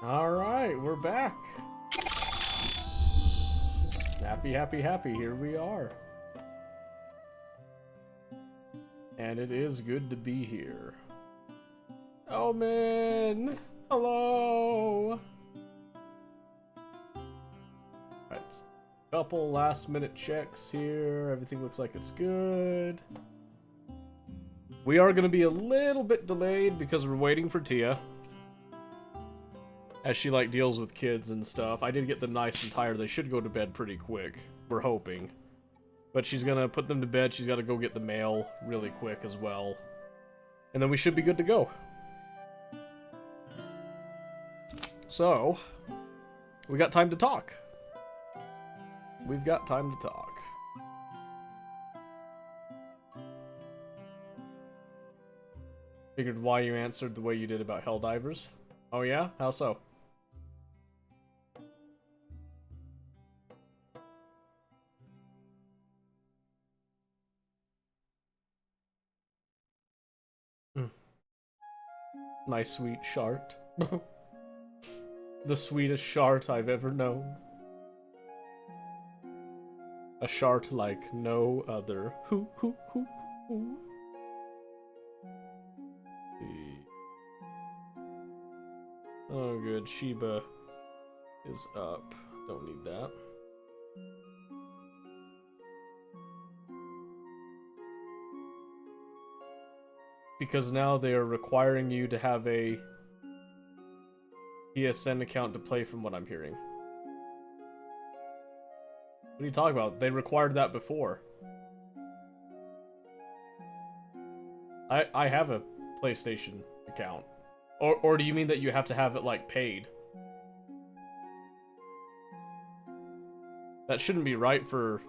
Alright, we're back. Happy, happy, happy. Here we are. And it is good to be here. Oh man! Hello! Alright, couple last minute checks here. Everything looks like it's good. We are going to be a little bit delayed because we're waiting for Tia. As she, like, deals with kids and stuff. I did get them nice and tired. They should go to bed pretty quick. We're hoping. But she's gonna put them to bed. She's gotta go get the mail really quick as well. And then we should be good to go. So, we got time to talk. We've got time to talk. Figured why you answered the way you did about Helldivers. Oh yeah? How so? My sweet shart. The sweetest shart I've ever known. A shart like no other. Hoo hoo hoo hoo. Oh good, Sheba is up. Don't need that. Because now they are requiring you to have a PSN account to play from what I'm hearing. What are you talking about? They required that before. I have a PlayStation account. Or do you mean that you have to have it, like, paid? That shouldn't be right for...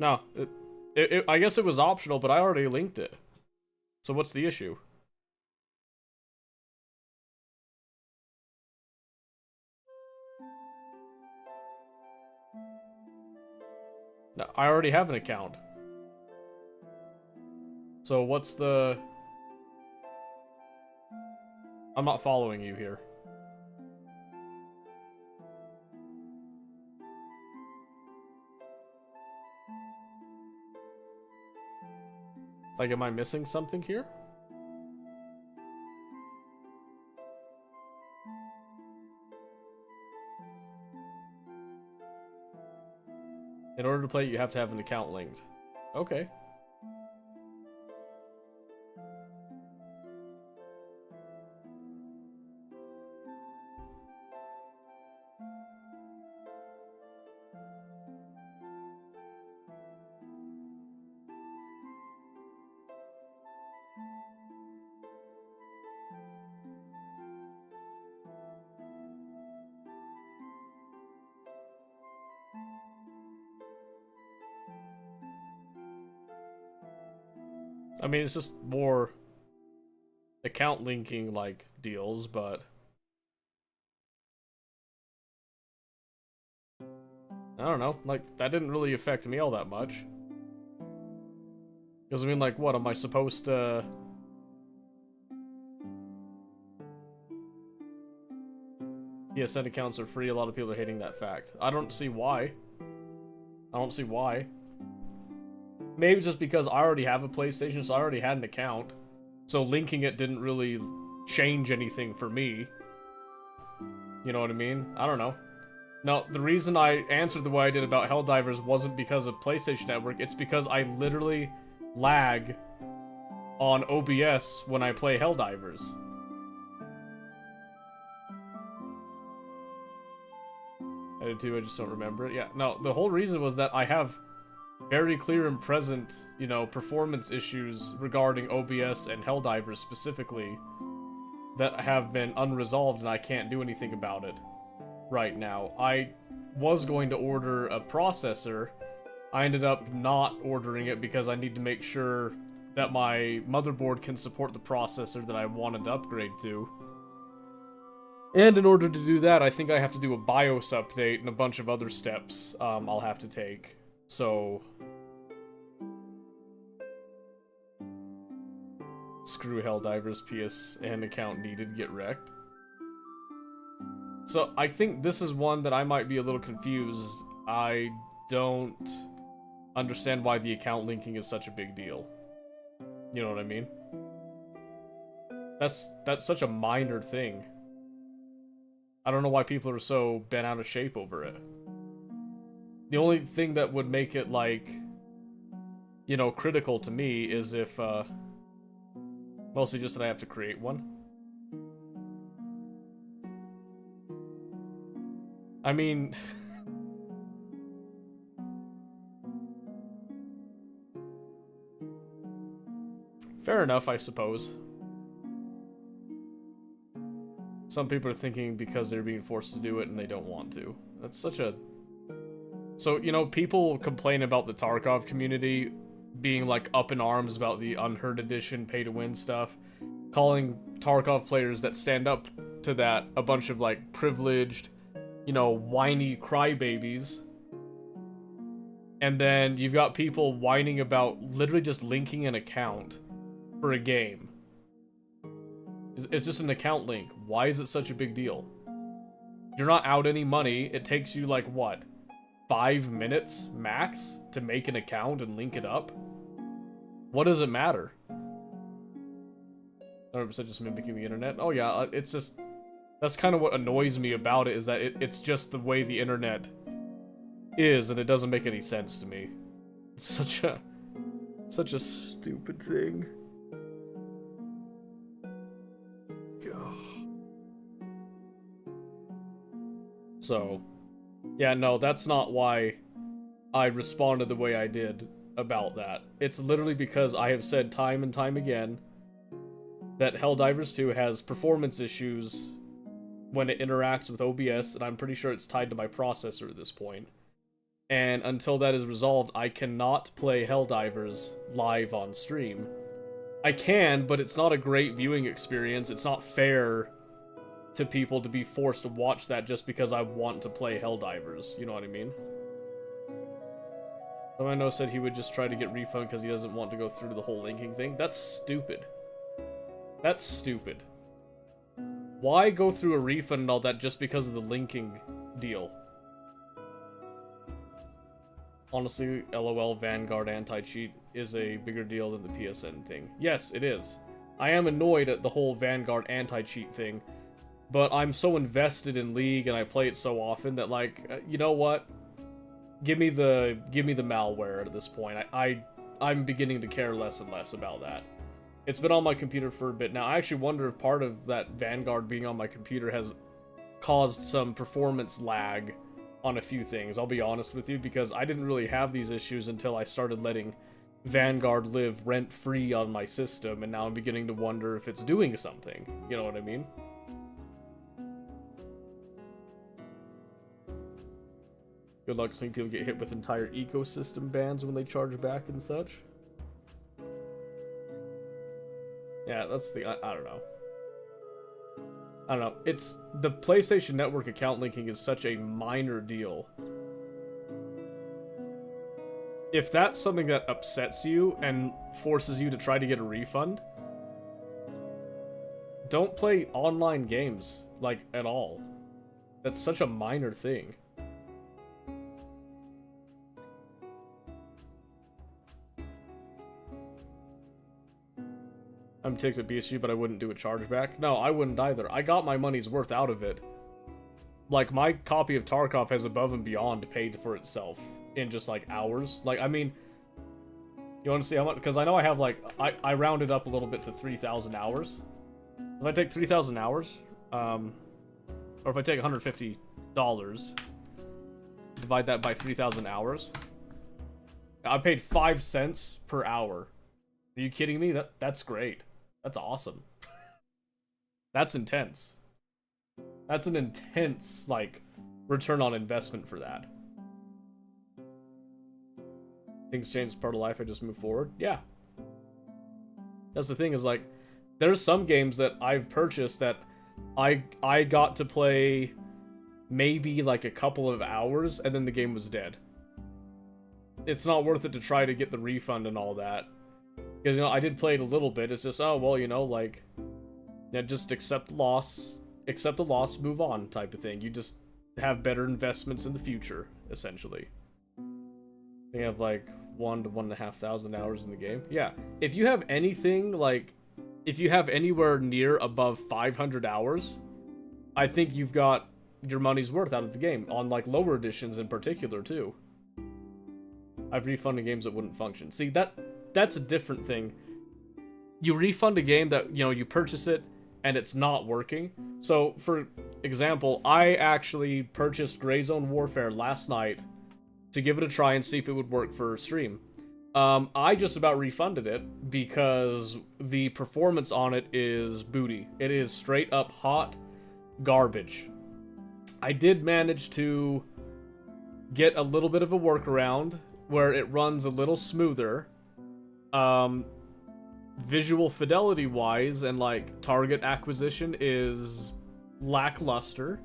No, I guess it was optional, but I already linked it. So what's the issue? No, I already have an account. So what's the... I'm not following you here. Like, am I missing something here? In order to play, you have to have an account linked. Okay. I mean, it's just more account linking, like, deals, but... I don't know, like, that didn't really affect me all that much. Because, I mean, like, what, am I supposed to... PSN accounts are free, a lot of people are hating that fact. I don't see why. I don't see why. Maybe just because I already have a PlayStation, so I already had an account. So linking it didn't really change anything for me. You know what I mean? I don't know. No, the reason I answered the way I did about Helldivers wasn't because of PlayStation Network. It's because I literally lag on OBS when I play Helldivers. I did too, I just don't remember it. Yeah, no, the whole reason was that I have very clear and present, you know, performance issues regarding OBS and Helldivers specifically that have been unresolved and I can't do anything about it right now. I was going to order a processor. I ended up not ordering it because I need to make sure that my motherboard can support the processor that I wanted to upgrade to. And in order to do that, I think I have to do a BIOS update and a bunch of other steps I'll have to take. So... Screw Helldivers, PSN account needed, get wrecked. So, I think this is one that I might be a little confused. I don't understand why the account linking is such a big deal. You know what I mean? That's such a minor thing. I don't know why people are so bent out of shape over it. The only thing that would make it, like, you know, critical to me is if, mostly just that I have to create one. I mean... fair enough, I suppose. Some people are thinking because they're being forced to do it and they don't want to. That's such a... So, you know, people complain about the Tarkov community being, like, up in arms about the Unheard Edition pay-to-win stuff, calling Tarkov players that stand up to that a bunch of, like, privileged, you know, whiny crybabies. And then you've got people whining about literally just linking an account for a game. It's just an account link. Why is it such a big deal? You're not out any money. It takes you, like, what? 5 minutes max to make an account and link it up? What does it matter? 100% just mimicking the internet? Oh yeah, it's just... That's kind of what annoys me about it, is that it's just the way the internet is, and it doesn't make any sense to me. It's such a stupid thing. So, yeah, no, that's not why I responded the way I did about that. It's literally because I have said time and time again that Helldivers 2 has performance issues when it interacts with OBS, and I'm pretty sure it's tied to my processor at this point. And until that is resolved, I cannot play Helldivers live on stream. I can, but it's not a great viewing experience. It's not fair to people to be forced to watch that just because I want to play Helldivers. You know what I mean? Someone I know said he would just try to get refund because he doesn't want to go through the whole linking thing. That's stupid. That's stupid. Why go through a refund and all that just because of the linking deal? Honestly, LOL Vanguard anti-cheat is a bigger deal than the PSN thing. Yes, it is. I am annoyed at the whole Vanguard anti-cheat thing, but I'm so invested in League and I play it so often that, like, you know what? Give me the malware at this point. I'm beginning to care less and less about that. It's been on my computer for a bit now. I actually wonder if part of that Vanguard being on my computer has caused some performance lag on a few things, I'll be honest with you, because I didn't really have these issues until I started letting Vanguard live rent-free on my system, and now I'm beginning to wonder if it's doing something. You know what I mean? Good luck seeing people get hit with entire ecosystem bans when they charge back and such. Yeah, that's the... I don't know. I don't know. It's... The PlayStation Network account linking is such a minor deal. If that's something that upsets you and forces you to try to get a refund, don't play online games, like, at all. That's such a minor thing. I'm ticked at BSU, but I wouldn't do a chargeback. No, I wouldn't either. I got my money's worth out of it. Like, my copy of Tarkov has above and beyond paid for itself in just, like, hours. Like, I mean, you want to see how much? Because I know I have, like, I rounded up a little bit to 3,000 hours. If I take 3,000 hours, or if I take $150, divide that by 3,000 hours, I paid 5 cents per hour. Are you kidding me? That's great. That's awesome. That's intense. That's an intense, like, return on investment for that. Things change, part of life, I just move forward. Yeah. That's the thing, is, like, there's some games that I've purchased that I got to play maybe like a couple of hours, and then the game was dead. It's not worth it to try to get the refund and all that. Because, you know, I did play it a little bit. It's just, oh, well, you know, like, yeah, just accept the loss, move on type of thing. You just have better investments in the future, essentially. You have, like, 1,000 to 1,500 hours in the game. Yeah, if you have anything, like, if you have anywhere near above 500 hours, I think you've got your money's worth out of the game, on, like, lower editions in particular, too. I've refunded games that wouldn't function. See, that's a different thing. You refund a game that, you know, you purchase it and it's not working. So, for example, I actually purchased Gray Zone Warfare last night to give it a try and see if it would work for stream. I just about refunded it because the performance on it is booty. It is straight up hot garbage. I did manage to get a little bit of a workaround where it runs a little smoother. Visual fidelity wise and like target acquisition is lackluster.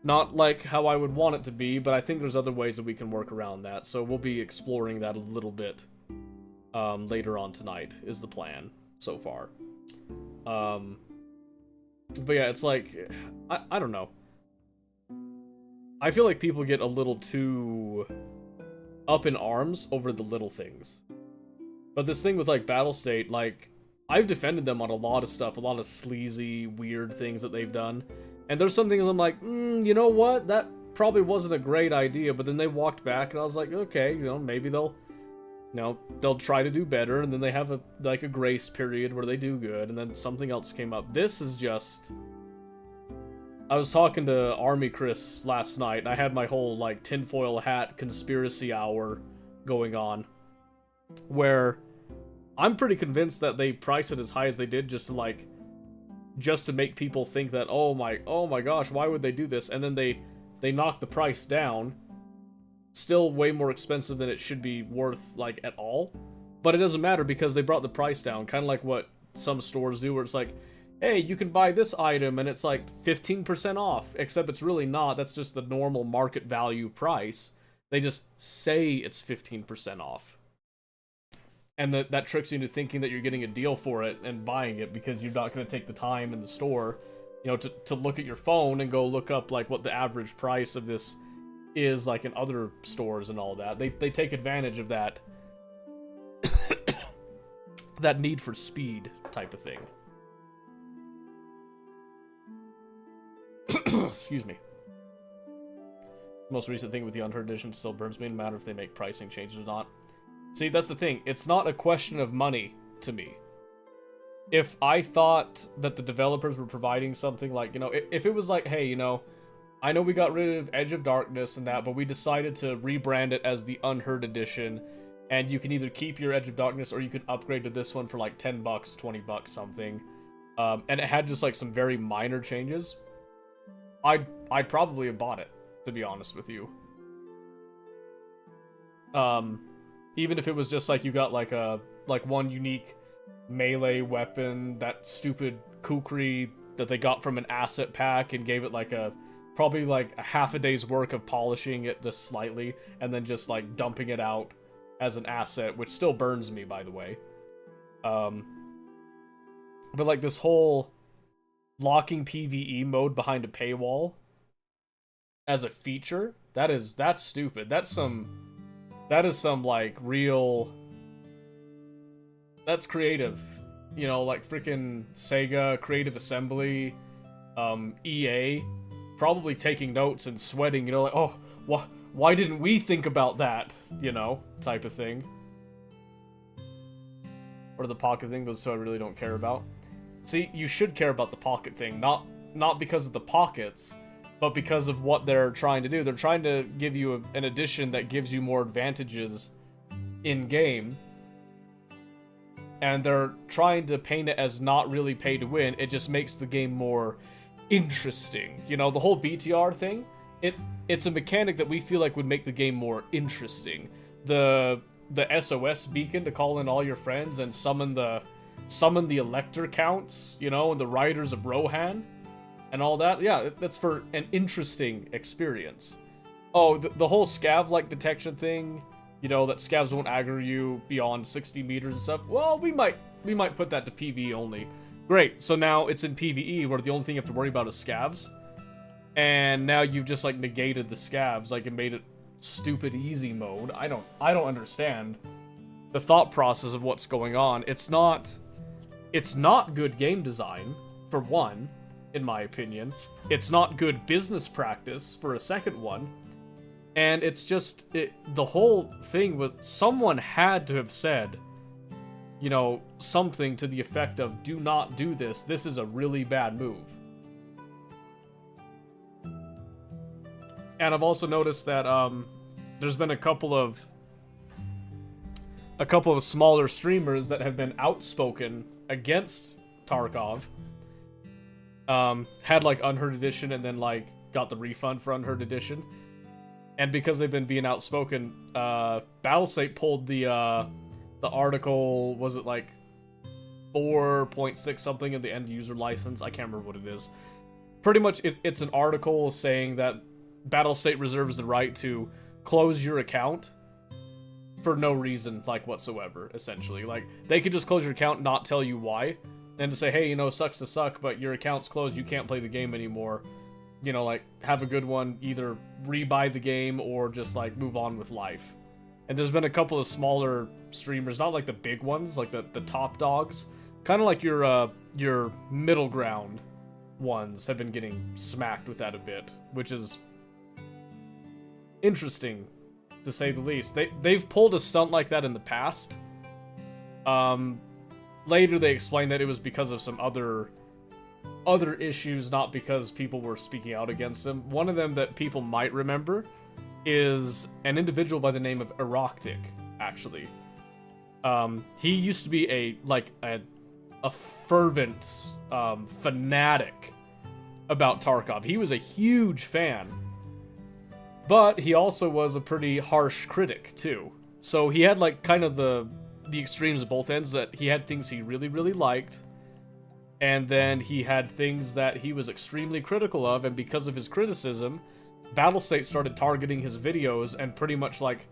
Not like how I would want it to be, but I think there's other ways that we can work around that. So we'll be exploring that a little bit later on tonight is the plan so far. But yeah, it's like, I don't know. I feel like people get a little too up in arms over the little things. But this thing with, like, Battlestate, like, I've defended them on a lot of stuff, a lot of sleazy, weird things that they've done. And there's some things I'm like, you know what? That probably wasn't a great idea, but then they walked back, and I was like, okay, you know, maybe they'll try to do better, and then they have, a grace period where they do good, and then something else came up. This is just... I was talking to Army Chris last night, and I had my whole, like, tinfoil hat conspiracy hour going on, where I'm pretty convinced that they priced it as high as they did just to make people think that, oh my gosh, why would they do this? And then they knocked the price down, still way more expensive than it should be worth, like, at all. But it doesn't matter because they brought the price down, kind of like what some stores do, where it's like, hey, you can buy this item and it's like 15% off, except it's really not. That's just the normal market value price. They just say it's 15% off. And that tricks you into thinking that you're getting a deal for it and buying it because you're not going to take the time in the store, you know, to look at your phone and go look up, like, what the average price of this is, like, in other stores and all that. They take advantage of that that need for speed type of thing. Excuse me. The most recent thing with the Unheard Edition still burns me, no matter if they make pricing changes or not. See, that's the thing. It's not a question of money to me. If I thought that the developers were providing something like, you know, if it was like, hey, you know, I know we got rid of Edge of Darkness and that, but we decided to rebrand it as the Unheard Edition, and you can either keep your Edge of Darkness or you can upgrade to this one for like $10, $20, something. And it had just like some very minor changes. I'd probably have bought it, to be honest with you. Even if it was just like you got like one unique melee weapon, that stupid kukri that they got from an asset pack and gave it like probably like a half a day's work of polishing it just slightly and then just like dumping it out as an asset, which still burns me, by the way. But like this whole locking PvE mode behind a paywall as a feature, that's stupid. That is some like real, that's creative, you know, like freaking Sega, Creative Assembly, EA, probably taking notes and sweating, you know, like, oh, why didn't we think about that, you know, type of thing. Or the pocket thing, those two I really don't care about. See, you should care about the pocket thing, not because of the pockets, but because of what they're trying to do. They're trying to give you an edition that gives you more advantages in-game, and they're trying to paint it as not really pay to win. It just makes the game more interesting. You know, the whole BTR thing, it's a mechanic that we feel like would make the game more interesting. The SOS beacon to call in all your friends and summon the Elector counts, you know, and the Riders of Rohan. and all that. Yeah, that's for an interesting experience. Oh, the whole scav-like detection thing, you know, that scavs won't aggro you beyond 60 meters and stuff. Well, we might put that to PvE only. Great, so now it's in PvE where the only thing you have to worry about is scavs. And now you've just, like, negated the scavs, like, and made it stupid easy mode. I don't understand the thought process of what's going on. It's not good game design, for one, in my opinion. It's not good business practice, for a second one. And it's just, the whole thing with, someone had to have said, you know, something to the effect of, do not do this, this is a really bad move. And I've also noticed that, there's been a couple of smaller streamers that have been outspoken against Tarkov. Had, like, Unheard Edition and then, like, got the refund for Unheard Edition. And because they've been being outspoken, Battlestate pulled the article, was it like 4.6 something in the end user license? I can't remember what it is. Pretty much, it's an article saying that Battlestate reserves the right to close your account for no reason, like, whatsoever, essentially. Like, they could just close your account, not tell you why, and to say, hey, you know, sucks to suck, but your account's closed, you can't play the game anymore. You know, like, have a good one, either rebuy the game or just, like, move on with life. And there's been a couple of smaller streamers, not like the big ones, like the top dogs. Kind of like your middle ground ones have been getting smacked with that a bit, which is interesting, to say the least. They've pulled a stunt like that in the past. Later they explained that it was because of some other issues, not because people were speaking out against them. One of them that people might remember is an individual by the name of Eroctic, actually. He used to be a fervent fanatic about Tarkov. He was a huge fan, but he also was a pretty harsh critic too. So he had, like, kind of the extremes at both ends, that he had things he really, really liked, and then he had things that he was extremely critical of, and because of his criticism, Battlestate started targeting his videos and pretty much, like,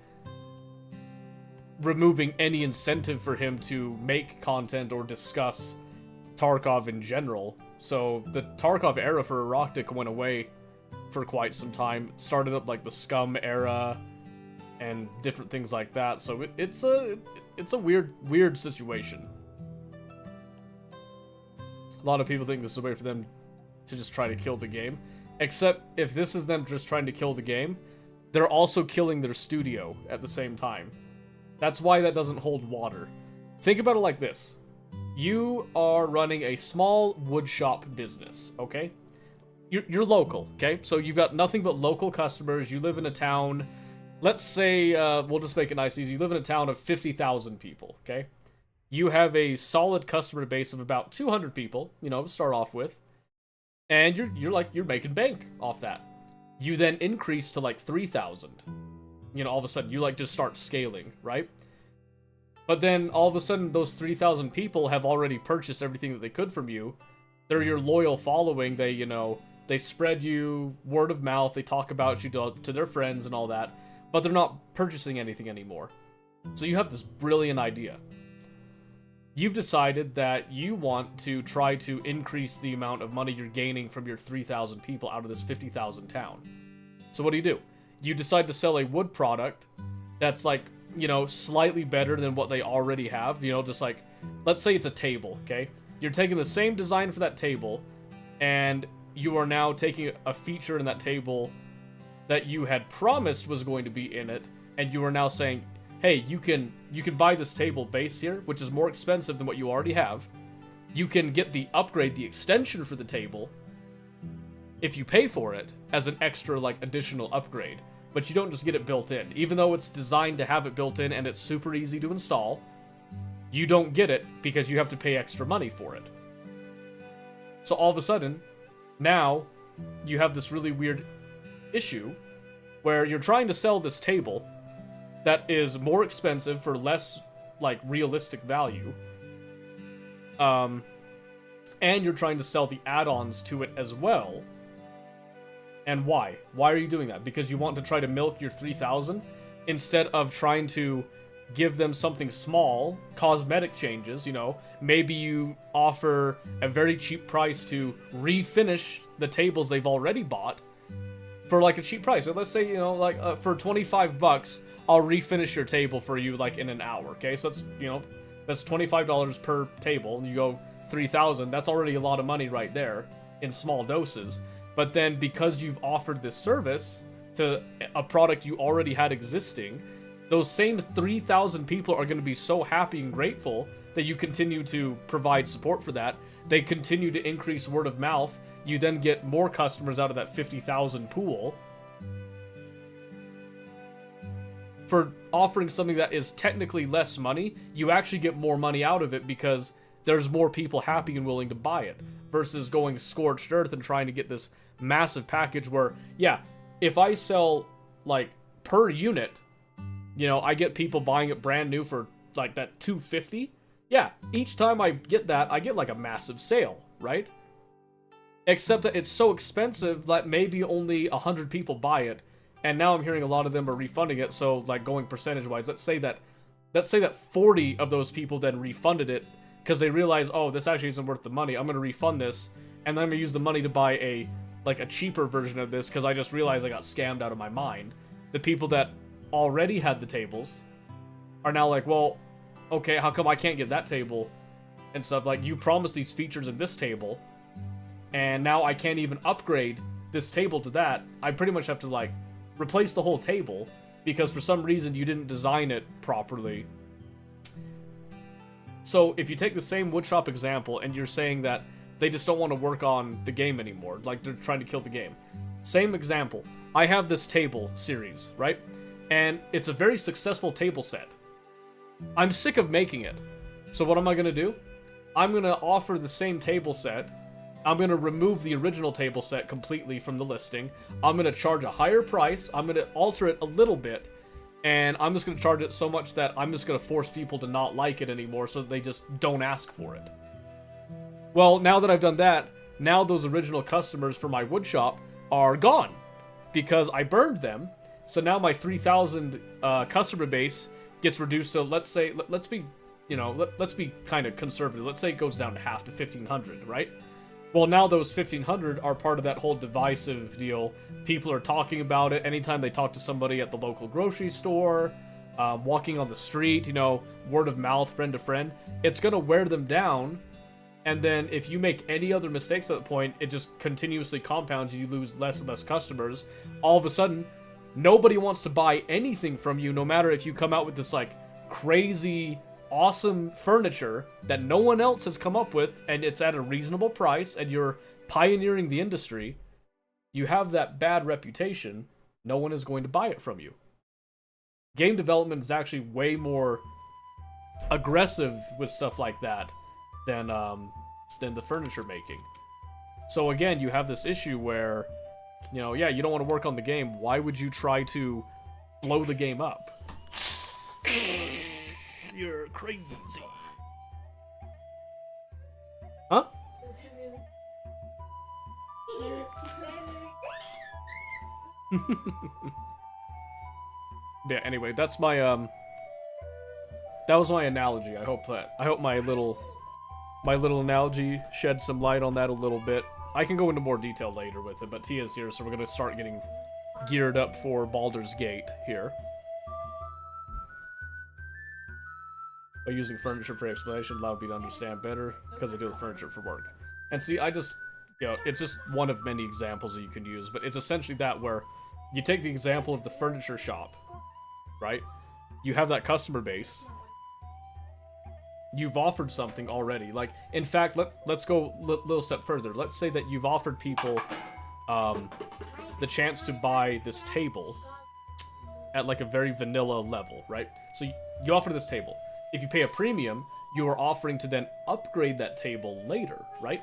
removing any incentive for him to make content or discuss Tarkov in general. So the Tarkov era for Eroctic went away for quite some time. It started up, like, the Scum era and different things like that. So it's a weird situation. A lot of people think this is a way for them to just try to kill the game. Except if this is them just trying to kill the game, they're also killing their studio at the same time. That's why that doesn't hold water. Think about it like this. You are running a small woodshop business, okay? You're local, okay? So you've got nothing but local customers. You live in a town. Let's say, we'll just make it nice and easy. You live in a town of 50,000 people, okay? You have a solid customer base of about 200 people, you know, to start off with. And you're making bank off that. You then increase to, like, 3,000. You know, all of a sudden, you, like, just start scaling, right? But then, all of a sudden, those 3,000 people have already purchased everything that they could from you. They're your loyal following. They, you know, they spread you word of mouth. They talk about you to their friends and all that. But they're not purchasing anything anymore. So you have this brilliant idea. You've decided that you want to try to increase the amount of money you're gaining from your 3,000 people out of this 50,000 town. So what do? You decide to sell a wood product that's, like, you know, slightly better than what they already have. You know, just like, let's say it's a table, okay? You're taking the same design for that table, and you are now taking a feature in that table that you had promised was going to be in it, and you are now saying, hey, you can buy this table base here, which is more expensive than what you already have. You can get the upgrade, the extension for the table, if you pay for it, as an extra, like, additional upgrade. But you don't just get it built in. Even though it's designed to have it built in and it's super easy to install, you don't get it because you have to pay extra money for it. So all of a sudden, now, you have this really weird issue where you're trying to sell this table that is more expensive for less, like, realistic value. and you're trying to sell the add-ons to it as well. And why? Why are you doing that? Because you want to try to milk your 3,000 instead of trying to give them something small, cosmetic changes, you know. Maybe you offer a very cheap price to refinish the tables they've already bought for like a cheap price. So let's say, you know, like for 25 bucks, I'll refinish your table for you like in an hour, okay? So that's, you know, that's $25 per table, and you go 3,000, that's already a lot of money right there in small doses. But then because you've offered this service to a product you already had existing, those same 3,000 people are going to be so happy and grateful that you continue to provide support for that. They continue to increase word of mouth. You then get more customers out of that 50,000 pool. For offering something that is technically less money, you actually get more money out of it because there's more people happy and willing to buy it, versus going scorched earth and trying to get this massive package where, yeah, if I sell, like, per unit, you know, I get people buying it brand new for, like, that $250. Yeah, each time I get that, I get, like, a massive sale, right? Except that it's so expensive that maybe only 100 people buy it, and now I'm hearing a lot of them are refunding it, so, like, going percentage-wise, let's say that 40 of those people then refunded it, because they realize, oh, this actually isn't worth the money, I'm going to refund this, and then I'm going to use the money to buy a cheaper version of this, because I just realized I got scammed out of my mind. The people that already had the tables are now like, well, okay, how come I can't get that table and stuff? Like, you promised these features in this table, and now I can't even upgrade this table to that. I pretty much have to, like, replace the whole table because for some reason you didn't design it properly. So if you take the same woodshop example and you're saying that they just don't want to work on the game anymore, like they're trying to kill the game. Same example. I have this table series, right? And it's a very successful table set. I'm sick of making it. So what am I going to do? I'm going to offer the same table set. I'm going to remove the original table set completely from the listing. I'm going to charge a higher price. I'm going to alter it a little bit. And I'm just going to charge it so much that I'm just going to force people to not like it anymore so that they just don't ask for it. Well, now that I've done that, now those original customers for my woodshop are gone because I burned them. So now my 3,000 customer base gets reduced to, let's say, let's be kind of conservative. Let's say it goes down to half to 1,500, right? Well, now those 1,500 are part of that whole divisive deal. People are talking about it anytime they talk to somebody at the local grocery store, walking on the street, you know, word of mouth, friend to friend. It's going to wear them down. And then if you make any other mistakes at that point, it just continuously compounds. You lose less and less customers. All of a sudden, nobody wants to buy anything from you, no matter if you come out with this, like, crazy, awesome furniture that no one else has come up with, and it's at a reasonable price, and you're pioneering the industry. You have that bad reputation. No one is going to buy it from you. Game development is actually way more aggressive with stuff like that than the furniture making. So again, you have this issue where, you know, yeah, you don't want to work on the game. Why would you try to blow the game up? You're crazy. Huh? Yeah, anyway, that's my that was my analogy. I hope my little analogy shed some light on that a little bit. I can go into more detail later with it, but Tia's here, so we're gonna start getting geared up for Baldur's Gate here. By using furniture for explanation allowed me to understand better, because I deal with furniture for work. And see, I just, you know, it's just one of many examples that you can use, but it's essentially that where you take the example of the furniture shop, right? You have that customer base. You've offered something already. Like, in fact, let's go a little step further. Let's say that you've offered people the chance to buy this table at like a very vanilla level, right? So you offer this table. If you pay a premium, you are offering to then upgrade that table later, right?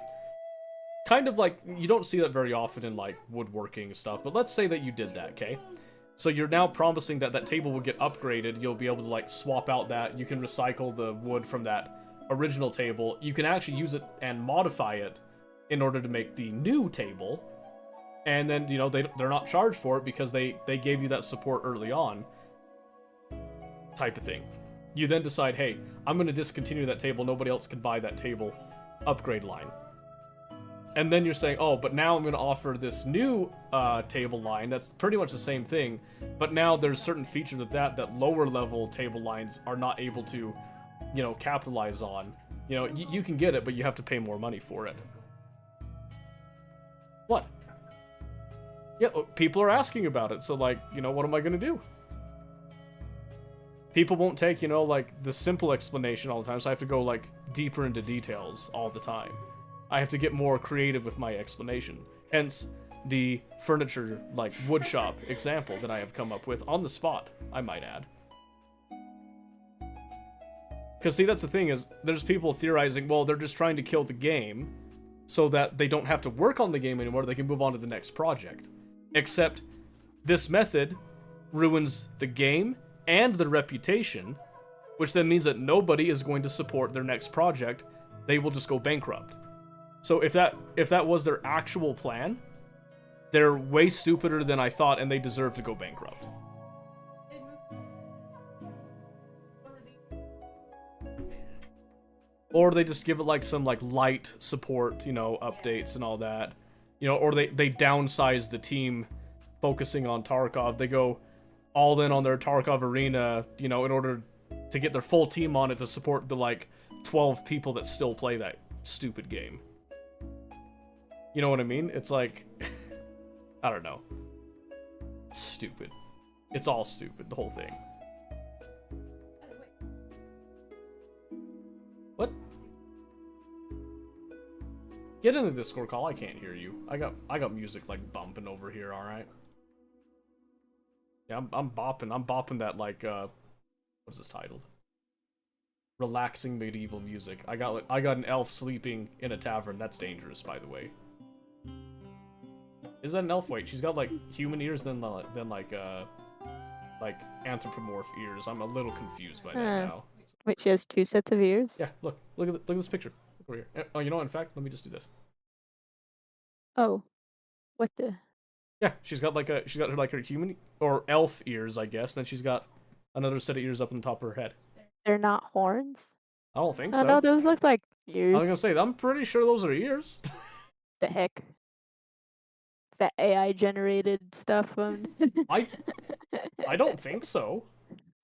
Kind of like, you don't see that very often in like woodworking stuff, but let's say that you did that, okay? So you're now promising that that table will get upgraded. You'll be able to like swap out that. You can recycle the wood from that original table, you can actually use it and modify it in order to make the new table. And then, you know, they're not charged for it because they gave you that support early on, type of thing. You then decide, hey, I'm going to discontinue that table. Nobody else can buy that table upgrade line. And then you're saying, oh, but now I'm going to offer this new table line that's pretty much the same thing, but now there's certain features of that lower level table lines are not able to, you know, capitalize on. You know, you can get it, but you have to pay more money for it. What? Yeah, people are asking about it, so, like, you know, what am I going to do? People won't take, you know, like, the simple explanation all the time, so I have to go, like, deeper into details all the time. I have to get more creative with my explanation. Hence, the furniture, like, woodshop example that I have come up with on the spot, I might add. Because, see, that's the thing, is there's people theorizing, well, they're just trying to kill the game so that they don't have to work on the game anymore, they can move on to the next project. Except, this method ruins the game and the reputation, which then means that nobody is going to support their next project. They will just go bankrupt. So if that was their actual plan, they're way stupider than I thought, and they deserve to go bankrupt. Or they just give it like some like light support, you know, updates and all that. You know, or they downsize the team focusing on Tarkov. They go all in on their Tarkov arena, you know, in order to get their full team on it to support the like 12 people that still play that stupid game. You know what I mean? It's like, I don't know. Stupid. It's all stupid, the whole thing. What? Get in the Discord call. I can't hear you. I got music like bumping over here. All right. Yeah, I'm bopping. I'm bopping that like what's this titled? Relaxing medieval music. I got an elf sleeping in a tavern. That's dangerous, by the way. Is that an elf? Wait, she's got like human ears, then like anthropomorph ears. I'm a little confused by that now. Wait, she has 2 sets of ears? Yeah, look at this picture. Look over here. Oh, you know what? In fact, let me just do this. Oh, what the? Yeah, she's got her human or elf ears, I guess. Then she's got another set of ears up on top of her head. They're not horns? I don't think so. No, those look like ears. I was gonna say, I'm pretty sure those are ears. The heck? Is that AI generated stuff? I don't think so.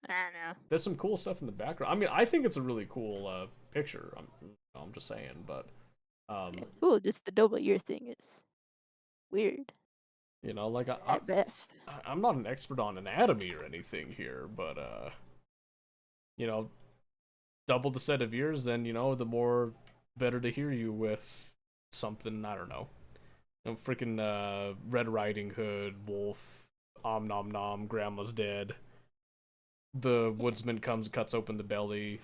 I don't know. There's some cool stuff in the background. I mean, I think it's a really cool picture. I'm just saying, but cool. Just the double ear thing is weird. You know, like at best. I'm not an expert on anatomy or anything here, but you know, double the set of ears, then you know, the more better to hear you with something. I don't know. You know, freaking Red Riding Hood, Wolf, Om Nom Nom, Grandma's dead. The woodsman comes, cuts open the belly,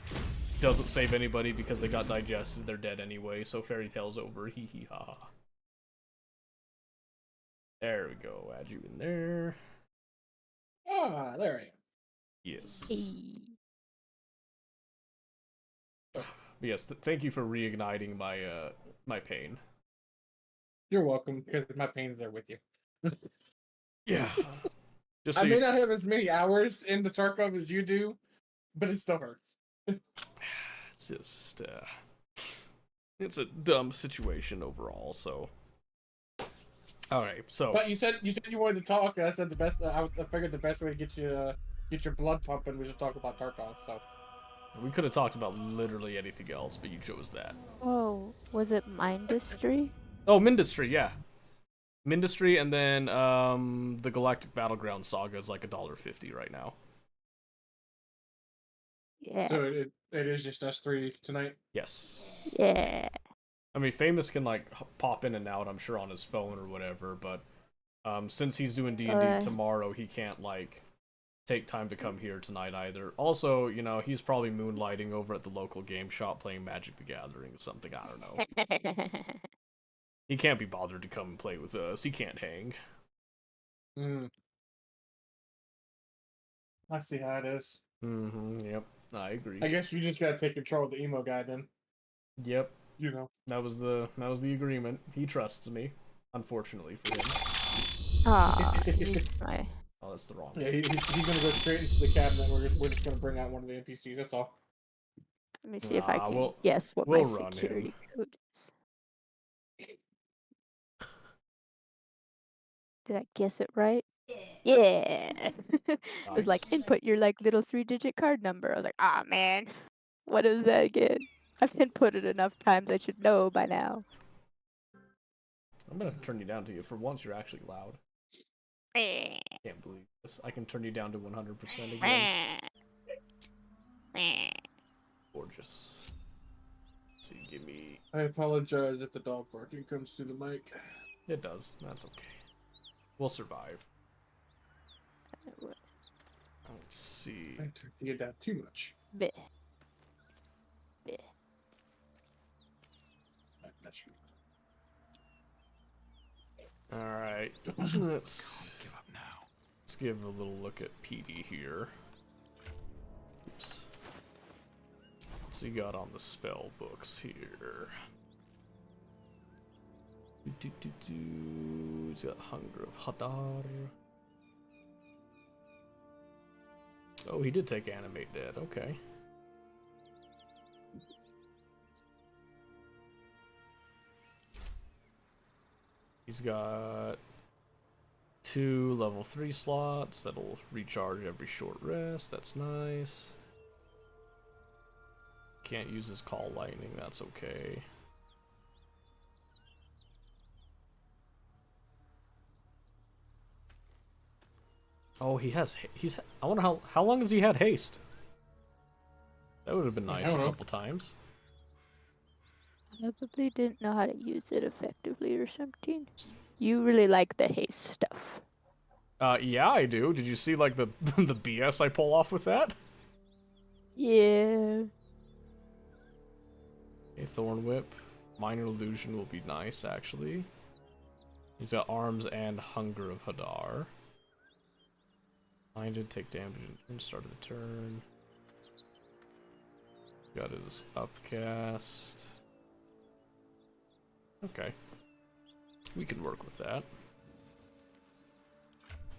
doesn't save anybody because they got digested. They're dead anyway. So fairy tale's over. Hee hee ha ha. There we go. Add you in there. Ah, there I am. Yes. Hey. Yes. Thank you for reigniting my my pain. You're welcome, because my pain's there with you. Yeah. Just so I may not have as many hours in the Tarkov as you do, but it still hurts. It's just it's a dumb situation overall. So, all right. So, but you said you wanted to talk. And I said the best. I figured the best way to get your blood pumping was to talk about Tarkov. So we could have talked about literally anything else, but you chose that. Oh, was it Mindustry? Oh, Mindustry, yeah. Mindustry, and then the Galactic Battleground Saga is like $1.50 right now. Yeah. So it is just us 3 tonight? Yes. Yeah. I mean, Famous can like pop in and out, I'm sure, on his phone or whatever, but since he's doing D&D tomorrow, he can't like take time to come here tonight either. Also, you know, he's probably moonlighting over at the local game shop playing Magic the Gathering or something, I don't know. He can't be bothered to come and play with us. He can't hang. I see how it is. Yep. I agree. I guess you just gotta take control of the emo guy then. Yep, You know. that was the agreement. He trusts me, unfortunately for him. Ah, my. Oh, that's the wrong. Yeah, he's gonna go straight into the cabinet. We're just gonna bring out one of the NPCs. That's all. Let me see if I Nah, can guess what we'll my run security code is. Did I guess it right? Yeah. It was like Nice. input your like little 3-digit card number. I was like, ah man, what is that again? I've inputted enough times. I should know by now. I'm gonna turn you down to you. For once, you're actually loud. Can't believe this. I can turn you down to 100% again. Gorgeous. Let's see, give me. I apologize if the dog barking comes through the mic. It does. That's okay. We'll survive. Let's see. I turned you down too much. Bleh. Bleh. That's All right. Let's give up now. Let's give a little look at PD here. Oops. What's he got on the spell books here? He's got Hunger of Hadar. Oh, he did take Animate Dead. Okay. He's got 2 level 3 slots that'll recharge every short rest. That's nice. Can't use his Call Lightning. That's okay. Oh, I wonder how long has he had haste? That would have been nice a couple times. Probably didn't know how to use it effectively or something. You really like the haste stuff. Yeah, I do. Did you see like the the BS I pull off with that? Yeah. A Thorn Whip, Minor Illusion will be nice actually. He's got Arms and Hunger of Hadar. Blinded, take damage and start of the turn. Got his Upcast. Okay. We can work with that.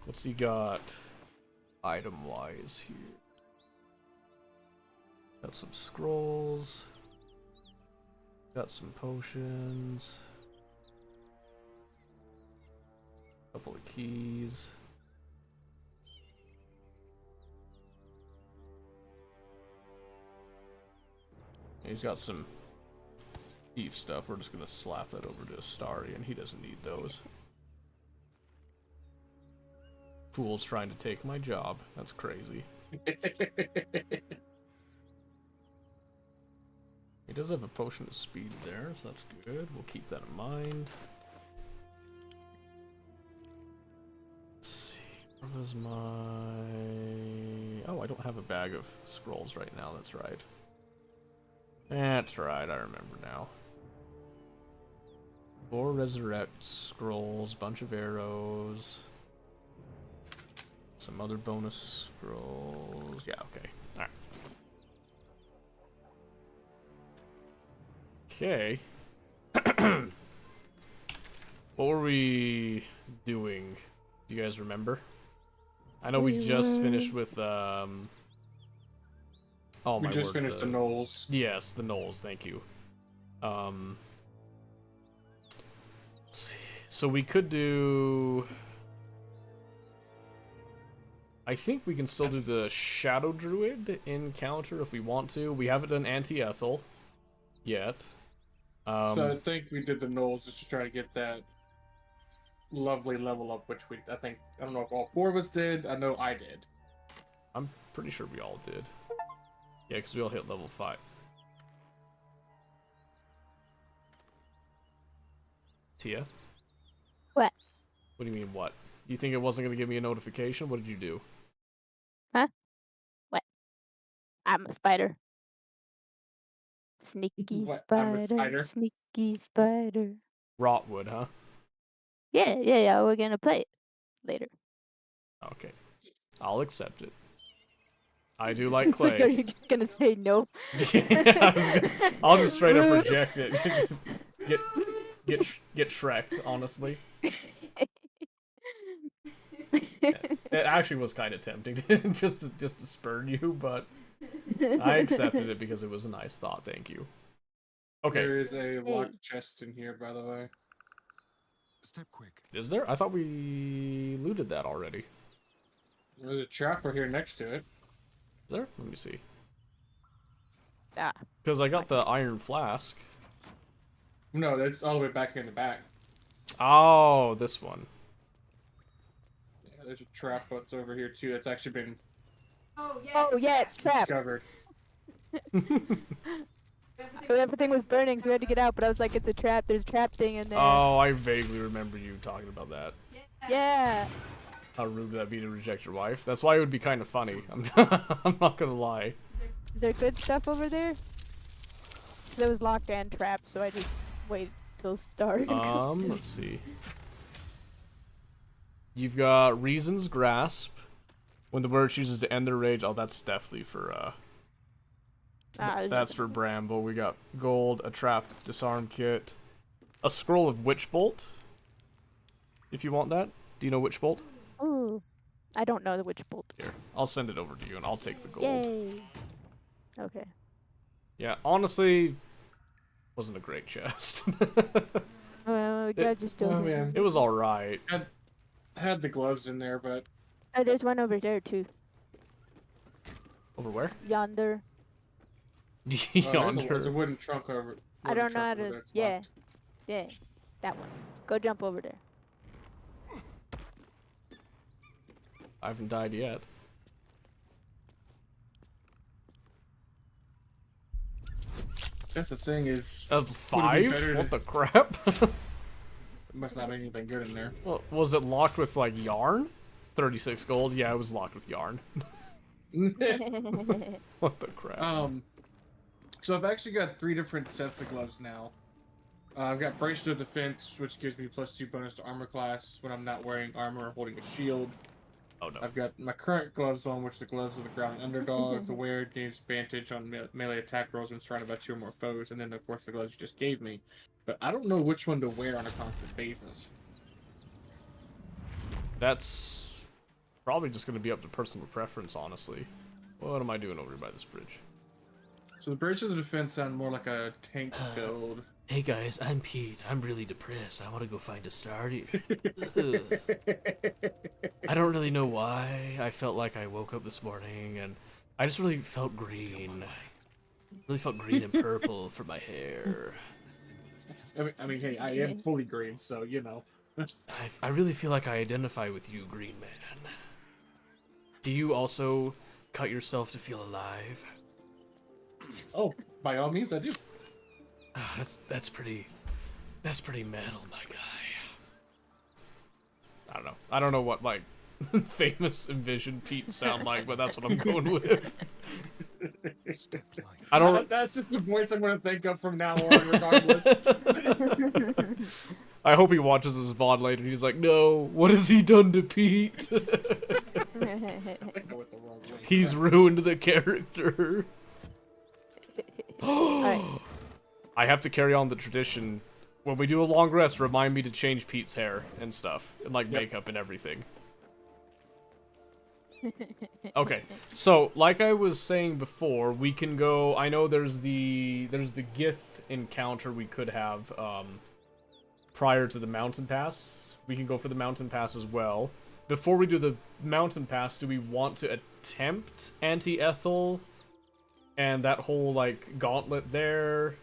What's he got item-wise here? Got some scrolls. Got some potions. Couple of keys. He's got some thief stuff. We're just gonna slap that over to Astarion. He doesn't need those. Fool's trying to take my job. That's crazy. He does have a potion of speed there, so that's good. We'll keep that in mind. Let's see. Where was my... Oh, I don't have a bag of scrolls right now. That's right. That's right, I remember now. 4 resurrect scrolls, bunch of arrows, some other bonus scrolls. Yeah, okay. Alright. Okay. What were we doing? Do you guys remember? I know we just finished with oh we my just word, finished the Knolls. Yes, the Knolls, thank you. Let's see. So we could do... I think we can still do the Shadow Druid encounter if we want to. We haven't done Anti-Ethel yet. So I think we did the Knolls just to try to get that lovely level up, which I don't know if all 4 of us did. I know I did. I'm pretty sure we all did. Yeah, because we all hit level 5. Tia? What? What do you mean, what? You think it wasn't going to give me a notification? What did you do? Huh? What? I'm a spider. Sneaky What? I'm a spider? Sneaky spider. Rotwood, huh? Yeah, we're gonna play it later. Okay. I'll accept it. I do like It's like, are clay. you just gonna say no? I'll just straight up reject it. Get Shrek'd, honestly. It actually was kind of tempting just to spurn you, but I accepted it because it was a nice thought. Thank you. Okay. There is a locked chest in here, by the way. Step quick. Is there? I thought we looted that already. There's a trapper here next to it. Is there? Let me see. Ah. Because I got the iron flask. No, that's all the way back here in the back. Oh, this one. Yeah, there's a trap that's over here too. That's actually been Oh yeah, it's trapped. discovered. Everything was burning, so we had to get out. But I was like, it's a trap. There's a trap thing in there. Oh, I vaguely remember you talking about that. Yeah. How rude would that be to reject your wife? That's why it would be kind of funny. I'm not gonna lie. Is there good stuff over there? 'Cause it was locked and trapped, so I just waited till start. Let's see. You've got Reason's Grasp. When the bird chooses to end their rage, oh, that's definitely for that's for Bramble. We got gold, a trap disarm kit, a scroll of Witch Bolt. If you want that, do you know Witch Bolt? Ooh, I don't know the witch bolt. Here, I'll send it over to you, and I'll take the gold. Yay. Okay. Yeah, honestly, wasn't a great chest. Well, we gotta just do Oh it. man, It was all right. had the gloves in there, but Oh, there's one over there too. Over where? Yonder. Yonder. there's a wooden trunk over. I don't know how trunk over to. there, it's Yeah. locked. Yeah. That one. Go jump over there. I haven't died yet. That's the thing is, Of Would it be 5? better What to- the crap? it must not be anything good in there. Well, was it locked with, like, yarn? 36 gold? Yeah, it was locked with yarn. What the crap? So I've actually got 3 different sets of gloves now. I've got Braces of Defense, which gives me +2 bonus to armor class when I'm not wearing armor or holding a shield. Oh no. I've got my current gloves on, which are the gloves of the Growling Underdog. The wearer gains advantage on melee attack rolls when surrounded by 2 or more foes, and then of course the gloves you just gave me. But I don't know which one to wear on a constant basis. That's probably just going to be up to personal preference, honestly. What am I doing over by this bridge? So the Braces of Defense sound more like a tank build. Hey guys, I'm Pete. I'm really depressed. I want to go find a starter. I don't really know why. I felt like I woke up this morning and I just really felt green. Really felt green and purple for my hair. I mean, hey, I am fully green, so you know. I really feel like I identify with you, Green Man. Do you also cut yourself to feel alive? Oh, by all means, I do. That's pretty metal, my guy. I don't know what like famous envision Pete sound like, but that's what I'm going with. Step light. I don't. That's just the voice I'm going to think of from now on, regardless. I hope he watches this VOD later and he's like, no, what has he done to Pete? I went the wrong way. He's ruined the character. Alright. I have to carry on the tradition. When we do a long rest, remind me to change Pete's hair and stuff. And like makeup and everything. Okay, so like I was saying before, we can go. I know there's the Gith encounter we could have prior to the mountain pass. We can go for the mountain pass as well. Before we do the mountain pass, do we want to attempt anti-Ethel and that whole like gauntlet there?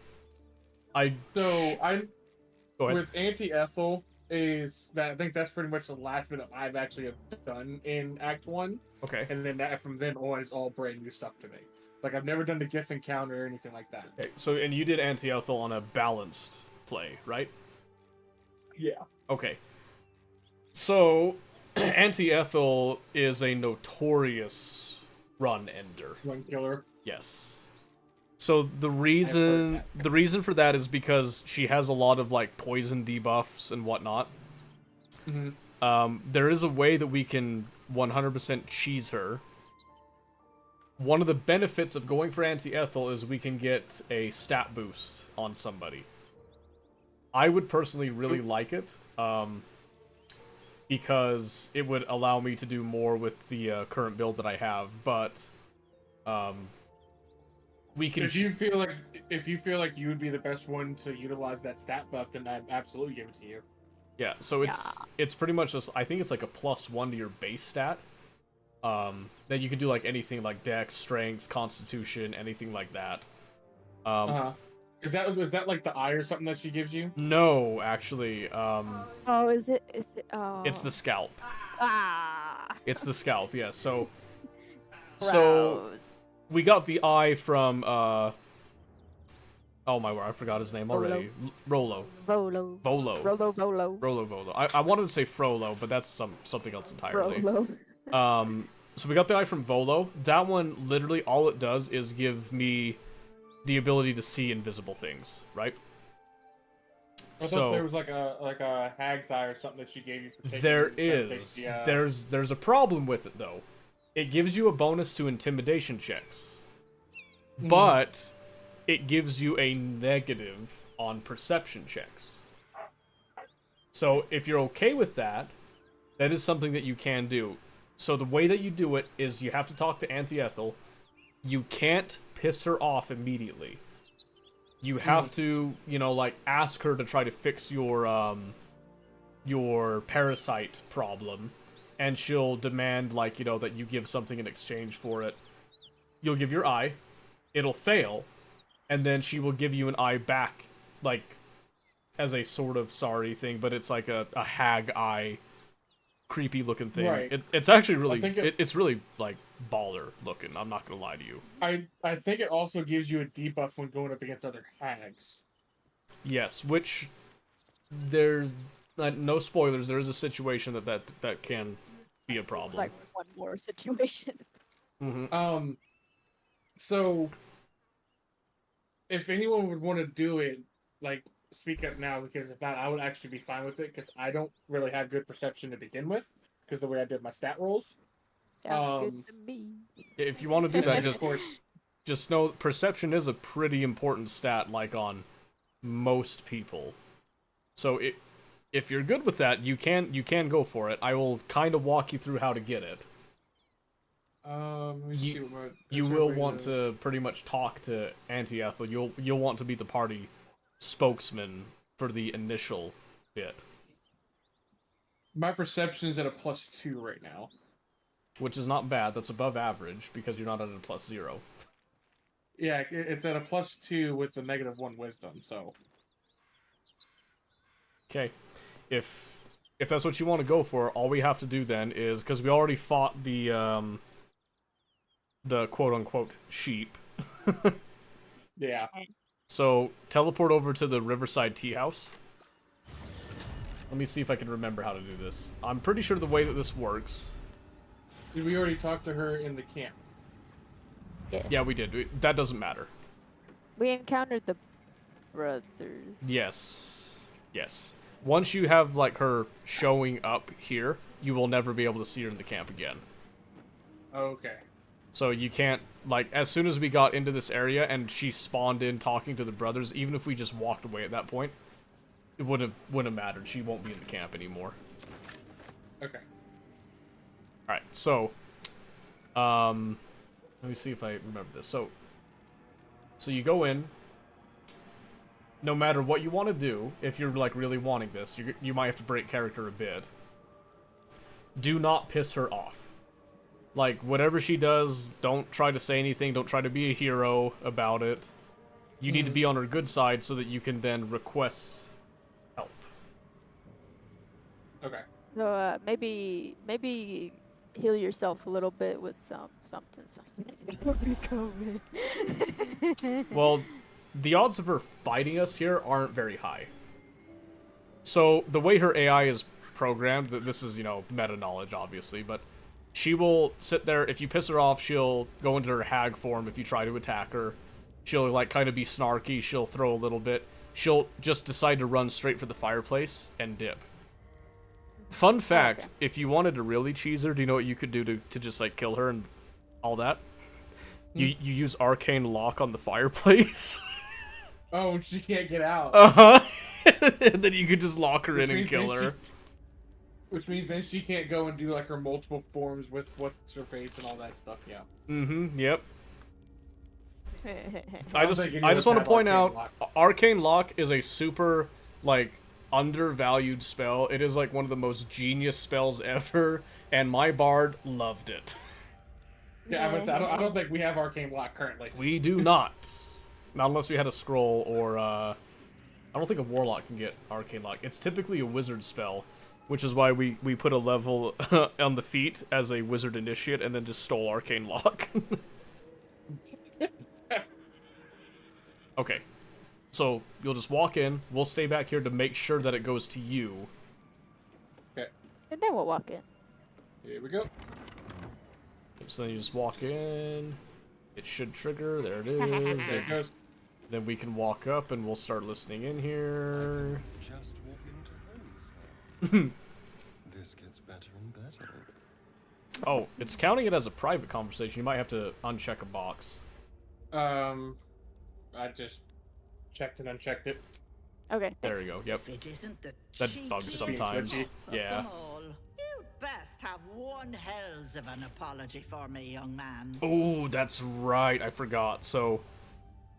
So Go ahead. with Anti-Ethel is that I think that's pretty much the last bit I've actually have done in Act 1. Okay. And then that from then on is all brand new stuff to me. Like I've never done the Gith encounter or anything like that. Okay, so and you did anti-Ethel on a balanced play, right? Yeah. Okay. So anti-Ethel is a notorious run ender. One killer. Yes. So the reason for that is because she has a lot of like poison debuffs and whatnot. Mm-hmm. There is a way that we can 100% cheese her. one of the benefits of going for anti-ethel is we can get a stat boost on somebody. I would personally really like it, because it would allow me to do more with the current build that I have, but we can... If you feel like you would be the best one to utilize that stat buff, then I'd absolutely give it to you. Yeah, so it's pretty much just, I think it's like a +1 to your base stat. Then you can do like anything like Dex, Strength, Constitution, anything like that. Was that like the eye or something that she gives you? No, actually, Oh, is it? Oh. it's the scalp. Ah. It's the scalp, yeah. So Gross. we got the eye from oh my word, I forgot his name already. Volo. I wanted to say Frollo, but that's something else entirely. So we got the eye from Volo. That one, literally, all it does is give me the ability to see invisible things, right? I thought there was like a hag's eye or something that she gave you for taking. There is. There's a problem with it though. It gives you a bonus to intimidation checks, but it gives you a negative on perception checks. So if you're okay with that, that is something that you can do. So the way that you do it is you have to talk to Auntie Ethel. You can't piss her off immediately. You have to, you know, like, ask her to try to fix your parasite problem. And she'll demand, like, you know, that you give something in exchange for it. You'll give your eye. It'll fail. And then she will give you an eye back, like, as a sort of sorry thing. But it's like a hag eye, creepy looking thing. Right. It's actually really, it's really, like, baller looking. I'm not gonna lie to you. I think it also gives you a debuff when going up against other hags. Yes, which there's no spoilers. There is a situation that can be a problem. Like one more situation. So if anyone would want to do it, like, speak up now, because if not, I would actually be fine with it, because I don't really have good perception to begin with, because the way I did my stat rolls. Sounds good to me. If you want to do that, of course, just know perception is a pretty important stat, like on most people. So if you're good with that, you can go for it. I will kind of walk you through how to get it. let me see what You will want to pretty much talk to Auntie Ethel. You'll want to be the party spokesman for the initial bit. My perception is at a +2 right now. Which is not bad. That's above average, because you're not at a +0. Yeah, it's at a +2 with a -1 wisdom, so... Okay. If that's what you want to go for, all we have to do then is, because we already fought the quote-unquote sheep. Yeah. So, teleport over to the Riverside Tea House. Let me see if I can remember how to do this. I'm pretty sure the way that this works... Did we already talk to her in the camp? Yeah, we did. That doesn't matter. We encountered the brothers. Yes. Yes. Once you have, like, her showing up here, you will never be able to see her in the camp again. Okay. So you can't, like, as soon as we got into this area and she spawned in talking to the brothers, even if we just walked away at that point, it wouldn't have mattered. She won't be in the camp anymore. Okay. Alright, so, let me see if I remember this. So you go in, no matter what you want to do, if you're, like, really wanting this, you might have to break character a bit. Do not piss her off. Like, whatever she does, don't try to say anything, don't try to be a hero about it. You need to be on her good side so that you can then request help. Okay. So maybe heal yourself a little bit with something. Well, the odds of her fighting us here aren't very high. So, the way her AI is programmed, this is, you know, meta knowledge, obviously, but she will sit there. If you piss her off, she'll go into her hag form if you try to attack her. She'll, like, kind of be snarky, she'll throw a little bit. She'll just decide to run straight for the fireplace and dip. Fun fact, if you wanted to really cheese her, do you know what you could do to just, like, kill her and all that? You use arcane lock on the fireplace. Oh, and she can't get out. Uh-huh. And then you could just lock her in and means kill then her. Which means then she can't go and do like her multiple forms with what's her face and all that stuff. Yeah. Mm-hmm. Yep. I I don't just think any of us want to have point Arcane out, Lock. arcane lock is a super like undervalued spell. It is like one of the most genius spells ever, and my bard loved it. Yeah, I don't think we have Arcane Lock currently. We do not. Not unless we had a scroll or, I don't think a warlock can get arcane lock. It's typically a wizard spell, which is why we put a level on the feat as a wizard initiate and then just stole arcane lock. Okay. So, you'll just walk in, we'll stay back here to make sure that it goes to you. Okay, And then we'll walk in. here we go. So then you just walk in, it should trigger, there it is. There it goes. Then we can walk up and we'll start listening in here. Just walk into homes now. This gets better and better. Oh, it's counting it as a private conversation. You might have to uncheck a box. I just checked and unchecked it. Okay. There you go. Yep. If it isn't the That cheekiest bugs sometimes. Twitchy. of Yeah. them all. You'd best have one hells of an apology for me, young man. Oh, that's right. I forgot. So,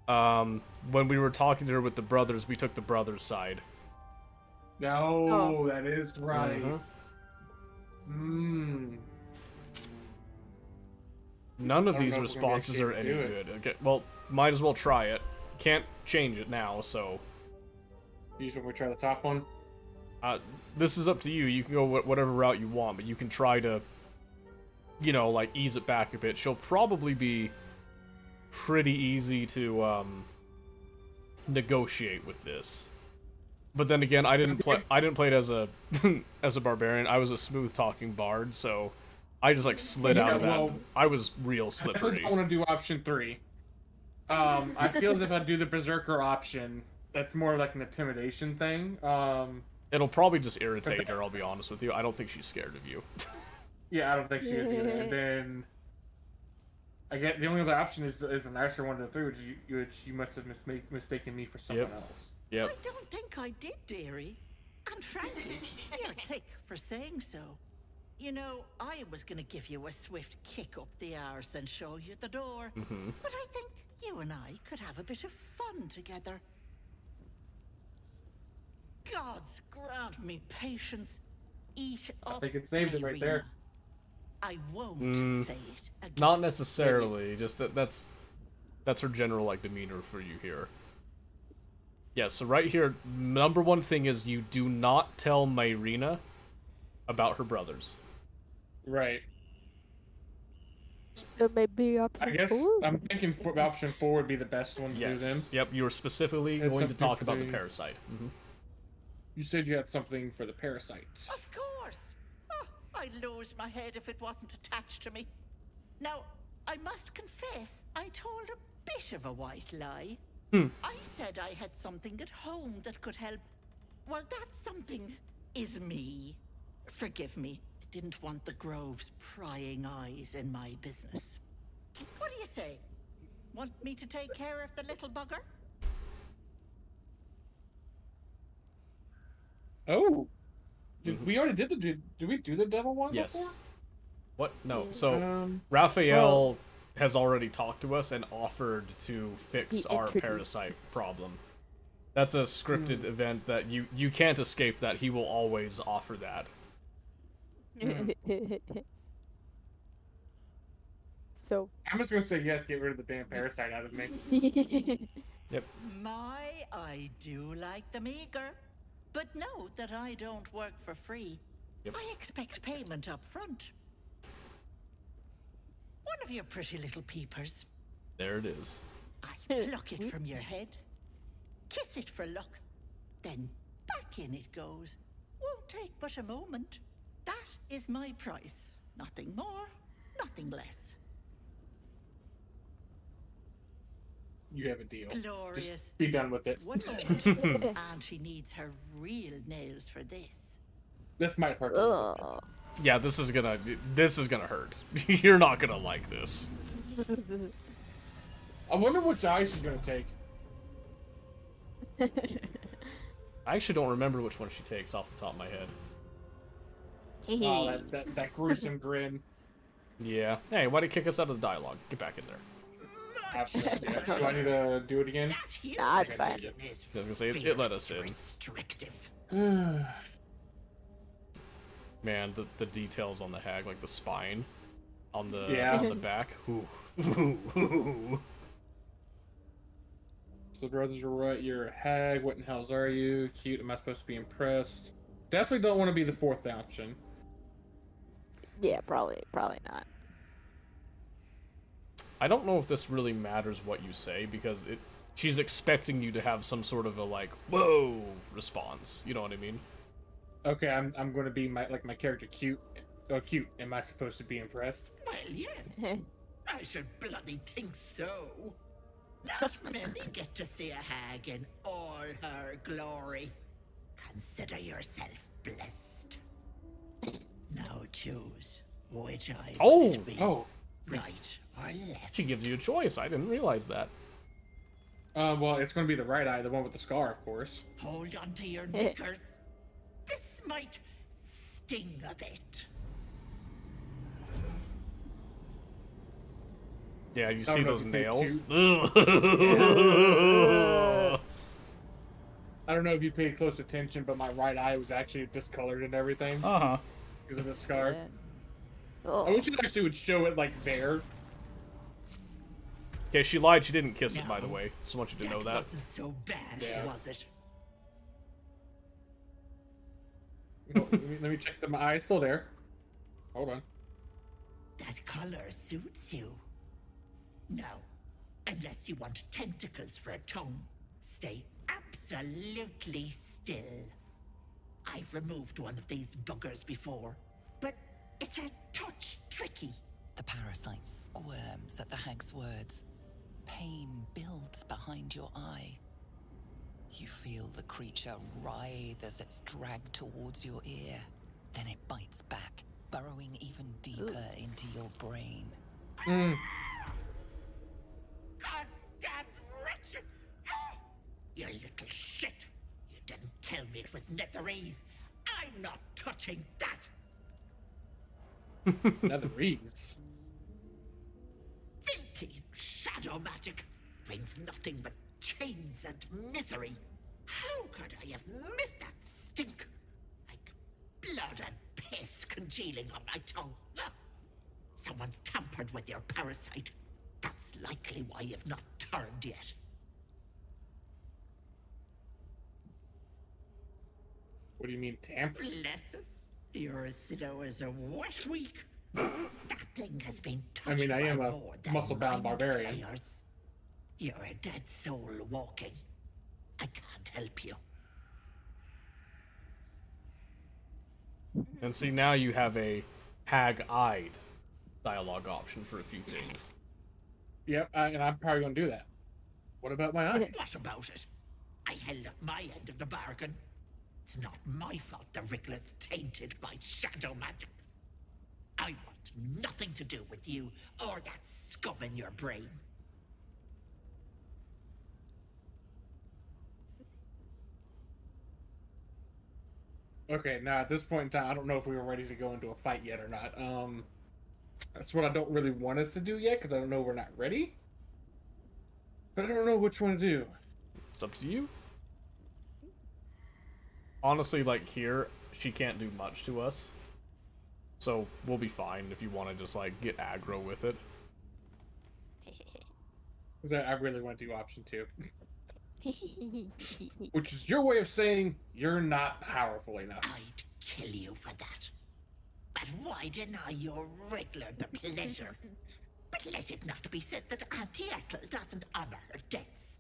when we were talking to her with the brothers, we took the brothers' side. No, Oh. that is right. Mhm. Mmm. None of I don't these know if we're gonna responses are actually any do it. good. Okay, well, might as well try it. Can't change it now, so Use when we try the top one. this is up to you. You can go whatever route you want, but you can try to, you know, like ease it back a bit. She'll probably be pretty easy to negotiate with this. But then again, I didn't play it as a as a barbarian. I was a smooth talking bard, so I just like slid out of that. Yeah, well, I was real I think slippery. I want to do option 3. I feel as if I do the berserker option, that's more like an intimidation thing. It'll probably just irritate her, I'll be honest with you. I don't think she's scared of you. Yeah, I don't think she is either. And then I get the only other option is the nicer one of the 3, which you must have mistaken me for someone else. Yep. I don't think I did, dearie. And frankly, you're thick for saying so. You know, I was gonna give you a swift kick up the arse and show you the door. Mm-hmm. But I think you and I could have a bit of fun together. Gods grant me patience. Eat up. I think it saved it right there. Irina. I won't say it again. Not necessarily, just that's her general like demeanor for you here. Yeah, so right here, number one thing is you do not tell Myrina about her brothers. Right. So maybe option I guess 4? I'm thinking option 4 would be the best one to do them. Yes. Yep, you were specifically It's going to something talk for about the the- parasite. Mm-hmm. You said you had something for the parasites. Of course. Oh, I'd lose my head if it wasn't attached to me. Now, I must confess, I told a bit of a white lie. I said I had something at home that could help. Well, that something is me. Forgive me. Didn't want the Grove's prying eyes in my business. What do you say? Want me to take care of the little bugger? Oh. We already did did we do the devil one Yes. before? What? No. So Um, Raphael has already talked to us and offered to fix He our introduced parasite us. problem. That's a scripted event that you can't escape that. He will always offer that. So. I'm just gonna say yes, get rid of the damn parasite out of me. My, I do like them eager. But note that I don't work for free. Yep. I expect payment up front. One of your pretty little peepers. There it is. I'll pluck it from your head, kiss it for luck, then back in it goes. Won't take but a moment. That is my price. Nothing more, nothing less. You have a deal. Glorious. Just be done with it. One moment. And she needs her real nails for this. This might hurt. a little bit. Ugh. Yeah, this is gonna hurt. You're not gonna like this. I wonder which eye she's gonna take. I actually don't remember which one she takes off the top of my head. Oh, that gruesome grin. Yeah. Hey, why'd he kick us out of the dialogue? Get back in there. Do I need to do it again? Nah, it's fine. I was gonna say, it let us in. Restrictive. Man, the details on the hag, like the spine on the Yeah. on the back. Ooh. So the brothers are right. You're a hag. What in hell's are you? Cute. Am I supposed to be impressed? Definitely don't want to be the fourth option. Yeah, probably not. I don't know if this really matters what you say, because she's expecting you to have some sort of a like whoa response. You know what I mean? Okay, I'm going to be my character cute. Oh, cute. Am I supposed to be impressed? Well, yes. I should bloody think so. Not many get to see a hag in all her glory. Consider yourself blessed. Now choose which eye will it be. Oh. Right or left? She gives you a choice. I didn't realize that. Well, it's going to be the right eye, the one with the scar, of course. Hold on to your knickers. This might sting a bit. Yeah, you I see don't know those if you paid nails? I don't know if you paid close attention, but my right eye was actually discolored and everything Uh-huh. because of the scar. Man. I Oh. wish it actually would show it like there. Okay, she lied. She didn't kiss it, by the No. way. Just want you to know that. Wasn't so bad, Yeah. was it? Let me check the eye. It's still there. Hold on. That color suits you. No, unless you want tentacles for a tongue, stay absolutely still. I've removed one of these buggers before, but it's a touch tricky. The parasite squirms at the hag's words. Pain builds behind your eye. You feel the creature writhe as it's dragged towards your ear. Then it bites back, burrowing even deeper into your brain. Goddamn wretched! Ah! You little shit! You didn't tell me it was netherese. I'm not touching that! Netherese. Filthy shadow magic brings nothing but chains and misery. How could I have missed that stink? Like blood and piss congealing on my tongue. Ah! Someone's tampered with your parasite. That's likely why you've not turned yet. What do you mean, tamper? Bless us. You're as slow as a wet week. That thing has been touched I mean, I am by a more than muscle-bound mind barbarian. flayers. You're a dead soul walking. I can't help you. And see, now you have a hag-eyed dialogue option for a few things. Yep, and I'm probably going to do that. What about my eye? What about it? I held up my end of the bargain. It's not my fault the Wriggler's tainted by shadow magic. I want nothing to do with you or that scum in your brain. Okay, now at this point in time, I don't know if we were ready to go into a fight yet or not. That's what I don't really want us to do yet, because I don't know we're not ready. But I don't know which one to do. It's up to you. Honestly, like here, she can't do much to us. So we'll be fine if you want to just like get aggro with it. Because I really want to do option 2. Which is your way of saying you're not powerful enough. I'd kill you for that. But why deny your Wriggler the pleasure? But let it not be said that Auntie Ethel doesn't honor her debts.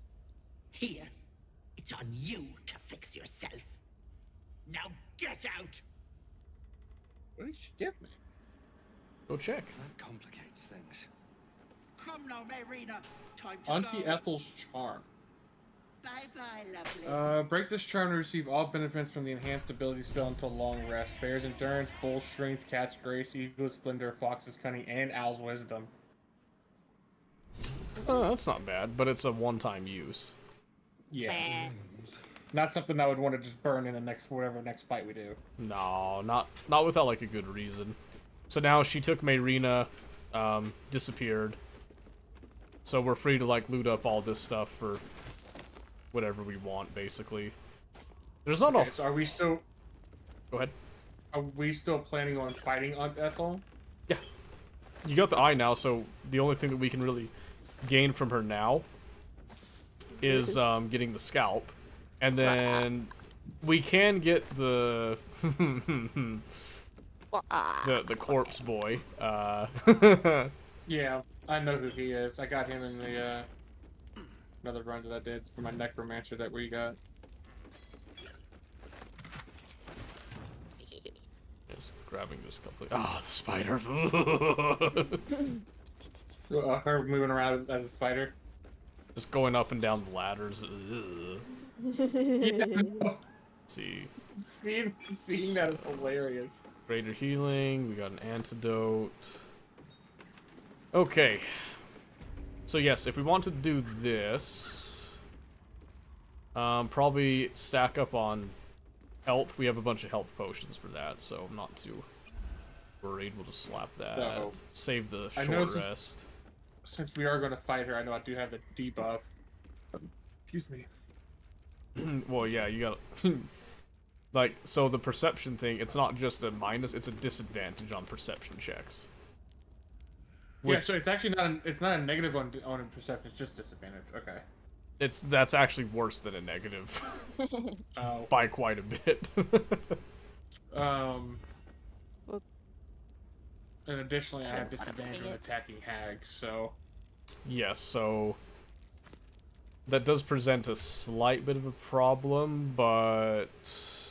Here, it's on you to fix yourself. Now get out! What did she give me? Go check. That complicates things. Come now, Marina. Time to Auntie go. Ethel's charm. Bye-bye, lovely. Break this charm to receive all benefits from the enhanced ability spell until long rest. Bear's endurance, bull's strength, cat's grace, eagle's splendor, fox's cunning, and owl's wisdom. Oh, that's not bad, but it's a one-time use. Yeah. Not something I would want to just burn in the next next fight we do. No, not without like a good reason. So now she took Mayrina, disappeared. So we're free to like loot up all this stuff for whatever we want, basically. There's not Okay, so are we still? Go ahead. Are we still planning on fighting on Ethel? Yeah. You got the eye now, so the only thing that we can really gain from her now is getting the scalp. And then we can get the the corpse boy. Yeah, I know who he is. I got him in the another run that I did for my necromancer that we got. Just grabbing this couple. Oh, the spider. Her moving around as a spider. Just going up and down the ladders. Ugh. Yeah, Let's see. Seeing that is hilarious. Greater healing. We got an antidote. Okay. So yes, if we want to do this, probably stack up on health. We have a bunch of health potions for that, so I'm not too worried. We'll just slap that. So, save the I short know rest. Since we are going to fight her, I know I do have a debuff. Excuse me. Well, yeah, you got like, so the perception thing, it's not just a minus, it's a disadvantage on perception checks. Yeah, so it's actually not a negative on perception, it's just disadvantage. Okay. That's actually worse than a negative Oh. by quite a bit. And additionally, I have disadvantage on attacking hags, so... Yes, so that does present a slight bit of a problem, but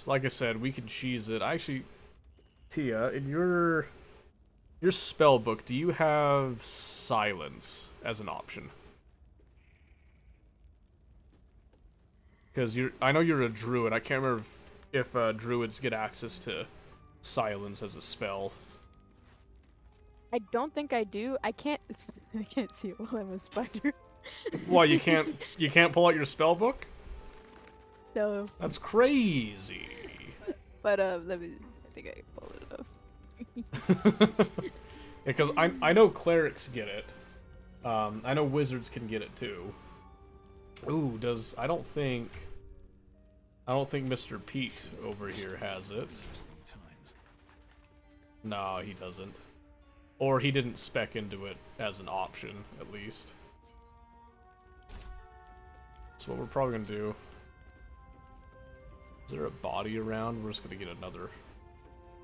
like I said, we can cheese it. Actually, Tia, in your spell book, do you have silence as an option? Because I know you're a druid. I can't remember if druids get access to silence as a spell. I don't think I do. I can't see it while I'm a spider. Why, you can't pull out your spell book? No. That's crazy. But let me. I think I can pull it up. Because I know clerics get it. I know wizards can get it too. Ooh, I don't think Mr. Pete over here has it. No, he doesn't. Or he didn't spec into it as an option, at least. So what we're probably gonna do... Is there a body around? We're just gonna get another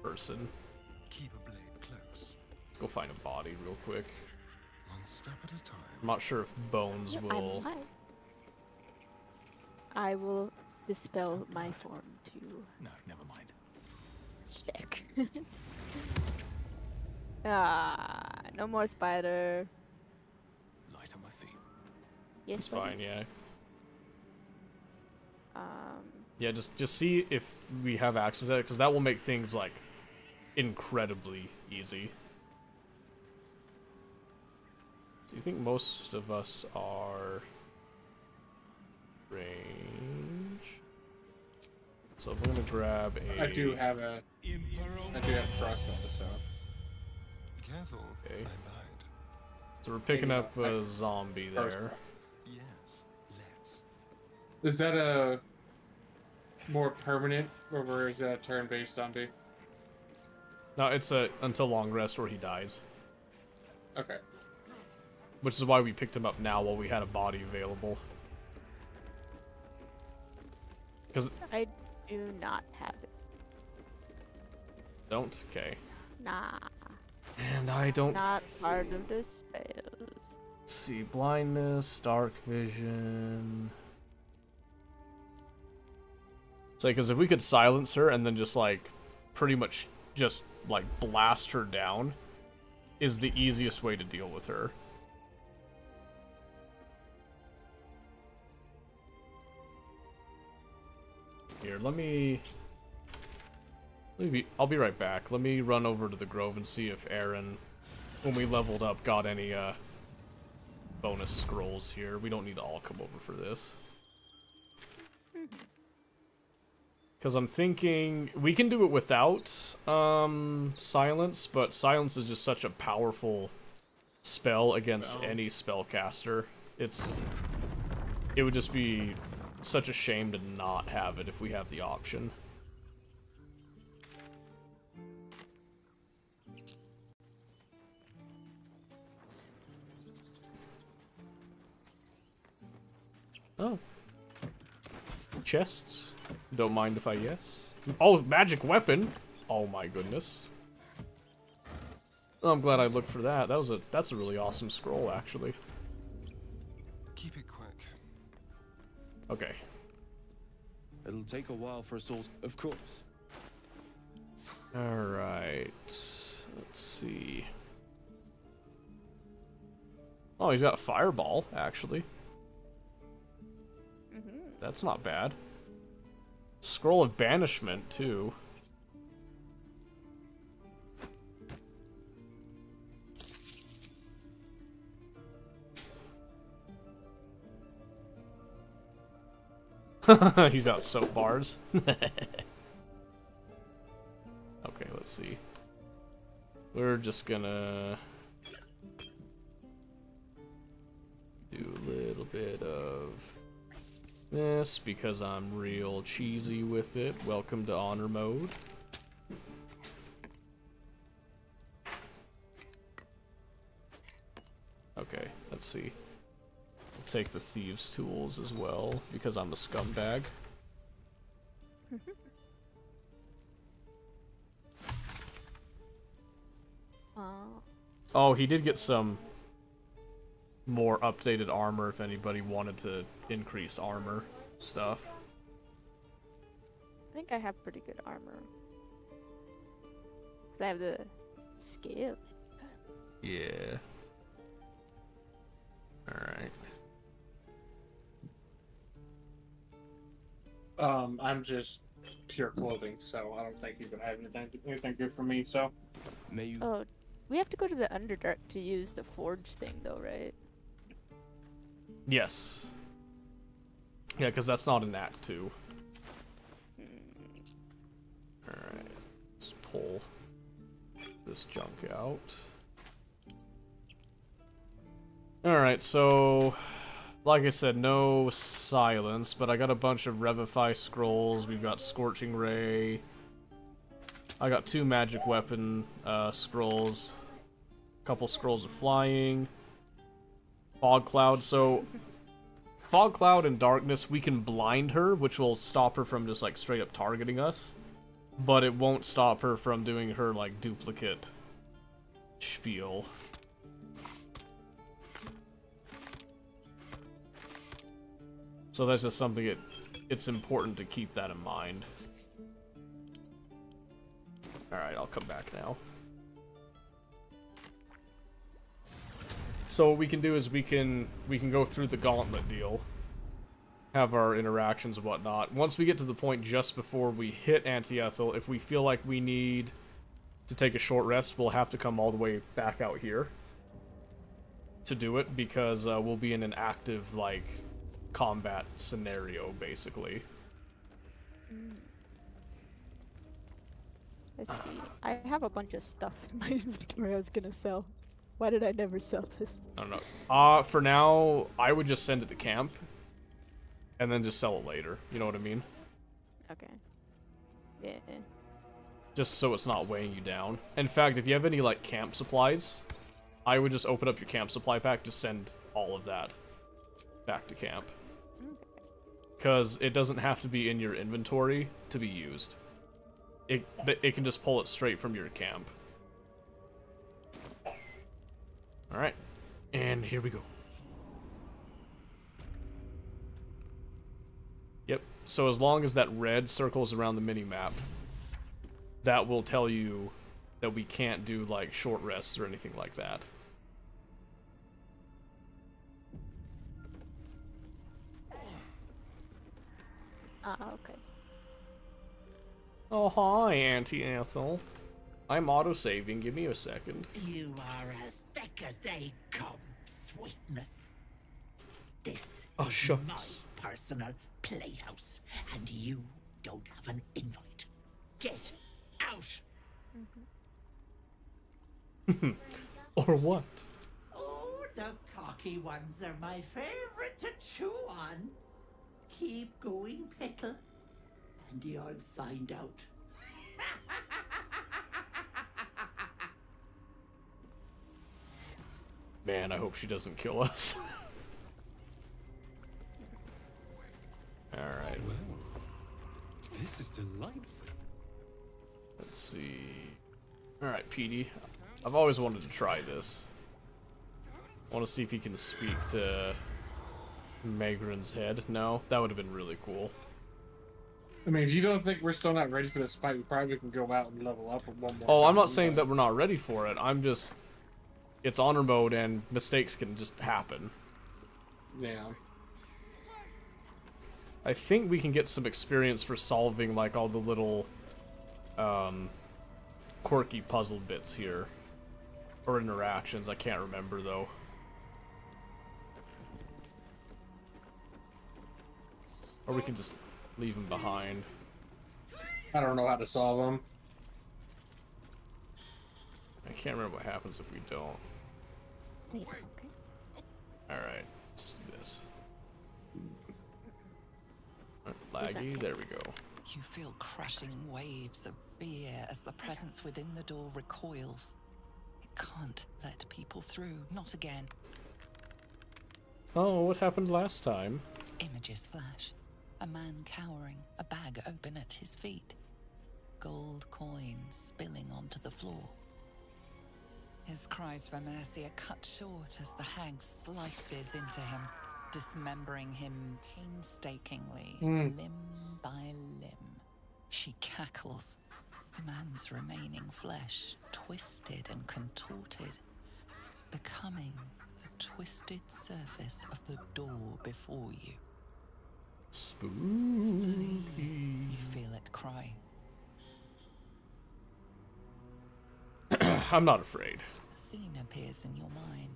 person. Keep a blade close. Let's go find a body real quick. One step at a time. I'm not sure if bones will... I will dispel my form to No, never mind. check. No more spider. Light on my feet. Yes, It's buddy. fine, yeah. Um, Yeah, just see if we have access to it, because that will make things, like, incredibly easy. So you think most of us are... range? So if I'm gonna grab a... I do have trust on this, so... Careful. Okay. I lied. So we're picking up a zombie there. Yes, let's. Is that a more permanent, or is that a turn-based zombie? No, it's a until long rest or he dies. Okay. Which is why we picked him up now while we had a body available. Because... I do not have it. Don't? Okay. Nah. And I don't... Not part of the spells. Let's see, blindness, dark vision... So, because if we could silence her and then just, like, pretty much just, like, blast her down, is the easiest way to deal with her. Here, I'll be right back. Let me run over to the Grove and see if Aaron, when we leveled up, got any bonus scrolls here. We don't need to all come over for this. Because I'm thinking we can do it without silence, but silence is just such a powerful spell against any spellcaster. It would just be such a shame to not have it if we have the option. Oh. Chests. Don't mind if I yes. Oh, magic weapon. Oh my goodness. Oh, I'm glad I looked for that. That's a really awesome scroll, actually. Keep it quick. Okay. It'll take a while for souls, of course. Alright. Let's see. Oh, he's got fireball, actually. That's not bad. Scroll of banishment, too. He's out soap bars. Okay, let's see. We're just gonna do a little bit of this because I'm real cheesy with it. Welcome to honor mode. Okay, let's see. I'll take the thieves' tools as well because I'm a scumbag. Oh, he did get some more updated armor if anybody wanted to increase armor stuff. I think I have pretty good armor. 'Cause I have the skill. Yeah. Alright. I'm just pure clothing, so I don't think he's gonna have anything good for me, so. May you... Oh, we have to go to the Underdark to use the forge thing, though, right? Yes. Yeah, because that's not in Act 2. Alright. Let's pull this junk out. Alright, so... like I said, no silence, but I got a bunch of Revivify scrolls. We've got Scorching Ray. I got 2 magic weapon scrolls. A couple scrolls of flying. Fog Cloud. So, Fog Cloud and Darkness, we can blind her, which will stop her from just, like, straight up targeting us. But it won't stop her from doing her, like, duplicate spiel. So that's just something it's important to keep that in mind. Alright, I'll come back now. So what we can do is we can go through the gauntlet deal. Have our interactions and whatnot. Once we get to the point just before we hit Anti-Ethel, if we feel like we need to take a short rest, we'll have to come all the way back out here to do it, because we'll be in an active, like, combat scenario, basically. Let's see. I have a bunch of stuff in my inventory I was gonna sell. Why did I never sell this? I don't know. For now, I would just send it to camp, and then just sell it later. You know what I mean? Okay. Yeah. Just so it's not weighing you down. In fact, if you have any, like, camp supplies, I would just open up your camp supply pack, just send all of that back to camp. Because it doesn't have to be in your inventory to be used. It can just pull it straight from your camp. Alright. And here we go. Yep. So as long as that red circles around the mini-map, that will tell you that we can't do, like, short rests or anything like that. Okay. Oh, hi, Auntie Ethel. I'm auto-saving. Give me a second. You are as thick as they come, sweetness. Oh, is shucks. my personal playhouse, and you don't have an invite. Get out! Or what? Oh, the cocky ones are my favorite to chew on. Keep going, Pickle, and you'll find out. Man, I hope she doesn't kill us. Alright, This is delightful. let's see. Alright, Petey. I've always wanted to try this. I want to see if he can speak to Megran's head. No? That would have been really cool. I mean, if you don't think we're still not ready for this fight, we probably can go out and level up with one more. Oh, I'm time, not saying but- that we're not ready for it. I'm just... It's honor mode and mistakes can just happen. Yeah. I think we can get some experience for solving, like, all the little, quirky puzzle bits here. Or interactions, I can't remember, though. Or we can just leave them behind. I don't know how to solve them. I can't remember what happens if we don't. Alright, let's do this. Laggy, there we go. You feel crushing waves of fear as the presence within the door recoils. It can't let people through, not again. Oh, what happened last time? Images flash. A man cowering, a bag open at his feet. Gold coins spilling onto the floor. His cries for mercy are cut short as the hag slices into him, dismembering him painstakingly, limb by limb. She cackles, the man's remaining flesh twisted and contorted, becoming the twisted surface of the door before you. Spooky. You feel it cry. I'm not afraid. A scene appears in your mind.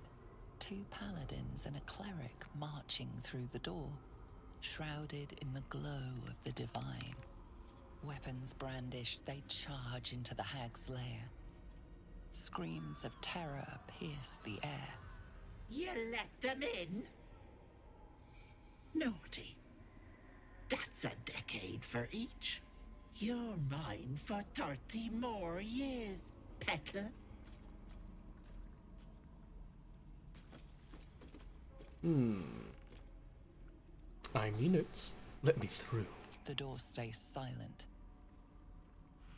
2 paladins and a cleric marching through the door, shrouded in the glow of the divine. Weapons brandished, they charge into the hag's lair. Screams of terror pierce the air. You let them in? Naughty. That's a decade for each. You're mine for 30 more years, Petal. I mean it. Let me through. The door stays silent.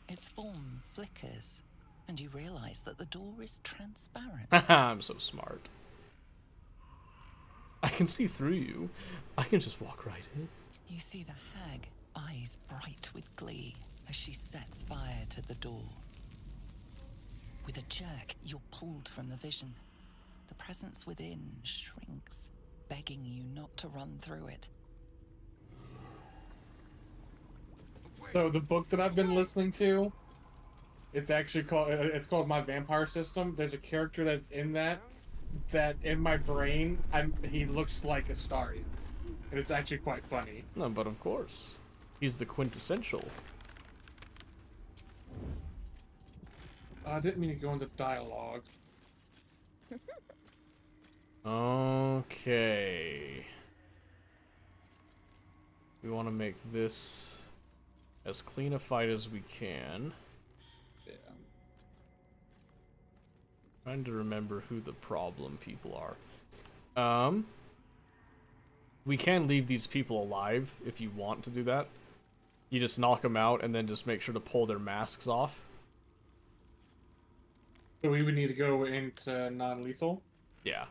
Its form flickers, and you realize that the door is transparent. Haha, I'm so smart. I can see through you. I can just walk right in. You see the hag, eyes bright with glee, as she sets fire to the door. With a jerk, you're pulled from the vision. The presence within shrinks, begging you not to run through it. So the book that I've been listening to, it's actually called My Vampire System. There's a character that's in that in my brain, he looks like a Astari. And it's actually quite funny. No, but of course. He's the quintessential. I didn't mean to go into dialogue. Okay. We want to make this as clean a fight as we can. Yeah. Trying to remember who the problem people are. We can leave these people alive if you want to do that. You just knock them out and then just make sure to pull their masks off. So we would need to go into non-lethal. Yeah.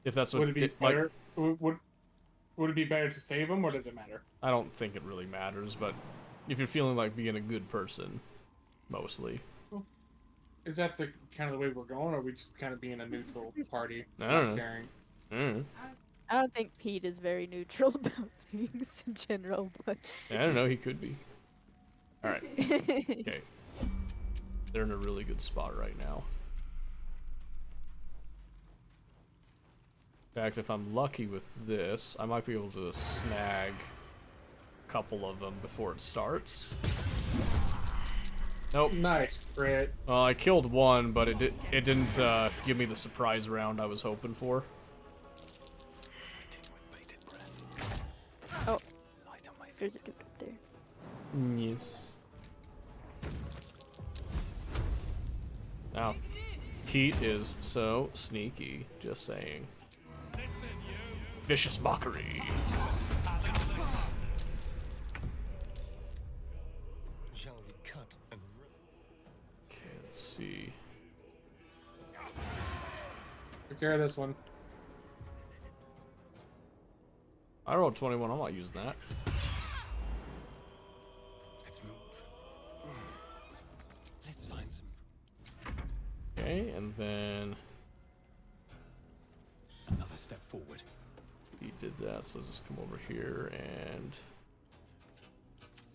If that's what Would it be like, better? Would it be better to save them, or does it matter? I don't think it really matters, but if you're feeling like being a good person, mostly. Is that the kind of the way we're going, or are we just kind of being a neutral party? I don't not know. caring? Mm. I don't think Pete is very neutral about things in general, but I don't know, he could be. Alright, okay. They're in a really good spot right now. In fact, if I'm lucky with this, I might be able to snag a couple of them before it starts. Nope. Nice crit. Well, I killed one, but it didn't give me the surprise round I was hoping for. Oh, there's a dude up there. Yes. Now, Pete is so sneaky, just saying. Vicious mockery. Shall we cut and rip? Okay, let's see. Take care of this one. I rolled 21, I'm not using that. Let's move. Let's find some. Okay, and then Another step forward. he did that, so let's just come over here and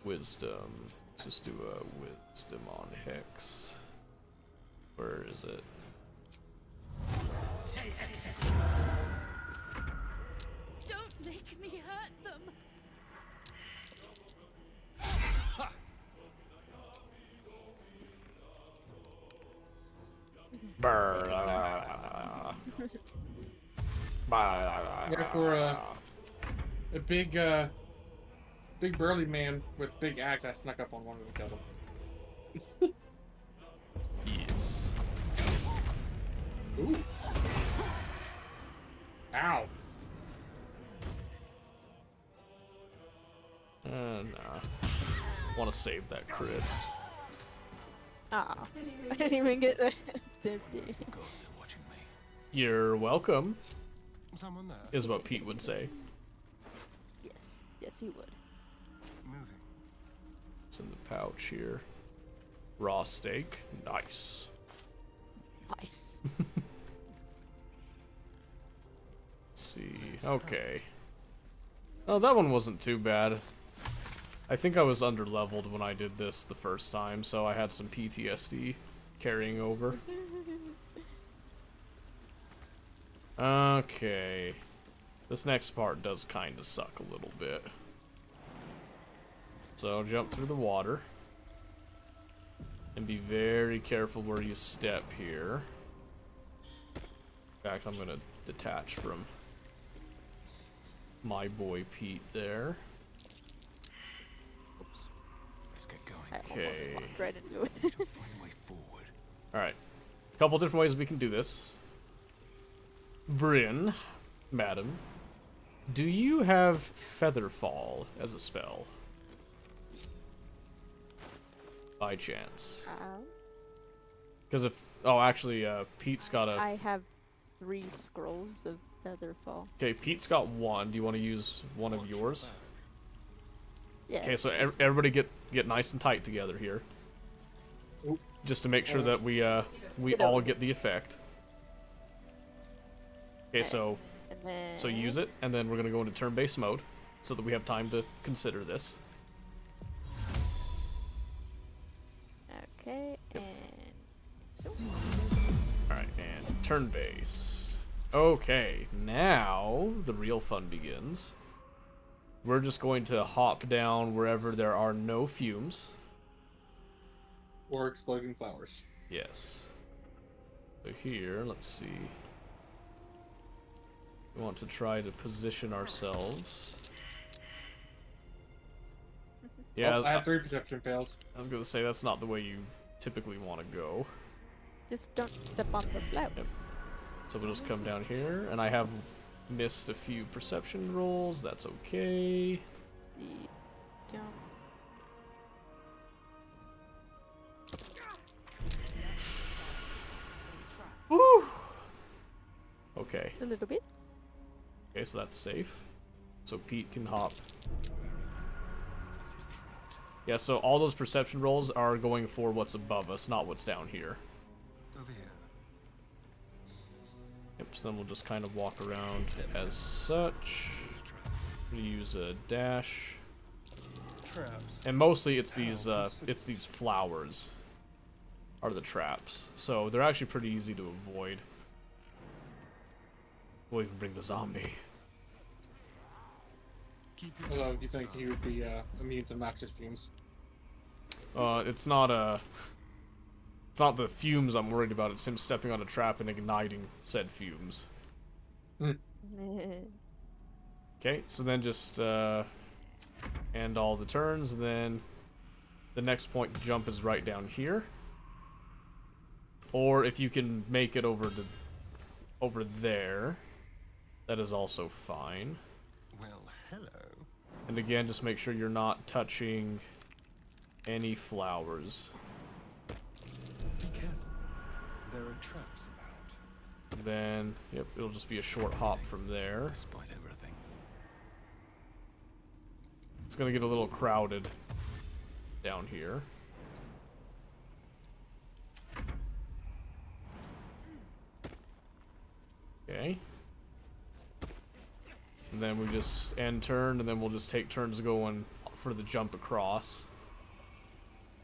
wisdom. Let's just do a wisdom on Hex. Where is it? Don't make me hurt them. Yeah, for a big burly man with big axe, I snuck up on one of them and killed him. Yes. Ooh. Ow. Nah. Want to save that crit. Ah, I didn't even get that. Gods are watching me. You're welcome, Someone there. is what Pete would say. Yes, yes, he would. Moving. It's in the pouch here. Raw steak. Nice. Nice. Let's see. Okay. Oh, that one wasn't too bad. I think I was underleveled when I did this the first time, so I had some PTSD carrying over. Okay. This next part does kind of suck a little bit. So jump through the water. And be very careful where you step here. In fact, I'm gonna detach from my boy Pete there. Oops. Let's get going. I almost Okay. walked right into it. Need to find a way forward. Alright. A couple different ways we can do this. Bryn, madam, do you have Featherfall as a spell? By chance. Because if... Oh, actually, Pete's got a... I have 3 scrolls of Featherfall. Okay, Pete's got one. Do you want to use one of Watch your yours? back. Yeah. Okay, so everybody get nice and tight together here. Oop. Just to make sure that we Get all over. get the effect. Okay, Okay. so And then. so use it, and then we're gonna go into turn-based mode, so that we have time to consider this. Okay, and. Alright, and turn-based. Okay, now the real fun begins. We're just going to hop down wherever there are no fumes. Or exploding flowers. Yes. So here, let's see. We want to try to position ourselves. Yeah, Oh, I had 3 perception fails. I was gonna say that's not the way you typically want to go. Just don't step on the flowers. So we'll just come down here, and I have missed a few perception rolls. That's okay. Let's see. Jump. Woo! Okay. A little bit. Okay, so that's safe. So Pete can hop. Yeah, so all those perception rolls are going for what's above us, not what's down here. Over here. Yep, so then we'll just kind of walk around as such. There's a trap. We use a dash. Traps. And mostly it's these flowers are the traps. So they're actually pretty easy to avoid. We'll even bring the zombie. Although you think he would be immune to noxious fumes. It's not the fumes I'm worried about. It's him stepping on a trap and igniting said fumes. Okay, so then just end all the turns, and then the next point to jump is right down here. Or if you can make it over there, that is also fine. Well, hello. And again, just make sure you're not touching any flowers. Be careful. There are traps about. Then, yep, it'll just be a short hop from there. Despite everything. It's gonna get a little crowded down here. Okay. And then we just end turn, and then we'll just take turns going for the jump across.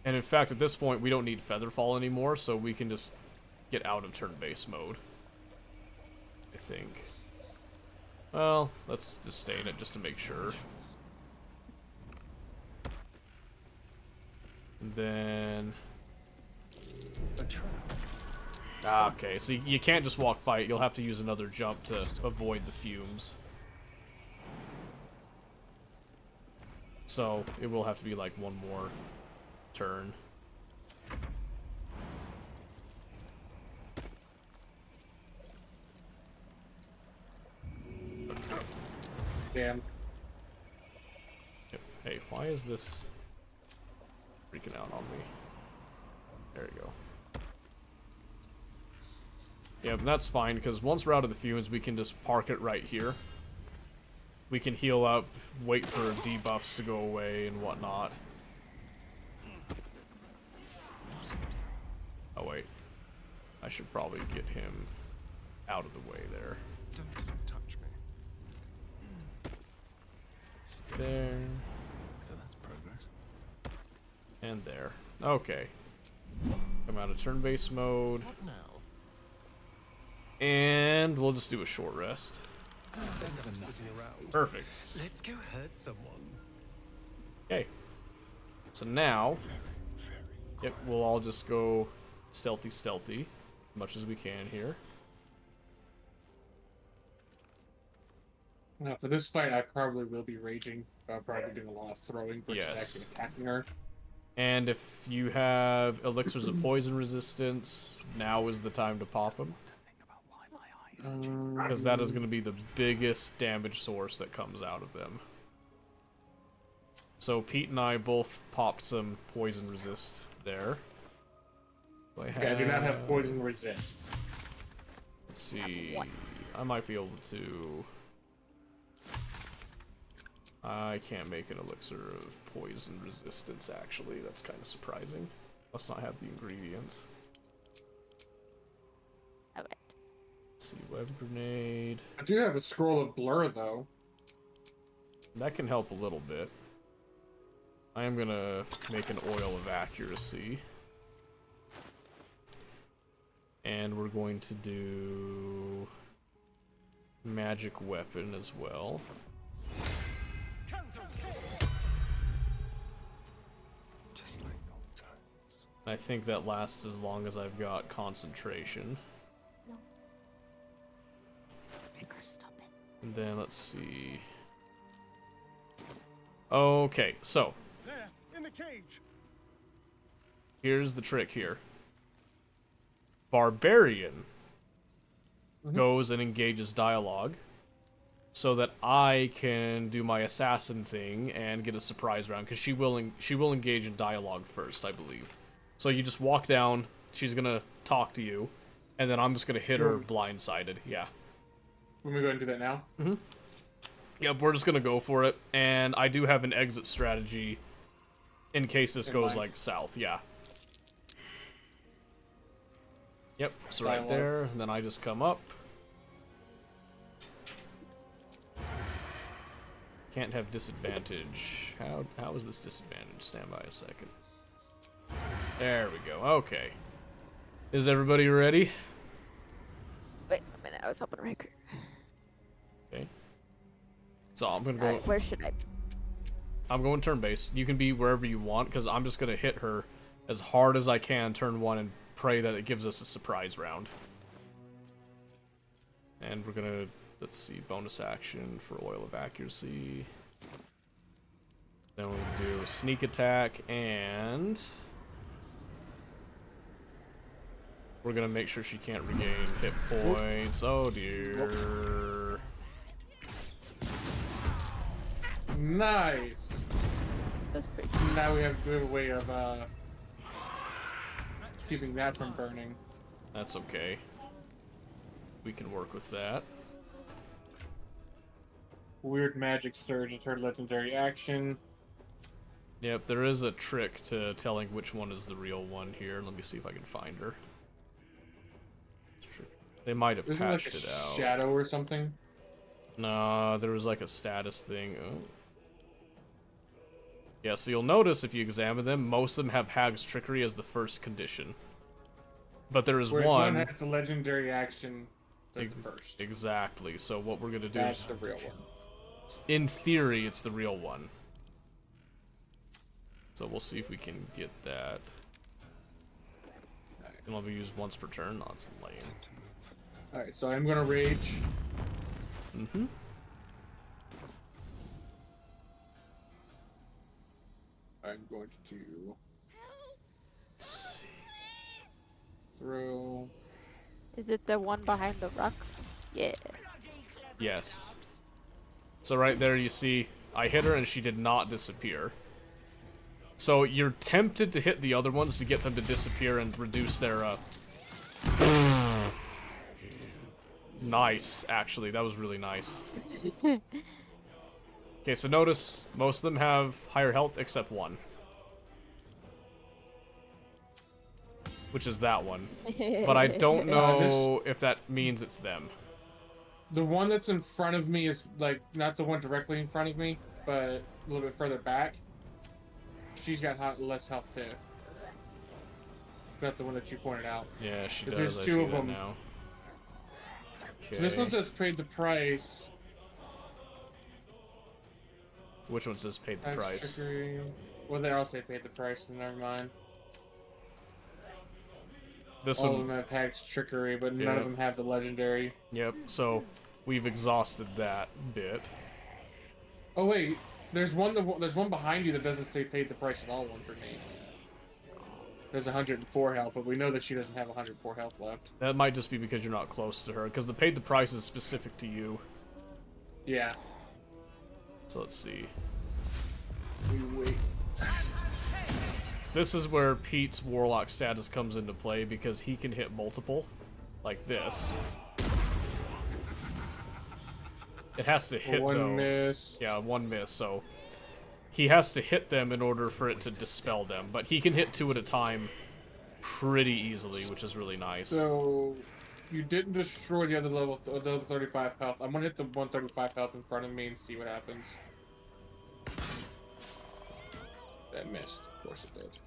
And in fact, at this point, we don't need Featherfall anymore, so we can just get out of turn-based mode. I think. Well, let's just stay in it just to make sure. And then... A trap. Ah, okay, so you can't just walk by it. You'll have to use another jump to avoid the fumes. So, it will have to be like one more turn. Damn. Yep. Hey, why is this freaking out on me? There you go. Yeah, but that's fine, because once we're out of the fumes, we can just park it right here. We can heal up, wait for debuffs to go away and whatnot. Oh wait, I should probably get him out of the way there. Don't touch me. There. So that's progress. And there. Okay. Come out of turn-based mode. What now? And we'll just do a short rest. Sitting around. Perfect. Let's go hurt someone. Okay. So now, yep, we'll all just go stealthy, as much as we can here. Now, for this fight, I probably will be raging. I'll probably doing a lot of throwing versus Yes. actually attacking her. And if you have elixirs of poison resistance, now is the time to pop them. Because that is going to be the biggest damage source that comes out of them. So Pete and I both popped some poison resist there. Okay, I do not have poison resist. Let's see. I might be able to... I can't make an elixir of poison resistance, actually. That's kind of surprising. Must not have the ingredients. Alright. Let's see, web grenade. I do have a scroll of blur, though. That can help a little bit. I am gonna make an oil of accuracy. And we're going to do magic weapon as well. Just like old times. I think that lasts as long as I've got concentration. No. Make her stop it. And then let's see. Okay, so There, in the cage. here's the trick here. Barbarian goes and engages dialogue so that I can do my assassin thing and get a surprise round, because she will engage in dialogue first, I believe. So you just walk down, she's gonna talk to you, and then I'm just gonna hit her blindsided. Yeah. Let me go ahead and do that now. Yep, we're just gonna go for it, and I do have an exit strategy in case this goes like south. Yeah. Yep, so right Dialogue. there, and then I just come up. Can't have disadvantage. How is this disadvantage? Stand by a second. There we go. Okay. Is everybody ready? Wait a minute, I was helping Riker. Okay. So I'm gonna go. Alright, where should I? I'm going turn base. You can be wherever you want, because I'm just gonna hit her as hard as I can turn 1 and pray that it gives us a surprise round. And we're gonna, let's see, bonus action for Oil of Accuracy. Then we'll do sneak attack, and we're gonna make sure she can't regain hit points. Oh dear. Nice. That's pretty. Now we have a way of keeping that from burning. That's okay. We can work with that. Weird magic surge is her legendary action. Yep, there is a trick to telling which one is the real one here. Let me see if I can find her. They might have Isn't patched like a it out. shadow or something? No, there was like a status thing. Oh. Yeah, so you'll notice if you examine them, most of them have Hag's Trickery as the first condition. But there is Whereas one... has the legendary action as the first. Exactly, so what we're gonna do That's is... the real one. In theory, it's the real one. So we'll see if we can get that. Can only be used once per turn? No, it's lame. Alright, so I'm gonna rage. Mm-hmm. I'm going to do... Throw... Is it the one behind the rock? Yeah. Yes. So right there you see, I hit her and she did not disappear. So you're tempted to hit the other ones to get them to disappear and reduce their, Nice, actually. That was really nice. Okay, so notice, most of them have higher health except one. Which is that one. But I don't know if that means it's them. The one that's in front of me is, like, not the one directly in front of me, but a little bit further back. She's got less health, too. That's the one that you pointed out. Yeah, she But does. there's I two see of that them. now. Okay. So this one says paid the price. Which one says paid the Hag's price? Trickery. Well, they all say paid the price, so never mind. This All one. of them have Hag's Trickery, but none Yeah. of them have the legendary. Yep. So we've exhausted that bit. Oh wait, there's one behind you that doesn't say paid the price at all. One for me. There's 104 health, but we know that she doesn't have 104 health left. That might just be because you're not close to her, because the paid the price is specific to you. Yeah. So let's see. We wait. So this is where Pete's Warlock status comes into play, because he can hit multiple, like this. It has to hit, One though. miss. Yeah, one miss, so... He has to hit them in order for it to dispel them, but he can hit 2 at a time pretty easily, which is really nice. So, you didn't destroy the other level, the other 35 health. I'm gonna hit the 135 health in front of me and see what happens. That missed. Of course it did.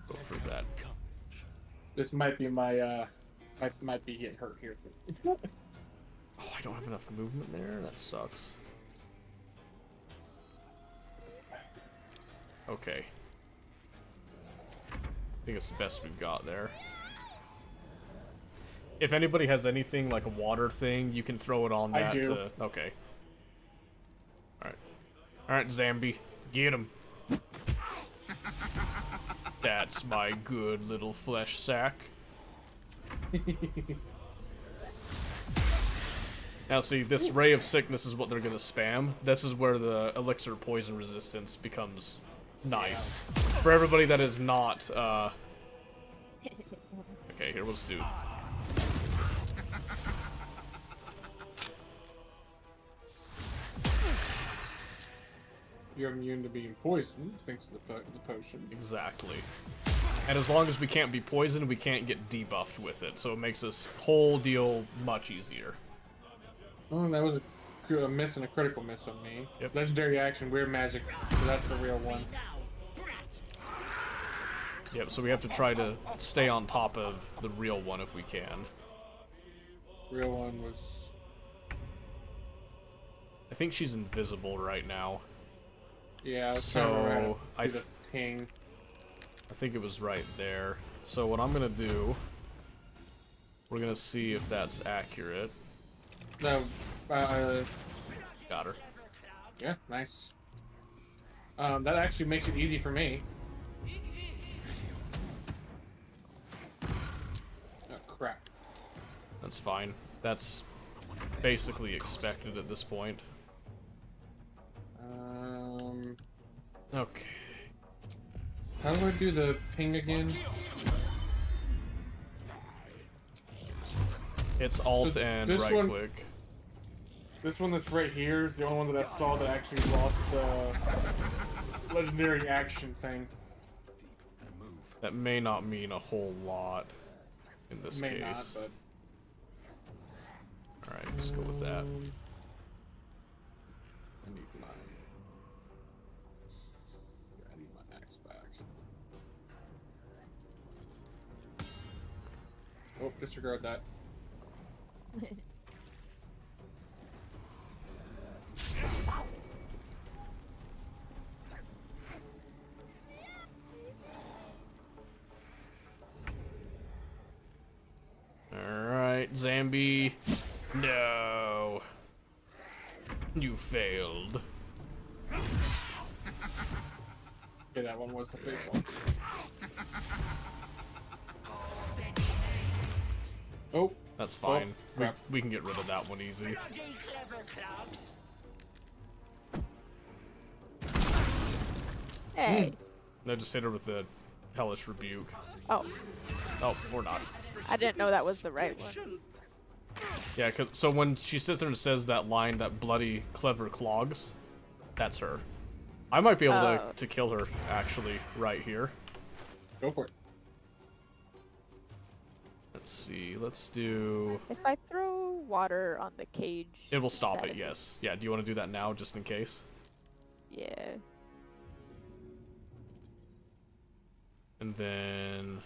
Go for that. This might be my, might be getting hurt here. Oh, I don't have enough movement there? That sucks. Okay. I think it's the best we've got there. If anybody has anything like a water thing, you can throw it on that. I do. Okay. Alright. Alright, Zambi. Get him. That's my good little flesh sack. Now see, this Ray of Sickness is what they're gonna spam. This is where the Elixir Poison Resistance becomes nice. For everybody that is not, Okay, here, let's do... You're immune to being poisoned, thanks to the potion. Exactly. And as long as we can't be poisoned, we can't get debuffed with it, so it makes this whole deal much easier. Oh, that was a miss and a critical miss on me. Yep. Legendary action, weird magic, so that's the real one. Yep, so we have to try to stay on top of the real one if we can. Real one was. I think she's invisible right now. Yeah, I was trying to remember So how to do the ping. I think it was right there. So what I'm gonna do, we're gonna see if that's accurate. No, Got her. yeah, nice. That actually makes it easy for me. Oh crap. That's fine. That's basically expected at this point. Okay. How do I do the ping again? It's Alt So and this right one- click. This one that's right here is the only one that I saw that actually lost the legendary action thing. That may not mean a whole lot in this May case. not, but Alright, let's go with that. I need my axe back. Oh, disregard that. Alright, Zambi. No. You failed. Yeah, that one was the big one. Oh, That's fine. Oh, crap. We can get rid of that one easy. Bloody clever clogs. Hey. No, just hit her with the hellish rebuke. Oh, Oh, or not. I didn't know that was the right one. Yeah, so when she sits there and says that line, that bloody clever clogs, that's her. I might be able Oh. to kill her, actually, right here. go for it. Let's see, let's do... If I throw water on the cage, It will is stop that it, a- yes. Yeah, do you want to do that now, just in case? Yeah. And then...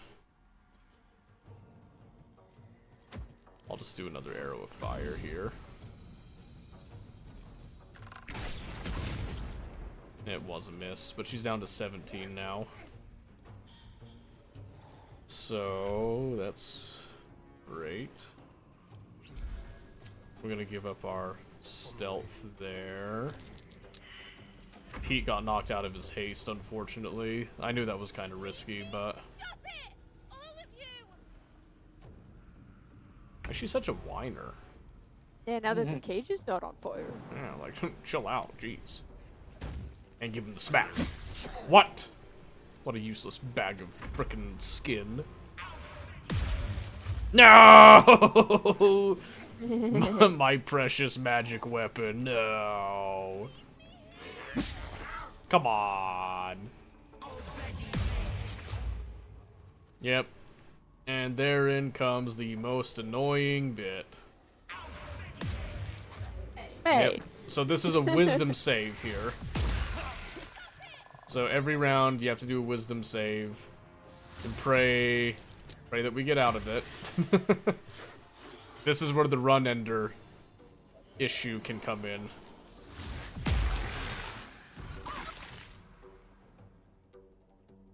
I'll just do another arrow of fire here. It was a miss, but she's down to 17 now. So, that's great. We're gonna give up our stealth there. Pete got knocked out of his haste, unfortunately. I knew that was kind of risky, but... Stop it! All of you! She's such a whiner. Yeah, now that the cage is not on fire. Yeah, like, chill out, jeez. And give him the smack. What? What a useless bag of frickin' skin. No! My precious magic weapon, no. Come on. Yep. And therein comes the most annoying bit. Hey. Yep. So this is a wisdom save here. So every round you have to do a wisdom save and pray that we get out of it. This is where the run ender issue can come in.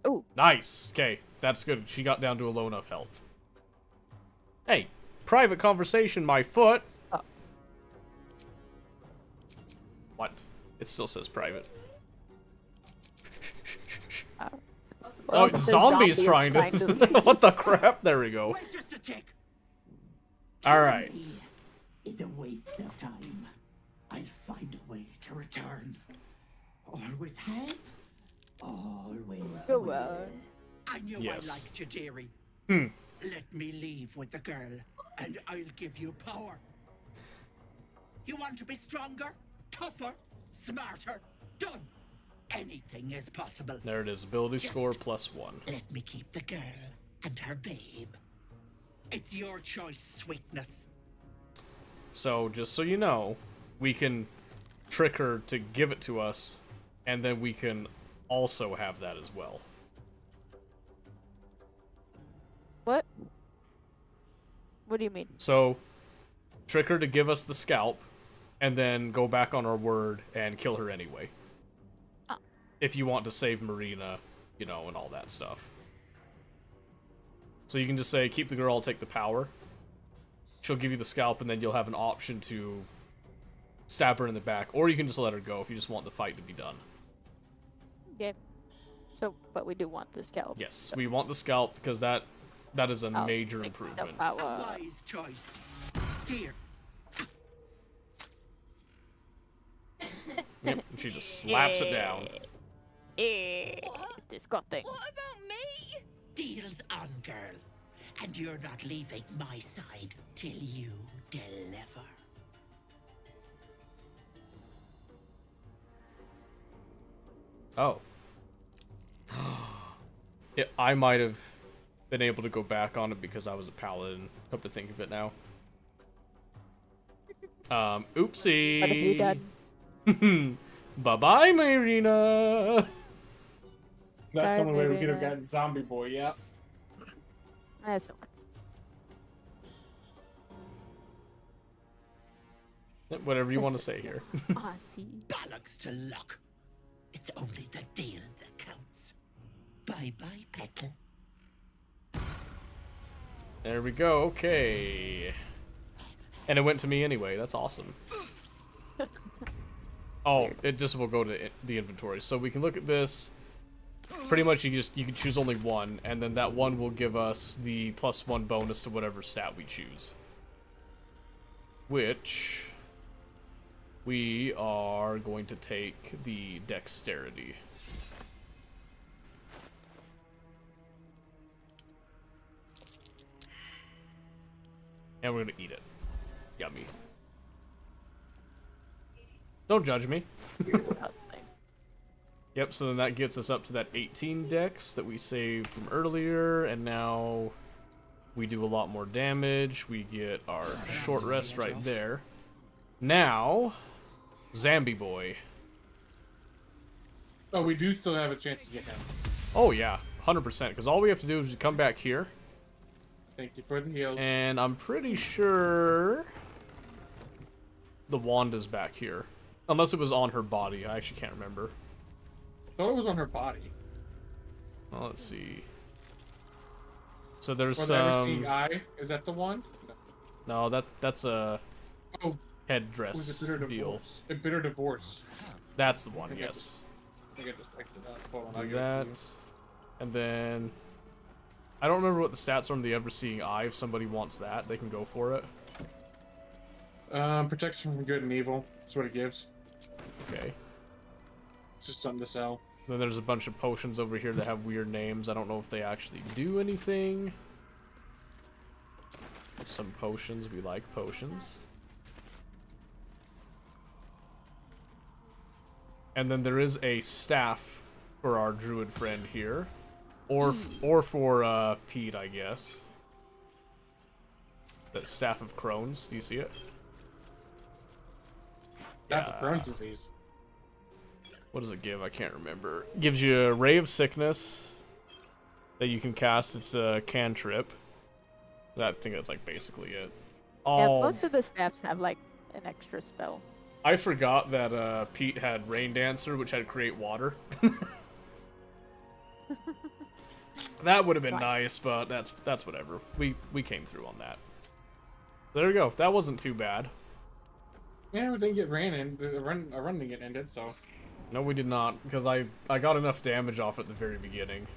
Oh. Nice. Okay, that's good. She got down to a low enough health. Hey, private conversation, my foot. Oh. What? It still says private. Well, Oh, the zombie is trying to. to- What the crap? There we go. Wait just a tick. All right. Is a waste of time. I'll find a way to return. Always have. Always Go will. on. I knew Yes. I liked you, dearie. Hmm. Let me leave with the girl, and I'll give you power. You want to be stronger, tougher, smarter? Done. Anything is possible. There it is. Ability Just- score +1. Let me keep the girl and her babe. It's your choice, sweetness. So, just so you know, we can trick her to give it to us, and then we can also have that as well. What? What do you mean? So, trick her to give us the scalp, and then go back on our word and kill her anyway. Oh. If you want to save Marina, you know, and all that stuff. So you can just say, keep the girl, I'll take the power. She'll give you the scalp, and then you'll have an option to stab her in the back, or you can just let her go if you just want the fight to be done. Okay. So, but we do want the scalp. Yes, so. we want the scalp because that is a I'll major take the improvement. A power. wise choice. Here. Yep, and she just slaps it down. Disgusting. What about me? Deal's on, girl. And you're not leaving my side till you deliver. Oh. Yeah, I might have been able to go back on it because I was a paladin. Come to think of it now. Oopsie. What have you done? Bye-bye, Marina. That's the Sorry, only way we could have Marina. gotten Zombie Boy, yeah. That's okay. Whatever you want to say here. Auntie. Bollocks to luck. It's only the deal that counts. Bye-bye, Petal. There we go. Okay. And it went to me anyway. That's awesome. Oh, it just will go to the inventory. So we can look at this. Pretty much you can choose only one, and then that one will give us the +1 bonus to whatever stat we choose. Which we are going to take the dexterity. And we're gonna eat it. Yummy. Don't judge me. Disgusting. Yep, so then that gets us up to that 18 dex that we saved from earlier, and now we do a lot more damage. We get our short rest right there. Now, Zombie Boy. Oh, we do still have a chance to get him. Oh yeah, 100%, because all we have to do is come back here, Thank you for the heals. and I'm pretty sure the wand is back here. Unless it was on her body, I actually can't remember. I thought it was on her body. Well, let's see. So there's Or the ever-seeing eye. Is that the one? No, that's a Oh, was headdress it Bitter deal. Divorce? A Bitter Divorce. That's the one, yes. I think I just picked it up. Hold on, I'll Do give it to that. you. And then I don't remember what the stats are on the ever-seeing eye. If somebody wants that, they can go for it. Protection from good and evil. That's what it gives. Okay. It's just something to sell. Then there's a bunch of potions over here that have weird names. I don't know if they actually do anything. Some potions. We like potions. And then there is a staff for our druid friend here. Or for Pete, I guess. That Staff of Crohn's. Do you see it? That's a Crohn's disease. What does it give? I can't remember. It gives you a Ray of Sickness that you can cast. It's a cantrip. I think that's like basically it. Yeah, Oh, most of the staffs have like an extra spell. I forgot that Pete had Rain Dancer, which had Create Water. That would have been nice, but that's whatever. We came through on that. There we go. That wasn't too bad. Yeah, we didn't get ran in. A run didn't get ended, so. No, we did not, because I got enough damage off at the very beginning.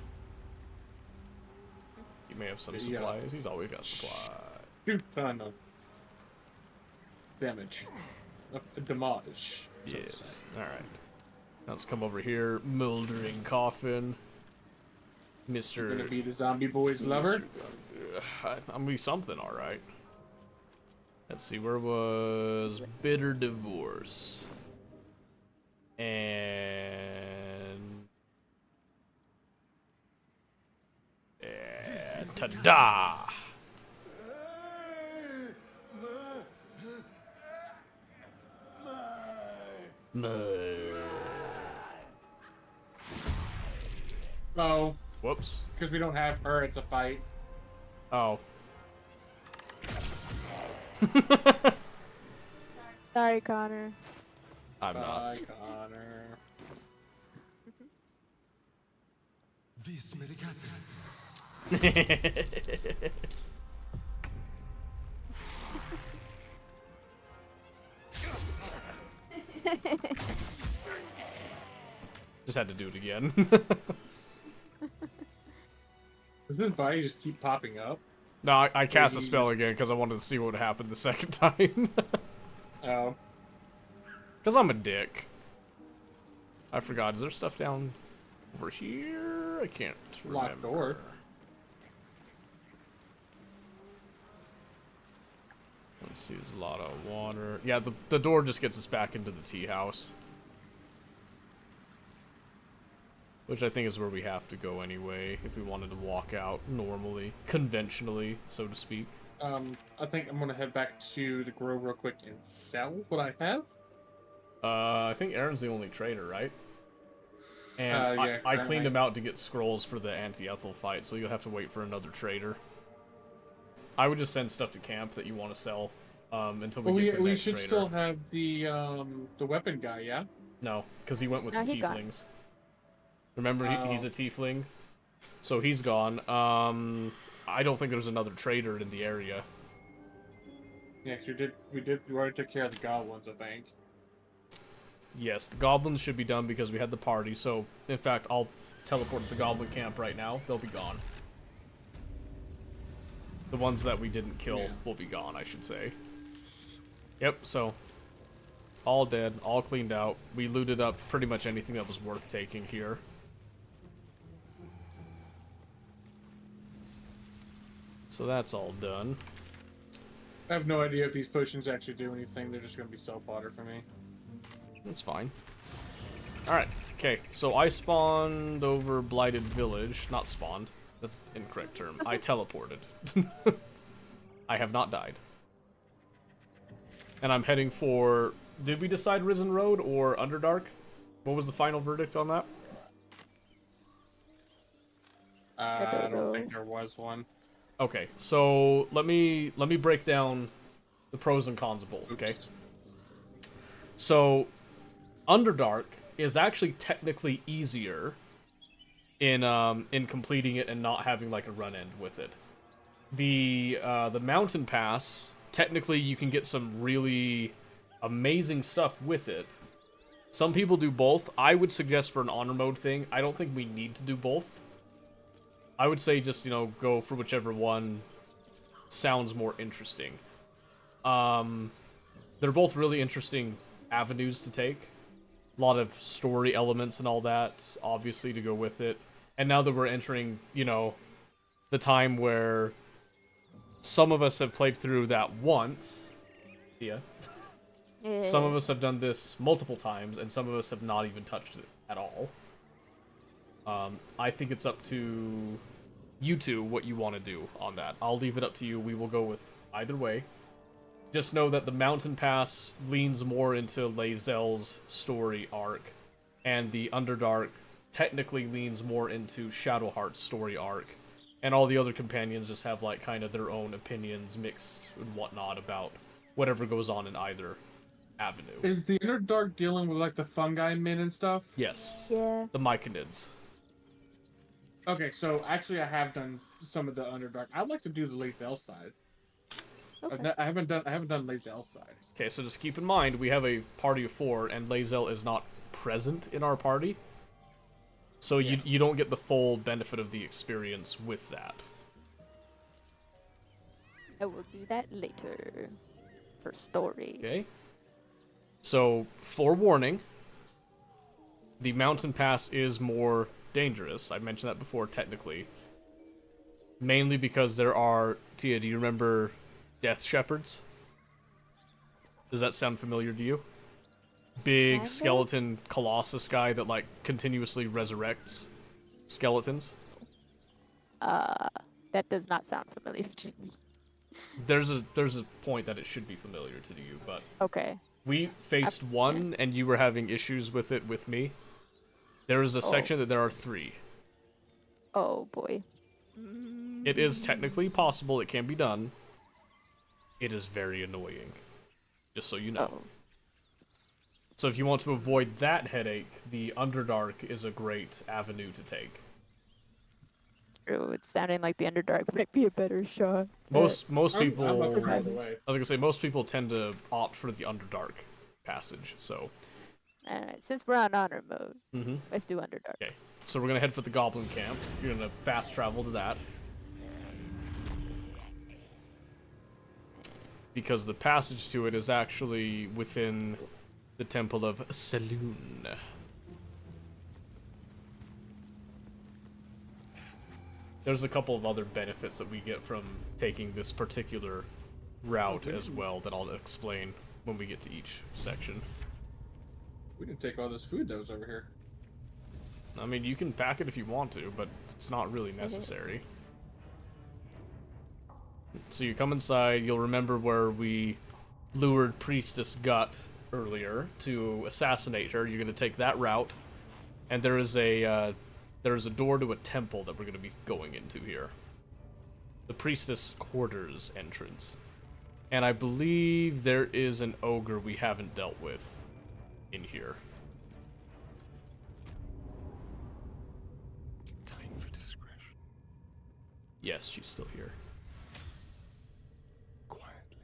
He may have some Yeah. supplies. He's always got supplies. 2 ton of damage. Of damage. so to Yes. say. Alright. Now let's come over here. Moldering Coffin. You're gonna Mr. be the zombie boy's lover? I'm gonna be something, alright. Let's see, where was Bitter Divorce? And ta-da! Oh, Whoops. because we don't have her, it's a fight. Oh. Sorry, Connor. I'm not. Bye, Connor. Vis medicatrix. Just had to do it again. Does this body just keep popping up? No, I cast a Maybe- spell again because I wanted to see what would happen the second time. Oh. Because I'm a dick. I forgot. Is there stuff down over here? I can't remember. Locked door. Let's see. There's a lot of water. Yeah, the door just gets us back into the tea house. Which I think is where we have to go anyway, if we wanted to walk out normally, conventionally, so to speak. I think I'm gonna head back to the grove real quick and sell what I have. I think Aaron's the only trader, right? And Yeah, I Aaron cleaned might. him out to get scrolls for the anti-ethel fight, so you'll have to wait for another trader. I would just send stuff to camp that you want to sell, until we Well, get to the we next should trader. still have the weapon guy, yeah? No, because he went with No, the he gone. tieflings. Remember, he's Oh. a tiefling, so he's gone. I don't think there's another trader in the area. Yeah, 'cause we already took care of the goblins, I think. Yes, the goblins should be done because we had the party, so, in fact, I'll teleport to the goblin camp right now. They'll be gone. The ones that we didn't kill Yeah. will be gone, I should say. Yep, so, all dead, all cleaned out. We looted up pretty much anything that was worth taking here. So that's all done. I have no idea if these potions actually do anything. They're just gonna be self fodder for me. That's fine. Alright, okay, so I spawned over Blighted Village. Not spawned. That's the incorrect term. I teleported. I have not died. And I'm heading for... Did we decide Risen Road or Underdark? What was the final verdict on that? I don't think there was one. Okay, so let me break down the pros and cons of both, okay? Oops. So, Underdark is actually technically easier in completing it and not having like a run end with it. The Mountain Pass, technically you can get some really amazing stuff with it. Some people do both. I would suggest for an honor mode thing, I don't think we need to do both. I would say just, you know, go for whichever one sounds more interesting. They're both really interesting avenues to take. A lot of story elements and all that, obviously, to go with it. And now that we're entering, you know, the time where some of us have played through that once. Yeah. Some of us have done this multiple times, and some of us have not even touched it at all. I think it's up to you two what you want to do on that. I'll leave it up to you. We will go with either way. Just know that the Mountain Pass leans more into Lae'zel's story arc, and the Underdark technically leans more into Shadowheart's story arc, and all the other companions just have like kind of their own opinions mixed and whatnot about whatever goes on in either avenue. Is the Underdark dealing with like the fungi men and stuff? Yes. Yeah. The Myconids. Okay, so actually I have done some of the Underdark. I'd like to do the Lae'zel side. Okay. I haven't done Lae'zel side. Okay, so just keep in mind, we have a party of 4, and Lae'zel is not present in our party. So Yeah. you don't get the full benefit of the experience with that. I will do that later. For story. Okay? So, forewarning, the Mountain Pass is more dangerous. I mentioned that before, technically. Mainly because there are... Tia, do you remember Death Shepherds? Does that sound familiar to you? Big Kinda. skeleton colossus guy that, like, continuously resurrects skeletons. That does not sound familiar to me. There's a point that it should be familiar to you, but... Okay. We faced one, and you were having issues with it with me. There is a section that there are 3. Oh boy. It is technically possible, it can be done. It is very annoying. Just so you know. Oh. So if you want to avoid that headache, the Underdark is a great avenue to take. True, it's sounding like the Underdark might be a better shot. Most I'm people, up for it I either way. was gonna say, most people tend to opt for the Underdark passage. So, Alright, since we're on honor mode, mm-hmm. let's do Underdark. Okay. So we're gonna head for the Goblin Camp. You're gonna fast travel to that. Because the passage to it is actually within the Temple of Saloon. There's a couple of other benefits that we get from taking this particular route as well that I'll explain when we get to each section. We didn't take all this food that was over here. I mean, you can pack it if you want to, but it's not really necessary. So you come inside, you'll remember where we lured Priestess Gut earlier to assassinate her. You're going to take that route, and there is a door to a temple that we're going to be going into here. The Priestess Quarters entrance. And I believe there is an ogre we haven't dealt with in here. Time for discretion. Yes, she's still here. Quietly.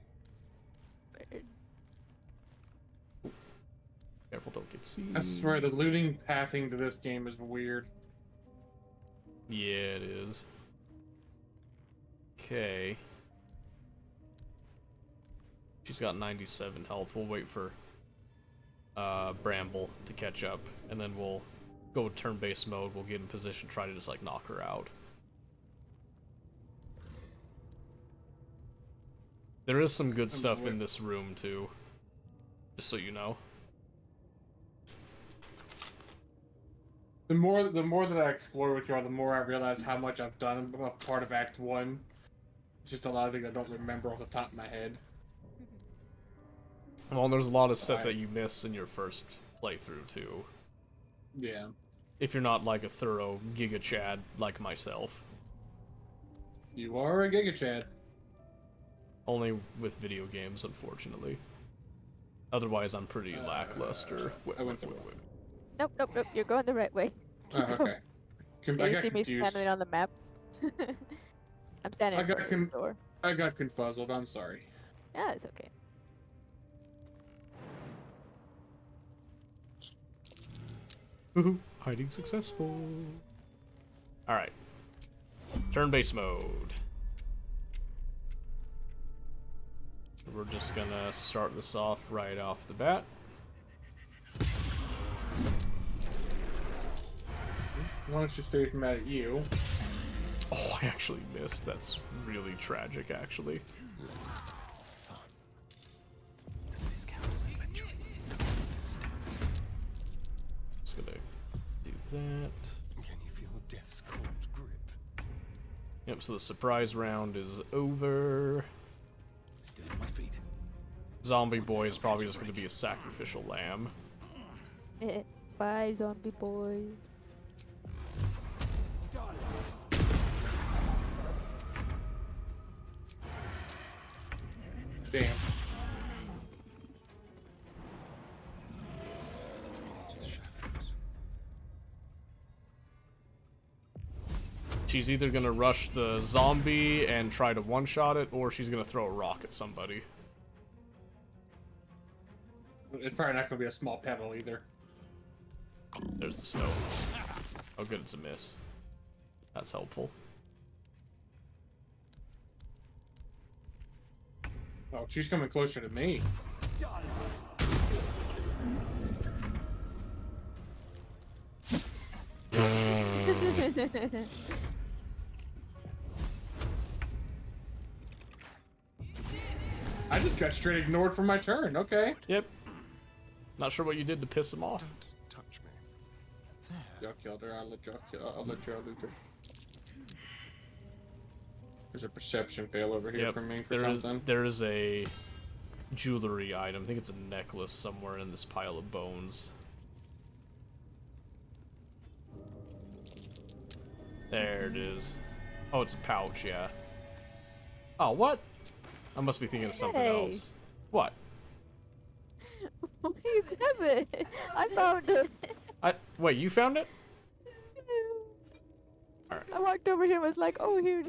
Careful, don't get seen. I swear, the looting pathing to this game is weird. Yeah, it is. Okay. She's got 97 health. We'll wait for Bramble to catch up, and then we'll go turn-based mode. We'll get in position, try to just like knock her out. There is some good stuff in this room too, just so you know. The more that I explore with y'all, the more I realize how much I've done of part of Act 1. It's just a lot of things I don't remember off the top of my head. Well, there's a lot of stuff that you miss in your first playthrough too. Yeah. If you're not like a thorough Giga Chad like myself. You are a Giga Chad. Only with video games, unfortunately. Otherwise, I'm pretty lackluster. I went the wrong way. Nope, nope, nope. You're going the right way. Oh, okay. Yeah, I you got see me confused. standing on the map. I'm standing I got at the door. I got confuzzled. I'm sorry. Yeah, it's okay. Woohoo! Hiding successful. Alright. Turn-based mode. We're just gonna start this off right off the bat. Why don't you stay mad at you? Oh, I actually missed. That's really tragic, actually. Just gonna do that. Can you feel death's cold grip? Yep, so the surprise round is over. Still on my feet. Zombie boy is probably just gonna be a sacrificial lamb. Bye, zombie boy. Damn. To the shadows. She's either gonna rush the zombie and try to one-shot it, or she's gonna throw a rock at somebody. It's probably not going to be a small pebble either. There's the stone. Oh good, it's a miss. That's helpful. Oh, she's coming closer to me. I just got straight ignored for my turn. Okay. Yep. Not sure what you did to piss him off. Don't touch me. Y'all killed her. I'll let y'all lose her. There's a perception fail over here Yep. for me for something. There is a jewelry item. I think it's a necklace somewhere in this pile of bones. There it is. Oh, it's a pouch, yeah. Oh, what? I must be thinking of something Hey. else. What? Where you grab it? I found it. Wait, you found it? Alright. I walked over here and was like, oh, here.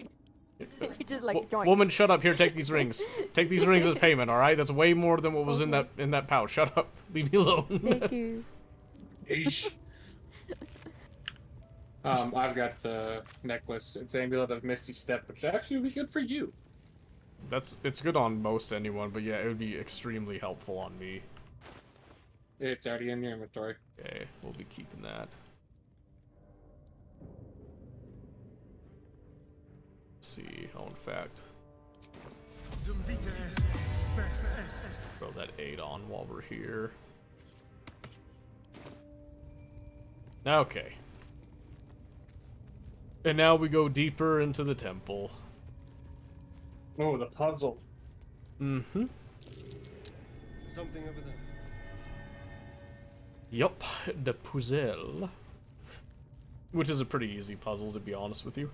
You just like joined. Woman, shut up. Here, take these rings. Take these rings as payment, alright? That's way more than what was in that pouch. Shut up. Leave me alone. Thank you. Eesh. I've got the necklace. It's Amulet of Misty Step, which actually would be good for you. It's good on most anyone, but yeah, it would be extremely helpful on me. It's already in your inventory. Okay, we'll be keeping that. Let's see, oh, in fact, throw that 8 on while we're here. Okay. And now we go deeper into the temple. Oh, the puzzle. Mm-hmm. Something over there. Yup, the puzzle. Which is a pretty easy puzzle, to be honest with you.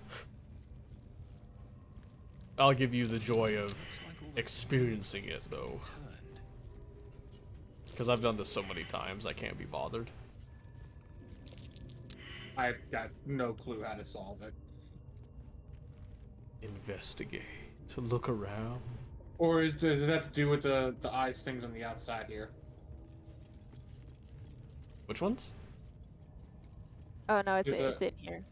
I'll give you the joy of experiencing it, though. Because I've done this so many times, I can't be bothered. I've got no clue how to solve it. Investigate. To look around. Or does it have to do with the eyes things on the outside here? Which ones? Oh no, it's There's in here.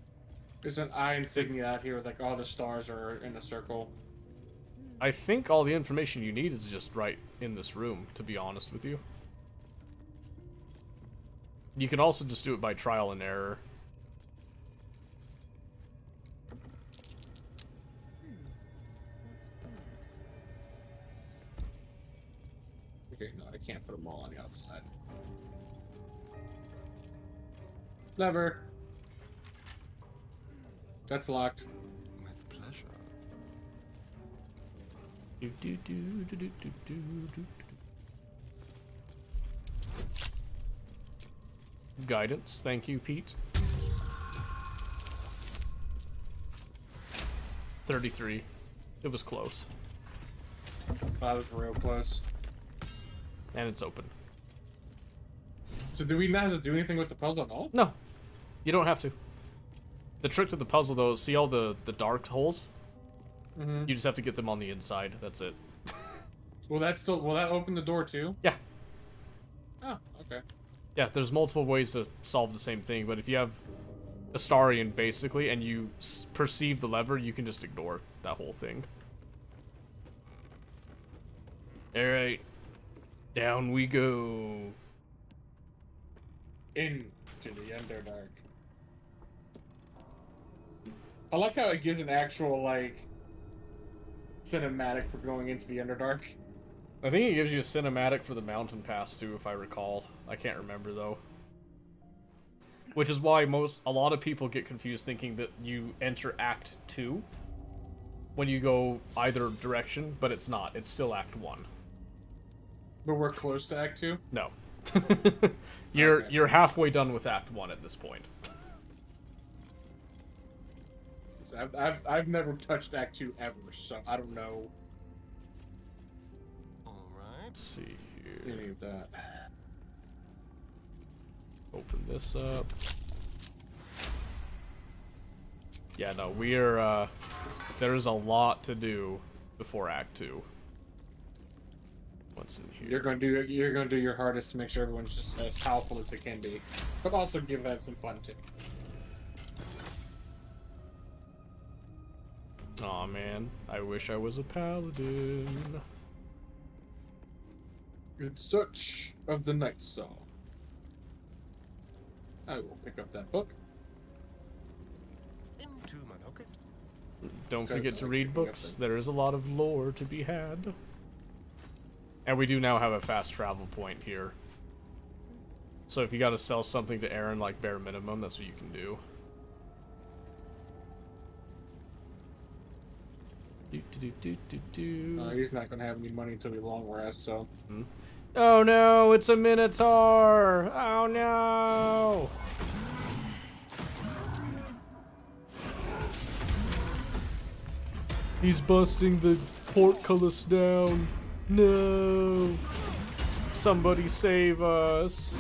There's an eye insignia out here with like all the stars are in a circle. I think all the information you need is just right in this room, to be honest with you. You can also just do it by trial and error. Okay, no, I can't put them all on the outside. Lever. That's locked. With pleasure. Do, do, do, do, do, do, do, do. Guidance, thank you, Pete. 33. It was close. That was real close. And it's open. So do we not have to do anything with the puzzle at all? No, you don't have to. The trick to the puzzle, though, is see all the dark holes? Mm-hmm. You just have to get them on the inside. That's it. Will that open the door too? Yeah. Oh, okay. Yeah, there's multiple ways to solve the same thing, but if you have Astarion, basically, and you perceive the lever, you can just ignore that whole thing. Alright. Down we go. Into the Underdark. I like how it gives an actual, like, cinematic for going into the Underdark. I think it gives you a cinematic for the mountain pass, too, if I recall. I can't remember, though. Which is why a lot of people get confused thinking that you enter Act 2 when you go either direction, but it's not. It's still Act 1. But we're close to Act 2? No. You're halfway done with Act 1 at this point. I've never touched Act 2 ever, so I don't know Alright. Let's see here. any of that. Open this up. Yeah, no, we're, there is a lot to do before Act 2. What's in here? You're gonna do your hardest to make sure everyone's just as powerful as they can be, but also give them some fun too. Aw, man. I wish I was a paladin. In search of the Night Song. I will pick up that book. Into my pocket. Don't Guys, forget I to like read picking up books. the- There is a lot of lore to be had. And we do now have a fast travel point here. So if you gotta sell something to Aaron, like bare minimum, that's what you can do. He's not gonna have any money until we long rest, so. Oh no, it's a Minotaur! Oh no! He's busting the portcullis down. No! Somebody save us.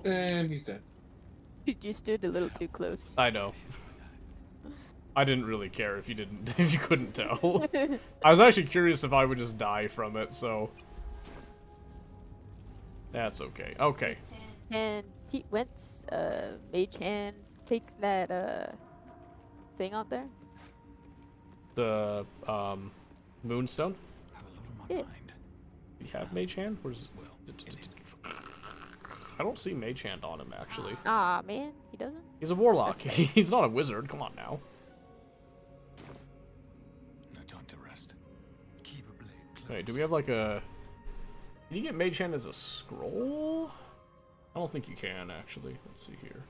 And he's dead. You just stood a little too close. I know. I didn't really care if you didn't, if you couldn't tell. I was actually curious if I would just die from it, so that's okay. Okay. And Pete Wentz, Mage Hand, take that thing out there. The Moonstone. Yeah. You have Mage Hand? Where's? I don't see Mage Hand on him actually. Ah man, he doesn't. He's a warlock. He's not a wizard. Come on now. No time to rest. Keep a blade close. Wait, do we have like a? Can you get Mage Hand as a scroll? I don't think you can actually. Let's see here.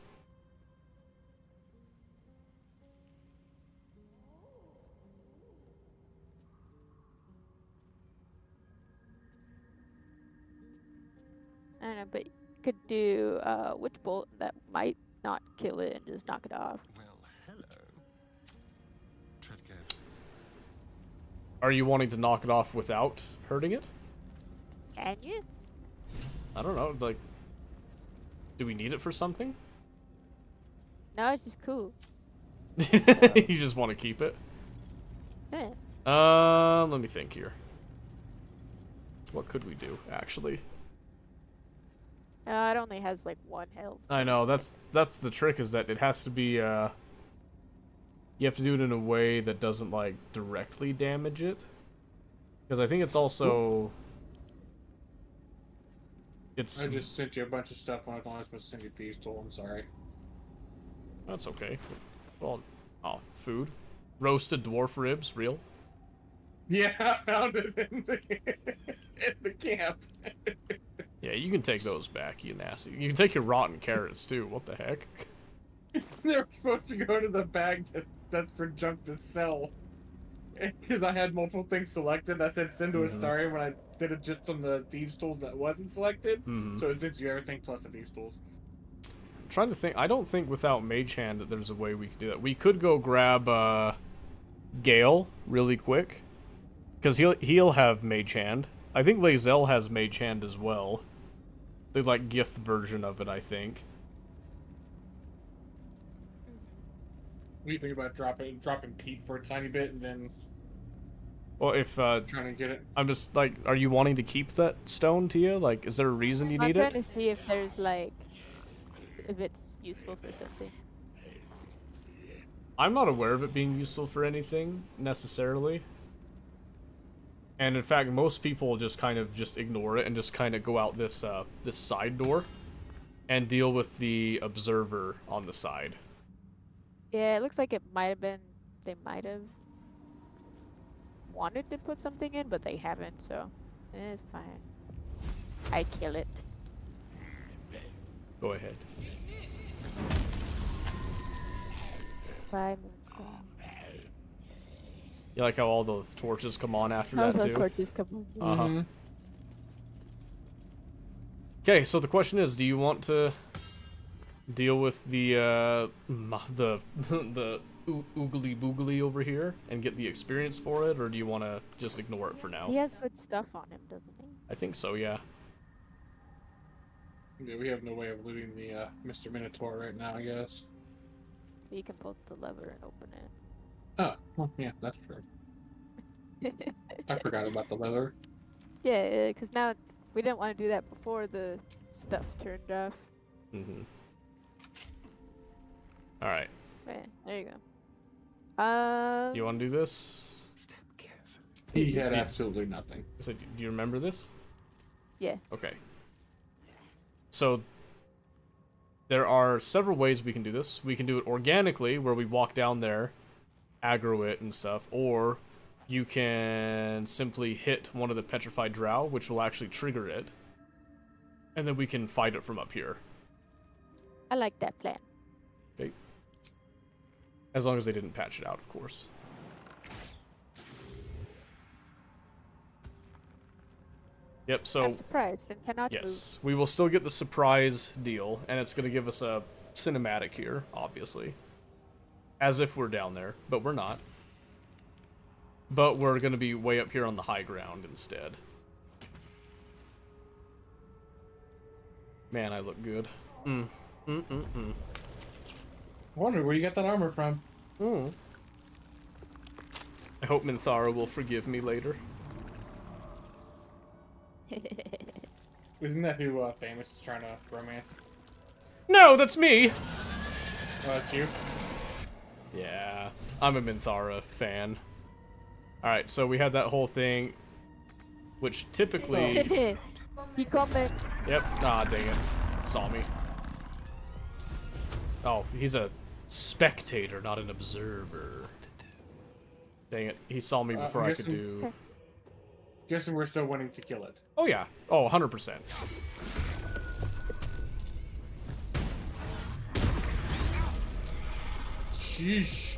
I don't know, but you could do Witch Bolt that might not kill it and just knock it off. Well, hello. Tread carefully. Are you wanting to knock it off without hurting it? Can you? I don't know. Like, do we need it for something? No, it's just cool. You just want to keep it? Yeah. Let me think here. What could we do, actually? It only has like 1 health. I so know, it's that's the trick, is that it has to be, you have to do it in a way that doesn't, like, directly damage it. Because I think it's also... It's... I just sent you a bunch of stuff when I was only supposed to send you Thieves' Tool. I'm sorry. That's okay. Well, oh, food. Roasted dwarf ribs, real? Yeah, I found it in the camp. Yeah, you can take those back, you nasty. You can take your rotten carrots, too. What the heck? They were supposed to go to the bag that's for junk to sell. Because I had multiple things selected, I said send to a star when I did it just on the Thieves' Tools that wasn't selected. So it sends you everything plus the Thieves' Tools. I'm trying to think. I don't think without Mage Hand that there's a way we could do that. We could go grab Gale really quick, because he'll have Mage Hand. I think Lae'zel has Mage Hand as well. The like gift version of it, I think. What do you think about dropping Pete for a tiny bit and then Well, if trying to get it? I'm just like, are you wanting to keep that stone, Tia? Like, is there a reason you I'm need trying it? to see if there's like, if it's useful for something. I'm not aware of it being useful for anything necessarily. And in fact, most people just kind of just ignore it and just kind of go out this this side door and deal with the observer on the side. Yeah, it looks like it might have been. They might have wanted to put something in, but they haven't. So it's fine. I kill it. Go ahead. 5 moonstone. You like how all the torches come on after Oh, that the too? torches come on. Uh-huh. Okay, so the question is, do you want to deal with the the oogly boogly over here and get the experience for it, or do you want to just ignore it for now? He has good stuff on him, doesn't he? I think so, yeah. Yeah, we have no way of looting the Mr. Minotaur right now, I guess. You can pull the lever and open it. Oh, well, yeah, that's true. I forgot about the leather. Yeah, because now we didn't want to do that before the stuff turned off. Mm-hmm. All right. Right, there you go. You want to do this? Step carefully. He had absolutely nothing. So, do you remember this? Yeah. Okay. So there are several ways we can do this. We can do it organically, where we walk down there, aggro it and stuff, or you can simply hit one of the petrified drow, which will actually trigger it, and then we can fight it from up here. I like that plan. Okay. As long as they didn't patch it out, of course. Yep, so... I'm surprised and cannot move. Yes, we will still get the surprise deal, and it's going to give us a cinematic here, obviously. As if we're down there, but we're not. But we're gonna be way up here on the high ground instead. Man, I look good. I wonder where you got that armor from. I hope Minthara will forgive me later. Isn't that who Famous is trying to romance? No, that's me! Oh, that's you? Yeah, I'm a Minthara fan. Alright, so we had that whole thing, which typically... He coming. Yep, ah, dang it. Saw me. Oh, he's a spectator, not an observer. Dang it, he saw me before I could do... Guessing we're still wanting to kill it. Oh yeah, oh, 100%. Sheesh.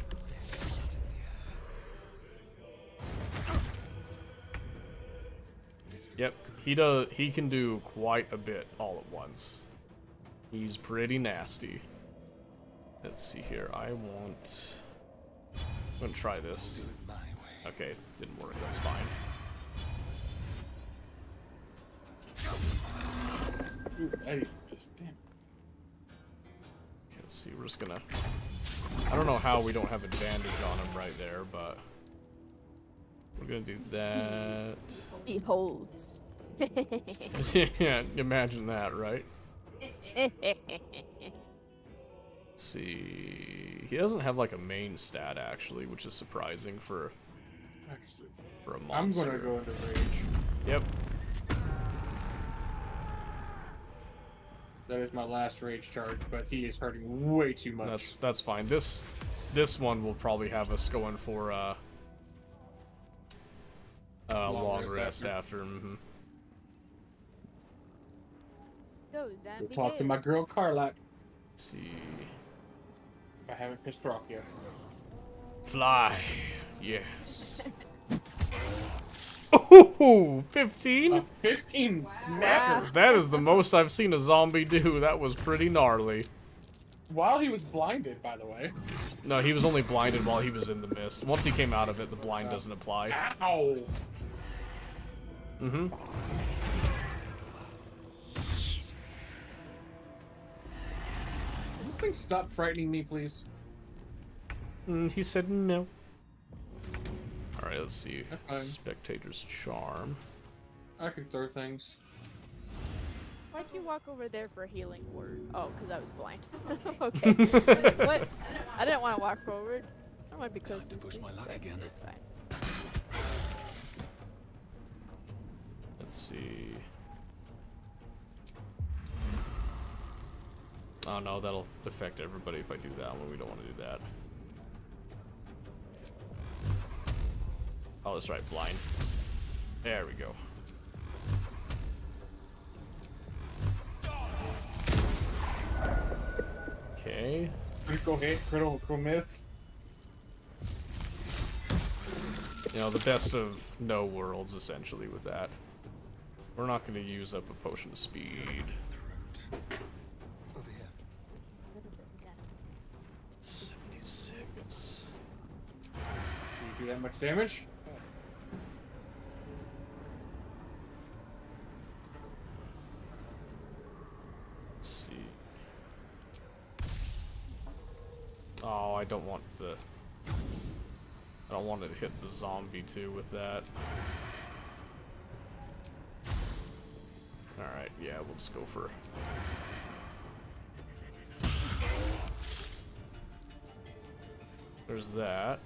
Yep, he can do quite a bit all at once. He's pretty nasty. Let's see here, I'm gonna try this. Okay, didn't work, that's fine. Ooh, hey, damn. Okay, let's see, we're just gonna... I don't know how we don't have advantage on him right there, but... We're gonna do that. He holds. Yeah, imagine that, right? Let's see... He doesn't have like a main stat actually, which is surprising for a monster. I'm gonna go into rage. Yep. That is my last rage charge, but he is hurting way too much. That's fine. This one will probably have us going for long rest after. Go, zombie. We'll talk to my girl Carlac. Let's see. If I haven't pissed her off yet. Fly. Yes. Oh, 15? A 15 snapper. That is the most I've seen a zombie do. That was pretty gnarly. While he was blinded, by the way. No, he was only blinded while he was in the mist. Once he came out of it, the blind doesn't apply. Ow! Mm-hmm. Will this thing stop frightening me, please? He said no. Alright, let's see. That's fine. Spectator's Charm. I can throw things. Why'd you walk over there for a healing word? Oh, because I was blind. Okay. I was like, what? I didn't want to walk forward. I want to be close to push my luck again. It's fine. Let's see. Oh no, that'll affect everybody if I do that one. We don't want to do that. Oh, that's right, blind. There we go. Okay. Critical hit, critical miss. You know, the best of no worlds, essentially, with that. We're not going to use up a potion of speed. Over here. 76. You do that much damage? Let's see. Oh, I don't want the... I don't want to hit the zombie too with that. Alright, yeah, we'll just go for... There's that.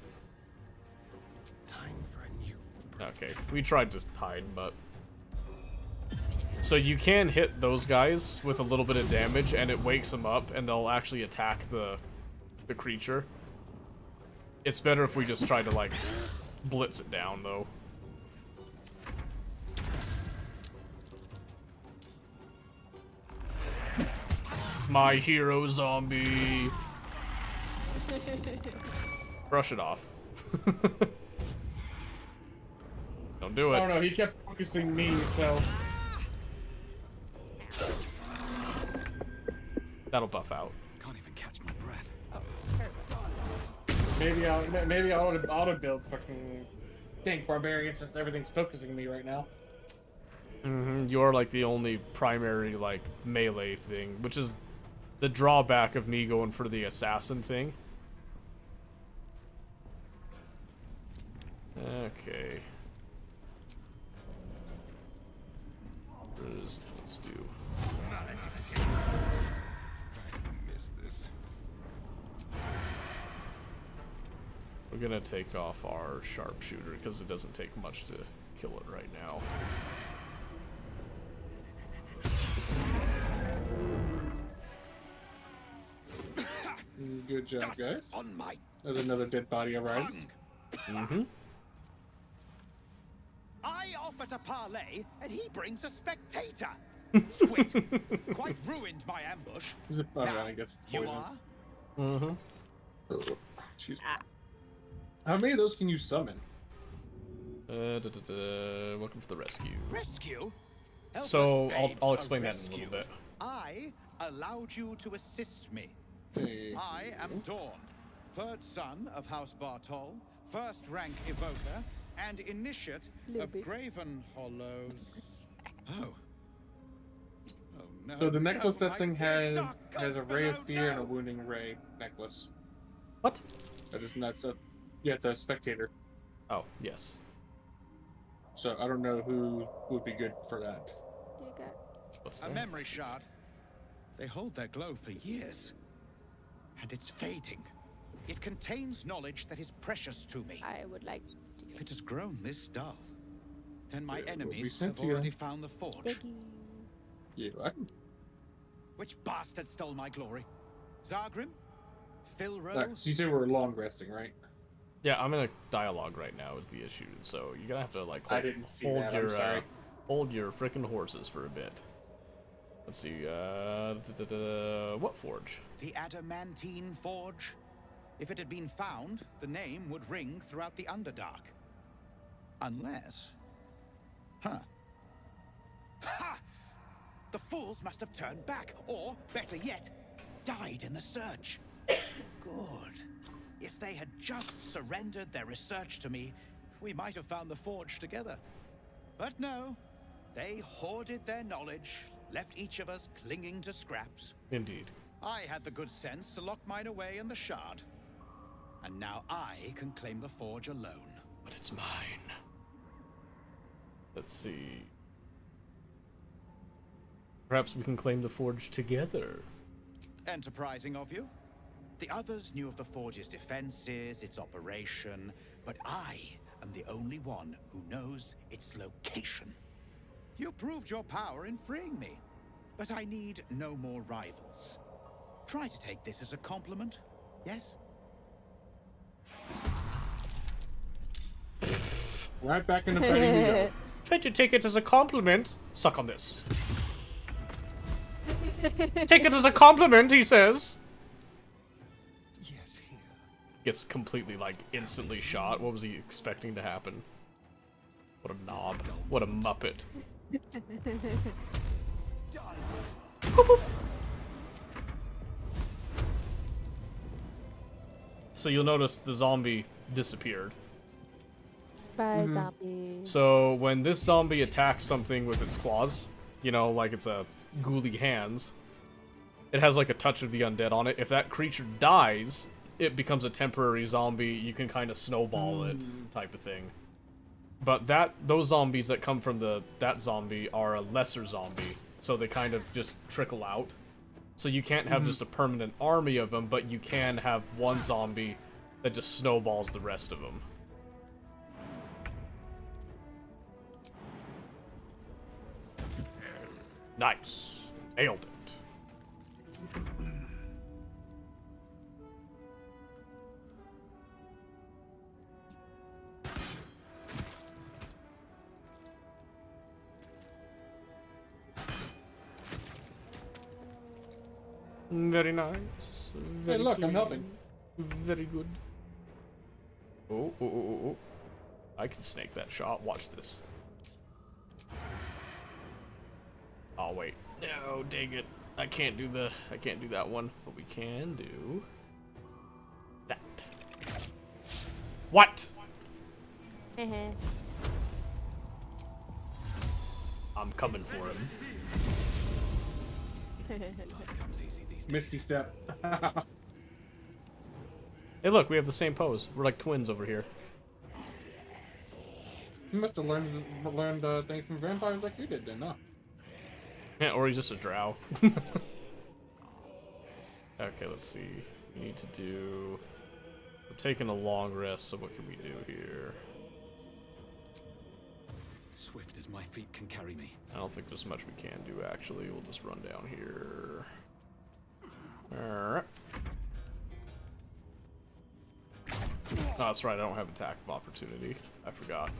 Time for a new. Okay, we tried to hide, but... So you can hit those guys with a little bit of damage, and it wakes them up, and they'll actually attack the creature. It's better if we just try to, like, blitz it down, though. My hero zombie! Brush it off. Don't do it. Oh no, he kept focusing me, so... That'll buff out. Can't even catch my breath. Maybe I ought to build fucking tank barbarian since everything's focusing me right now. You're like the only primary like melee thing, which is the drawback of me going for the assassin thing. Okay. Let's do. Miss this. We're gonna take off our sharpshooter because it doesn't take much to kill it right now. Good job, guys. On my There's another dead body arises. I offer to parlay, and he brings a spectator. Squid. Quite ruined my ambush. Oh, Now, I guess it's you poison. are? Jeez. How many of those can you summon? Welcome to the rescue. Rescue? Helpless So babes I'll are explain that in a little rescued. bit. I allowed you to assist me. Hey. I am Dawn, third son of House Bartol, first rank evoker, and initiate of bit. Graven Hollows. Oh. Oh no. So the necklace no, that thing my dear has dark has a gods ray of below, fear and a no. wounding ray necklace. What? That is not so. Yeah, the spectator. Oh, yes. So I don't know who would be good for that. Do you got? What's A that? memory shard. They hold their glow for years. And it's fading. It contains knowledge that is precious to me. I would like to. If it has grown this dull, then my Yeah, it will be enemies sent have to you. already found the forge. Thank you. Yeah, I can. Which bastard stole my glory? Zargrim? Philro? Alright, so you say we're long resting, right? Yeah, I'm in a dialogue right now with the issue, so you're gonna have to like I didn't see hold that, I'm your sorry. hold your frickin' horses for a bit. Let's see. What forge? The adamantine forge? If it had been found, the name would ring throughout the Underdark. Unless... Huh. Ha! The fools must have turned back, or, better yet, died in the search. Good. If they had just surrendered their research to me, we might have found the forge together. But no. They hoarded their knowledge, left each of us clinging to scraps. Indeed. I had the good sense to lock mine away in the shard. And now I can claim the forge alone. But it's mine. Let's see. Perhaps we can claim the forge together. Enterprising of you. The others knew of the forge's defenses, its operation, but I am the only one who knows its location. You proved your power in freeing me, but I need no more rivals. Try to take this as a compliment, yes? Right back in the fighting we go. Try to take it as a compliment. Suck on this. Take it as a compliment, he says. Yes, here. Gets completely, like, instantly shot. What was he expecting to happen? What a knob. What a muppet. So you'll notice the zombie disappeared. Bye, zombie. So when this zombie attacks something with its claws, you know, like it's a ghouly hands, it has like a touch of the undead on it. If that creature dies, it becomes a temporary zombie. You can kind of snowball it, type of thing. But those zombies that come from that zombie are a lesser zombie, so they kind of just trickle out. So you can't have just a permanent army of them, but you can have one zombie that just snowballs the rest of them. Nice. Nailed it. Very nice. Very Hey, look, I'm clean. helping. Very good. Oh, oh, oh, oh, oh. I can snake that shot. Watch this. Oh wait. No, dang it. I can't do that one, but we can do that. What? I'm coming for him. Misty step. Hey, look, we have the same pose. We're like twins over here. You must have learned things from vampires like you did then, huh? Yeah, or he's just a drow. Okay, let's see. We need to do... We're taking a long rest, so what can we do here? Swift as my feet can carry me. I don't think there's much we can do, actually. We'll just run down here. Alright. Oh, that's right, I don't have attack of opportunity. I forgot.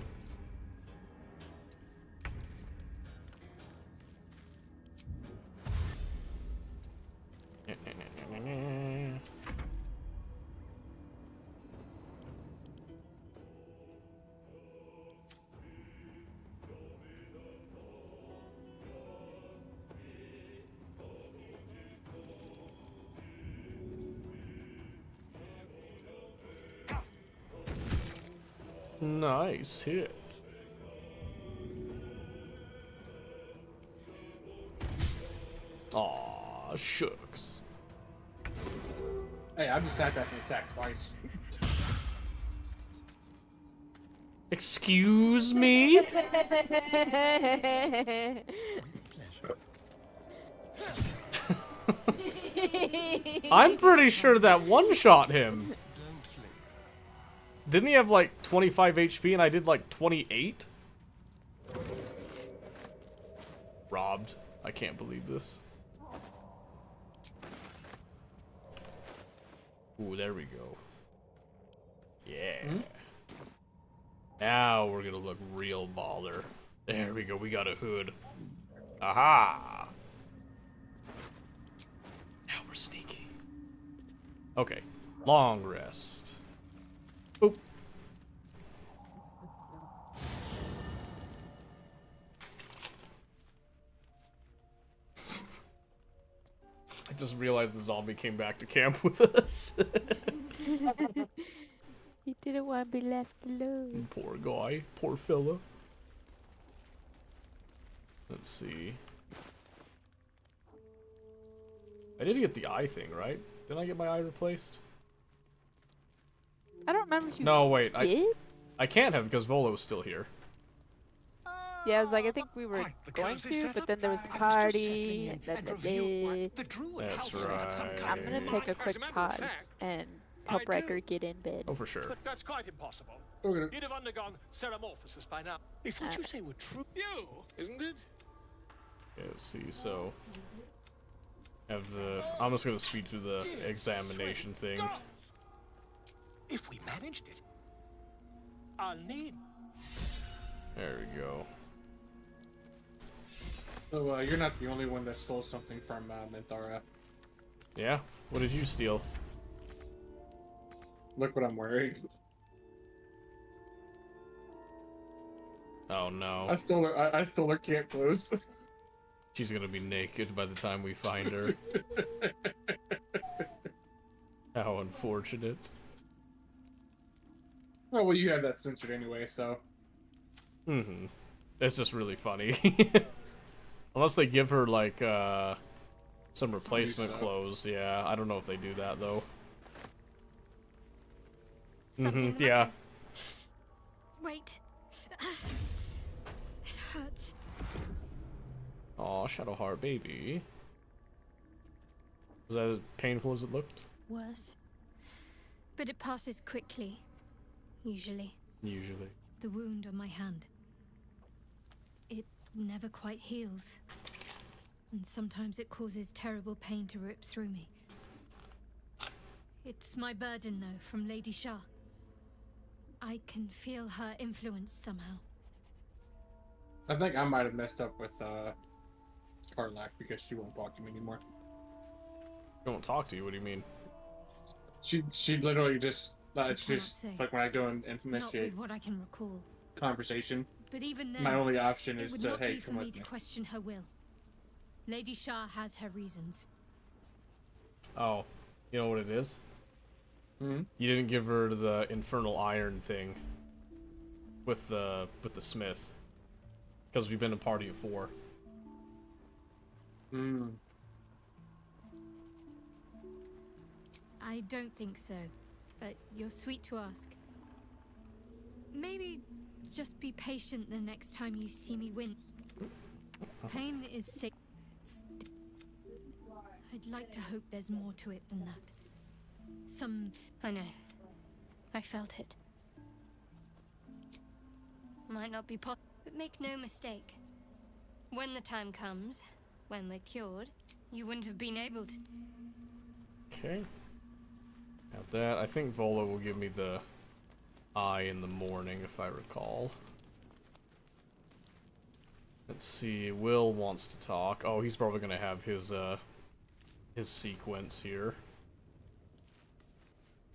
Nice hit. Aw, shucks. Hey, I just sat back and attacked twice. Excuse me? I'm pretty sure that one-shot him. Didn't he have like 25 HP and I did like 28? Robbed. I can't believe this. Ooh, there we go. Yeah. Now we're gonna look real baller. There we go, we got a hood. Aha! Now we're sneaky. Okay, long rest. Oop. I just realized the zombie came back to camp with us. He didn't want to be left alone. Poor guy. Poor fella. Let's see. I did get the eye thing, right? Didn't I get my eye replaced? I don't remember if you No, wait. did. I can't have because Volo's still here. Yeah, I was like, I think we were going to, but then there was the party. And That's right. I'm gonna take a quick pause and help Riker get in bed. Oh, for sure. But that's quite impossible. Okay. You'd have undergone ceramorphosis by now. If what you say were true, you, isn't it? Okay, let's see. So, have the. I'm just gonna speed through the examination thing. If we managed it, I'll need. There we go. So, you're not the only one that stole something from Minthara. Yeah. What did you steal? Look what I'm wearing. Oh no. I stole her camp clothes. She's gonna be naked by the time we find her. How unfortunate. Oh, well, you have that censored anyway, so. Mm-hmm. It's just really funny. Unless they give her, like, some replacement clothes. Yeah, I don't know if they do that, though. Something Yeah. matter. Wait. It hurts. Aw, Shadowheart baby. Was that as painful as it looked? Worse. But it passes quickly. Usually. Usually. The wound on my hand. It never quite heals. And sometimes it causes terrible pain to rip through me. It's my burden, though, from Lady Shah. I can feel her influence somehow. I think I might have messed up with Karlak because she won't talk to me anymore. She won't talk to you? What do you mean? She literally just it's cannot just say. like when I go and Not initiate with what I can recall. conversation. But even then, My only option it is would to not hey, be for come me with to me. question her will. Lady Shah has her reasons. Oh, you know what it is? Hmm? You didn't give her the infernal iron thing. with the smith, because we've been a party of 4. Hmm. I don't think so, but you're sweet to ask. Maybe just be patient the next time you see me win. Pain is sick. I'd like to hope there's more to it than that. I know. I felt it. Might not be possible, but make no mistake. When the time comes, when we're cured, you wouldn't have been able to... Okay. Got that. I think Volo will give me the eye in the morning, if I recall. Let's see. Will wants to talk. Oh, he's probably gonna have his sequence here.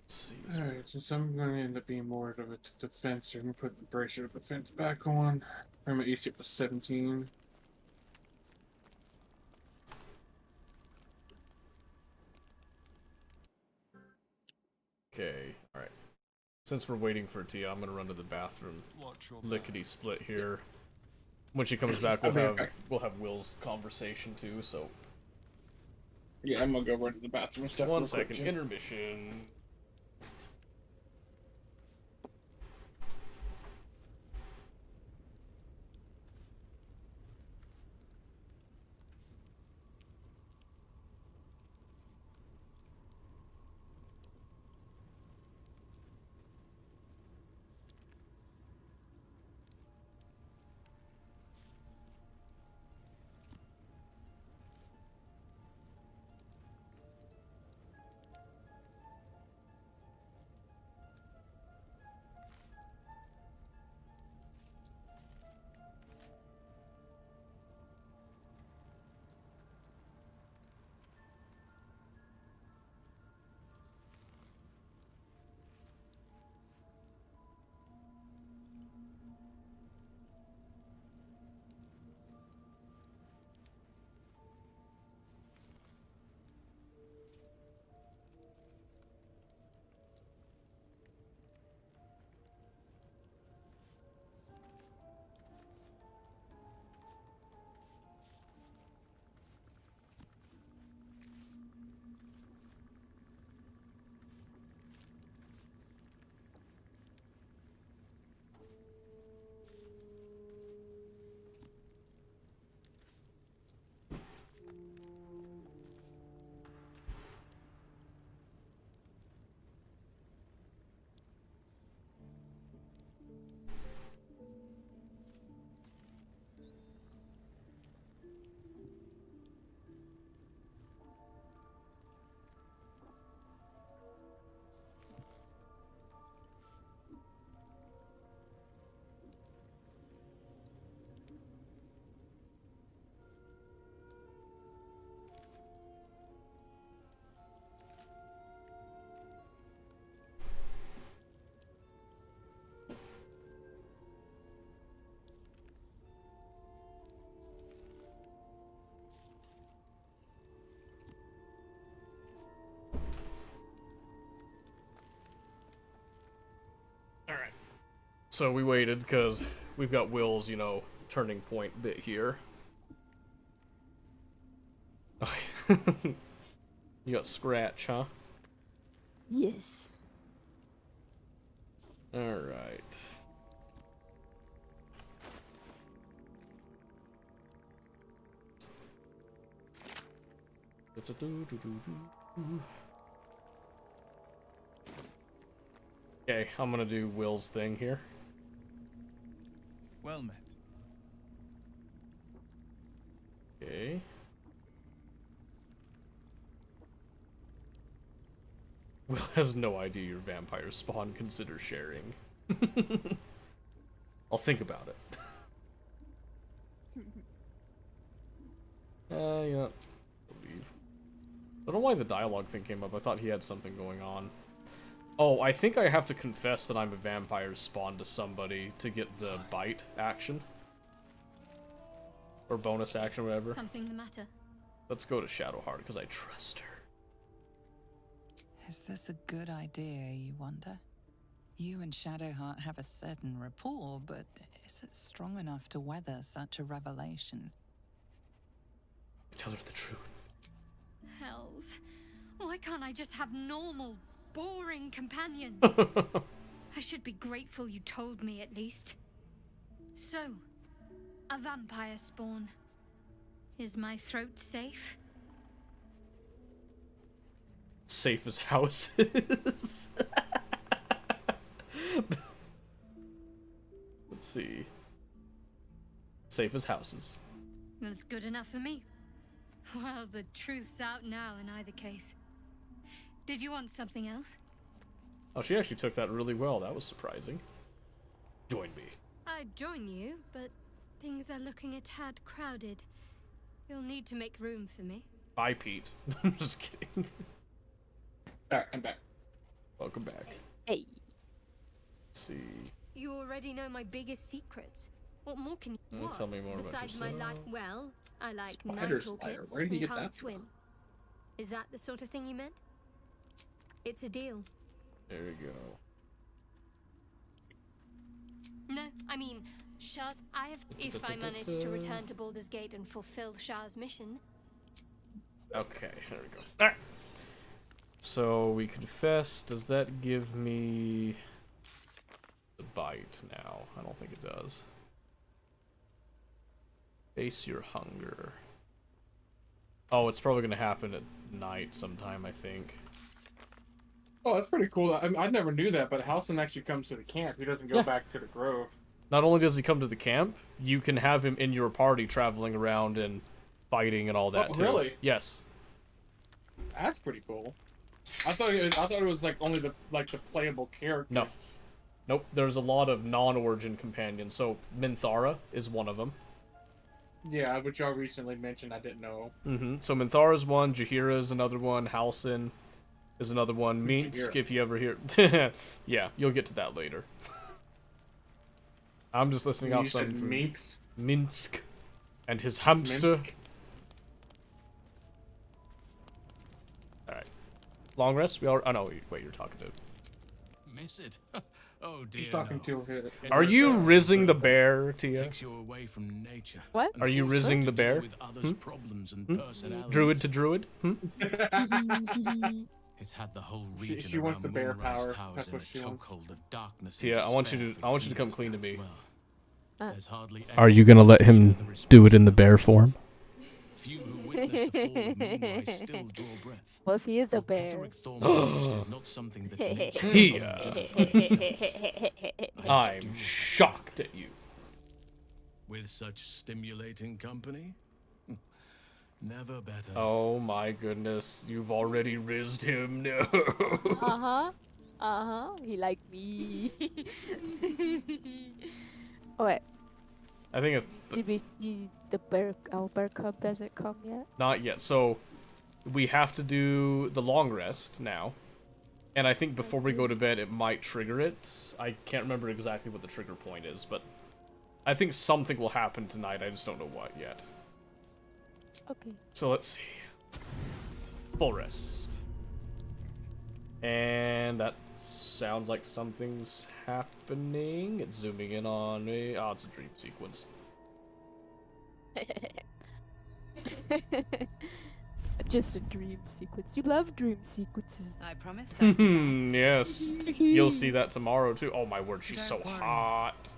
Let's see. Alright, so I'm going to end up being more of a defense. I'm going to put the bracer of defense back on. I'm at AC plus 17. Okay, alright. Since we're waiting for Tia, I'm gonna run to the bathroom. Lickety split here. When she comes back, we'll have Will's conversation too, so. Yeah, I'm gonna go right to the bathroom and stuff. 1 second, intermission. Alright. So we waited because we've got Will's, you know, turning point bit here. You got Scratch, huh? Yes. Alright. Okay, I'm gonna do Will's thing here. Well met. Okay. Will has no idea your vampire spawn. Consider sharing. I'll think about it. Yeah. Believe. I don't know why the dialogue thing came up. I thought he had something going on. Oh, I think I have to confess that I'm a vampire spawn to somebody to get the bite action. Or bonus action, whatever. Something the matter? Let's go to Shadowheart, because I trust her. Is this a good idea, you wonder? You and Shadowheart have a certain rapport, but is it strong enough to weather such a revelation? Tell her the truth. Hells. Why can't I just have normal, boring companions? I should be grateful you told me at least. So, a vampire spawn. Is my throat safe? Safe as houses. Let's see. Safe as houses. That's good enough for me. Well, the truth's out now in either case. Did you want something else? Oh, she actually took that really well. That was surprising. Join me. I'd join you, but things are looking a tad crowded. You'll need to make room for me. Bye, Pete. I'm just kidding. Alright, I'm back. Welcome back. Hey. Let's see. You already know my biggest secrets. What more can you Tell me more about besides my yourself. life? Well, I like Spider night Slayer. orchids Where did you and get can't that swim. from? Is that the sort of thing you meant? It's a deal. There we go. No, I mean, Shah's. If I manage to return to Baldur's Gate and fulfill Shah's mission. Okay, there we go. Alright. So we confess. Does that give me the bite now? I don't think it does. Face your hunger. Oh, it's probably going to happen at night sometime, I think. Oh, that's pretty cool. I never knew that, but Halcyon actually comes to the camp. He doesn't go back to the grove. Not only does he come to the camp, you can have him in your party traveling around and fighting and all that too. Really? Yes. That's pretty cool. I thought it was like only the playable characters. No. Nope, there's a lot of non-origin companions. So Minthara is one of them. Yeah, which y'all recently mentioned. I didn't know. So Minthara's one, Jaheira is another one, Halcyon is another one, Minsk, if you ever hear. Yeah, you'll get to that later. I'm just listening off some from Minsk and his hamster. Minsk. Alright. Long rest? We all. Oh no, wait, you're talking to. Miss it? Oh dear. He's talking no. to her. Are you rizzing the bear, Tia? Takes you away from nature. What? Are you rizzing the bear? With others' problems and personalities. Druid to druid? It's had the whole region She wants around the bear Moonrise power. Towers That's in what a she wants. chokehold of darkness. and Tia, I want despair you to for come years clean to now. me. Well, there's hardly Are you gonna let him do it in the bear form? Few who witnessed the fall of Moonrise still draw breath. Well, if he is a bear. Catherick Thornbridge is not something that nature I'm shocked at you. With such stimulating company? Never better. Oh my goodness, you've already rizzed him. No. He liked me. Oh wait. I think Did we see the bear? Our bear cub hasn't come yet. not yet. So we have to do the long rest now. And I think before we go to bed, it might trigger it. I can't remember exactly what the trigger point is, but I think something will happen tonight. I just don't know what yet. Okay. So let's see. Full rest. And that sounds like something's happening. It's zooming in on me. Oh, it's a dream sequence. Just a dream sequence. You love dream sequences. I promised. Yes. You'll see that tomorrow too. Oh my word, she's Don't so worry. hot.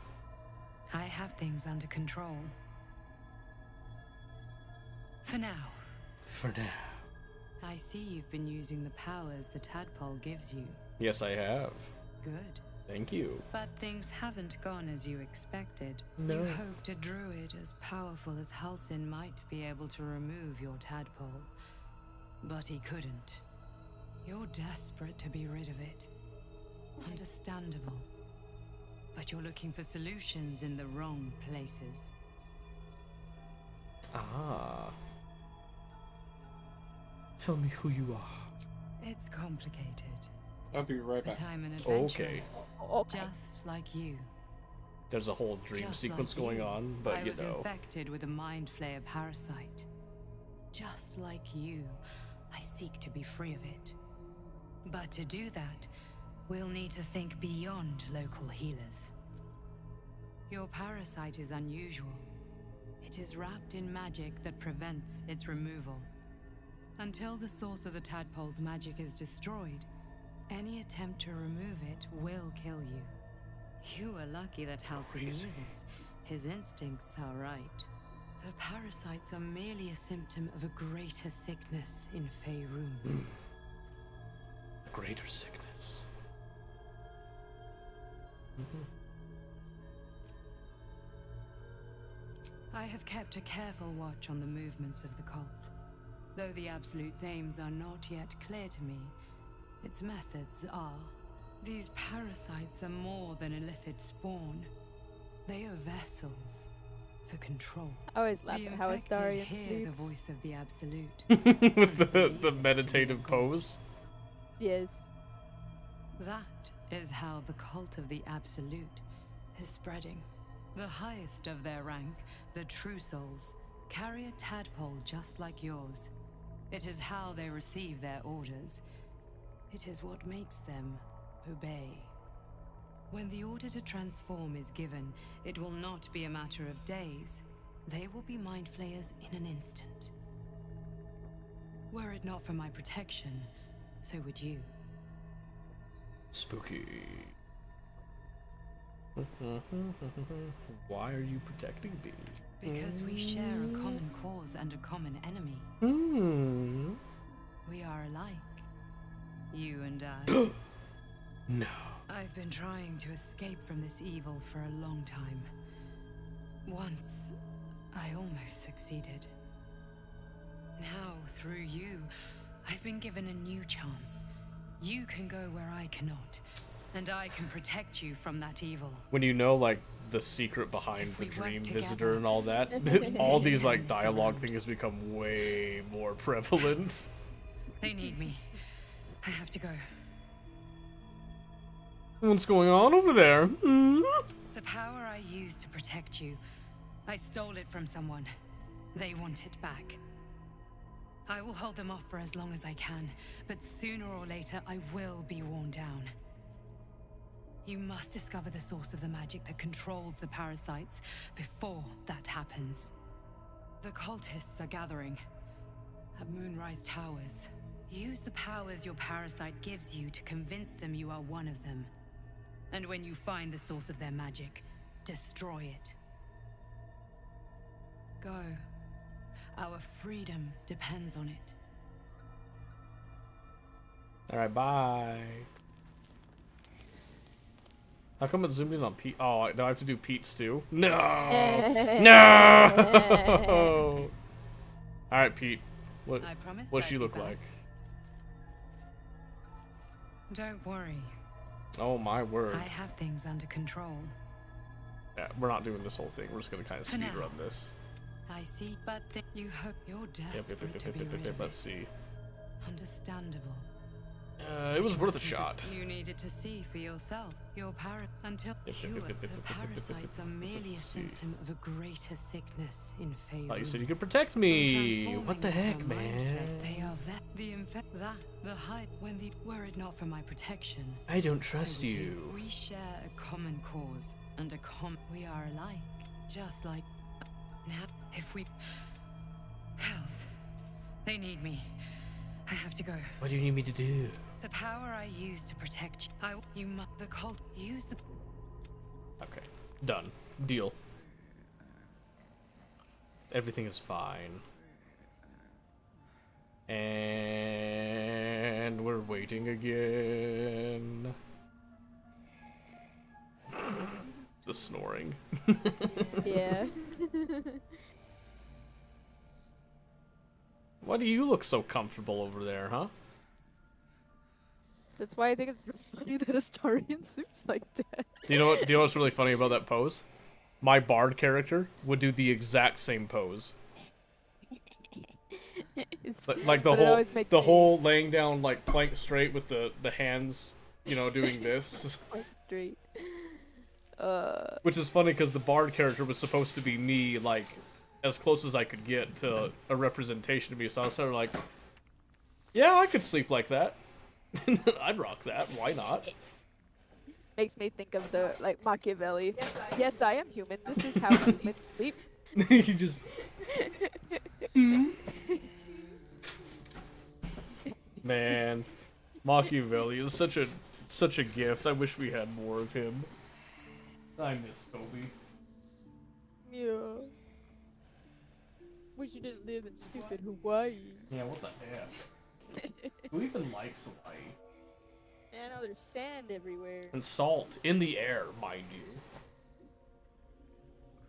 I have things under control. For now. For now. I see you've been using the powers the tadpole gives you. Yes, I have. Good. Thank you. But things haven't gone as you expected. No. You hoped a druid as powerful as Halcyon might be able to remove your tadpole. But he couldn't. You're desperate to be rid of it. Understandable. But you're looking for solutions in the wrong places. Ah. Tell me who you are. It's complicated. I'll be right back. But I'm an adventurer. Okay. Just like you. There's a whole dream Just sequence like going you, on, but I you was know. infected with a mind flayer parasite. Just like you, I seek to be free of it. But to do that, we'll need to think beyond local healers. Your parasite is unusual. It is wrapped in magic that prevents its removal. Until the source of the tadpole's magic is destroyed, any attempt to remove it will kill you. You are lucky that Halsey knew this. His instincts are right. The parasites are merely a symptom of a greater sickness in Faerun. Greater sickness. I have kept a careful watch on the movements of the cult. Though the Absolute's aims are not yet clear to me, its methods are. These parasites are more than illithid spawn. They are vessels for control. I always laugh at how Astarion hear sleeps. the voice of the Absolute. With the meditative pose. Yes. That is how the cult of the Absolute is spreading. The highest of their rank, the True Souls, carry a tadpole just like yours. It is how they receive their orders. It is what makes them obey. When the order to transform is given, it will not be a matter of days. They will be mind flayers in an instant. Were it not for my protection, so would you. Spooky. Why are you protecting me? Because we share a common cause and a common enemy. We are alike. You and I. No. I've been trying to escape from this evil for a long time. Once, I almost succeeded. Now, through you, I've been given a new chance. You can go where I cannot, and I can protect you from that evil. When you know, like, the secret behind the dream visitor and all that, all these, like, dialogue things become way more prevalent. They need me. I have to go. What's going on over there? The power I used to protect you, I stole it from someone. They want it back. I will hold them off for as long as I can, but sooner or later I will be worn down. You must discover the source of the magic that controls the parasites before that happens. The cultists are gathering at Moonrise Towers. Use the powers your parasite gives you to convince them you are one of them. And when you find the source of their magic, destroy it. Go. Our freedom depends on it. Alright, bye. How come it zoomed in on Pete? Oh, do I have to do Pete's too? No! No! Alright, Pete. What's she look like? Don't worry. Oh my word. I have things under control. Yeah, we're not doing this whole thing. We're just gonna kind of speed run this. I see, but you hope you're desperate to be rid of Let's see. Understandable. It was worth a shot. You needed to see for yourself. Your until the parasites are merely a symptom of a greater sickness in Faerun. Oh, you said you could protect me. What the heck, man? They are the high when the were it not for my protection. I don't trust you. We share a common cause and we are alike, just like now. If we Hells, they need me. I have to go. What do you need me to do? The power I use to protect you, the cult use the. Okay, done. Deal. Everything is fine. And we're waiting again. The snoring. Yeah. Why do you look so comfortable over there, huh? That's why I think it's funny that Astarion sleeps like that. Do you know what's really funny about that pose? My bard character would do the exact same pose. Like the whole laying down like plank straight with the hands, you know, doing this. Plank straight. Which is funny because the bard character was supposed to be me, like as close as I could get to a representation of me. So I was sort of like, yeah, I could sleep like that. I'd rock that. Why not? makes me think of the like Machiavelli. Yes, I am human. This is how humans sleep. You just man, Machiavelli is such a gift. I wish we had more of him. I miss Kobe. Yeah. Wish you didn't live in stupid Hawaii. Yeah, what the heck? Who even likes Hawaii? Man, oh, there's sand everywhere. And salt in the air, mind you.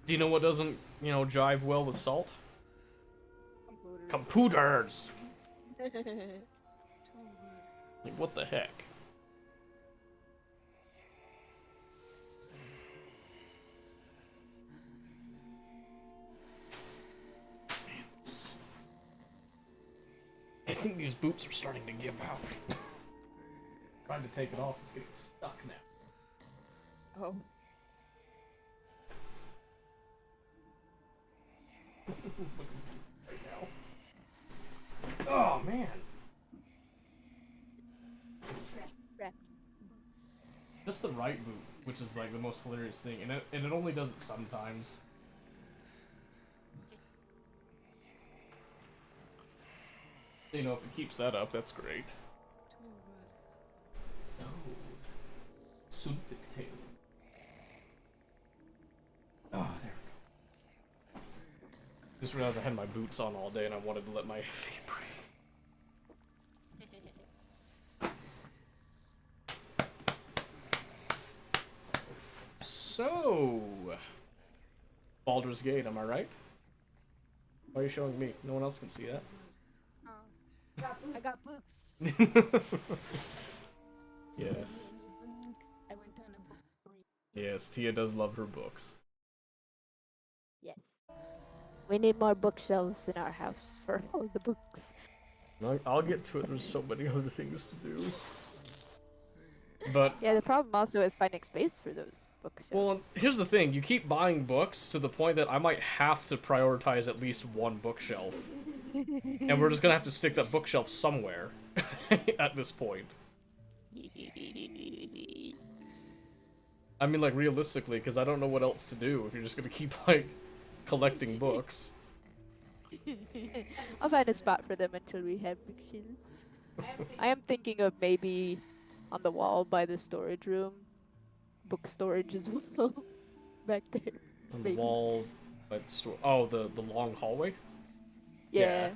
Do you know what doesn't, you know, jive well with salt? Computers! Like, what the heck? I think these boots are starting to give out. Trying to take it off, it's getting stuck now. Oh. Right now. Oh man. Just the right boot, which is like the most hilarious thing, and it only does it sometimes. You know, if it keeps that up, that's great. Oh. Subjective. Oh, there we go. Just realized I had my boots on all day and I wanted to let my feet breathe. So, Baldur's Gate, am I right? Why are you showing me? No one else can see that. I got books. Yes. I went on a book break. Yes, Tia does love her books. Yes. We need more bookshelves in our house for all the books. I'll get to it. There's so many other things to do. But yeah, the problem also is finding space for those bookshelves. Well, here's the thing. You keep buying books to the point that I might have to prioritize at least one bookshelf. And we're just gonna have to stick that bookshelf somewhere at this point. I mean, like, realistically, because I don't know what else to do if you're just gonna keep, like, collecting books. I'll find a spot for them until we have bookshelves. I am thinking of maybe on the wall by the storage room, book storage as well, back there. On maybe. the wall by the store. Oh, the long hallway? Yeah.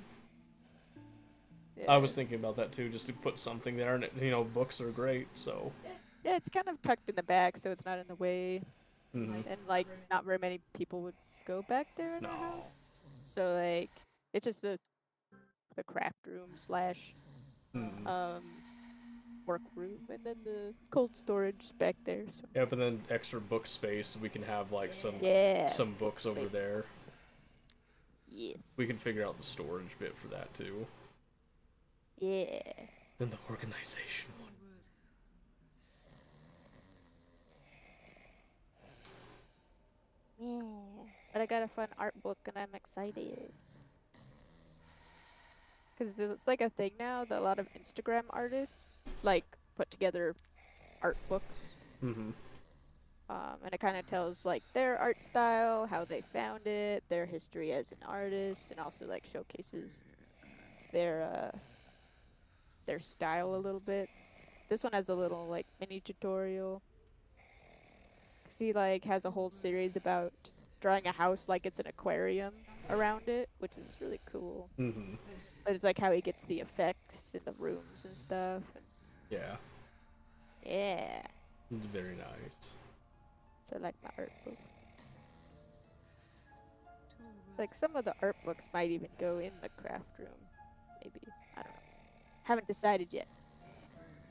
I was thinking about that too, just to put something there, and you know, books are great, so. Yeah, it's kind of tucked in the back, so it's not in the way, Mhm. and like not very many people would go back there in our house. So like, it's just the craft room slash work room, and then the cold storage back there. So. Yep, and then extra book space. We can have like some books over there. Yes. We can figure out the storage bit for that too. Yeah. Then the organization one. Yeah. But I got a fun art book and I'm excited. Because it's like a thing now that a lot of Instagram artists like put together art books. Mm-hmm. And it kind of tells like their art style, how they found it, their history as an artist, and also like showcases their style a little bit. This one has a little like mini tutorial. 'Cause he like has a whole series about drawing a house like it's an aquarium around it, which is really cool. Mm-hmm. But it's like how he gets the effects in the rooms and stuff. Yeah. Yeah. It's very nice. So I like my art books. It's like some of the art books might even go in the craft room. Maybe. I don't know. Haven't decided yet.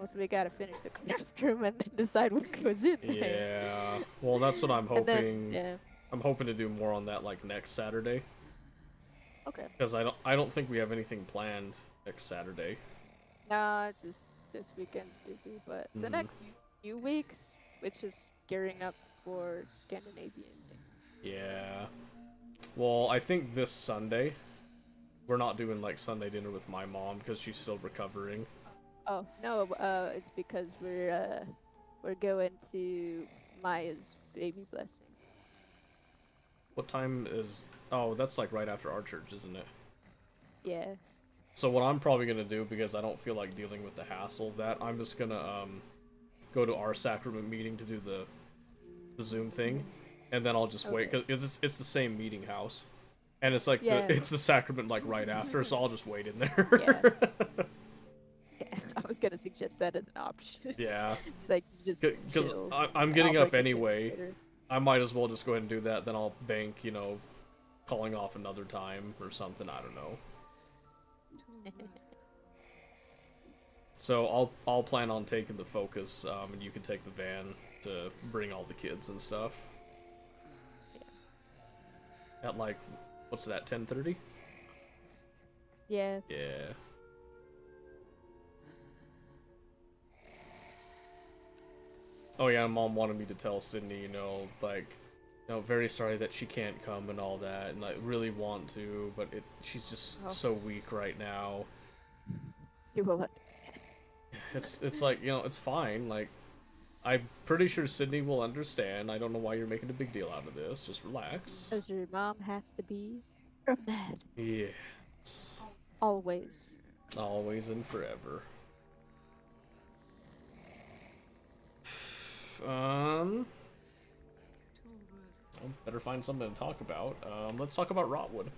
Mostly we gotta finish the craft room and then decide what goes in there. Yeah. Well, that's what I'm hoping. Then, yeah. I'm hoping to do more on that like next Saturday. Okay. Because I don't think we have anything planned next Saturday. No, it's just this weekend's busy, but the next few weeks, it's just gearing up for Scandinavian Day. Yeah. Well, I think this Sunday, we're not doing like Sunday dinner with my mom because she's still recovering. Oh no, it's because we're We're going to Maya's baby blessing. What time is... Oh, that's like right after our church, isn't it? Yeah. So what I'm probably going to do, because I don't feel like dealing with the hassle of that, I'm just going to go to our sacrament meeting to do the Zoom thing. And then I'll just wait, because it's the same meeting house. And it's like, it's the sacrament like right after, so I'll just wait in there. Yeah, I was gonna suggest that as an option. Yeah. Like, just because chill. I'm getting I'll up break it anyway. later. I might as well just go ahead and do that. Then I'll bank, you know, calling off another time or something. I don't know. So I'll plan on taking the Focus, and you can take the van to bring all the kids and stuff. Yeah. At like, what's that? 10:30? Yeah. Yeah. Oh yeah, Mom wanted me to tell Sydney, you know, like, you know, very sorry that she can't come and all that, and I really want to, but she's just so weak right now. You will. It's like, you know, it's fine. Like, I'm pretty sure Sydney will understand. I don't know why you're making a big deal out of this. Just relax. As your mom has to be dramatic. Yes. Always. Always and forever. Well, better find something to talk about. Let's talk about Rotwood.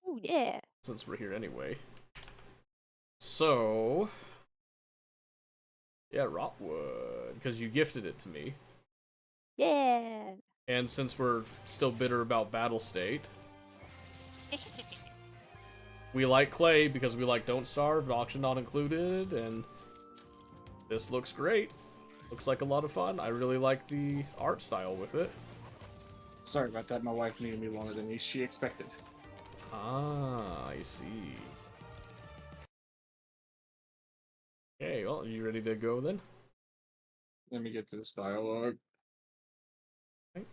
Oh yeah. Since we're here anyway. So, yeah, Rotwood, because you gifted it to me. Yeah. And since we're still bitter about Battle State, we like clay because we like Don't Starve, auction not included, and this looks great. Looks like a lot of fun. I really like the art style with it. Sorry about that. My wife needed me longer than she expected. Ah, I see. Okay, well, are you ready to go then? Let me get to this dialogue. Okay.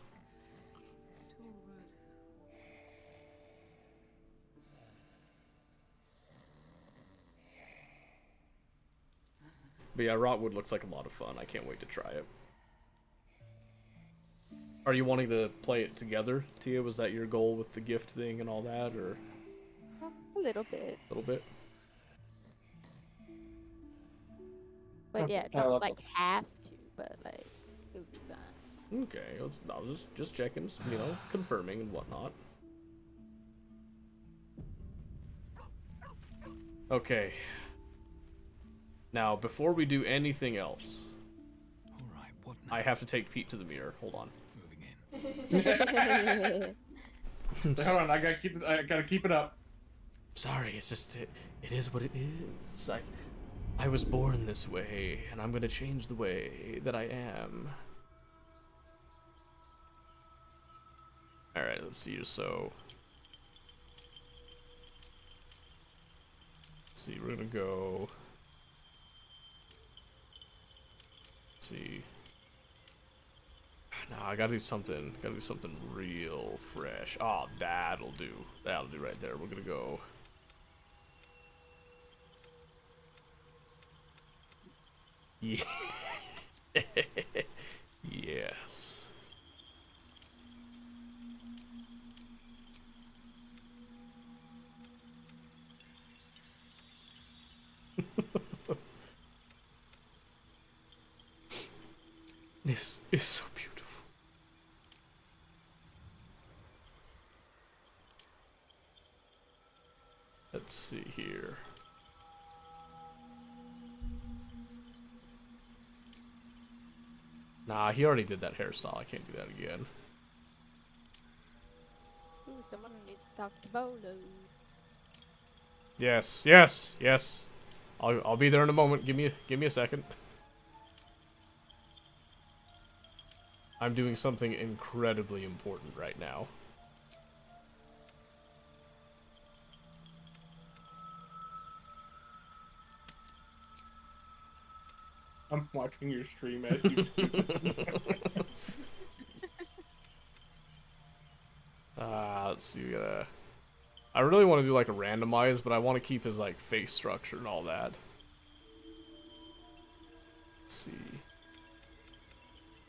But yeah, Rotwood looks like a lot of fun. I can't wait to try it. Are you wanting to play it together, Tia? Was that your goal with the gift thing and all that, or? A little bit. A little bit? But yeah, don't like have to, but like it would be fun. Okay, I was just checking, you know, confirming and whatnot. Okay. Now, before we do anything else, I have to take Pete to the mirror. Hold on. Hold on, I gotta keep it up. Sorry, it's just it is what it is. I was born this way, and I'm gonna change the way that I am. All right, let's see. So, let's see. We're gonna go. Let's see. No, I gotta do something. Gotta do something real fresh. Oh, that'll do. That'll do right there. We're gonna go. Yeah. Yes. This is so beautiful. Let's see here. Nah, he already did that hairstyle. I can't do that again. Ooh, someone who needs to talk to Bolo. Yes, yes, yes. I'll be there in a moment. Give me a second. I'm doing something incredibly important right now. I'm watching your stream as you let's see. I really want to do like a randomize, but I want to keep his like face structure and all that. Let's see.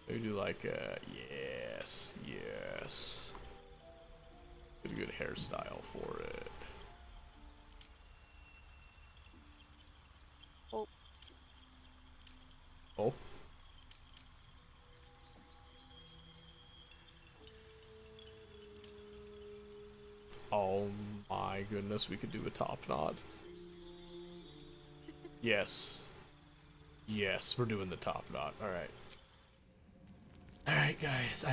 Maybe do like a yes. Get a good hairstyle for it. Oh. Oh. Oh my goodness, we could do a top knot. Yes. Yes, we're doing the top knot. Alright. Alright guys,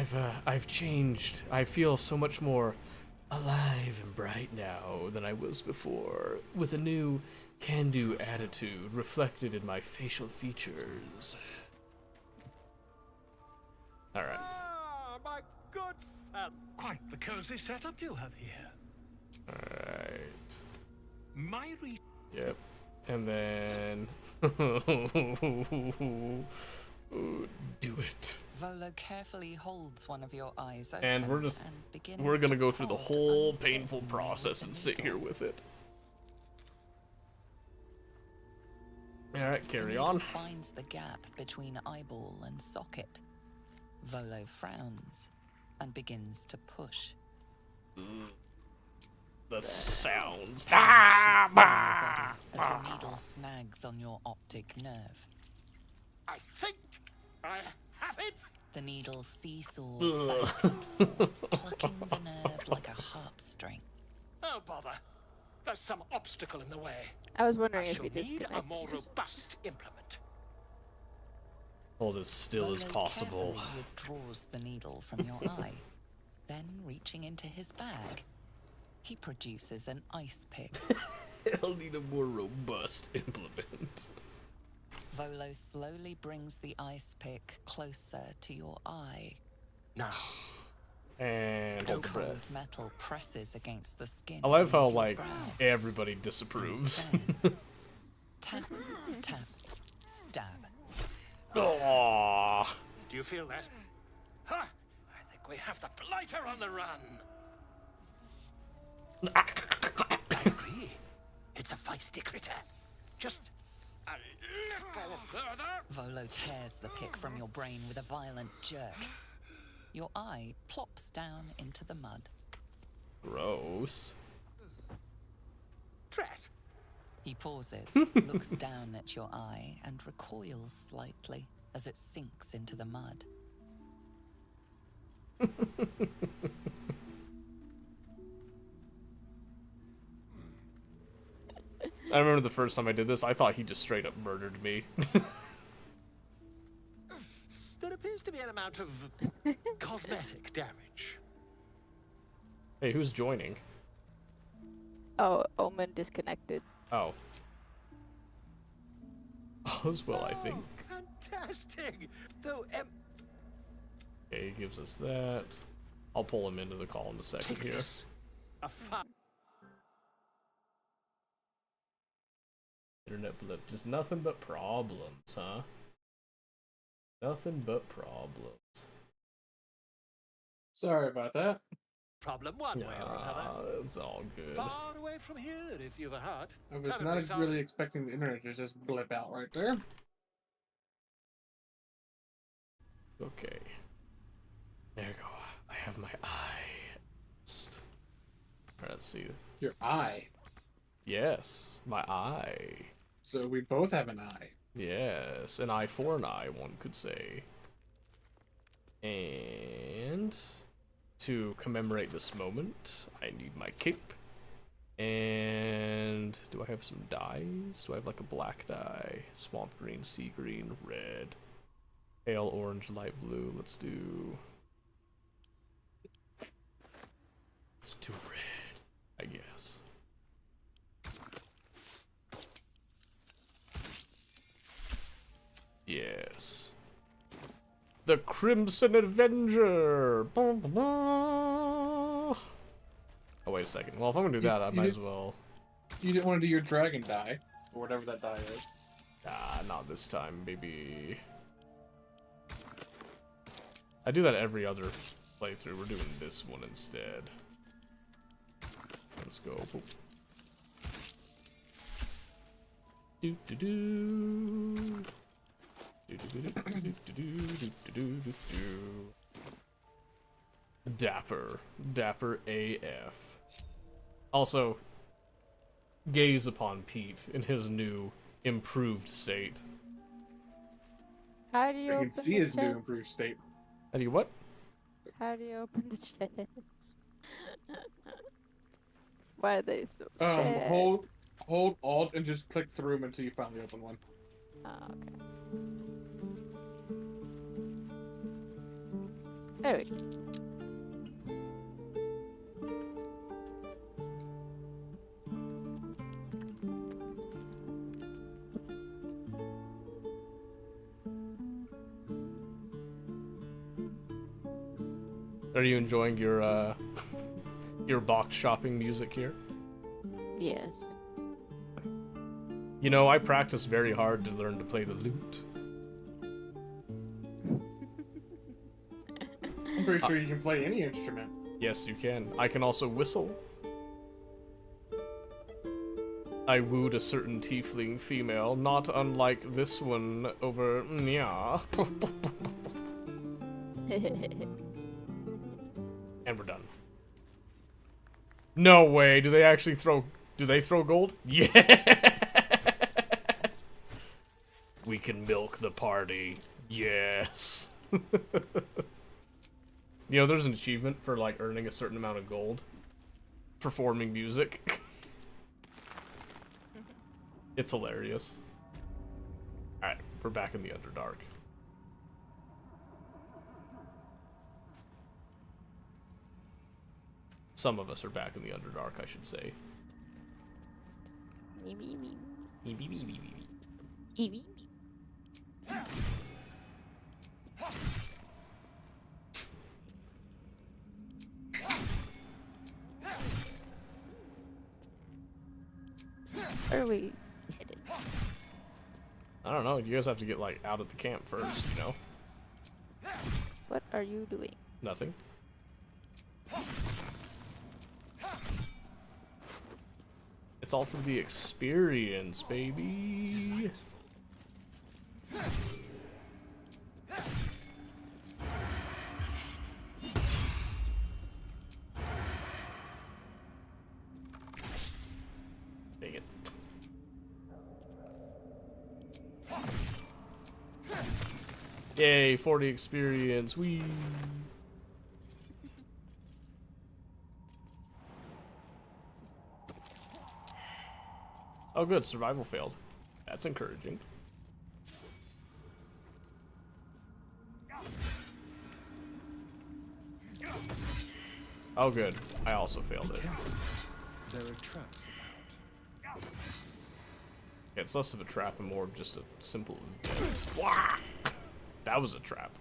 I've changed. I feel so much more alive and bright now than I was before, with a new can-do attitude reflected in my facial features. Alright. Ah, my good friend. Quite the cozy setup you have here. Alright. My Yep. And then... do it. Volo carefully holds one of your eyes open And we're gonna to go through the prod whole uncertainly painful with process the and sit needle. here with it. Alright, The carry needle on. finds the gap between eyeball and socket. Volo frowns and begins to push. The sounds. Pain shoots through your body as the needle snags on your optic nerve. I think I have it. The needle seesaws back and forth, plucking the nerve like a harp string. Oh, bother. There's some obstacle in the way. I was wondering I if shall you need a disconnect. more robust implement. Hold as still as Volo possible. carefully withdraws the needle from your eye. Then, reaching into his bag, he produces an ice pick. I'll need a more robust implement. Volo slowly brings the ice pick closer to your eye. Now. And hold the Cold breath. metal presses against the skin. I love how, beneath your like, brow. everybody disapproves. Tap, tap, stab. Aww. Do you feel that? Ha! I think we have the blighter on the run. I agree. It's a feisty critter. Just a little further. Volo tears the pick from your brain with a violent jerk. Your eye plops down into the mud. Gross. Drat. He pauses, looks down at your eye, and recoils slightly as it sinks into the mud. I remember the first time I did this, I thought he just straight up murdered me. There appears to be an amount of cosmetic damage. Hey, who's joining? Oh, Omen disconnected. Oh. All's well, I think. Fantastic. Though, Okay, he gives us that. I'll pull him into the call in a second take here. this. A Internet blip. Just nothing but problems, huh? Nothing but problems. Sorry about that. problem one way or another. It's all good. Far away from here, if you've a heart. I was Terribly not sorry. really expecting the internet to just blip out right there. Okay. There you go. I have my eye. Alright, let's see. Your eye. Yes, my eye. So we both have an eye. Yes, an eye for an eye, one could say. And to commemorate this moment, I need my cape. And do I have some dyes? Do I have like a black dye? Swamp green, sea green, red, pale orange, light blue. Let's do red, I guess. Yes. The Crimson Avenger! Bah, bah, bah. Oh, wait a second. Well, if I'm gonna do that, I might as well. You didn't want to do your dragon die, or whatever that die is. Not this time, baby. I do that every other playthrough. We're doing this one instead. Let's go. Boop. Do do do. Dapper AF. Also, gaze upon Pete in his new, improved state. How do you You open can see the his new chest? improved state. How do you what? How do you open the chest? Why are they so stacked? Hold Alt and just click through them until you finally open one. Oh, okay. There we go. Are you enjoying your box shopping music here? Yes. You know, I practiced very hard to learn to play the lute. I'm pretty sure you can play any instrument. Yes, you can. I can also whistle. I wooed a certain tiefling female, not unlike this one over Nya. And we're done. No way, do they throw gold? Yeah! We can milk the party. Yes. You know, there's an achievement for, like, earning a certain amount of gold. Performing music. It's hilarious. Alright, we're back in the Underdark. Some of us are back in the Underdark, I should say. Where are we headed? I don't know, you guys have to get, like, out of the camp first, you know? What are you doing? Nothing. It's all for the experience, baby. Dang it. Yay, 40 experience. Whee! Oh good, survival failed. That's encouraging. Oh good, I also failed it. There are traps about. Yeah, it's less of a trap and more of just a simple event. Wah! That was a trap.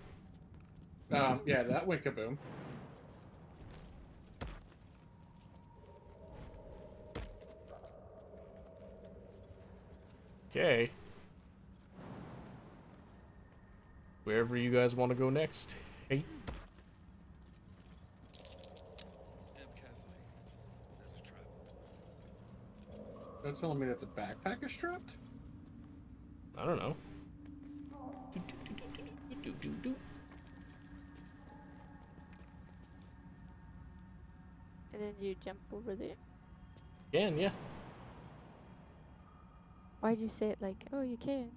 Yeah, that went kaboom. Okay. Wherever you guys want to go next. Hey. Step carefully. There's a trap. That's telling me that the backpack is strapped? I don't know. And then you jump over there. Can, yeah. Why'd you say it like, oh, you can?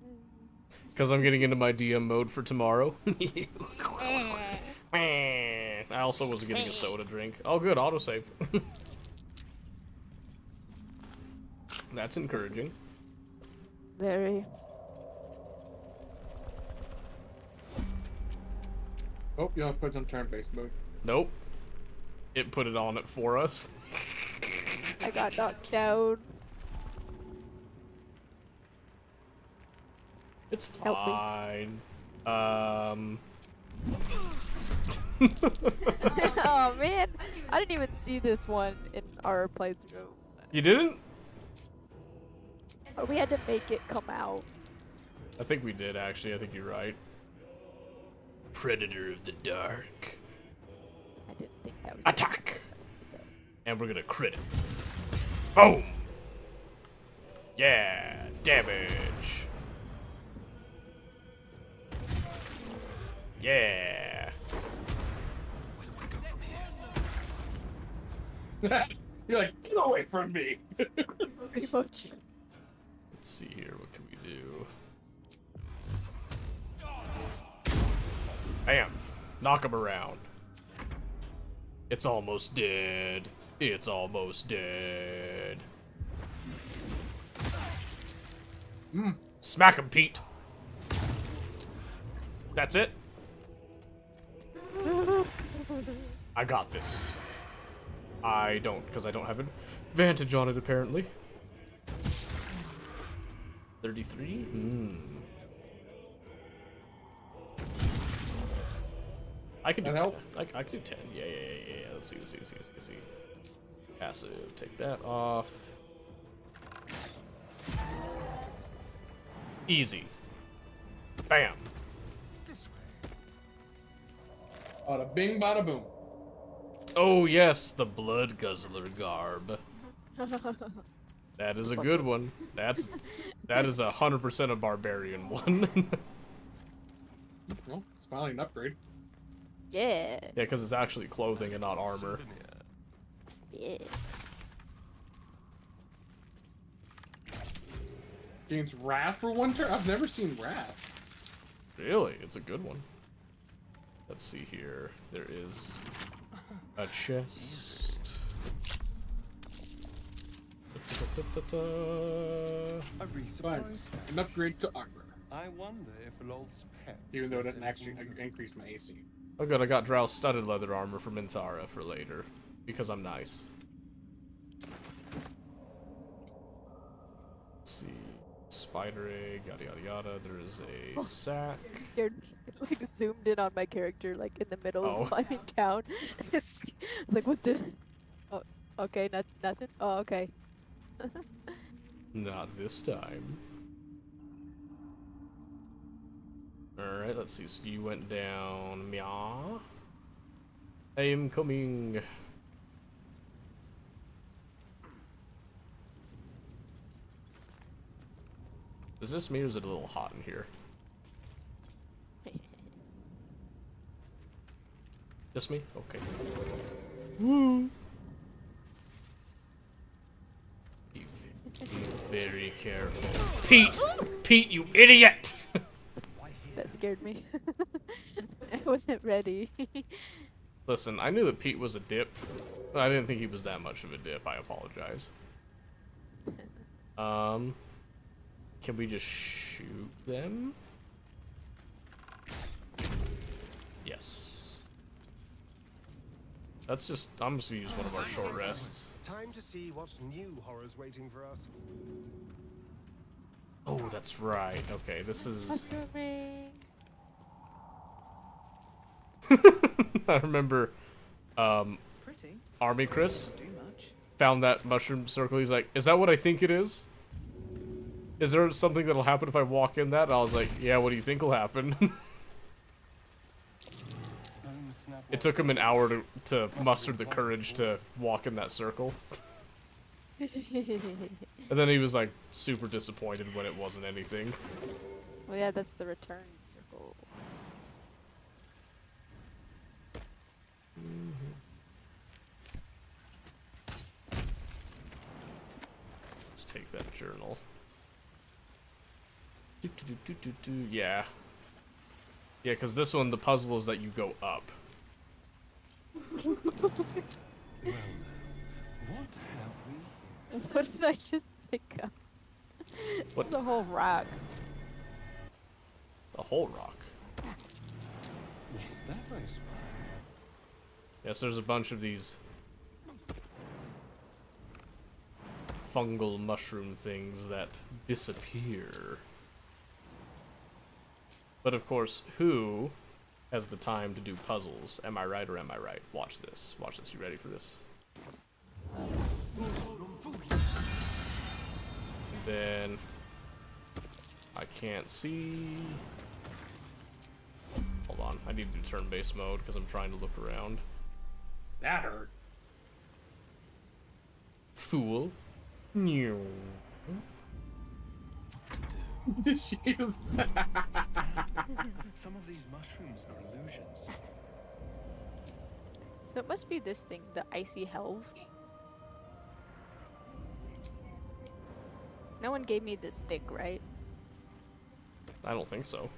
Because I'm getting into my DM mode for tomorrow. I also was getting a soda drink. Oh good, autosave. That's encouraging. Very. Oh, you have to put it on turn-based mode. Nope. It put it on it for us. I got knocked down. It's Help me. fine. Oh man, I didn't even see this one in our playthrough. You didn't? Or we had to make it come out. I think we did, actually. I think you're right. Predator of the Dark. I didn't think that was Attack! And we're gonna crit it. Boom! Yeah! Damage! Yeah. Where do I go from here? You're like, get away from me. Pretty much. Let's see here. What can we do? Bam. Knock him around. It's almost dead. It's almost dead. Smack him, Pete. That's it. I got this. I don't, because I don't have advantage on it, apparently. 33? I can do 10. I can do 10. Yeah. Let's see. Passive. Take that off. Easy. Bam. Bada bing, bada boom. Oh yes, the blood guzzler garb. That is a good one. That is 100% a barbarian one. Well, it's finally an upgrade. Yeah. Yeah, because it's actually clothing and not armor. Yeah. Gains Wrath for one turn? I've never seen Wrath. Really? It's a good one. Let's see here. There is a chest. A Fine. An upgrade to armor. I wonder if Lolth's pets. Even though it doesn't actually increase my AC. Oh good, I got Drow's studded leather armor from Minthara for later. Because I'm nice. Let's see. Spider egg, yada yada yada. There is a sack. Scared me. It, like zoomed in on my character, like in the middle Oh. of climbing down. It's like, what the? Oh, okay, nothing. Oh, okay. Not this time. Alright, let's see. So you went down. Meow. I am coming. Is this me or is it a little hot in here? Just me? Okay. Woo! Be very careful. Pete! Pete, you idiot! That scared me. I wasn't ready. Listen, I knew that Pete was a dip, but I didn't think he was that much of a dip. I apologize. Can we just shoot them? Yes. That's just, I'm just gonna use one of our short rests. Time to see what's new horrors waiting for us. Oh, that's right. Okay, this is... I remember, Army Chris found that mushroom circle. He's like, is that what I think it is? Is there something that'll happen if I walk in that? And I was like, yeah, what do you think will happen? It took him an hour to muster the courage to walk in that circle. And then he was like super disappointed when it wasn't anything. Well, yeah, that's the return circle. Let's take that journal. Yeah. Yeah, because this one, the puzzle is that you go up. Well, what have we? What did I just pick up? What? The whole rock. The whole rock. Yes, that I spy. Yes, there's a bunch of these fungal mushroom things that disappear. But of course, who has the time to do puzzles? Am I right or am I right? Watch this. Watch this. You ready for this? And then I can't see. Hold on. I need to do turn-based mode because I'm trying to look around. That hurt. Fool. New. She was... Some of these mushrooms are illusions. So it must be this thing, the icy helve. No one gave me this stick, right? I don't think so.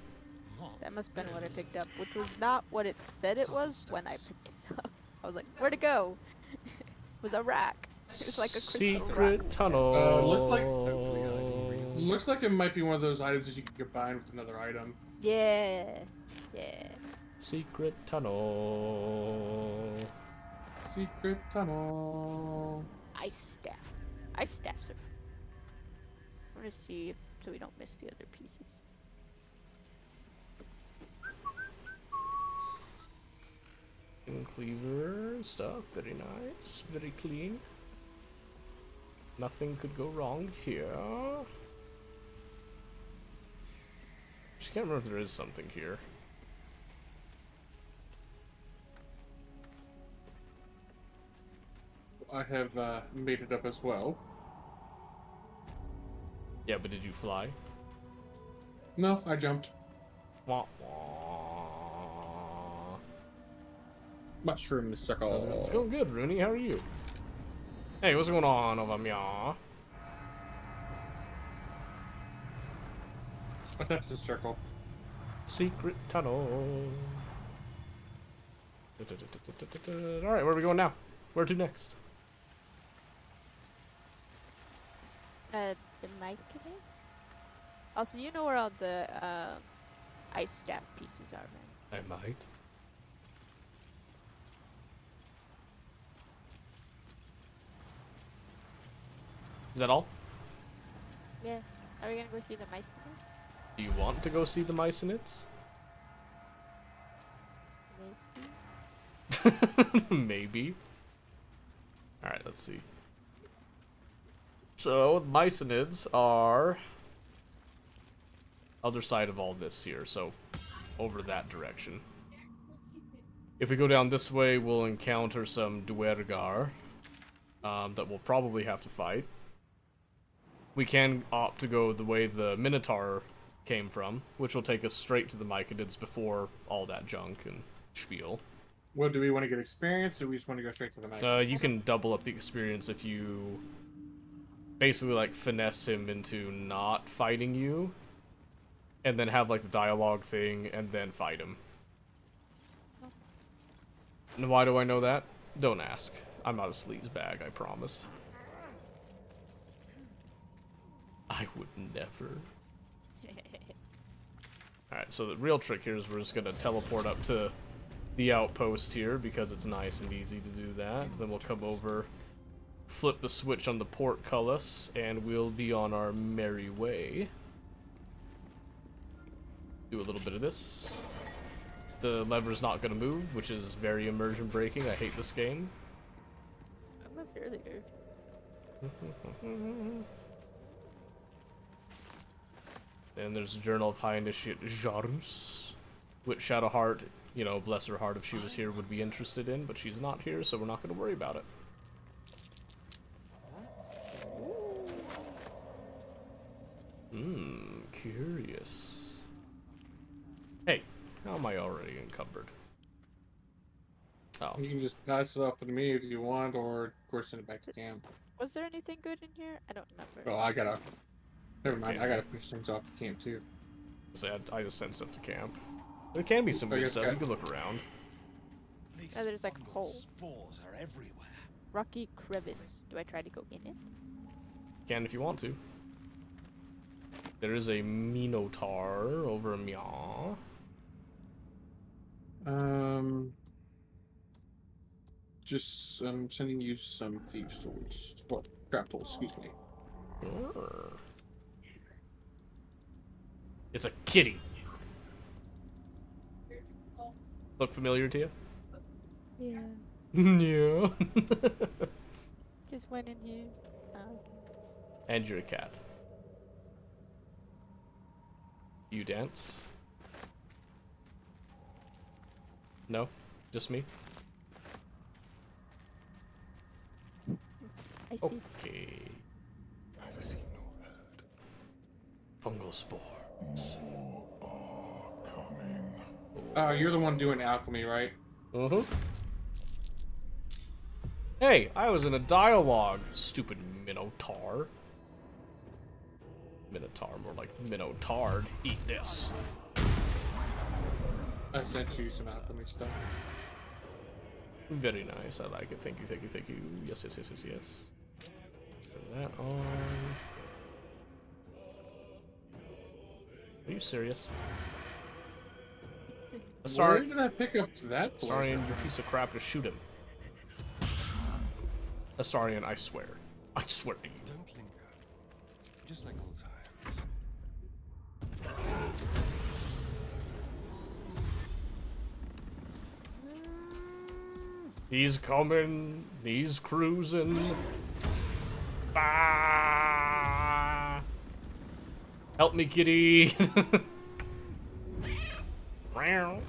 That must have been what I picked up, which was not what it said it was when I picked it up. I was like, where'd it go? It was a rack. It was like a crystal rock. Secret tunnel. Looks like it might be one of those items that you can combine with another item. Yeah. Yeah. Secret tunnel. Secret tunnel. Ice staff. Ice staffs are. I'm gonna see if, so we don't miss the other pieces. Cleaver stuff, very nice, very clean. Nothing could go wrong here. Just can't remember if there is something here. I have made it up as well. Yeah, but did you fly? No, I jumped. Wah, wah. Mushroom circle. It's going good, Rooney. How are you? Hey, what's going on over here? I touched the circle. Secret tunnel. Alright, where are we going now? Where to next? The mic is? Also, you know where all the ice staff pieces are, right? I might. Is that all? Yeah. Are we gonna go see the mice? Do you want to go see the Mycenids? Maybe. Maybe. Alright, let's see. So, Mycenids are other side of all this here, so over that direction. If we go down this way, we'll encounter some Duergar that we'll probably have to fight. We can opt to go the way the Minotaur came from, which will take us straight to the Myconids before all that junk and spiel. Well, do we want to get experience, or do we just want to go straight to the mic? You can double up the experience if you basically like finesse him into not fighting you, and then have like the dialogue thing, and then fight him. And why do I know that? Don't ask. I'm not a sleaze bag, I promise. I would never. Alright, so the real trick here is we're just gonna teleport up to the outpost here because it's nice and easy to do that. Then we'll come over, flip the switch on the portcullis, and we'll be on our merry way. Do a little bit of this. The lever's not gonna move, which is very immersion breaking. I hate this game. I'm up earlier. And there's a Journal of High Initiate Jarus, which Shadowheart, you know, bless her heart if she was here, would be interested in, but she's not here, so we're not going to worry about it. Curious. Hey, how am I already encumbered? Oh. You can just pass it up with me if you want, or of course send it back to camp. Was there anything good in here? I don't remember. Oh, I gotta. Never mind, I gotta push things off the camp too. I just sent stuff to camp. There can be some good stuff. You can look around. Oh, there's like a hole. Spores are everywhere. Rocky crevice. Do I try to go in it? Can if you want to. There is a Minotaur over a Meow. Just sending you some thief swords. Well, grapple, excuse me. It's a kitty. Look familiar to you? Yeah. Yeah. Just went in here. Oh, okay. And you're a cat. You dance? No? Just me? I see. Okay. Neither seen nor heard. Fungal spores. You're the one doing alchemy, right? Uh-huh. Hey, I was in a dialogue, stupid Minotaur. Minotaur, more like Minotard. Eat this. I sent you some alchemy stuff. Very nice, I like it. Thank you, thank you, thank you. Yes, yes, yes, yes, yes. Turn that on. Are you serious? Where did I pick up that? Astarion, you piece of crap, just shoot him. Astarion, I swear. I swear to you. Don't linger. Just like old times. He's coming. He's cruising. Ah! Help me, kitty. Meow.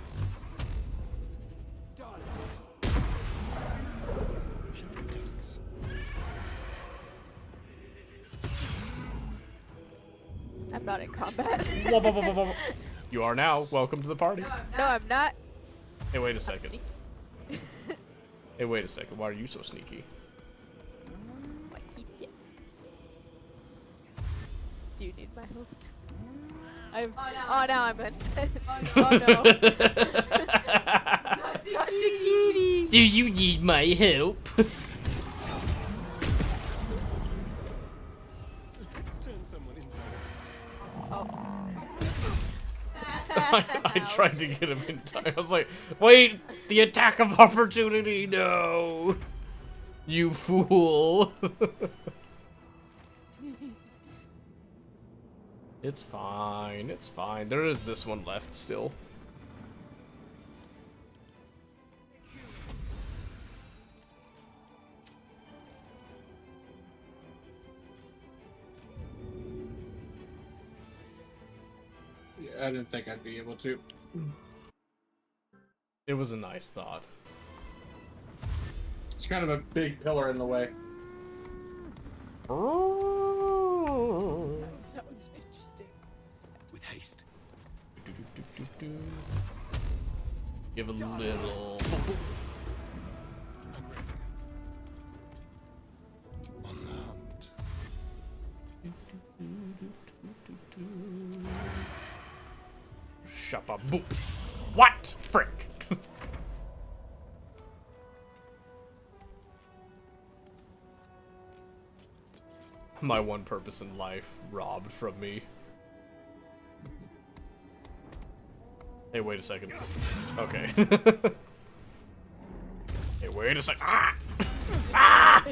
I'm not in combat. You are now. Welcome to the party. No, I'm not. Hey, wait a second. Hey, wait a second. Why are you so sneaky? Do you need my help? Oh, now I'm in. Oh no. Do you need my help? I tried to get him in time. I was like, wait, the attack of opportunity, no. You fool. It's fine, it's fine. There is this one left still. Yeah, I didn't think I'd be able to. It was a nice thought. It's kind of a big pillar in the way. That was interesting. With haste. Give a little. On the hunt. Shapa-boop. What? Frick. My one purpose in life robbed from me. Hey, wait a second. Okay. Hey, wait a sec. Ah! Ah!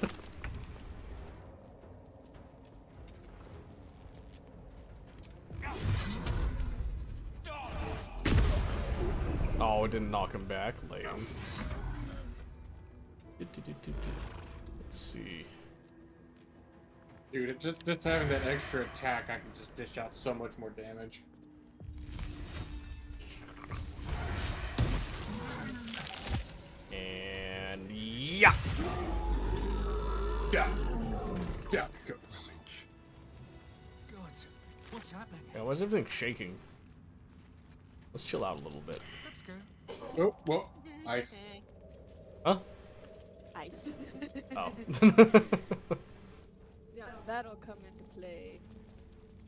Oh, it didn't knock him back. Lame. Let's see. Dude, just having that extra attack, I can just dish out so much more damage. And yeah. Yeah. Yeah. Go. God, what's happening? Yeah, why is everything shaking? Let's chill out a little bit. Let's go. Oh, whoa. Ice. Huh? Ice. Oh. Yeah, that'll come into play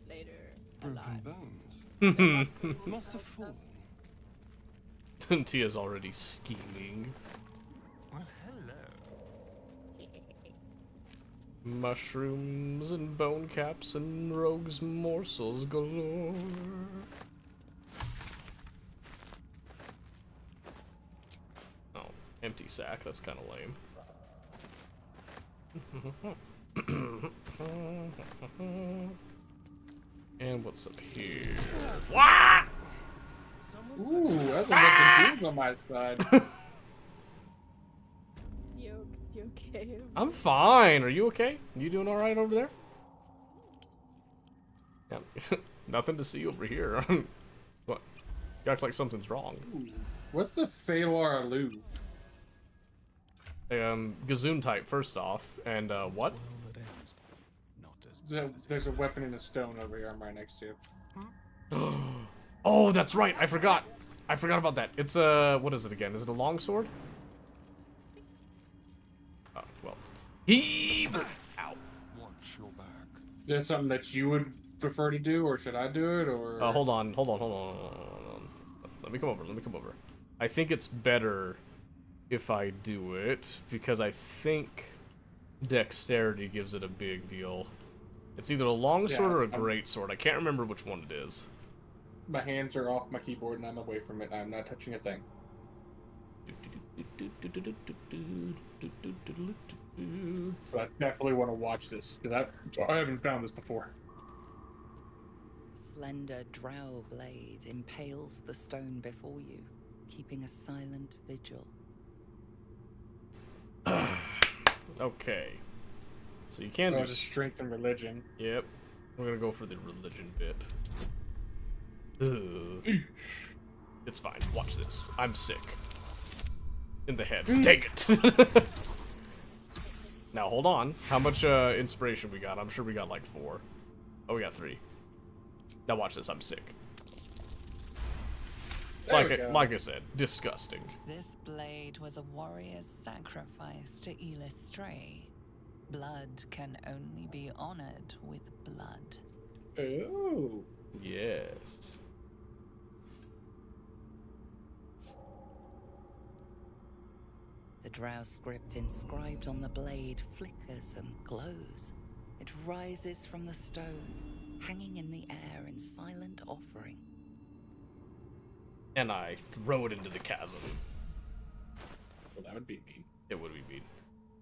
later. A lot. Broken bones. Must have fallen. Tia's already scheming. Well, hello. Mushrooms and bone caps and rogues morsels galore. Oh, empty sack. That's kind of lame. And what's up here? Wah! Ooh, that's a bunch of dudes on my side. You okay? I'm fine. Are you okay? You doing all right over there? Yeah. Nothing to see over here. What? You act like something's wrong. Ooh, what's the Phalar Loop? Gazoon type first off, and what? There's a weapon in a stone over here. I'm right next to you. Oh, that's right. I forgot. I forgot about that. It's what is it again? Is it a longsword? Oh, well. Ow. Watch your back. Is there something that you would prefer to do, or should I do it, or? Hold on. Let me come over. I think it's better if I do it, because I think dexterity gives it a big deal. It's either a longsword or a greatsword. I can't remember which one it is. My hands are off my keyboard and I'm away from it. I'm not touching a thing. So I definitely want to watch this, because I haven't found this before. Slender drow blade impales the stone before you, keeping a silent vigil. Okay. So you can do just strength and religion. Yep. We're gonna go for the religion bit. Ugh. It's fine. Watch this. I'm sick. In the head. Dang it. Now hold on. How much inspiration we got? I'm sure we got like 4. Oh, we got 3. Now watch this. I'm sick. Like I said, disgusting. This blade was a warrior's sacrifice to Elis Stray. Blood can only be honored with blood. Oh. Yes. The drow script inscribed on the blade flickers and glows. It rises from the stone, hanging in the air in silent offering. And I throw it into the chasm. Well, that would be mean. It would be mean.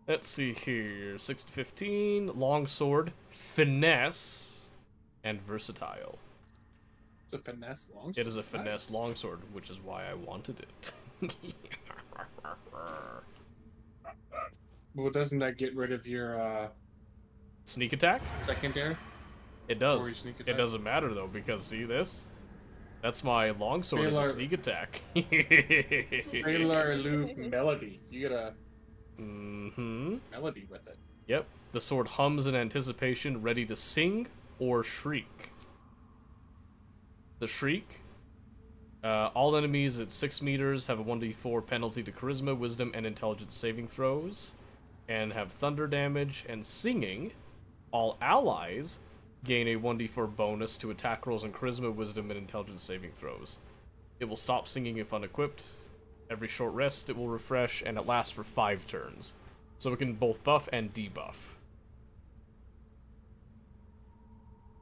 Let's see here. 6 to 15. Longsword, finesse, and versatile. It's a finesse longsword. It is a finesse longsword, which is why I wanted it. Well, doesn't that get rid of your sneak attack? Secondary? It does. It doesn't matter though, because see this? That's my longsword as a sneak attack. Regular aloof melody. You get a melody with it. Yep. The sword hums in anticipation, ready to sing or shriek. The shriek. All enemies at 6 meters have a 1d4 penalty to charisma, wisdom, and intelligence saving throws, and have thunder damage. And singing, all allies gain a 1d4 bonus to attack rolls and charisma, wisdom, and intelligence saving throws. It will stop singing if unequipped. Every short rest it will refresh, and it lasts for 5 turns. So it can both buff and debuff.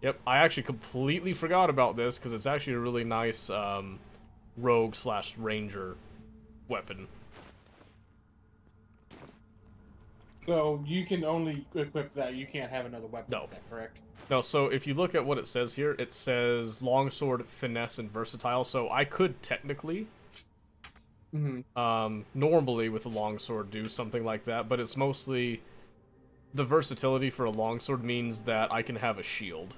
Yep, I actually completely forgot about this, because it's actually a really nice rogue/ranger weapon. So you can only equip that. You can't have another weapon. No. With that, correct? No, so if you look at what it says here, it says longsword, finesse, and versatile. So I could technically, normally with a longsword do something like that, but it's mostly the versatility for a longsword means that I can have a shield.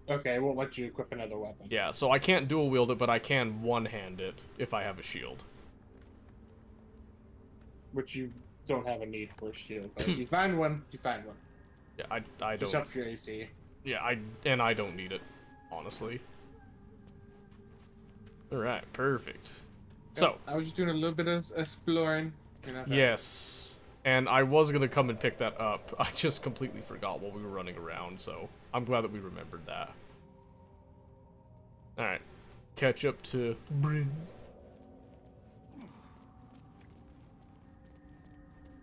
Okay, we'll let you equip another weapon. Yeah, so I can't dual wield it, but I can one-hand it if I have a shield. Which you don't have a need for a shield. But if you find one, you find one. Yeah, I don't. Just up your AC. Yeah, I don't need it, honestly. All right, perfect. So I was just doing a little bit of exploring. Yes, and I was gonna come and pick that up. I just completely forgot while we were running around, so I'm glad that we remembered that. All right, catch up to Bryn.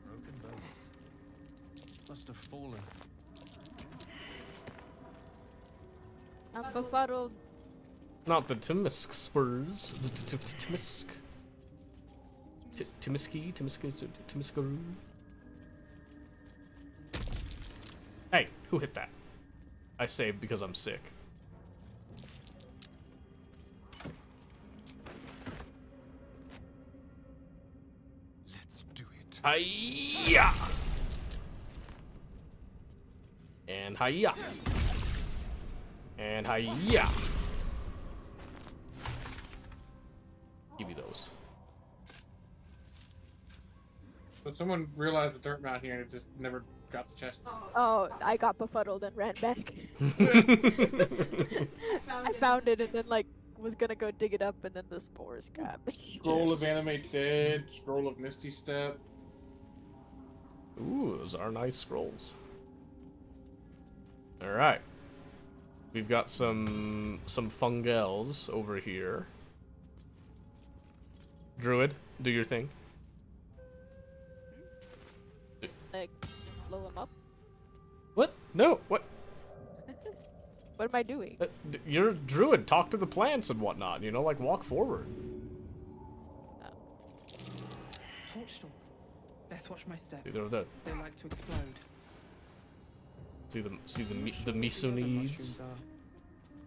Broken bones. Must have fallen. I'm befuddled. Not the Timisk spurs. The Timisk. Timiskaroo. Hey, who hit that? I saved because I'm sick. Let's do it. Hiya! And hiya! And hiya! Give me those. So someone realized the dirt mound here and it just never got the chest. Oh, I got befuddled and ran back. I found it and then like was gonna go dig it up, and then the spores got me. Scroll of Animate Dead, Scroll of Misty Step. Ooh, those are nice scrolls. Alright. We've got some fungels over here. Druid, do your thing. Like, blow him up? What? No, what? What am I doing? You're a druid. Talk to the plants and whatnot, you know, like walk forward. Torchstorm. Best watch my step. See, they're there. They like to explode. See the Misunids.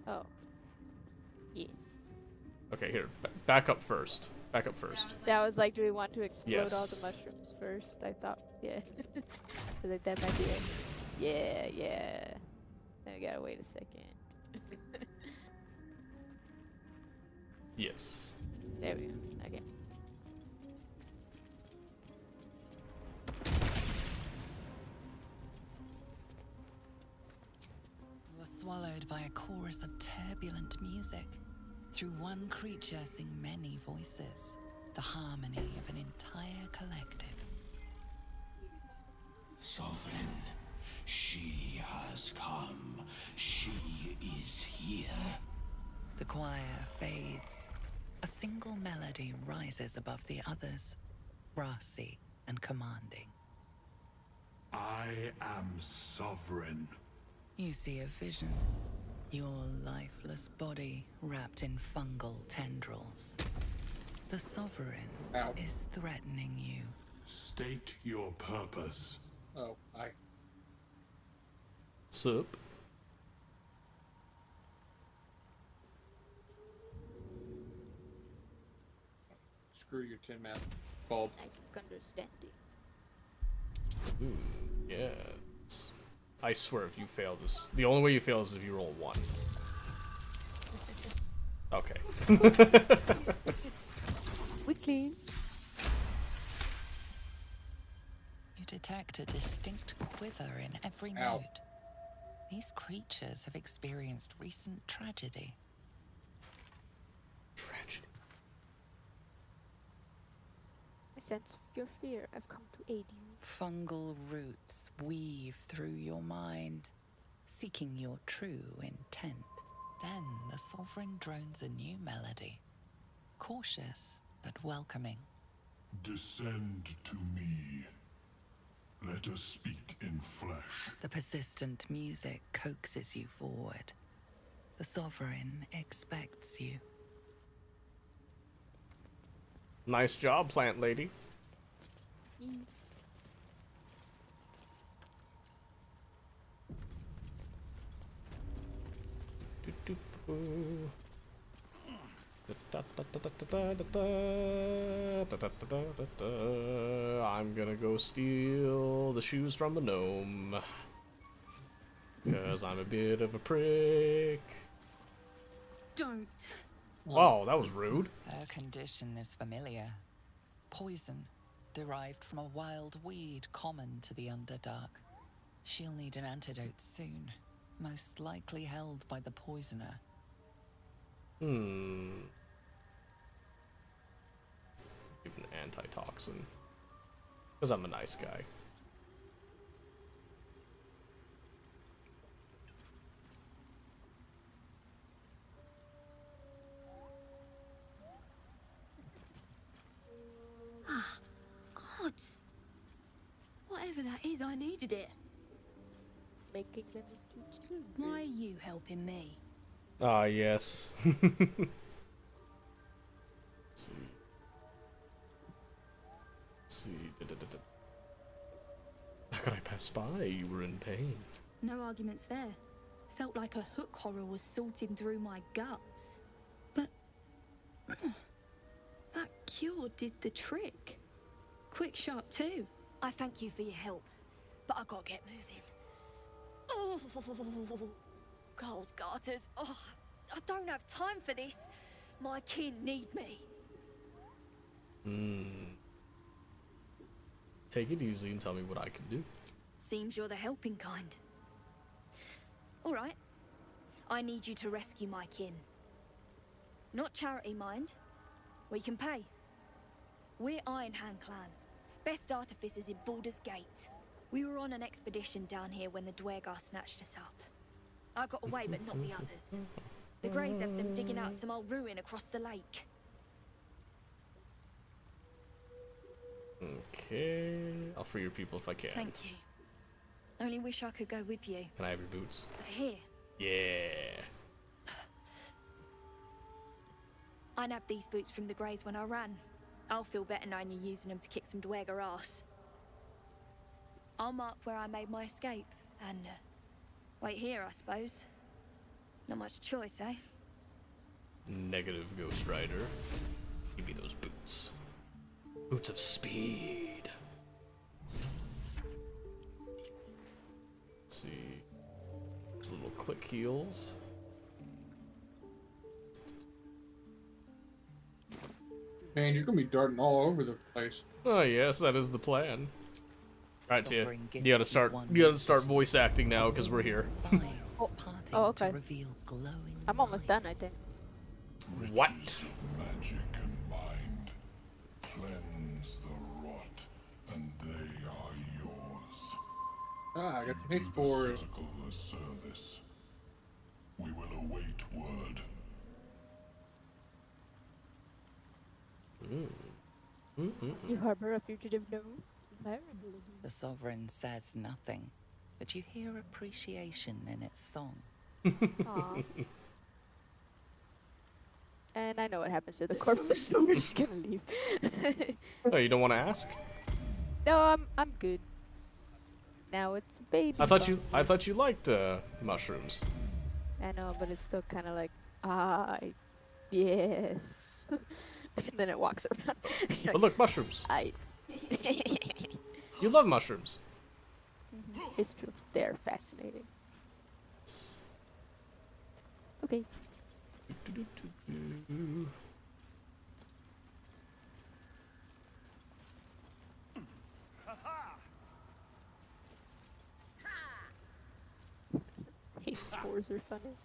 Oh. Yeah. Okay, here. Back up first. Back up first. Yeah, I was like, do we want to explode all the Yes. mushrooms first? I thought, yeah. So like that might be it. Yeah, yeah. Then we gotta wait a second. Yes. There we go. Okay. You are swallowed by a chorus of turbulent music. Through one creature sing many voices, the harmony of an entire collective. Sovereign, she has come. She is here. The choir fades. A single melody rises above the others, brassy and commanding. I am sovereign. You see a vision. Your lifeless body wrapped in fungal tendrils. The sovereign is threatening you. State your purpose. Oh, Sup? Screw your tin mask bulb. Nice understanding. Ooh, yes. I swear if you fail this, the only way you fail is if you roll 1. Okay. We clean. You detect a distinct quiver in every Ow. mood. These creatures have experienced recent tragedy. Tragedy. I sense your fear. I've come to aid you. Fungal roots weave through your mind, seeking your true intent. Then the sovereign drones a new melody, cautious but welcoming. Descend to me. Let us speak in flesh. The persistent music coaxes you forward. The sovereign expects you. Nice job, plant lady. I'm gonna go steal the shoes from the gnome. Because I'm a bit of a prick. Don't. Oh, that was rude. Her condition is familiar. Poison, derived from a wild weed common to the Underdark. She'll need an antidote soon, most likely held by the poisoner. Give an antitoxin. Because I'm a nice guy. Ah, gods. Whatever that is, I needed it. Making them into children. Why are you helping me? Ah, yes. Let's see. Let's see. How could I pass by? You were in pain. No arguments there. Felt like a hook horror was sorting through my guts. But that cure did the trick. Quick, sharp too. I thank you for your help, but I gotta get moving. Oh, Carl's garters. Oh, I don't have time for this. My kin need me. Take it easy and tell me what I can do. Seems you're the helping kind. All right. I need you to rescue my kin. Not charity, mind. We can pay. We're Iron Hand Clan. Best artificers in Baldur's Gate. We were on an expedition down here when the Dwergar snatched us up. I got away, but not the others. The Greys have them digging out some old ruin across the lake. Okay. I'll free your people if I can. Thank you. Only wish I could go with you. Can I have your boots? But here, Yeah. I nabbed these boots from the Greys when I ran. I'll feel better knowing you're using them to kick some Dwergar ass. I'll mark where I made my escape, and wait here, I suppose. Not much choice, eh? Negative, Ghost Rider. Give me those boots. Boots of speed. Let's see. There's little click heals. Man, you're gonna be darting all over the place. Oh yes, that is the plan. Alright, Tia. Sovereign You gotta start voice acting now because we're here. Oh, okay. To reveal glowing I'm almost done, I think. What? Magic and mind. Cleanse the rot, and they are yours. Ah, I got some haste spores. Circle the service. We will await word. You harbor a fugitive gnome? The Sovereign says nothing, but you hear appreciation in its song. Aw. And I know what happens to the corpse, so we're just gonna leave. Oh, you don't want to ask? No, I'm good. Now it's a baby. I thought you liked mushrooms. I know, but it's still kind of like, yes. And then it walks around. But look, mushrooms. You You love mushrooms. It's true. They're fascinating. Okay. Hey, spores are funny.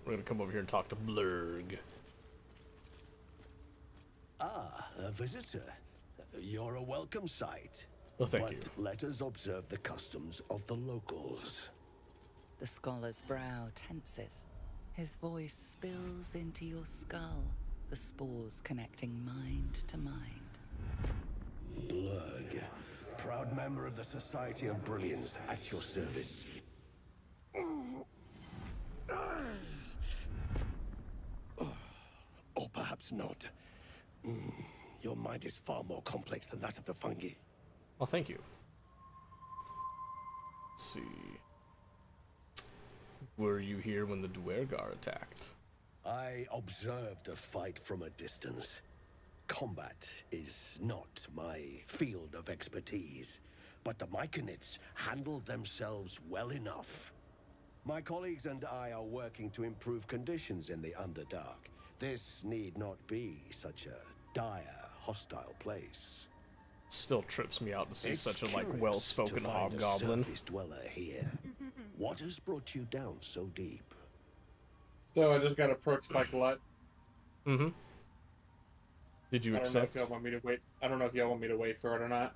We're gonna come over here and talk to Blurg. Ah, a visitor. You're a welcome sight. Oh, thank you. But let us observe the customs of the locals. The scholar's brow tenses. His voice spills into your skull, the spores connecting mind to mind. Blurg, proud member of the Society of Brilliance, at your service. Or perhaps not. Your mind is far more complex than that of the fungi. Oh, thank you. Let's see. Were you here when the Dwergar attacked? I observed the fight from a distance. Combat is not my field of expertise, but the Myconids handled themselves well enough. My colleagues and I are working to improve conditions in the Underdark. This need not be such a dire, hostile place. Still trips me out to see It's such a curious well-spoken to find hobgoblin. A surface dweller here. What has brought you down so deep? So I just got approached by Glut. Mm-hmm. Did you accept? I don't know if y'all want me to wait. I don't know if y'all want me to wait for it or not.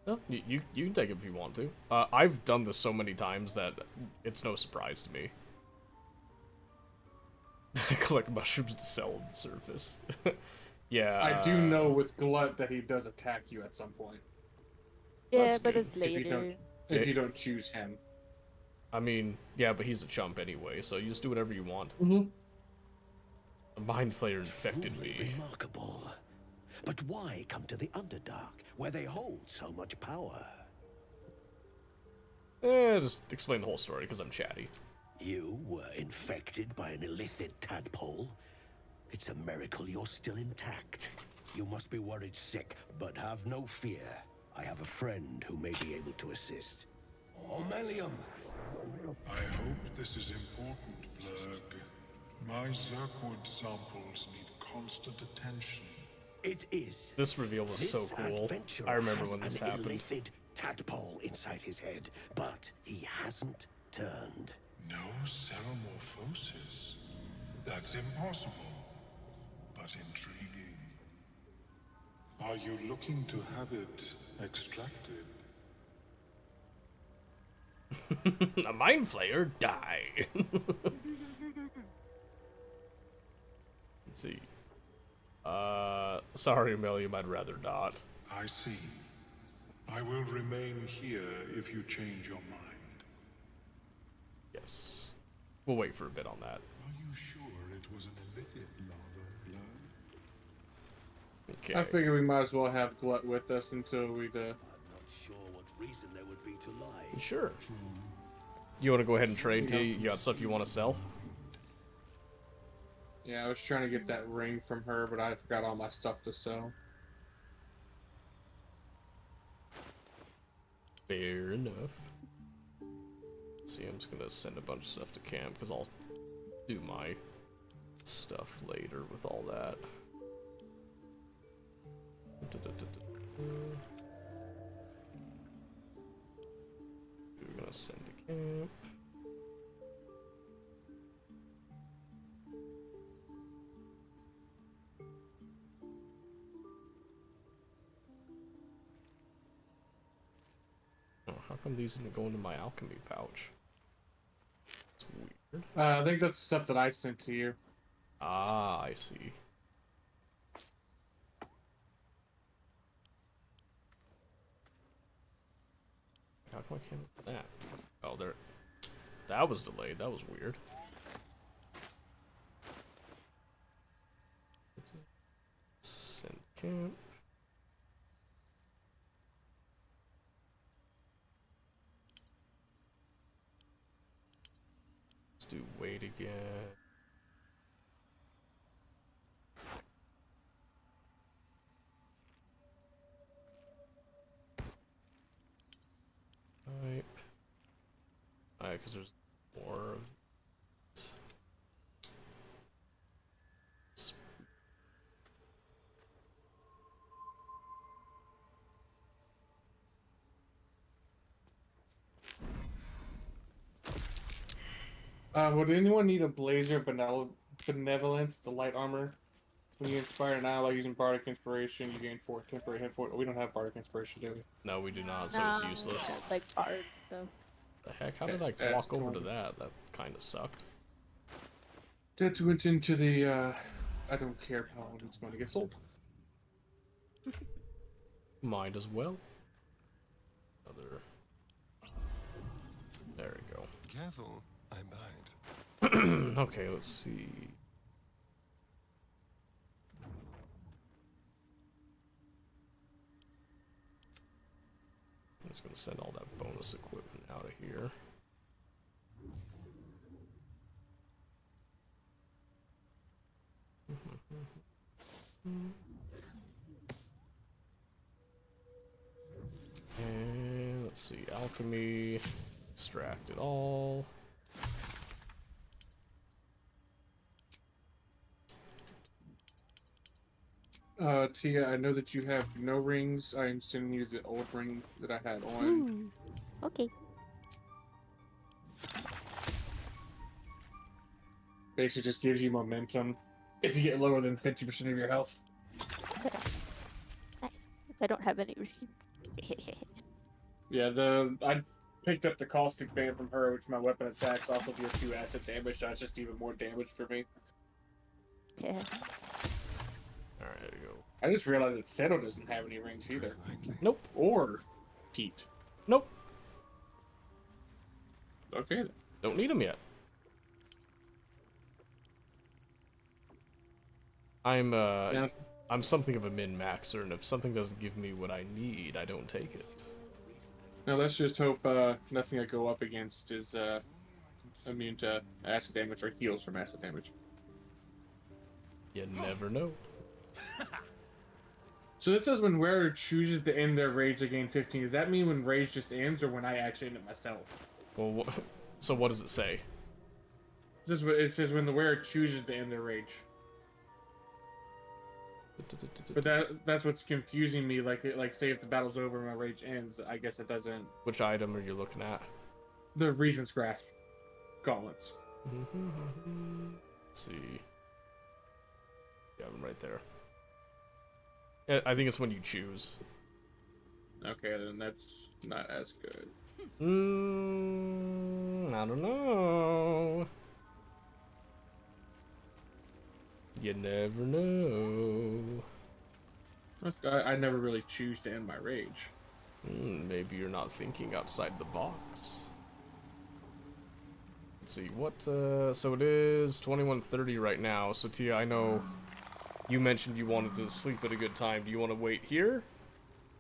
No, you can take it if you want to. I've done this so many times that it's no surprise to me. I collect mushrooms to sell on the surface. Yeah. I do know with Glut that he does attack you at some point. Yeah, That's but good. it's later. If you don't choose him. I mean, yeah, but he's a chump anyway, so you just do whatever you want. Mm-hmm. A mind flayer infected me. Remarkable. But why come to the Underdark, where they hold so much power? Just explain the whole story, because I'm chatty. You were infected by an illithid tadpole? It's a miracle you're still intact. You must be worried sick, but have no fear. I have a friend who may be able to assist. Omelium! I hope this is important, Blurg. My Zerkwood samples need constant attention. It is. This reveal was so cool. I remember when this happened. An illithid tadpole inside his head, but he hasn't turned. No ceramorphosis. That's impossible, but intriguing. Are you looking to have it extracted? A mind flayer, die. Let's see. Sorry, Mel, you might rather not. I see. I will remain here if you change your mind. Yes. We'll wait for a bit on that. Are you sure it was an illicit lava blood? Okay. I figure we might as well have Glut with us until we I'm not sure what reason there would be to lie. Sure. You want to go ahead and trade, T? You got stuff you want to sell? Yeah, I was trying to get that ring from her, but I forgot all my stuff to sell. Fair enough. See, I'm just gonna send a bunch of stuff to camp because I'll do my stuff later with all that. We're gonna send to camp. Oh, how come these didn't go into my alchemy pouch? It's weird. I think that's the stuff that I sent to you. Ah, I see. How come I can't do that? Oh, there. That was delayed. That was weird. Send camp. Let's do wait again. Type. Alright, because there's more of this. Would anyone need a Blazer Benevolence, the light armor? When you inspire an ally using Bardic Inspiration, you gain 4 temporary hit points. We don't have Bardic Inspiration, do we? No, we do not, so it's useless. It's like bard stuff. The heck? How did I walk over to that? That kind of sucked. That went into the, I don't care how it's going to get sold. Might as well. Other. There we go. Careful, I bite. Okay, let's see. I'm just gonna send all that bonus equipment out of here. And let's see, alchemy, extract it all. Tia, I know that you have no rings. I am sending you the old ring that I had on. Ooh. Okay. Basically just gives you momentum if you get lower than 50% of your health. Nice. I don't have any rings. Yeah, I picked up the caustic band from her, which my weapon attacks also deal 2 acid damage, so that's just even more damage for me. Yeah. Alright, there you go. I just realized that Seto doesn't have any rings either. Nope. Or Pete. Nope. Okay then. Don't need them yet. I'm something of a min-maxer, and if something doesn't give me what I need, I don't take it. Now let's just hope nothing I go up against is immune to acid damage or heals from acid damage. You never know. So this says when wearer chooses to end their rage, they gain 15. Does that mean when rage just ends, or when I actually end it myself? Well, so what does it say? It says when the wearer chooses to end their rage. But that's what's confusing me. Like say if the battle's over and my rage ends, I guess it doesn't. Which item are you looking at? The Reason's Grasp gauntlets. Let's see. Yeah, I'm right there. I think it's when you choose. Okay, then that's not as good. I don't know. You never know. I never really choose to end my rage. Maybe you're not thinking outside the box. Let's see, what, so it is 21:30 right now, so Tia, I know you mentioned you wanted to sleep at a good time. Do you want to wait here?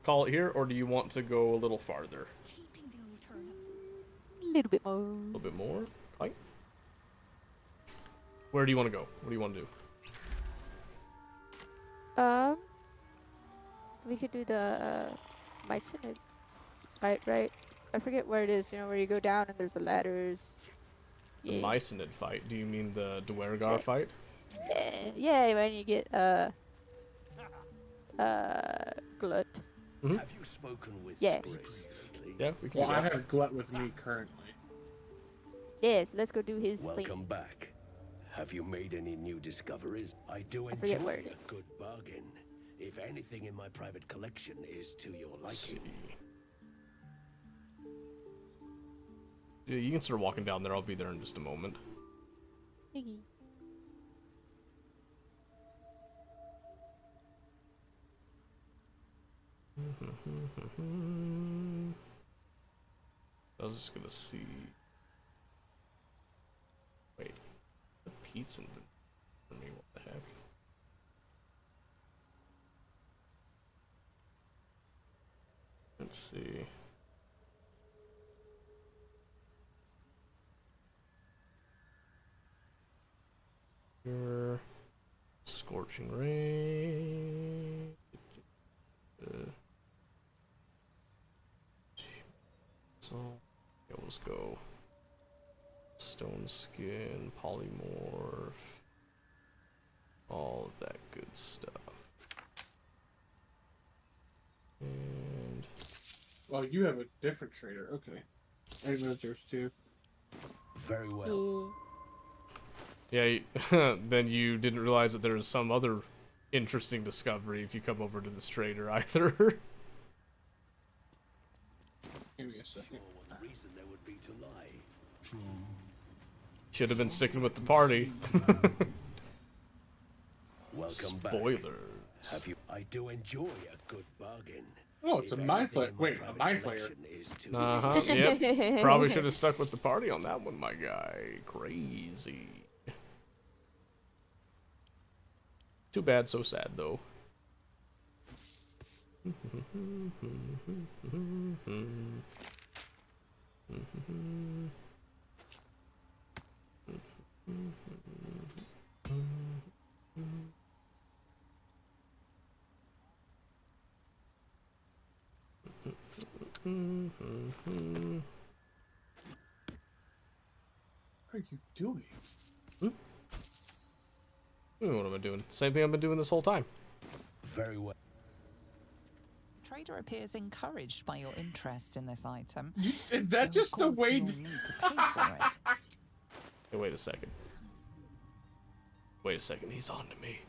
Call it here, or do you want to go a little farther? A little bit more. A little bit more? Fine. Where do you want to go? What do you want to do? We could do the Mycinid fight, right? I forget where it is, you know, where you go down and there's the ladders. The Mycinid fight? Do you mean the Dwergar fight? Yeah, when you get, Glut. Have you spoken with Yeah. Spriggs lately? Yeah, we can Well, do I that. have Glut with me currently. Yes, let's go do his thing. Welcome back. Have you made any new discoveries? I do I forget enjoy where it a is. good bargain. If anything in my private collection is to your Let's liking. see. Yeah, you can start walking down there. I'll be there in just a moment. I was just gonna see. Wait, the pizza for me. What the heck? Let's see. Here, scorching ray. So, yeah, let's go. Stone skin, polymorph, all of that good stuff. And Well, you have a different trader. Okay. I didn't know there's two. Very well. yeah, then you didn't realize that there was some other interesting discovery if you come over to this trader either. Give me a second. What reason there would be to lie? True. Should have been sticking with the party. Welcome Spoilers. back. Have you? I do enjoy a good bargain. Oh, it's a If mind anything flayer. in my Wait, a private mind flayer. collection is to Uh-huh, yep. Probably should have stuck with the party on that one, my guy. Crazy. Too bad, so sad, though. What are you doing? What am I doing? Same thing I've been doing this whole time. Very well. Trader appears encouraged by your interest in this item. Is that Though, of just a course, way? you'll need to pay for it. Hey, wait a second. Wait a second, he's on to me.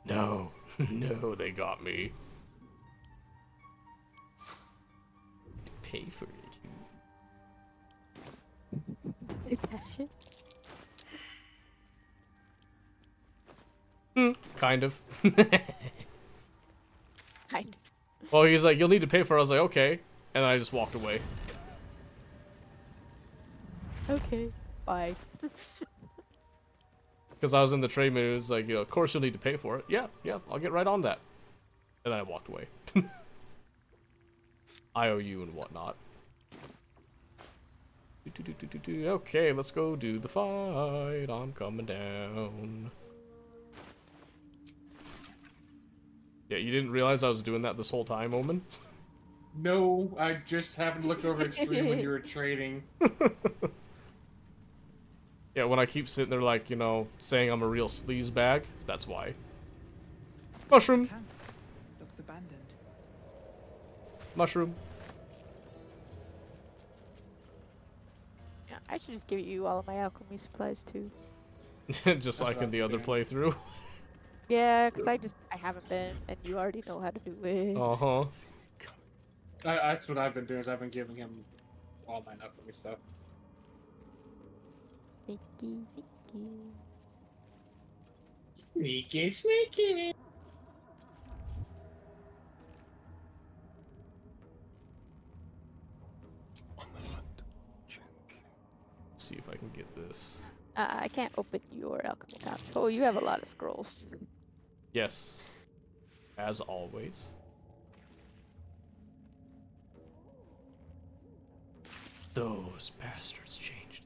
No. No, they got me. Pay for it. Do that shit. Kind of. Kind of. Well, he's like, you'll need to pay for it. I was like, okay. And I just walked away. Okay. Bye. Because I was in the trade menu, it was like, you know, of course you'll need to pay for it. Yeah, I'll get right on that. And then I walked away. IOU and whatnot. Okay, let's go do the fight. I'm coming down. Yeah, you didn't realize I was doing that this whole time, Omen? No, I just happened to look over at stream when you were trading. Yeah, when I keep sitting there like, you know, saying I'm a real sleaze bag, that's why. Mushroom! Looks abandoned. Mushroom. Yeah, I should just give you all of my alchemy supplies too. Just like in the other playthrough. Yeah, because I haven't been, and you already know how to do it. Uh-huh. That's what I've been doing. Is I've been giving him all my upcoming stuff. Sneaky, Sneaky, sneaky. Let's see if I can get this. I can't open your alchemy pouch. Oh, you have a lot of scrolls. Yes. As always. Those bastards changed.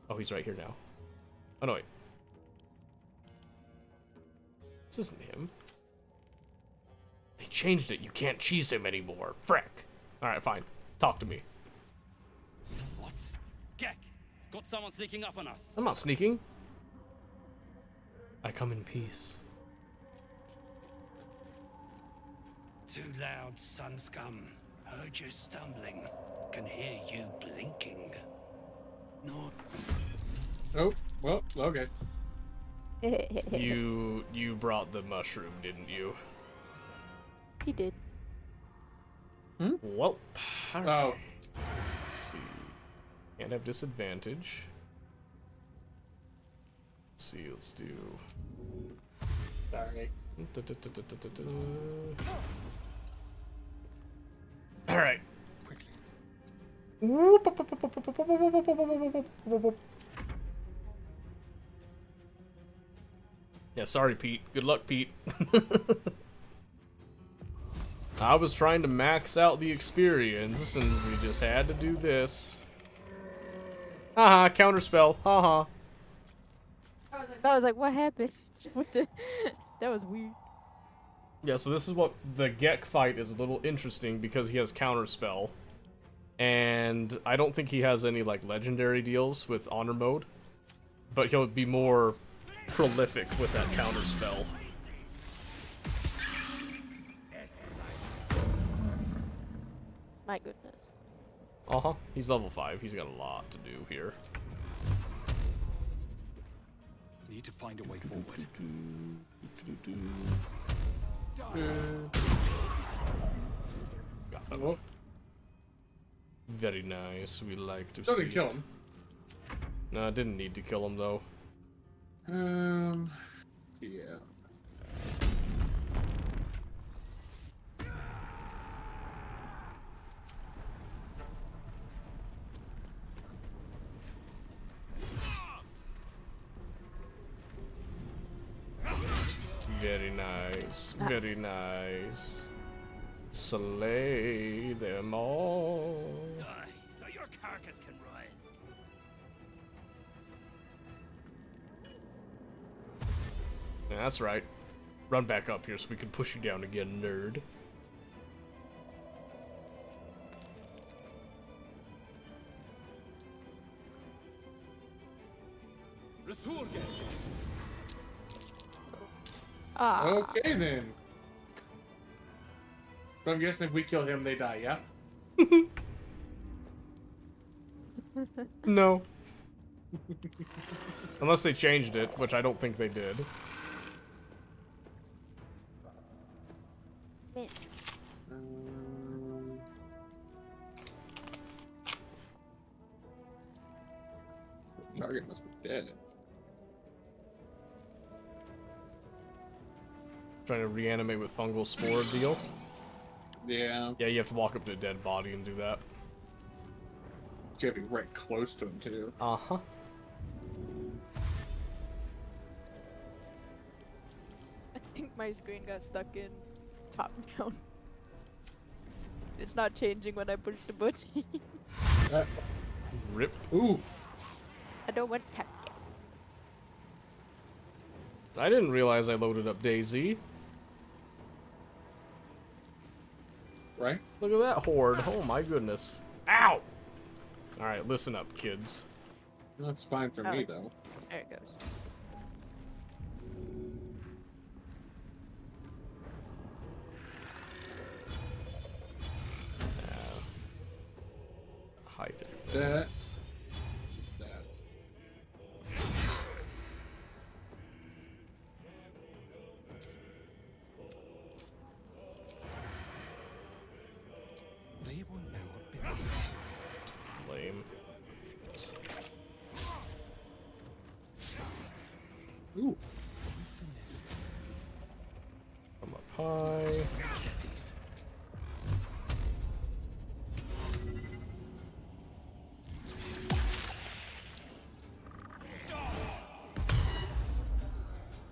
Oh, he's right here now. Oh, no, wait. This isn't him. They changed it. You can't cheese him anymore. Frick. Alright, fine. Talk to me. What? Gek! Got someone sneaking up on us. I'm not sneaking. I come in peace. Too loud, sun scum. Heard you stumbling. Can hear you blinking. No. Oh, well, okay. You brought the mushroom, didn't you? He did. Well, Oh. let's see. Can't have disadvantage. Let's see, let's do. Sorry. Alright. Yeah, sorry, Pete. Good luck, Pete. I was trying to max out the experience, and we just had to do this. Haha, counterspell. Haha. I was like, what happened? That was weird. Yeah, so this is what the Gek fight is a little interesting because he has counterspell. And I don't think he has any like legendary deals with honor mode. But he'll be more prolific with that counterspell. My goodness. Uh-huh. He's level 5. He's got a lot to do here. Need to find a way forward. Got him. Very nice. We like to Still see didn't kill it. him. No, I didn't need to kill him though. Yeah. Very nice. Very nice. Slay them all. Die, so your carcass can rise. Yeah, that's right. Run back up here so we can push you down again, nerd. Ah. Okay then. So I'm guessing if we kill him, they die, yeah? No. Unless they changed it, which I don't think they did. Target must be dead. Trying to reanimate with fungal spore deal. Yeah. Yeah, you have to walk up to a dead body and do that. You have to be right close to him, too. Uh-huh. I think my screen got stuck in top down. It's not changing when I push the button. Rip. Ooh. I don't want tap down. I didn't realize I loaded up DayZ. Right? Look at that horde. Oh my goodness. Ow! Alright, listen up, kids. That's fine for me, though. There it goes. High defense. That. Lame. Ooh. I'm up high.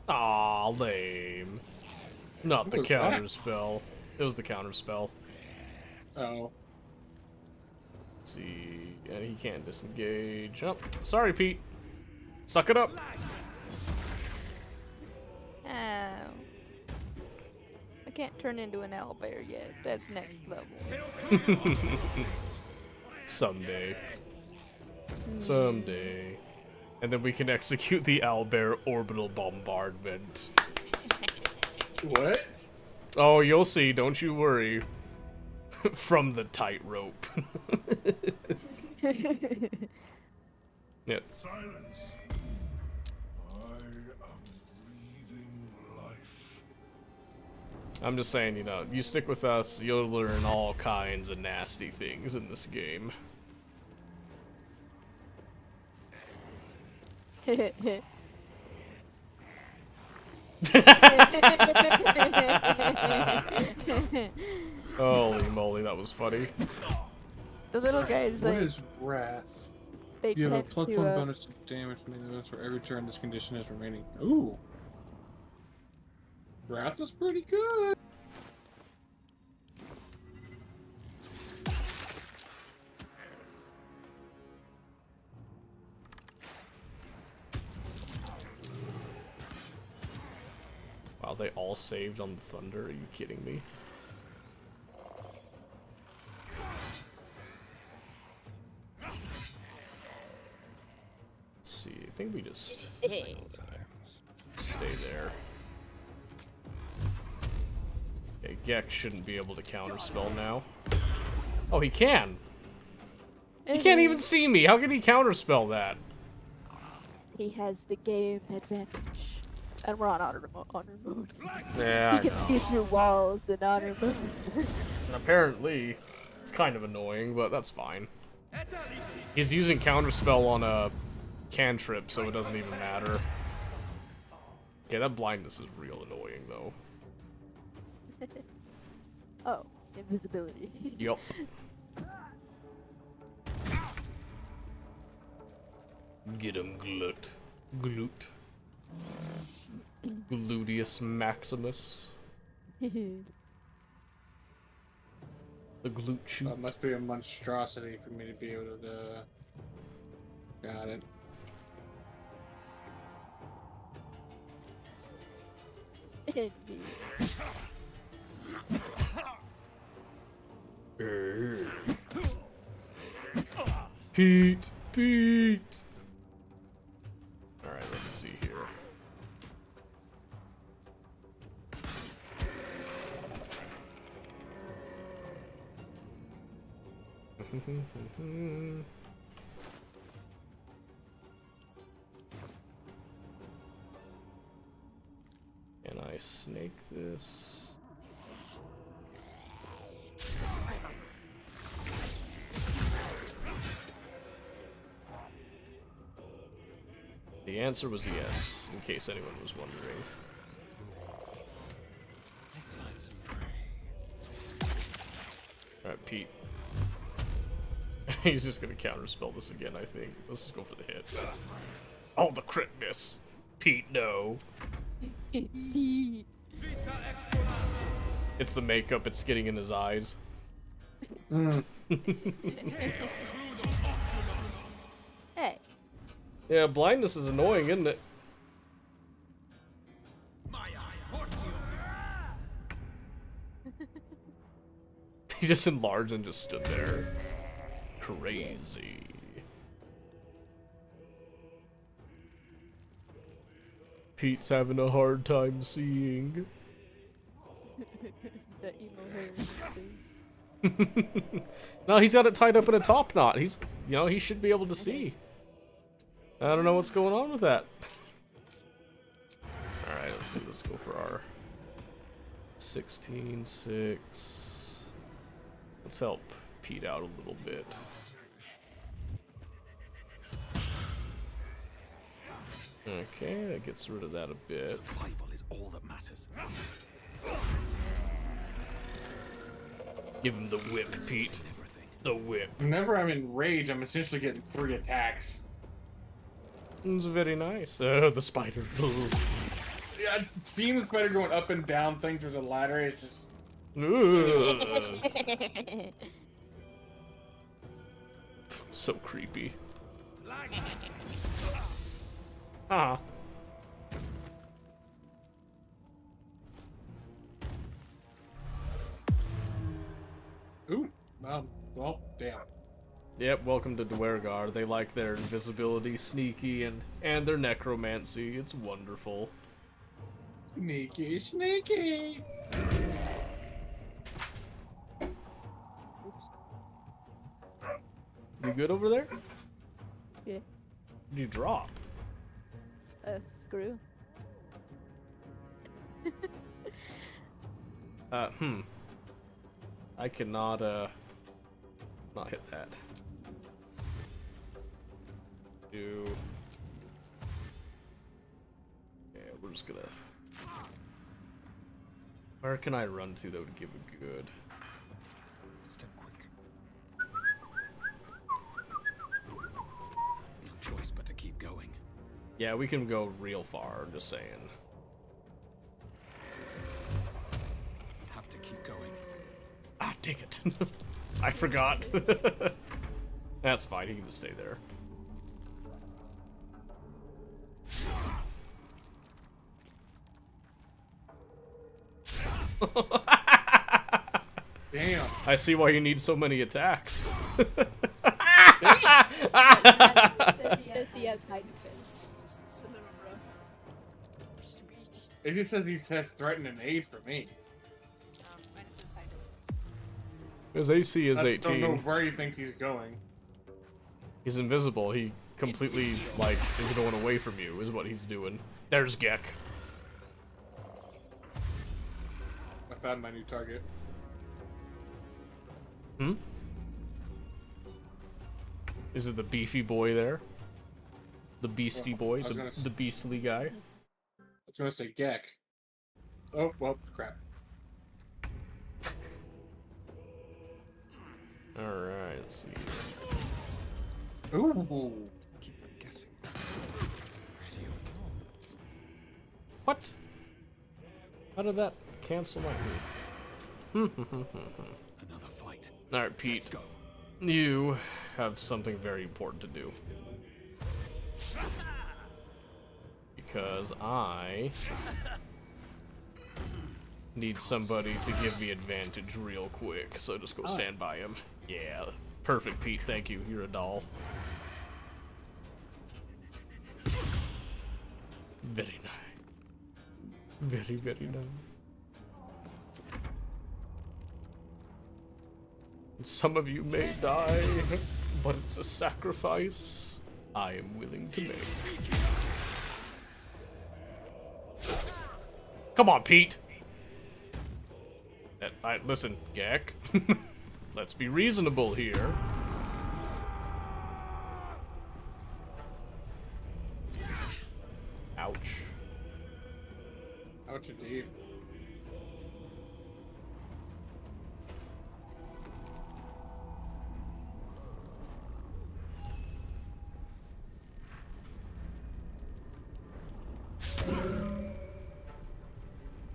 Aw, lame. Not What the was counter that? spell. It was the counter spell. Oh. Let's see. And he can't disengage. Oh, sorry, Pete. Suck it up. Oh. I can't turn into an owlbear yet. That's next level. Someday. Someday. And then we can execute the owlbear orbital bombardment. What? Oh, you'll see. Don't you worry. From the tightrope. Yeah. Silence. I am breathing life. I'm just saying, you know, you stick with us, you'll learn all kinds of nasty things in this game. Holy moly, that was funny. The little guys, What like, is Wrath? they You have a tend +1 to, bonus to damage melee for every turn this condition is remaining. Ooh. Wrath is pretty good. Wow, they all saved on the thunder? Are you kidding me? Let's see, I think we just stay there. Okay, Gek shouldn't be able to counterspell now. Oh, he can! He can't even see me! How can he counterspell that? he has the game advantage. And we're on honor mode. Yeah, He can see through walls in honor mode. And apparently, it's kind of annoying, but that's fine. He's using counterspell on a cantrip, so it doesn't even matter. Okay, that blindness is real annoying, though. Oh, invisibility. Yup. Get him, Glut. Glut. Gluteus Maximus. The glute shoot. That must be a monstrosity for me to be able to. Got it. Pete! Pete! Alright, let's see here. Can I snake this? The answer was yes, in case anyone was wondering. Let's find some prey. Alright, Pete. He's just gonna counterspell this again, I think. Let's just go for the hit. Oh, the crit miss! Pete, no. Pete. It's the makeup, it's getting in his eyes. Hey. Yeah, blindness is annoying, isn't it? He just enlarged and just stood there. Crazy. Pete's having a hard time seeing. That emo hair in his face. No, he's got it tied up in a top knot. He's, you know, he should be able to see. I don't know what's going on with that. Alright, let's see. Let's go for our 16-6. Let's help Pete out a little bit. Okay, that gets rid of that a bit. Survival is all that matters. Give him the whip, Pete. The whip. Whenever I'm in rage, I'm essentially getting 3 attacks. It's very nice. The spider. Yeah, seeing the spider going up and down things with a ladder is just... So creepy. Ah. Ooh. Well, damn. Yep, welcome to Dwergar. They like their invisibility, sneaky, and their necromancy. It's wonderful. Sneaky, sneaky. You good over there? Yeah. What did you drop? A screw. I cannot, not hit that. Yeah, we're just gonna... Where can I run to that would give a good... Step quick. No choice but to keep going. Yeah, we can go real far, I'm just saying. Have to keep going. Ah, dang it. I forgot. That's fine, he can just stay there. Damn. I see why you need so many attacks. It says he has high defense. It's a little rough. It just says he has threatened aid for me. Mine says high defense. His AC is I 18. don't know where he thinks he's going. He's invisible. He completely, like, is going away from you, is what he's doing. There's Gek. I found my new target. Hmm? Is it the beefy boy there? The beastie boy? The beastly guy? I was gonna say Gek. Oh, well, crap. Alright, let's see. Ooh. Keep them guessing. What? How did that cancel my move? Another fight. Alright, Pete. Let's go. You have something very important to do. Because I need somebody to give me advantage real quick, so just go stand by him. Yeah, perfect, Pete. Thank you. You're a doll. Very nice. Very, very nice. Some of you may die, but it's a sacrifice I am willing to make. Come on, Pete! Listen, Gek. Let's be reasonable here. Ouch. Ouch indeed.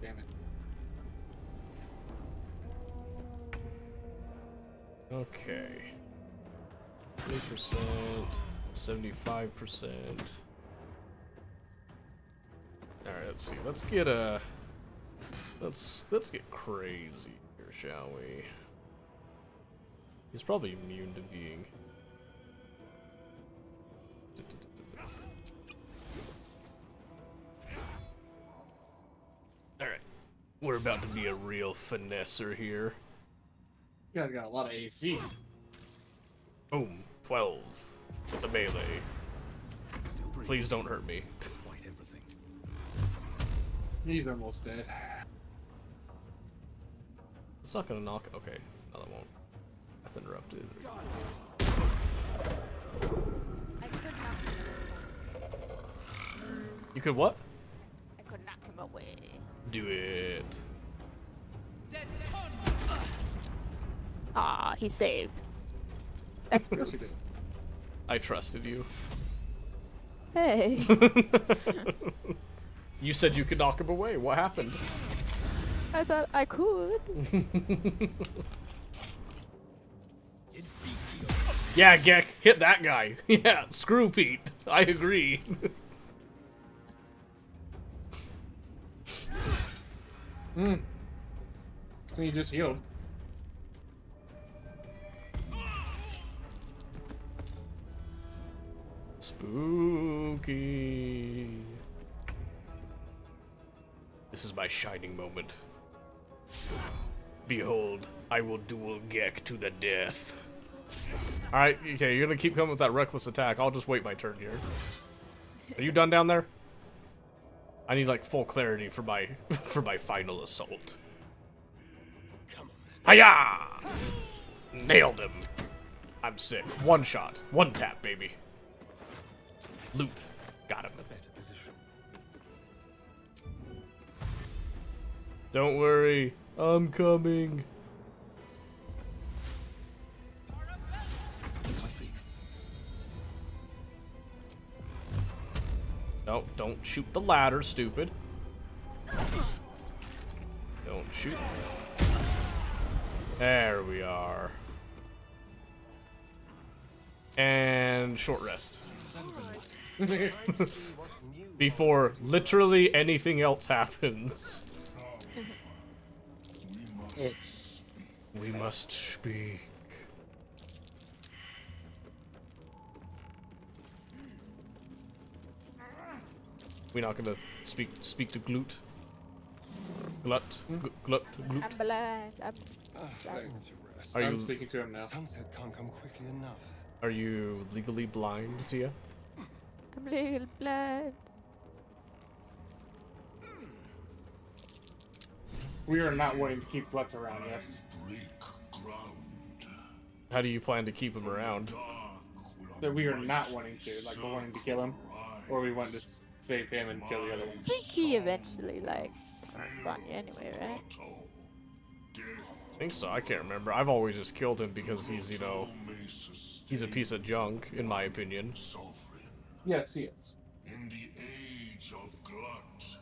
Damn it. Okay. 3%, 75%. Alright, let's see. Let's get let's get crazy here, shall we? He's probably immune to being Alright. We're about to be a real finesser here. You guys got a lot of AC. Boom. 12. With the melee. Please don't hurt me. Despite everything. He's almost dead. It's not gonna knock. Okay. No, that won't. I've interrupted. I could not. You could what? I could knock him away. Do it. Ah, he saved. That's Yes, he did. I trusted you. Hey. You said you could knock him away. What happened? I thought I could. Yeah, Gek, hit that guy. Yeah, screw Pete. I agree. So you just healed. Spooky. This is my shining moment. Behold, I will duel Gek to the death. Alright, okay, you're gonna keep coming with that reckless attack. I'll just wait my turn here. Are you done down there? I need like full clarity for my final assault. Come on. Hiya! Nailed him. I'm sick. One shot. One tap, baby. Loot. Got him. Don't worry. I'm coming. No, don't shoot the ladder, stupid. Don't shoot. There we are. And short rest. Before literally anything else happens. We must speak. We're not gonna speak to Glut. Glut. Glut. Glut. I'm blind. I'm speaking to him now. Sunset can't come quickly enough. Are you legally blind, Tia? I'm legally blind. We are not wanting to keep Glut around, yes. How do you plan to keep him around? So we are not wanting to. Like, we're wanting to kill him, or we want to save him and kill the other I ones. think he eventually, like, turns on you anyway, right? I think so. I can't remember. I've always just killed him because he's, you know, he's a piece of junk, in my opinion. Yes, he is. In the age of Glut,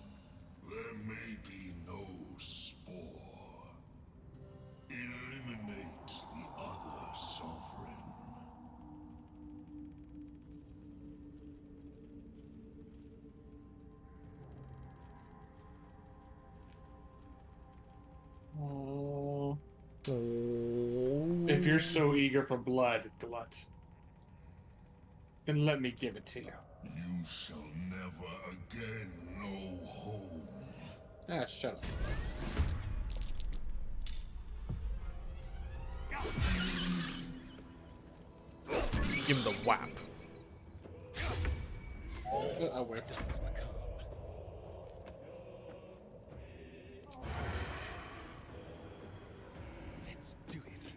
there may be no spore. Eliminate the other sovereign. Oh. If you're so eager for blood, Glut, then let me give it to you. You shall never again know home. Ah, shut up. Give him the whap. I whipped. Let's do it.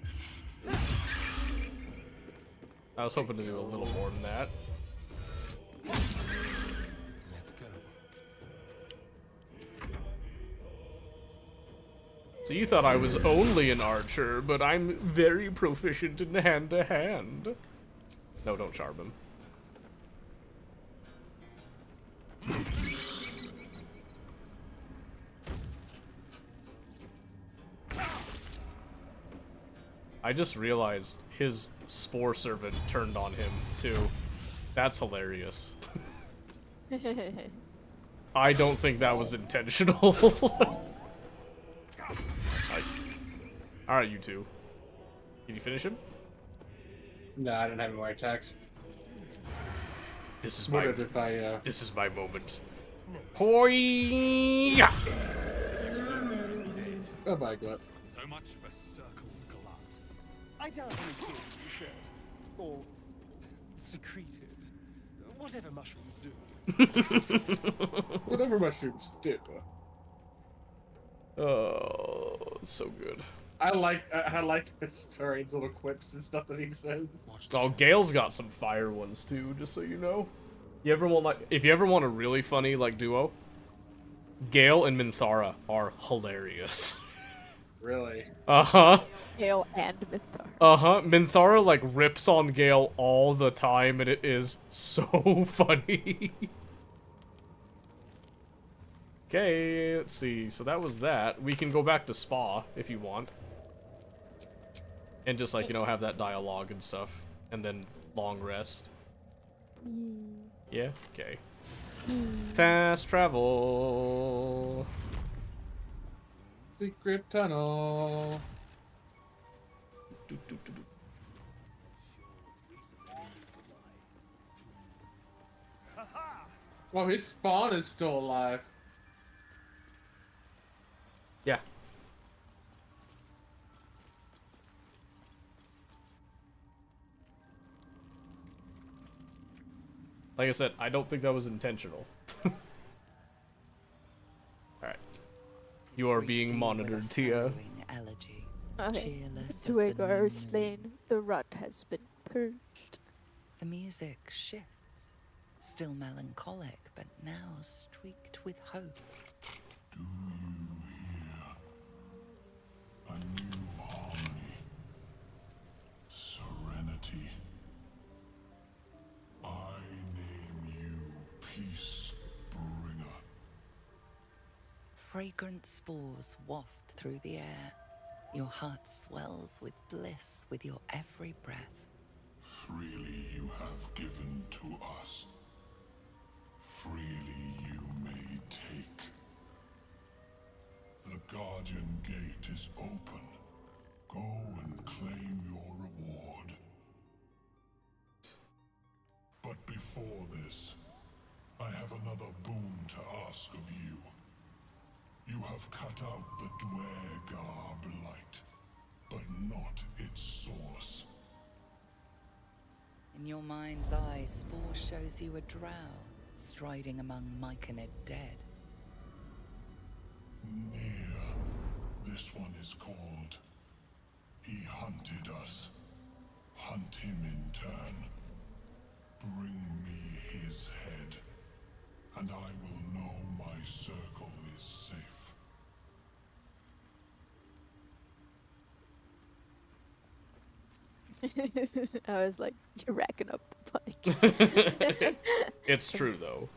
I was hoping to do a little more than that. Let's go. So you thought I was only an archer, but I'm very proficient in hand-to-hand. No, don't charm him. I just realized his spore servant turned on him, too. That's hilarious. I don't think that was intentional. Alright, you two. Did you finish him? No, I don't have any more attacks. This is What my if I, This is my moment. Hoi-ya! Oh my god. So much for circle glut. I doubt any kid you should. Or secreted. Whatever mushrooms do. Whatever mushrooms do. Oh, so good. I like Historian's little quips and stuff that he says. Oh, Gale's got some fire ones too, just so you know. You ever want like if you ever want a really funny like duo, Gale and Minthara are hilarious. Really? Uh-huh. Gale and Minthara. Uh-huh. Minthara like rips on Gale all the time and it is so funny. Okay, let's see. So that was that. We can go back to Spa if you want. And just like, you know, have that dialogue and stuff. And then long rest. Yeah? Okay. Fast travel. Secret tunnel. Oh, his spawn is still alive. Yeah. Like I said, I don't think that was intentional. Alright. You are being monitored, Tia. Okay. The Dwegar is slain. The rot has been purged. The music shifts, still melancholic, but now streaked with hope. Do you hear a new harmony? Serenity. I name you Peace Bringer. Fragrant spores waft through the air. Your heart swells with bliss with your every breath. Freely you have given to us. Freely you may take. The Guardian Gate is open. Go and claim your reward. But before this, I have another boon to ask of you. You have cut out the Dwegar blight, but not its source. In your mind's eye, Spore shows you a drow, striding among Myconid dead. Near. This one is called. He hunted us. Hunt him in turn. Bring me his head, and I will know my circle is safe. I was like, you're racking up the bike. It's true, though.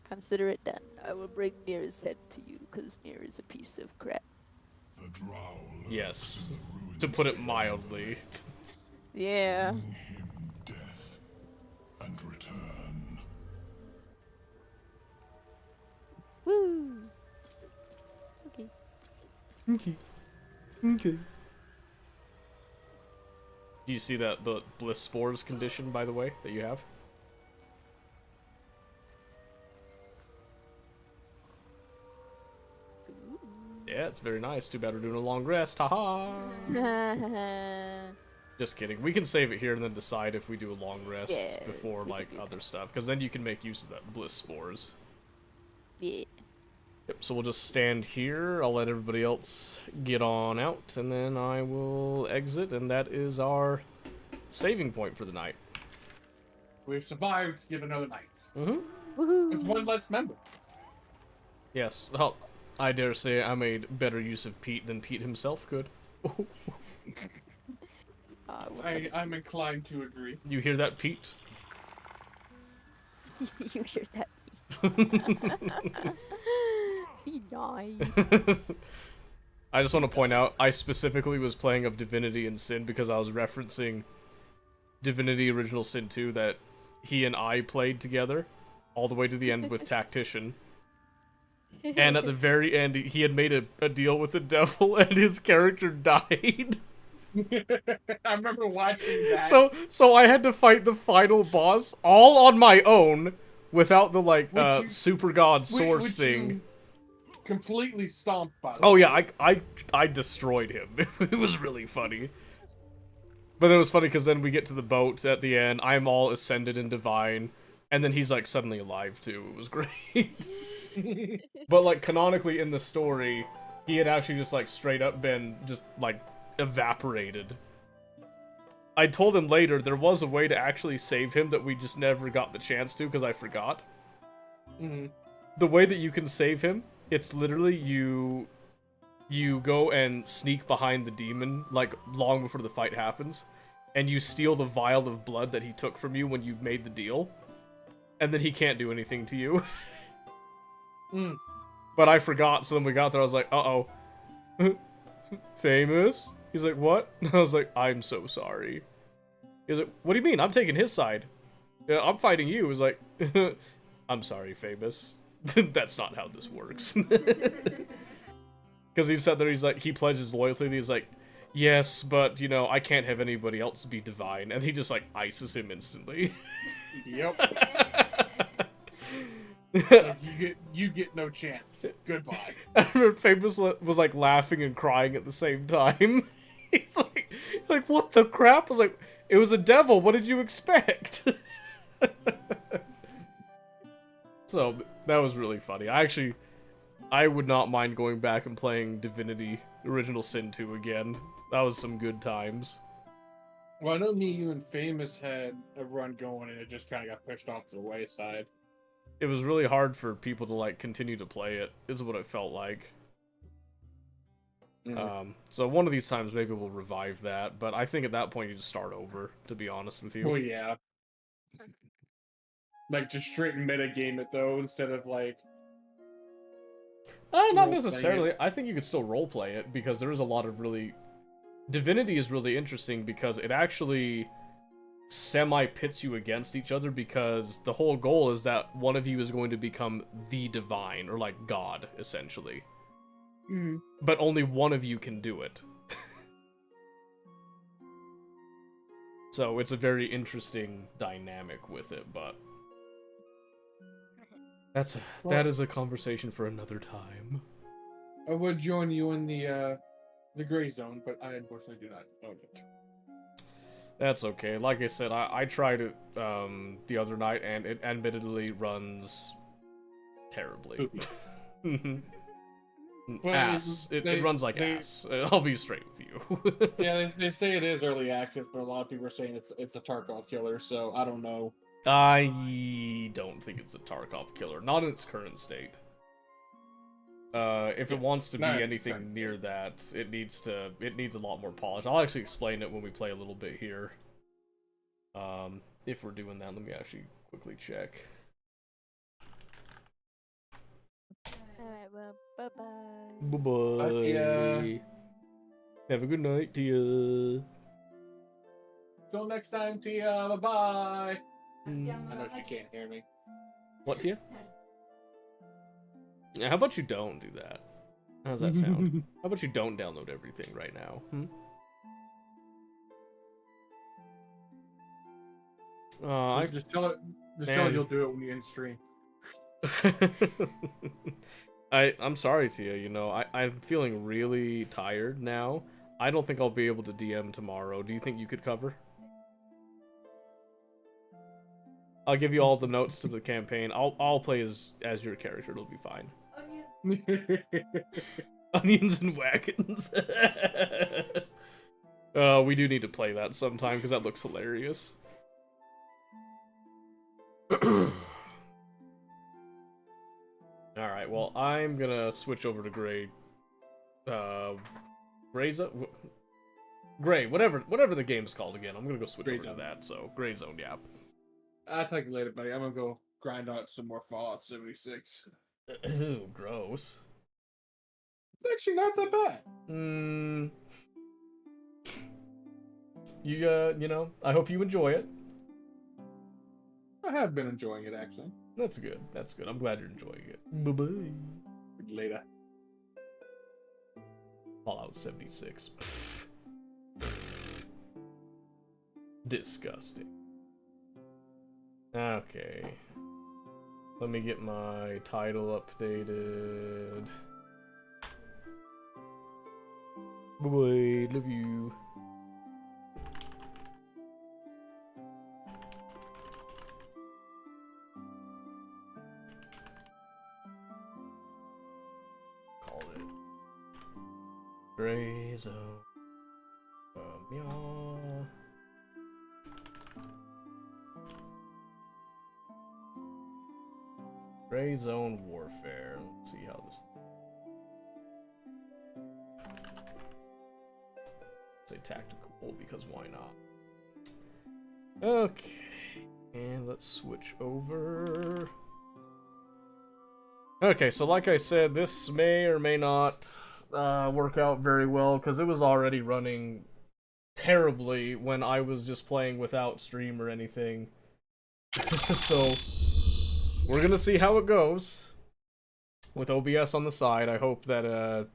Consider it done. I will bring Nir's head to you, because Nir is a piece of crap. The drow Yes. To put it mildly. Yeah. Bring him death and return. Woo! Okay. Okay. Okay. Do you see that the bliss spores condition, by the way, that you have? Yeah, it's very nice. Too bad we're doing a long rest. Haha. Just kidding. We can save it here and then decide if we do a long rest before like other stuff, because then you can make use of that bliss spores. Yeah. Yep. So we'll just stand here. I'll let everybody else get on out, and then I will exit, and that is our saving point for the night. We've survived yet another night. Woohoo! It's one less member. Yes. Well, I dare say I made better use of Pete than Pete himself could. I'm inclined to agree. You hear that, Pete? You hear that? Be nice. I just want to point out, I specifically was playing of Divinity and Sin because I was referencing Divinity Original Sin 2 that he and I played together all the way to the end with Tactician. And at the very end, he had made a deal with the devil and his character died. I remember watching that. So I had to fight the final boss all on my own without the like super god source thing. Completely stomped by. Oh yeah, I destroyed him. It was really funny. But it was funny because then we get to the boat at the end. I'm all ascended and divine, and then he's like suddenly alive too. It was great. But like canonically in the story, he had actually just like straight up been just like evaporated. I told him later there was a way to actually save him that we just never got the chance to because I forgot. Mm-hmm. The way that you can save him, it's literally you go and sneak behind the demon, like, long before the fight happens, and you steal the vial of blood that he took from you when you made the deal, and then he can't do anything to you. Mm. But I forgot, so then we got there, I was like, uh-oh. Famous? He's like, what? I was like, I'm so sorry. He's like, what do you mean? I'm taking his side. Yeah, I'm fighting you. He's like, I'm sorry, Famous. That's not how this works. Because he said that he's like, he pledges loyalty, and he's like, yes, but, you know, I can't have anybody else be divine. And he just, like, ices him instantly. Yep. you get no chance. Goodbye. I remember Famous was, like, laughing and crying at the same time. He's like, what the crap? I was like, it was a devil. What did you expect? So, that was really funny. I would not mind going back and playing Divinity Original Sin 2 again. That was some good times. Well, I know me, you, and Famous had a run going, and it just kind of got pushed off to the wayside. It was really hard for people to, like, continue to play it, is what it felt like. So one of these times maybe we'll revive that, but I think at that point you just start over, to be honest with you. Well, yeah. Like, just straight metagame it, though, instead of, like... Not necessarily. I think you could still roleplay it, because there is a lot of really... Divinity is really interesting, because it actually semi-pits you against each other, because the whole goal is that one of you is going to become the divine, or, like, God, essentially. Mm. But only one of you can do it. So it's a very interesting dynamic with it, but that is a conversation for another time. I would join you in the gray zone, but I unfortunately do not own it. That's okay. Like I said, I tried it the other night, and it admittedly runs terribly. Well, ass. It runs like ass. I'll be straight with you. Yeah, they say it is early access, but a lot of people are saying it's a Tarkov killer, so I don't know. I don't think it's a Tarkov killer. Not in its current state. If it wants to be anything near that, it needs a lot more polish. I'll actually explain it when we play a little bit here. If we're doing that, let me actually quickly check. Alright, well, bye-bye. Bye-bye. Bye, Tia. Have a good night, Tia. Till next time, Tia. Bye-bye. I know she can't hear me. What, Tia? Yeah, how about you don't do that? How's that sound? How about you don't download everything right now? Just tell it. Tell it you'll do it when you end stream. I'm sorry, Tia. You know, I'm feeling really tired now. I don't think I'll be able to DM tomorrow. Do you think you could cover? I'll give you all the notes to the campaign. I'll play as your character. It'll be fine. Onions and wagons. We do need to play that sometime because that looks hilarious. Alright, well, I'm gonna switch over to Gray. Gray, whatever the game's called again. I'm gonna go switch over to that, so Gray Zone, yeah. I'll talk to you later, buddy. I'm gonna go grind out some more Fallout 76. Ew, gross. It's actually not that bad. You know, I hope you enjoy it. I have been enjoying it, actually. That's good. That's good. I'm glad you're enjoying it. Bye-bye. Later. Fallout 76. Disgusting. Okay. Let me get my title updated. Bye-bye. Love you. Call it Gray Zone. Yeah. Gray zone warfare. Let's see how this. Say tactical because why not? Okay, and let's switch over. Okay, so like I said, this may or may not work out very well because it was already running terribly when I was just playing without stream or anything. So we're gonna see how it goes with OBS on the side. I hope that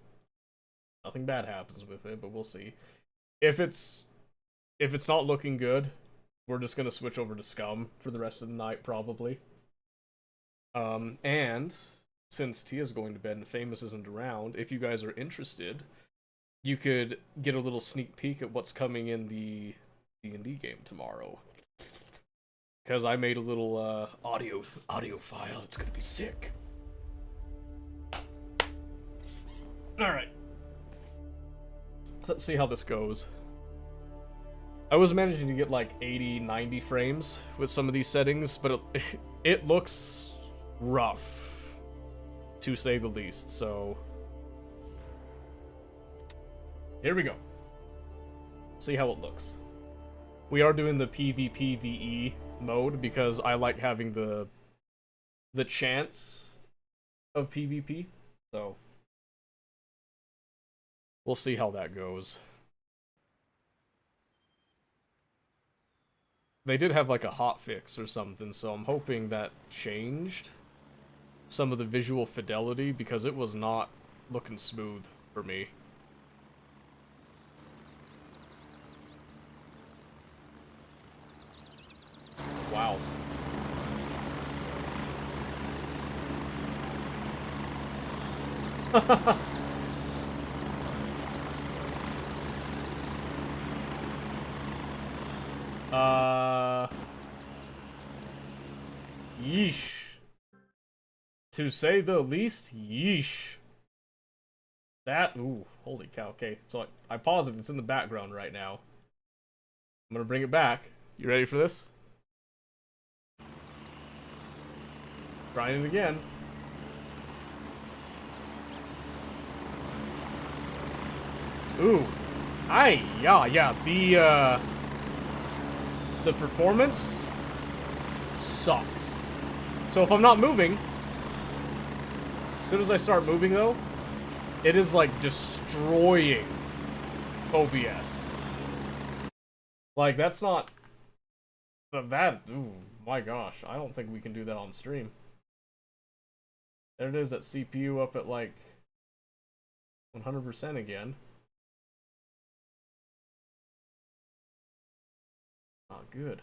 nothing bad happens with it, but we'll see. If it's not looking good, we're just gonna switch over to Scum for the rest of the night probably. And since Tia's going to bed and Famous isn't around, if you guys are interested, you could get a little sneak peek at what's coming in the D&D game tomorrow. Because I made a little audio file. It's gonna be sick. Alright. So let's see how this goes. I was managing to get like 80, 90 frames with some of these settings, but it looks rough, to say the least, so here we go. See how it looks. We are doing the PvPvE mode because I like having the chance of PvP, so we'll see how that goes. They did have like a hotfix or something, so I'm hoping that changed some of the visual fidelity because it was not looking smooth for me. Wow. Yeesh. To say the least, yeesh. That, ooh, holy cow. Okay, so I paused it. It's in the background right now. I'm gonna bring it back. You ready for this? Trying it again. Ooh. Yeah, the performance sucks. So if I'm not moving, as soon as I start moving though, it is like destroying OBS. Like that's not ooh, my gosh, I don't think we can do that on stream. There it is, that CPU up at like 100% again. Not good.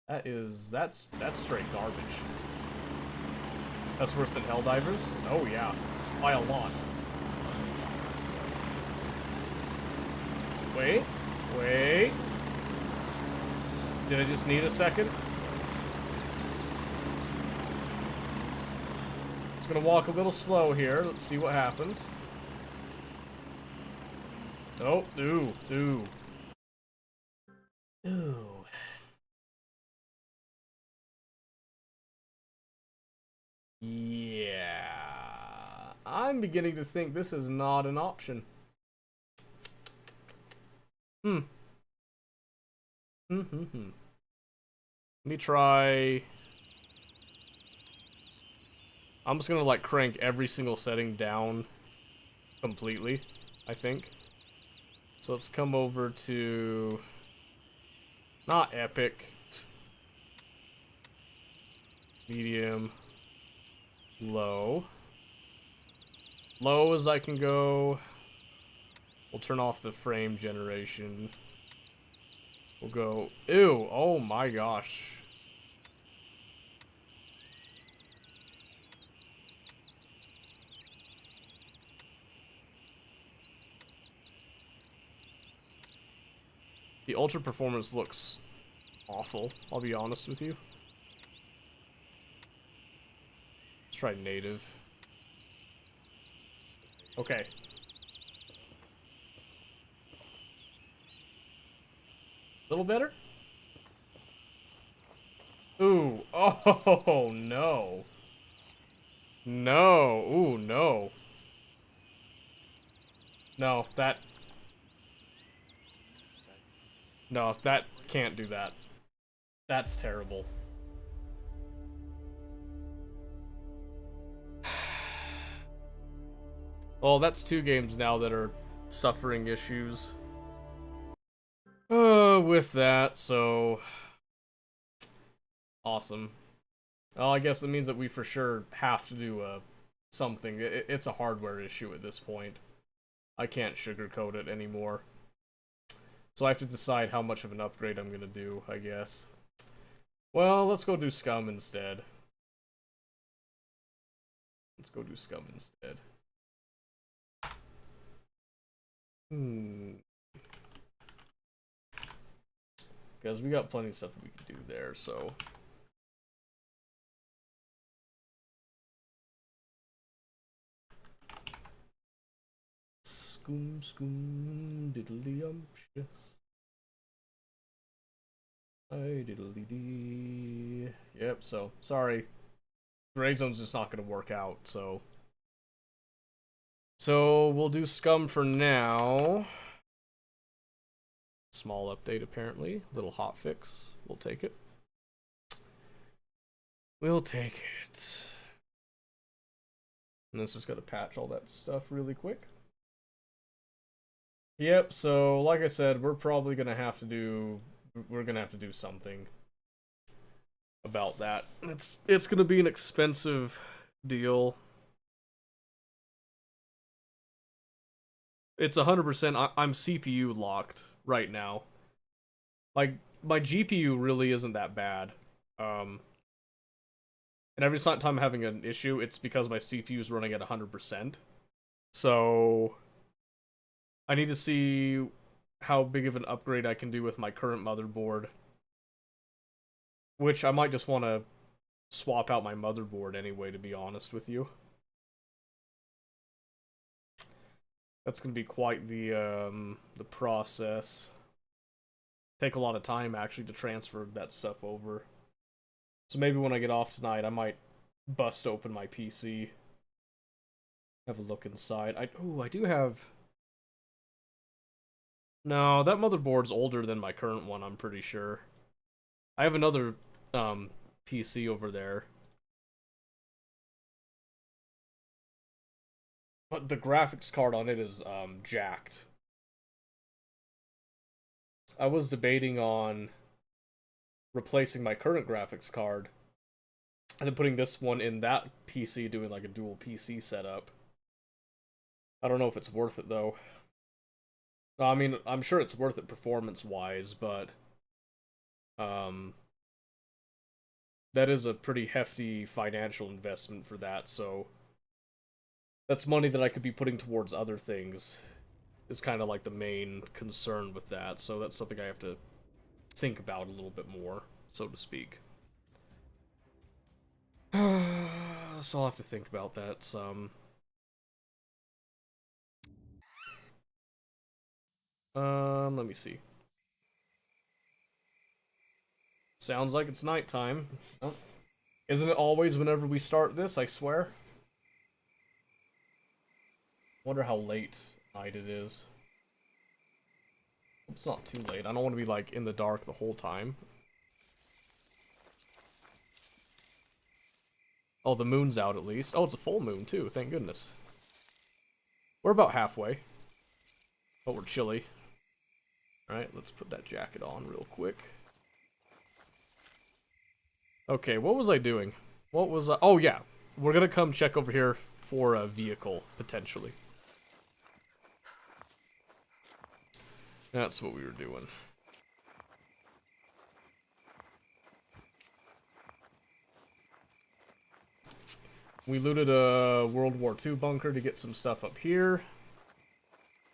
That's straight garbage. That's worse than Helldivers? Oh yeah, by a lot. Wait. Did I just need a second? Just gonna walk a little slow here. Let's see what happens. Oh, ooh. Yeah. I'm beginning to think this is not an option. Let me try. I'm just gonna like crank every single setting down completely, I think. So let's come over to not epic. Medium. Low. Low as I can go. We'll turn off the frame generation. We'll go, ew, oh my gosh. The ultra performance looks awful, I'll be honest with you. Let's try native. Okay. A little better? Ooh, Oh, no. No. Ooh, no. No, that... No, that can't do that. That's terrible. Well, that's 2 games now that are suffering issues. With that, so... Awesome. Well, I guess that means that we for sure have to do something. It's a hardware issue at this point. I can't sugarcoat it anymore. So I have to decide how much of an upgrade I'm gonna do, I guess. Well, let's go do Scum instead. Let's go do Scum instead. Because we got plenty of stuff that we can do there, so... Scoom, diddly-umptious. Hey, diddly-dee. Yep, so, sorry. Gray Zone's just not gonna work out, so... So, we'll do Scum for now. Small update, apparently. Little hotfix. We'll take it. We'll take it. And this is gonna patch all that stuff really quick. Yep, so like I said, we're probably gonna have to do something about that. It's gonna be an expensive deal. It's 100%. I'm CPU locked right now. Like, my GPU really isn't that bad. And every time I'm having an issue, it's because my CPU is running at 100%. So I need to see how big of an upgrade I can do with my current motherboard. Which I might just want to swap out my motherboard anyway, to be honest with you. That's going to be quite the process. Take a lot of time, actually, to transfer that stuff over. So maybe when I get off tonight, I might bust open my PC. Have a look inside. I do have... No, that motherboard's older than my current one, I'm pretty sure. I have another PC over there. But the graphics card on it is jacked. I was debating on replacing my current graphics card and then putting this one in that PC, doing like a dual PC setup. I don't know if it's worth it though. I mean, I'm sure it's worth it performance-wise, but that is a pretty hefty financial investment for that, so that's money that I could be putting towards other things, is kind of like the main concern with that, so that's something I have to think about a little bit more, so to speak. So I'll have to think about that some. Let me see. Sounds like it's nighttime. Oh. Isn't it always whenever we start this, I swear? Wonder how late night it is. It's not too late. I don't want to be, like, in the dark the whole time. Oh, the moon's out at least. Oh, it's a full moon, too. Thank goodness. We're about halfway. But we're chilly. Alright, let's put that jacket on real quick. Okay, what was I doing? What was I... Oh, yeah. We're gonna come check over here for a vehicle, potentially. That's what we were doing. We looted a World War II bunker to get some stuff up here,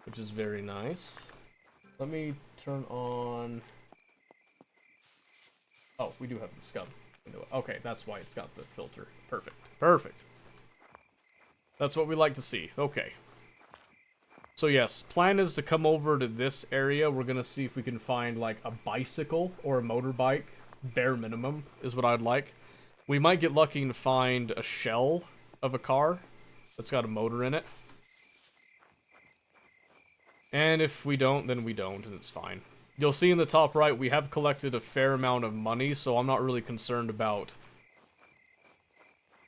which is very nice. Let me turn on... Oh, we do have the scum. Okay, that's why it's got the filter. Perfect. Perfect. That's what we like to see. Okay. So yes, plan is to come over to this area. We're gonna see if we can find like a bicycle or a motorbike. Bare minimum is what I'd like. We might get lucky and find a shell of a car that's got a motor in it. And if we don't, then we don't, and it's fine. You'll see in the top right, we have collected a fair amount of money, so I'm not really concerned about,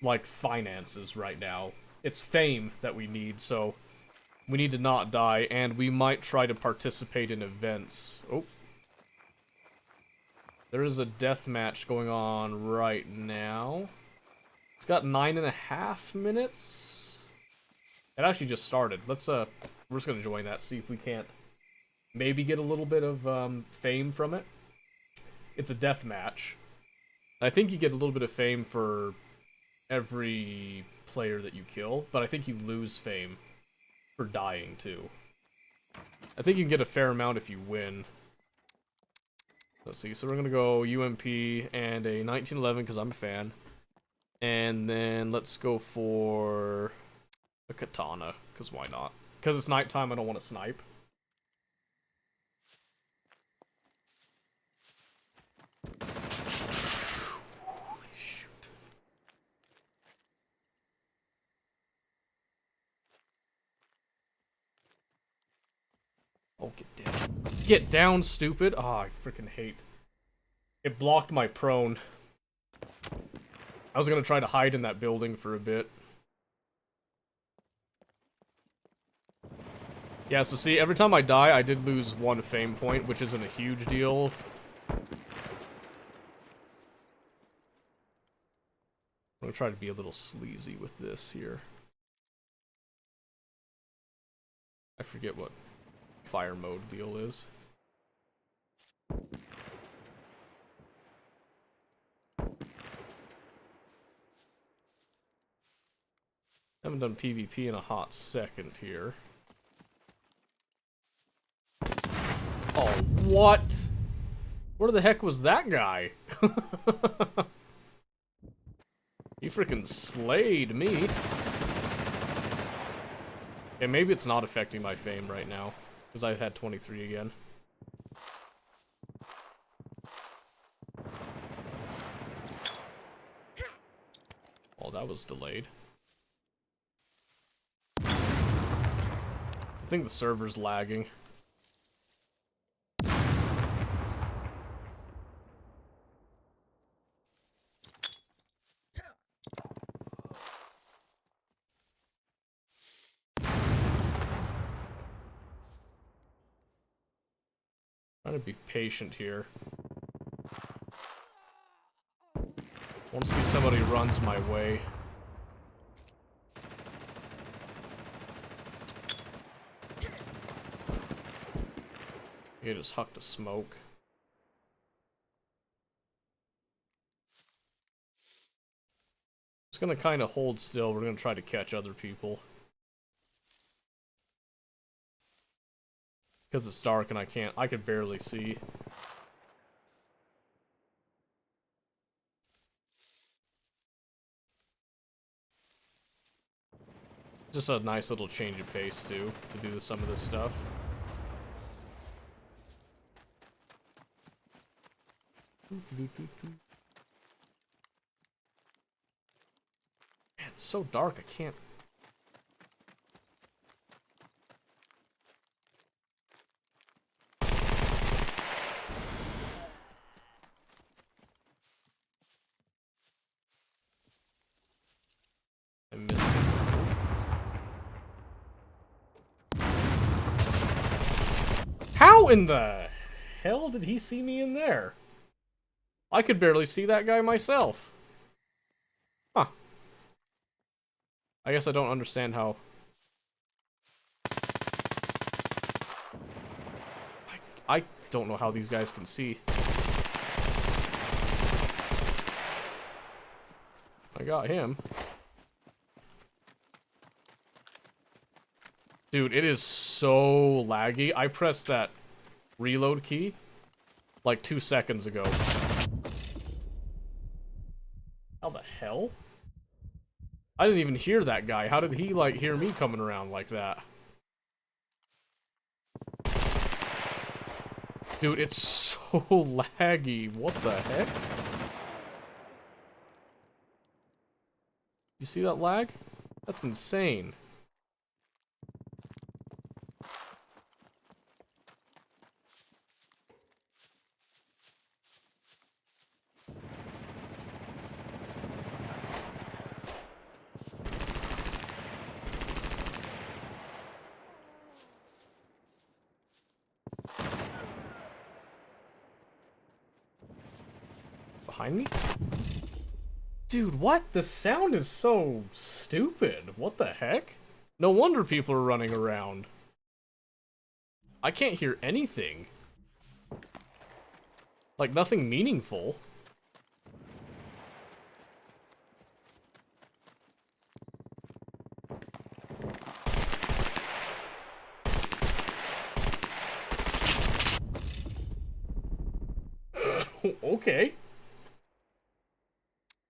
like, finances right now. It's fame that we need, so we need to not die, and we might try to participate in events. Oh. There is a death match going on right now. It's got 9.5 minutes. It actually just started. Let's, we're just gonna join that, see if we can't maybe get a little bit of, fame from it. It's a death match. I think you get a little bit of fame for every player that you kill, but I think you lose fame for dying, too. I think you can get a fair amount if you win. Let's see, so we're gonna go UMP and a 1911, because I'm a fan. And then let's go for a katana, because why not? Because it's nighttime, I don't want to snipe. Holy shoot. Oh, get down. Get down, stupid! Oh, I freaking hate. It blocked my prone. I was gonna try to hide in that building for a bit. Yeah, so see, every time I die, I did lose 1 fame point, which isn't a huge deal. I'm gonna try to be a little sleazy with this here. I forget what fire mode deal is. Haven't done PvP in a hot second here. Oh, what? Where the heck was that guy? He freaking slayed me. Okay, maybe it's not affecting my fame right now, because I've had 23 again. Oh, that was delayed. I think the server's lagging. Trying to be patient here. I want to see somebody runs my way. You just hucked a smoke. Just gonna kind of hold still. We're gonna try to catch other people. Because it's dark and I could barely see. Just a nice little change of pace too, to do some of this stuff. Man, it's so dark, I can't. I missed it. How in the hell did he see me in there? I could barely see that guy myself. Huh. I guess I don't understand how... I don't know how these guys can see. I got him. Dude, it is so laggy. I pressed that reload key like 2 seconds ago. How the hell? I didn't even hear that guy. How did he, like, hear me coming around like that? Dude, it's so laggy. What the heck? You see that lag? That's insane. Behind me? Dude, what? The sound is so stupid. What the heck? No wonder people are running around. I can't hear anything. Like, nothing meaningful. Okay.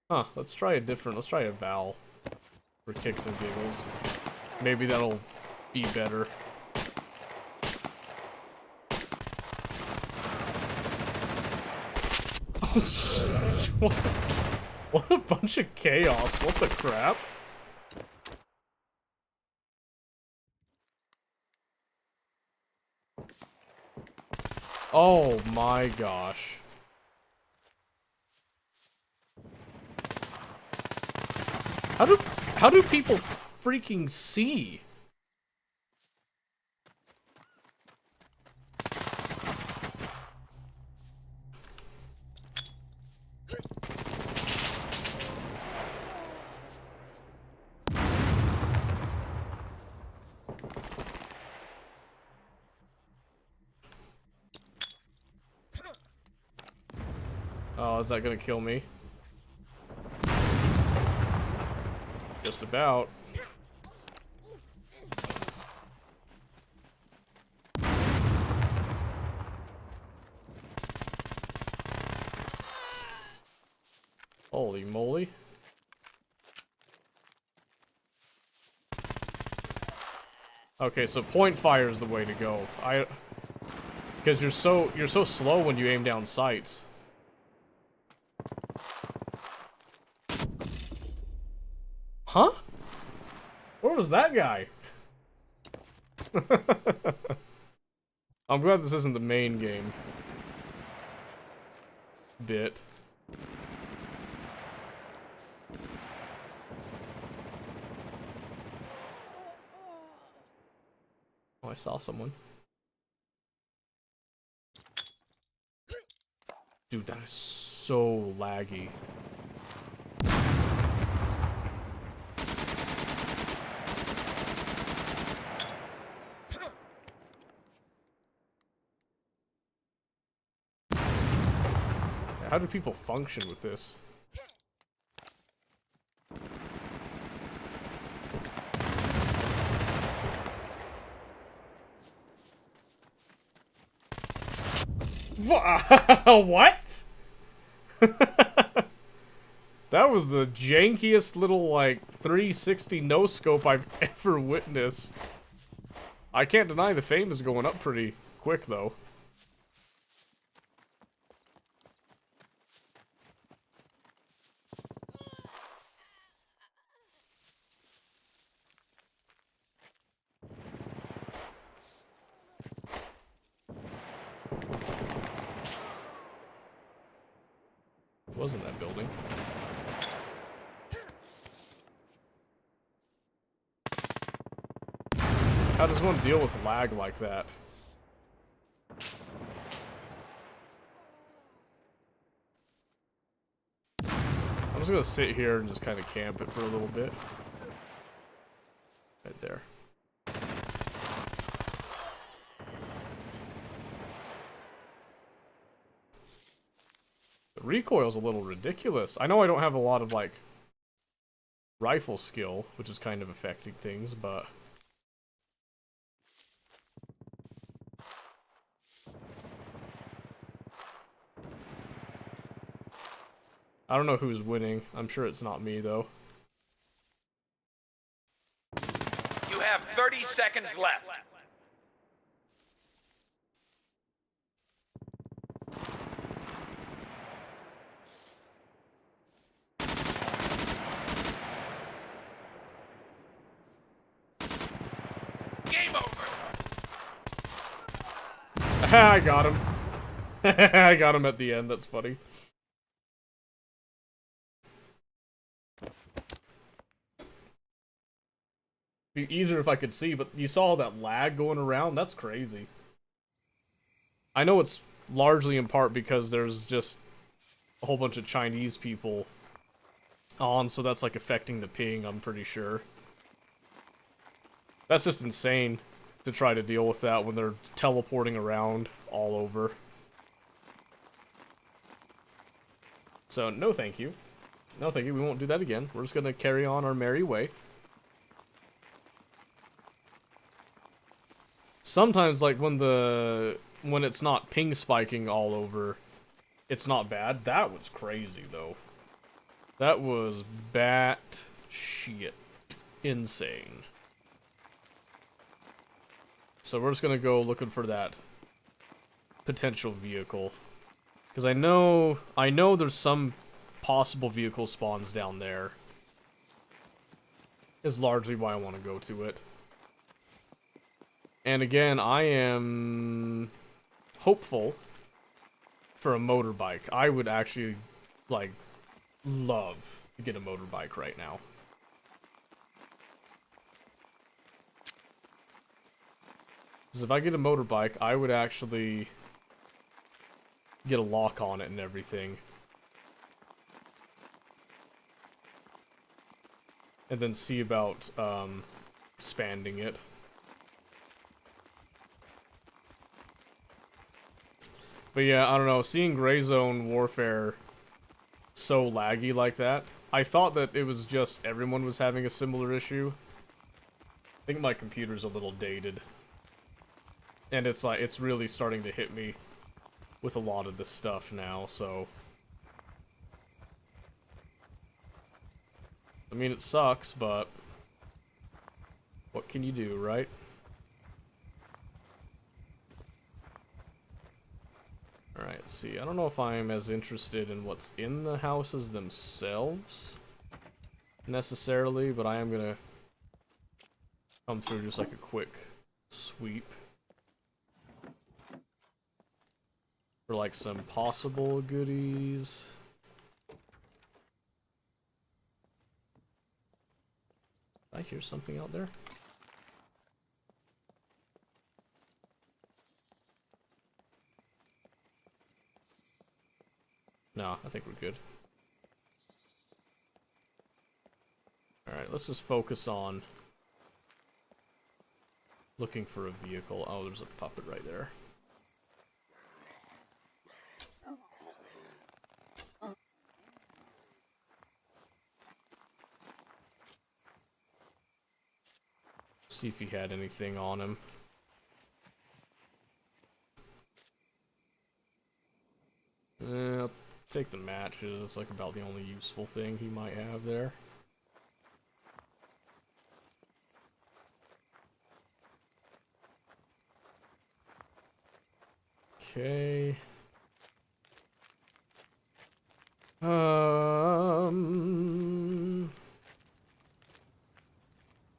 Huh, let's try a Val for kicks and giggles. Maybe that'll be better. What a bunch of chaos, what the crap? Oh my gosh. How do people freaking see? Oh, is that gonna kill me? Just about. Holy moly. Okay, so point fire is the way to go. Because you're so slow when you aim down sights. Huh? Where was that guy? I'm glad this isn't the main game bit. Oh, I saw someone. Dude, that is so laggy. How do people function with this? What? That was the jankiest little, like, 360 no-scope I've ever witnessed. I can't deny the fame is going up pretty quick, though. It wasn't that building. How does one deal with lag like that? I'm just gonna sit here and just kind of camp it for a little bit. Right there. The recoil's a little ridiculous. I know I don't have a lot of, like, rifle skill, which is kind of affecting things, but... I don't know who's winning. I'm sure it's not me, though. You have 30 seconds left. I got him. I got him at the end, that's funny. Be easier if I could see, but you saw all that lag going around? That's crazy. I know it's largely in part because there's just a whole bunch of Chinese people on, so that's like affecting the ping, I'm pretty sure. That's just insane to try to deal with that when they're teleporting around all over. So, no thank you. No thank you, we won't do that again. We're just gonna carry on our merry way. Sometimes, like, when it's not ping spiking all over, it's not bad. That was crazy, though. That was bat shit insane. So we're just gonna go looking for that potential vehicle. Because I know there's some possible vehicle spawns down there. Is largely why I want to go to it. And again, I am hopeful for a motorbike. I would actually, like, love to get a motorbike right now. Because if I get a motorbike, I would actually get a lock on it and everything. And then see about expanding it. But yeah, I don't know, seeing Gray Zone Warfare so laggy like that, I thought that it was just everyone was having a similar issue. I think my computer's a little dated. And it's like, it's really starting to hit me with a lot of this stuff now, so... I mean, it sucks, but... what can you do, right? Alright, let's see. I don't know if I'm as interested in what's in the houses themselves, necessarily, but I am gonna come through just like a quick sweep. For like some possible goodies. Did I hear something out there? No, I think we're good. Alright, let's just focus on looking for a vehicle. Oh, there's a puppet right there. See if he had anything on him. I'll take the matches. It's like about the only useful thing he might have there. Okay.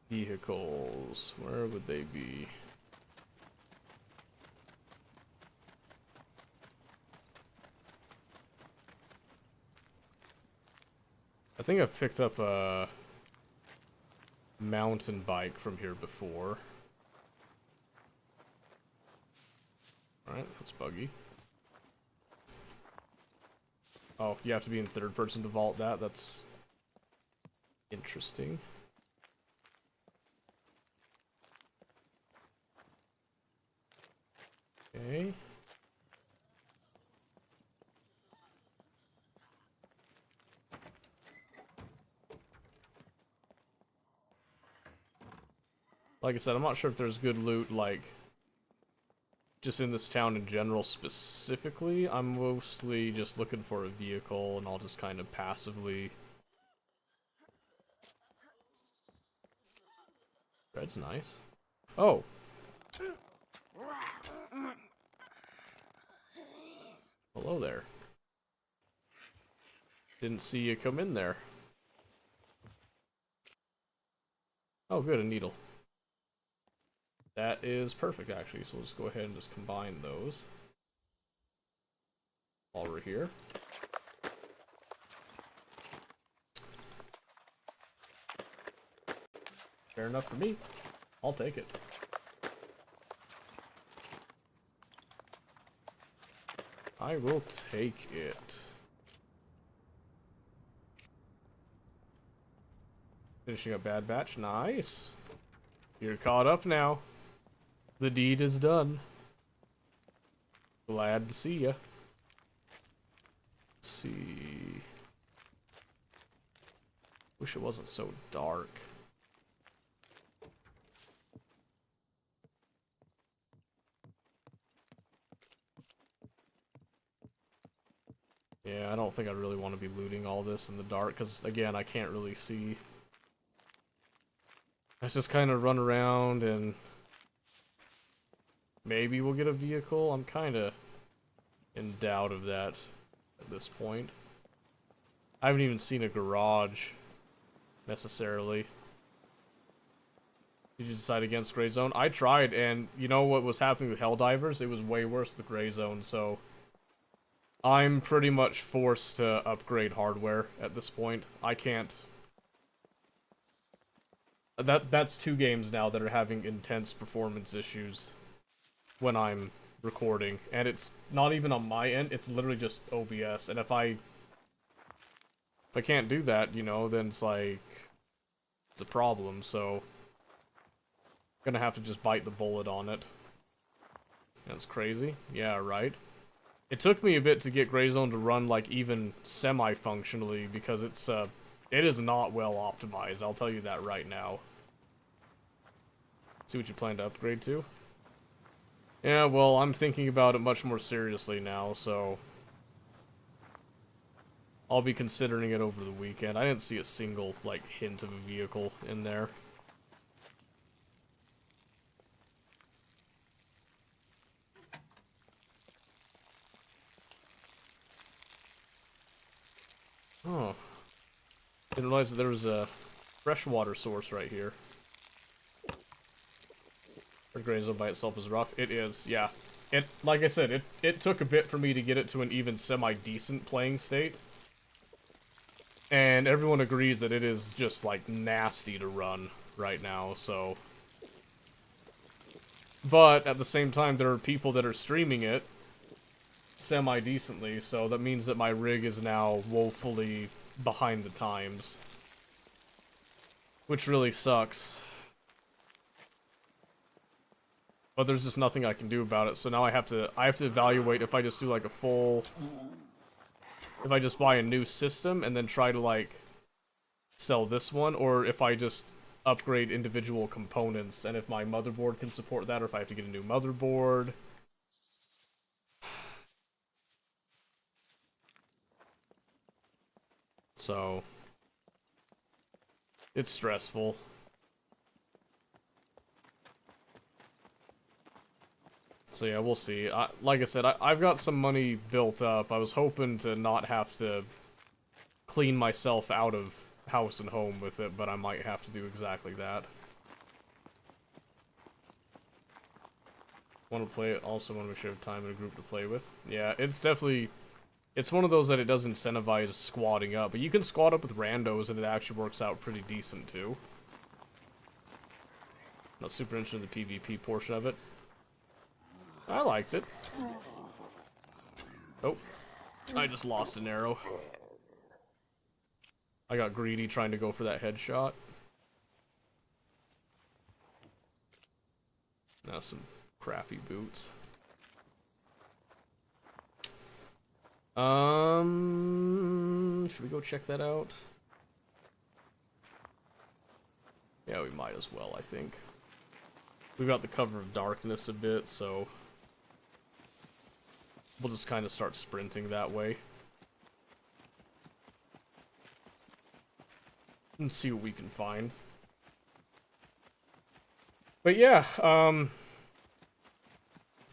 Vehicles. Where would they be? I think I've picked up a mountain bike from here before. Alright, that's buggy. Oh, you have to be in third person to vault that? That's interesting. Okay. Like I said, I'm not sure if there's good loot, like, just in this town in general specifically. I'm mostly just looking for a vehicle, and I'll just kind of passively... Red's nice. Oh! Hello there. Didn't see you come in there. Oh good, a needle. That is perfect, actually, so we'll just go ahead and just combine those while we're here. Fair enough for me. I'll take it. I will take it. Finishing a Bad Batch. Nice. You're caught up now. The deed is done. Glad to see ya. Let's see. Wish it wasn't so dark. Yeah, I don't think I really want to be looting all this in the dark, because, again, I can't really see. Let's just kind of run around and maybe we'll get a vehicle. I'm kind of in doubt of that at this point. I haven't even seen a garage, necessarily. Did you decide against Gray Zone? I tried, and you know what was happening with Helldivers? It was way worse than Gray Zone, so I'm pretty much forced to upgrade hardware at this point. I can't... That's 2 games now that are having intense performance issues when I'm recording, and it's not even on my end, it's literally just OBS, and if I can't do that, you know, then it's like, it's a problem, so I'm gonna have to just bite the bullet on it. That's crazy. Yeah, right. It took me a bit to get Gray Zone to run, like, even semi-functionally, because it's, it is not well optimized, I'll tell you that right now. See what you plan to upgrade to? Yeah, well, I'm thinking about it much more seriously now, so I'll be considering it over the weekend. I didn't see a single, like, hint of a vehicle in there. Oh. Didn't realize that there was a freshwater source right here. Gray Zone by itself is rough. It is, yeah. It, like I said, it took a bit for me to get it to an even semi-decent playing state. And everyone agrees that it is just, like, nasty to run right now, so... But, at the same time, there are people that are streaming it semi-decently, so that means that my rig is now woefully behind the times. Which really sucks. But there's just nothing I can do about it, so now I have to evaluate if I just do like a full... If I just buy a new system and then try to like sell this one, or if I just upgrade individual components, and if my motherboard can support that, or if I have to get a new motherboard. So... It's stressful. So yeah, we'll see. Like I said, I've got some money built up. I was hoping to not have to clean myself out of house and home with it, but I might have to do exactly that. Want to play it, also want to make sure I have time in a group to play with. Yeah, it's definitely... It's one of those that it does incentivize squatting up, but you can squat up with randos and it actually works out pretty decent too. Not super interested in the PvP portion of it. I liked it. Oh, I just lost an arrow. I got greedy trying to go for that headshot. Now some crappy boots. Should we go check that out? Yeah, we might as well, I think. We've got the cover of darkness a bit, so we'll just kind of start sprinting that way. And see what we can find. But yeah,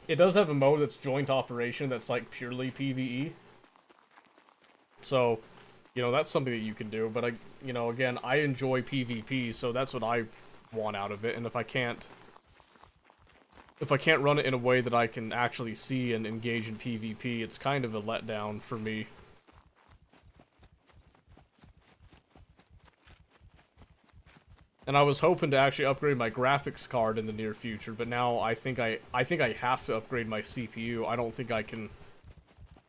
it does have a mode that's joint operation that's like purely PvE. So, you know, that's something that you can do, but you know, again, I enjoy PvP, so that's what I want out of it, and if I can't if I can't run it in a way that I can actually see and engage in PvP, it's kind of a letdown for me. And I was hoping to actually upgrade my graphics card in the near future, but now I think I have to upgrade my CPU. I don't think I can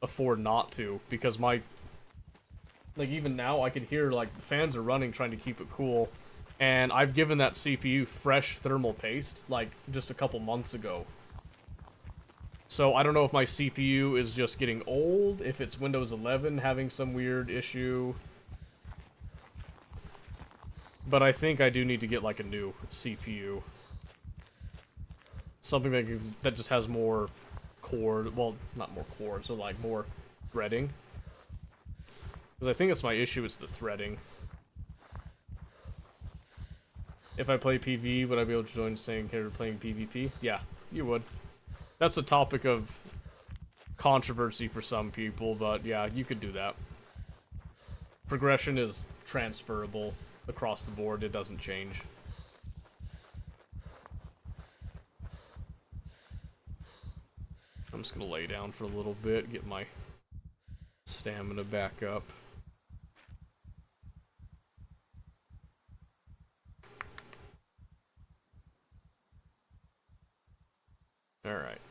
afford not to, because my, like, even now I can hear, like, the fans are running trying to keep it cool, and I've given that CPU fresh thermal paste, like, just a couple months ago. So I don't know if my CPU is just getting old, if it's Windows 11 having some weird issue. But I think I do need to get, like, a new CPU. Something that just has more core, well, not more core, so, like, more threading. Because I think it's my issue, it's the threading. If I play PvE, would I be able to join saying here playing PvP? Yeah, you would. That's a topic of controversy for some people, but yeah, you could do that. Progression is transferable across the board, it doesn't change. I'm just gonna lay down for a little bit, get my stamina back up. Alright.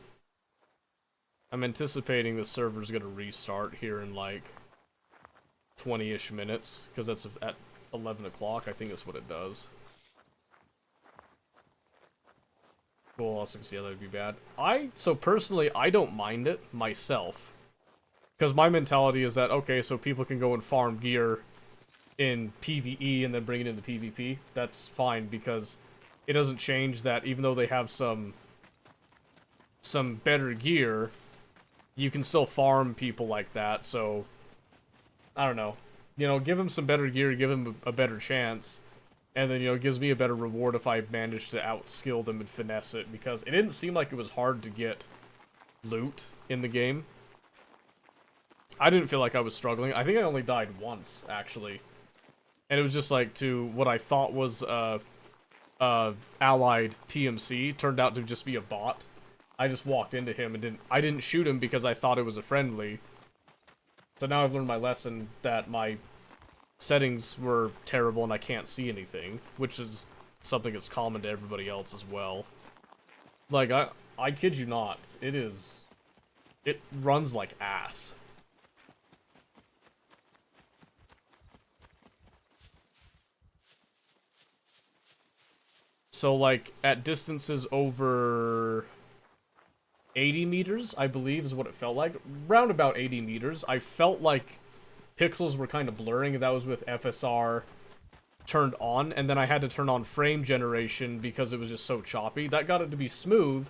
I'm anticipating the server's gonna restart here in like 20-ish minutes, because that's at 11 o'clock, I think that's what it does. Cool, also see how that would be bad. So personally, I don't mind it myself. Because my mentality is that, okay, so people can go and farm gear in PvE and then bring it into PvP. That's fine, because it doesn't change that even though they have some better gear, you can still farm people like that, so I don't know. You know, give them some better gear, give them a better chance, and then, you know, it gives me a better reward if I manage to outskill them and finesse it, because it didn't seem like it was hard to get loot in the game. I didn't feel like I was struggling. I think I only died once, actually. And it was just like to what I thought was allied PMC, turned out to just be a bot. I just walked into him and I didn't shoot him because I thought it was a friendly. So now I've learned my lesson that my settings were terrible and I can't see anything, which is something that's common to everybody else as well. Like, I kid you not, it runs like ass. So, like, at distances over 80 meters, I believe, is what it felt like. Round about 80 meters, I felt like pixels were kind of blurring. That was with FSR turned on, and then I had to turn on frame generation because it was just so choppy. That got it to be smooth,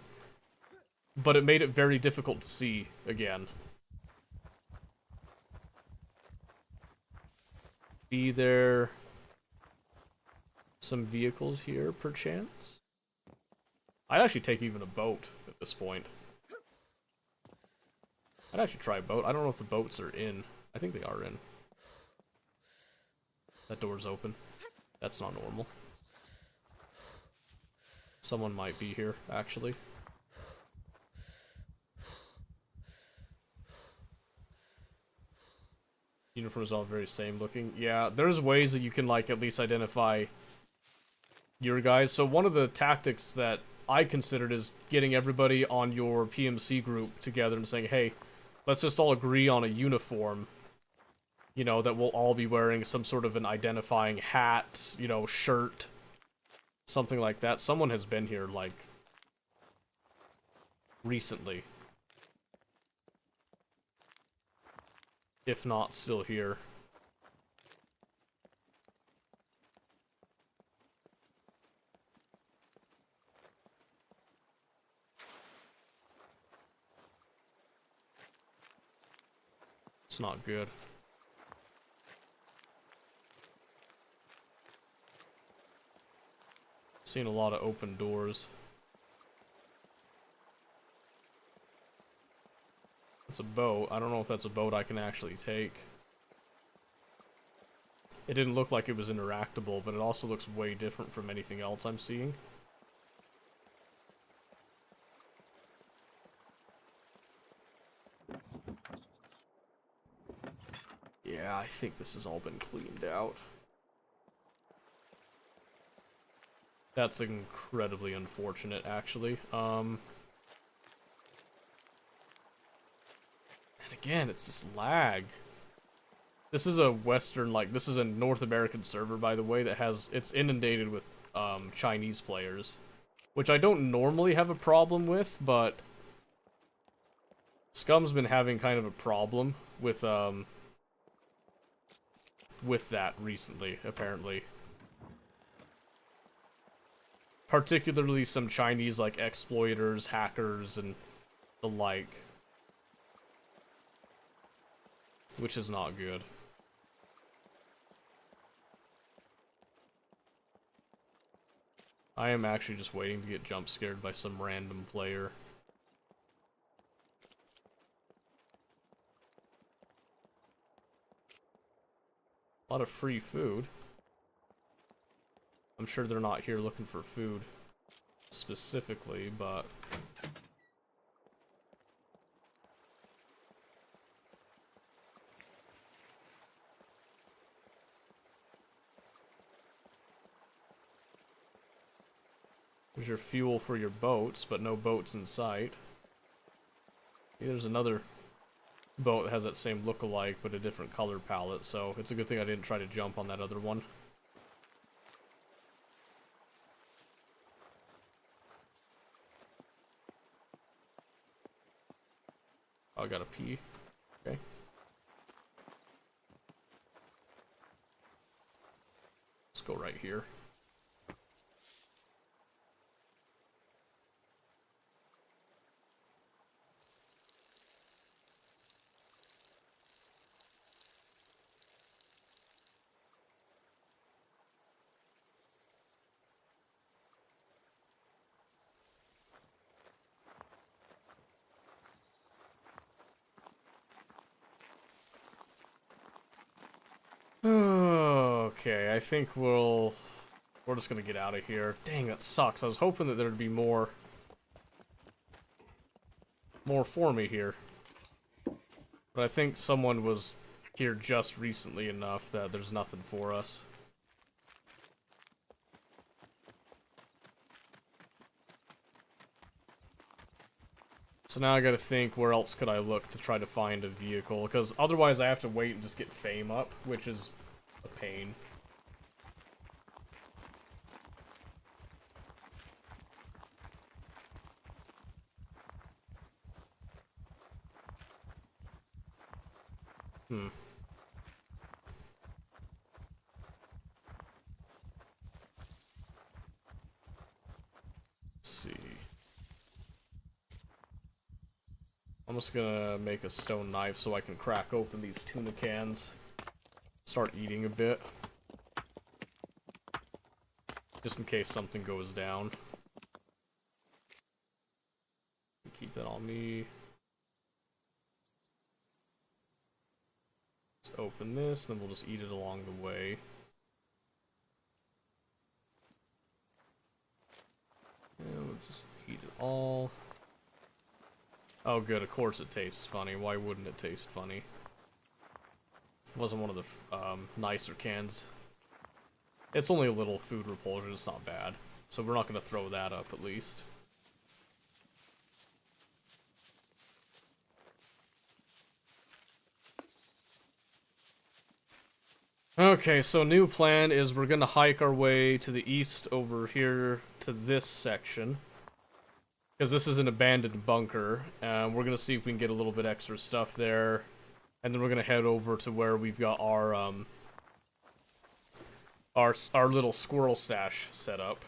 but it made it very difficult to see again. Be there some vehicles here, perchance? I'd actually take even a boat at this point. I'd actually try a boat. I don't know if the boats are in. I think they are in. That door's open. That's not normal. Someone might be here, actually. Uniforms all very same looking. Yeah, there's ways that you can, like, at least identify your guys. So one of the tactics that I considered is getting everybody on your PMC group together and saying, hey, let's just all agree on a uniform, you know, that we'll all be wearing some sort of an identifying hat, you know, shirt, something like that. Someone has been here, like, recently. If not still here. It's not good. Seen a lot of open doors. It's a boat. I don't know if that's a boat I can actually take. It didn't look like it was interactable, but it also looks way different from anything else I'm seeing. think this has all been cleaned out. That's incredibly unfortunate, actually. And again, it's this lag. This is a Western, like, this is a North American server, by the way, that has, it's inundated with, Chinese players. Which I don't normally have a problem with, but Scum's been having kind of a problem with that recently, apparently. Particularly some Chinese, like, exploiters, hackers, and the like. Which is not good. I am actually just waiting to get jump scared by some random player. A lot of free food. I'm sure they're not here looking for food specifically, but... There's your fuel for your boats, but no boats in sight. Yeah, there's another boat that has that same look-alike, but a different color palette, so it's a good thing I didn't try to jump on that other one. Oh, I gotta pee. Okay. Let's go right here. Okay, I think we're just gonna get out of here. Dang, that sucks. I was hoping that there'd be more for me here. But I think someone was here just recently enough that there's nothing for us. So now I gotta think, where else could I look to try to find a vehicle? Because otherwise I have to wait and just get fame up, which is a pain. Let's see. I'm just gonna make a stone knife so I can crack open these tuna cans. Start eating a bit. Just in case something goes down. Keep that on me. Let's open this, then we'll just eat it along the way. And we'll just eat it all. Oh good, of course it tastes funny. Why wouldn't it taste funny? It wasn't one of the nicer cans. It's only a little food repulsion, it's not bad. So we're not going to throw that up at least. Okay, so new plan is we're going to hike our way to the east over here to this section. Because this is an abandoned bunker, and we're going to see if we can get a little bit extra stuff there. And then we're going to head over to where we've got our little squirrel stash set up.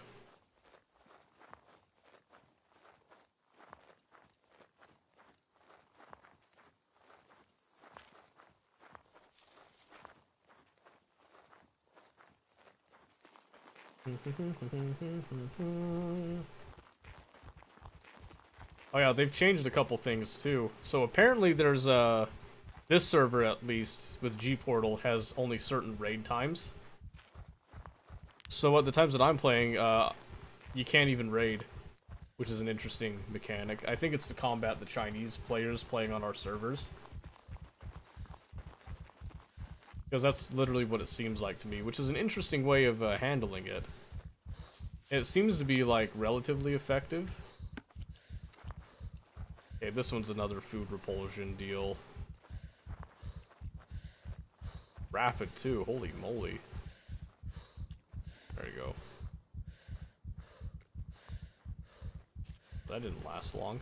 Oh yeah, they've changed a couple things too. So apparently there's this server, at least, with G-Portal, has only certain raid times. So at the times that I'm playing, you can't even raid, which is an interesting mechanic. I think it's to combat the Chinese players playing on our servers. Because that's literally what it seems like to me, which is an interesting way of handling it. It seems to be, like, relatively effective. Okay, this one's another food repulsion deal. Rapid, too. Holy moly. There you go. That didn't last long.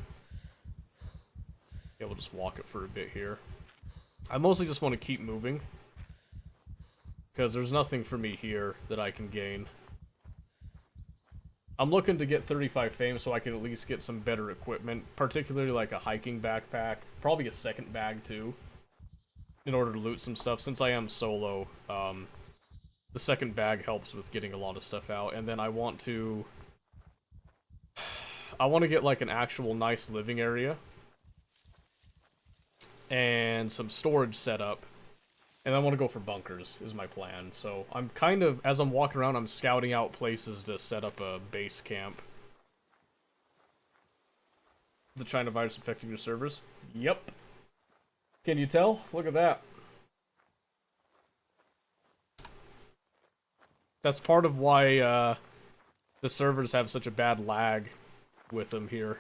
Yeah, we'll just walk it for a bit here. I mostly just want to keep moving. Because there's nothing for me here that I can gain. I'm looking to get 35 fame so I can at least get some better equipment. Particularly like a hiking backpack. Probably a second bag too. In order to loot some stuff. Since I am solo, the second bag helps with getting a lot of stuff out. And then I want to get like an actual nice living area. And some storage set up. And I want to go for bunkers, is my plan. So I'm kind of, as I'm walking around, I'm scouting out places to set up a base camp. Is the China virus affecting your servers? Yep. Can you tell? Look at that. That's part of why the servers have such a bad lag with them here.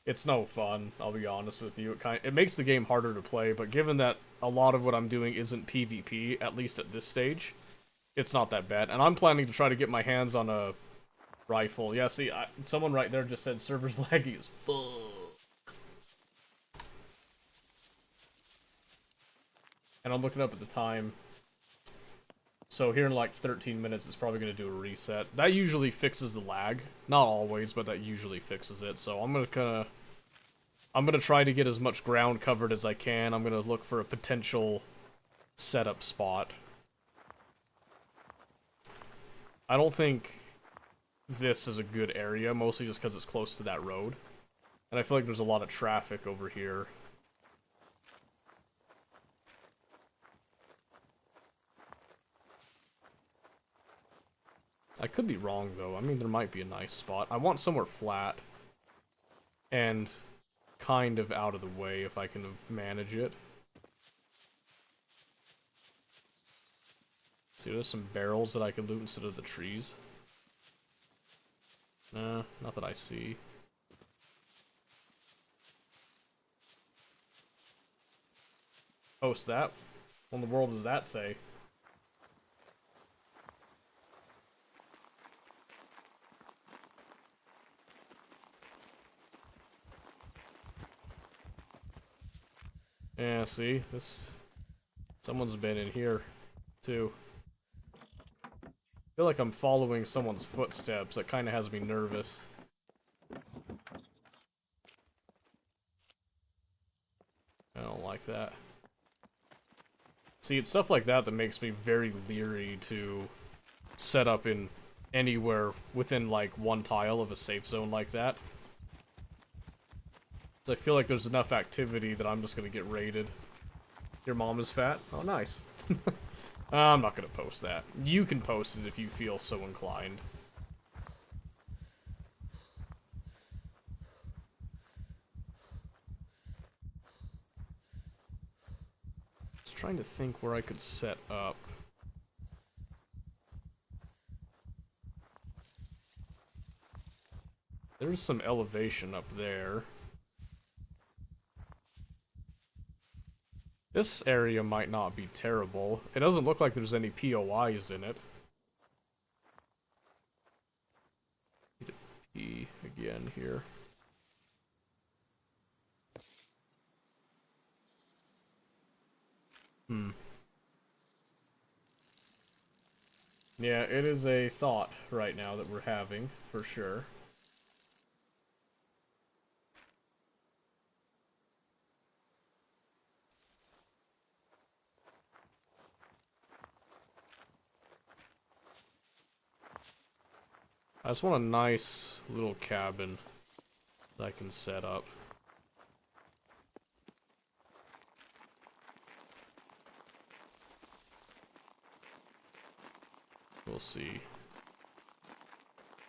It's no fun, I'll be honest with you. It makes the game harder to play, but given that a lot of what I'm doing isn't PvP, at least at this stage, it's not that bad. And I'm planning to try to get my hands on a rifle. Yeah, see, someone right there just said servers laggy as fuck. And I'm looking up at the time. So here in like 13 minutes, it's probably going to do a reset. That usually fixes the lag. Not always, but that usually fixes it. So I'm gonna try to get as much ground covered as I can. I'm gonna look for a potential setup spot. I don't think this is a good area, mostly just because it's close to that road. And I feel like there's a lot of traffic over here. I could be wrong, though. I mean, there might be a nice spot. I want somewhere flat. And kind of out of the way, if I can manage it. See, there's some barrels that I can loot instead of the trees. Nah, not that I see. Post that? What in the world does that say? Yeah, see? Someone's been in here, too. I feel like I'm following someone's footsteps. That kind of has me nervous. I don't like that. See, it's stuff like that that makes me very leery to set up in anywhere within, like, one tile of a safe zone like that. So I feel like there's enough activity that I'm just gonna get raided. Your mom is fat? Oh, nice. I'm not gonna post that. You can post it if you feel so inclined. Just trying to think where I could set up. There's some elevation up there. This area might not be terrible. It doesn't look like there's any POIs in it. Need to pee again here. Yeah, it is a thought right now that we're having, for sure. I just want a nice little cabin that I can set up. We'll see.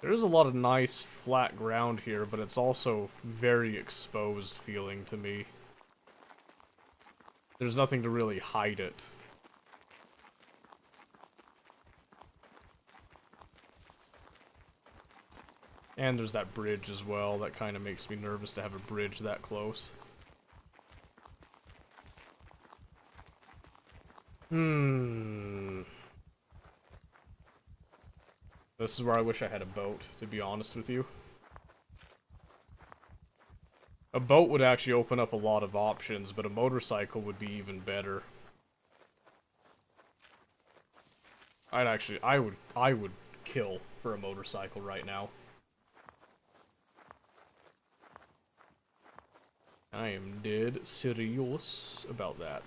There is a lot of nice flat ground here, but it's also very exposed feeling to me. there's nothing to really hide it. And there's that bridge as well. That kind of makes me nervous to have a bridge that close. This is where I wish I had a boat, to be honest with you. A boat would actually open up a lot of options, but a motorcycle would be even better. I would kill for a motorcycle right now. I am dead serious about that.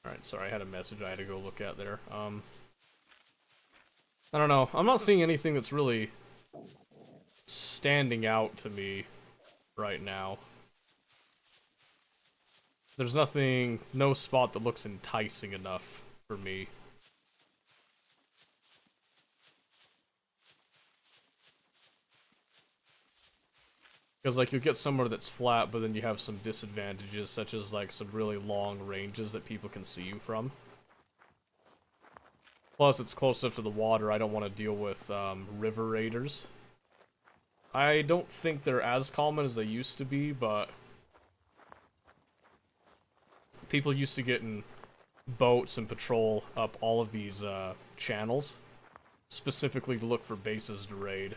Alright, sorry, I had a message I had to go look at there. I don't know. I'm not seeing anything that's really standing out to me right now. There's nothing, no spot that looks enticing enough for me. Because, like, you'll get somewhere that's flat, but then you have some disadvantages, such as, like, some really long ranges that people can see you from. Plus, it's close enough to the water, I don't want to deal with, river raiders. I don't think they're as common as they used to be, but people used to get in boats and patrol up all of these, channels, specifically to look for bases to raid.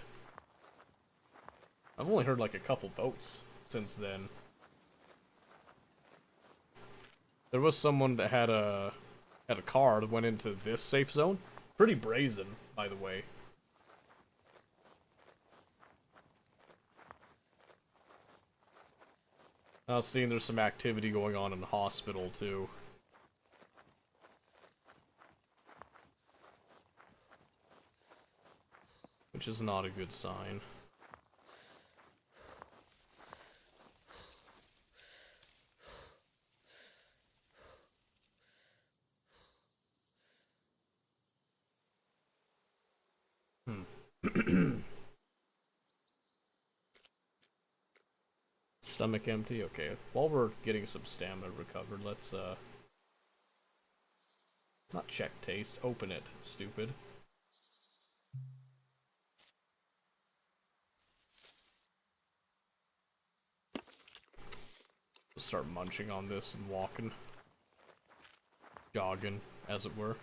I've only heard like a couple boats since then. There was someone that had a car that went into this safe zone. Pretty brazen, by the way. I was seeing there's some activity going on in the hospital too. Which is not a good sign. Stomach empty? Okay. While we're getting some stamina recovered, let's, not check taste, open it, stupid. Start munching on this and walking. Jogging, as it were.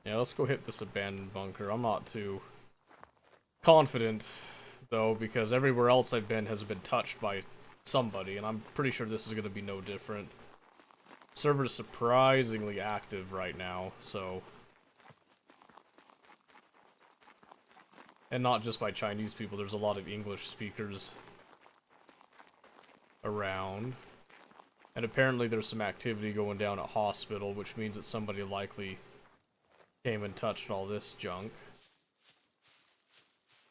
Yeah, let's go hit this abandoned bunker. I'm not too confident, though, because everywhere else I've been has been touched by somebody, and I'm pretty sure this is going to be no different. Server is surprisingly active right now, so... And not just by Chinese people, there's a lot of English speakers around. And apparently there's some activity going down at hospital, which means that somebody likely came and touched all this junk.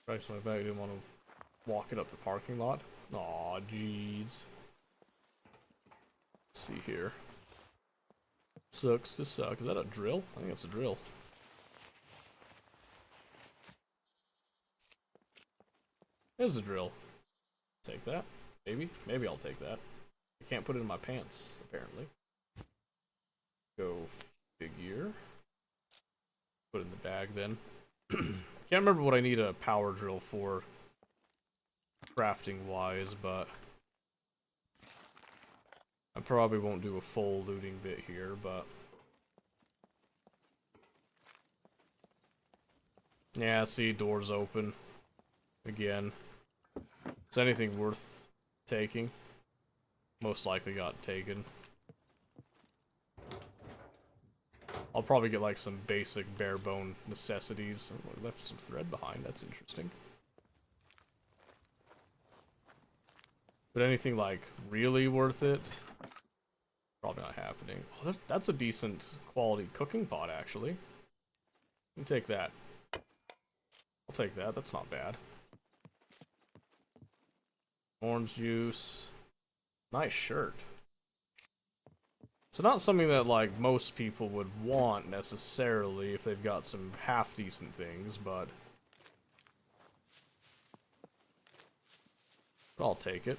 Christ, my bag didn't want to walk it up the parking lot. Aw, jeez. Let's see here. Sucks to suck. Is that a drill? I think it's a drill. It's a drill. Take that. Maybe. Maybe I'll take that. I can't put it in my pants, apparently. Go figure. Put it in the bag then. Can't remember what I need a power drill for, crafting wise, but I probably won't do a full looting bit here, but... Yeah, see, doors open. Again. Is anything worth taking? Most likely got taken. I'll probably get like some basic bare bone necessities. Oh, I left some thread behind, that's interesting. But anything like really worth it? Probably not happening. Oh, that's a decent quality cooking pot actually. Let me take that. I'll take that, that's not bad. Orange juice. Nice shirt. So not something that, like, most people would want, necessarily, if they've got some half-decent things, but... I'll take it.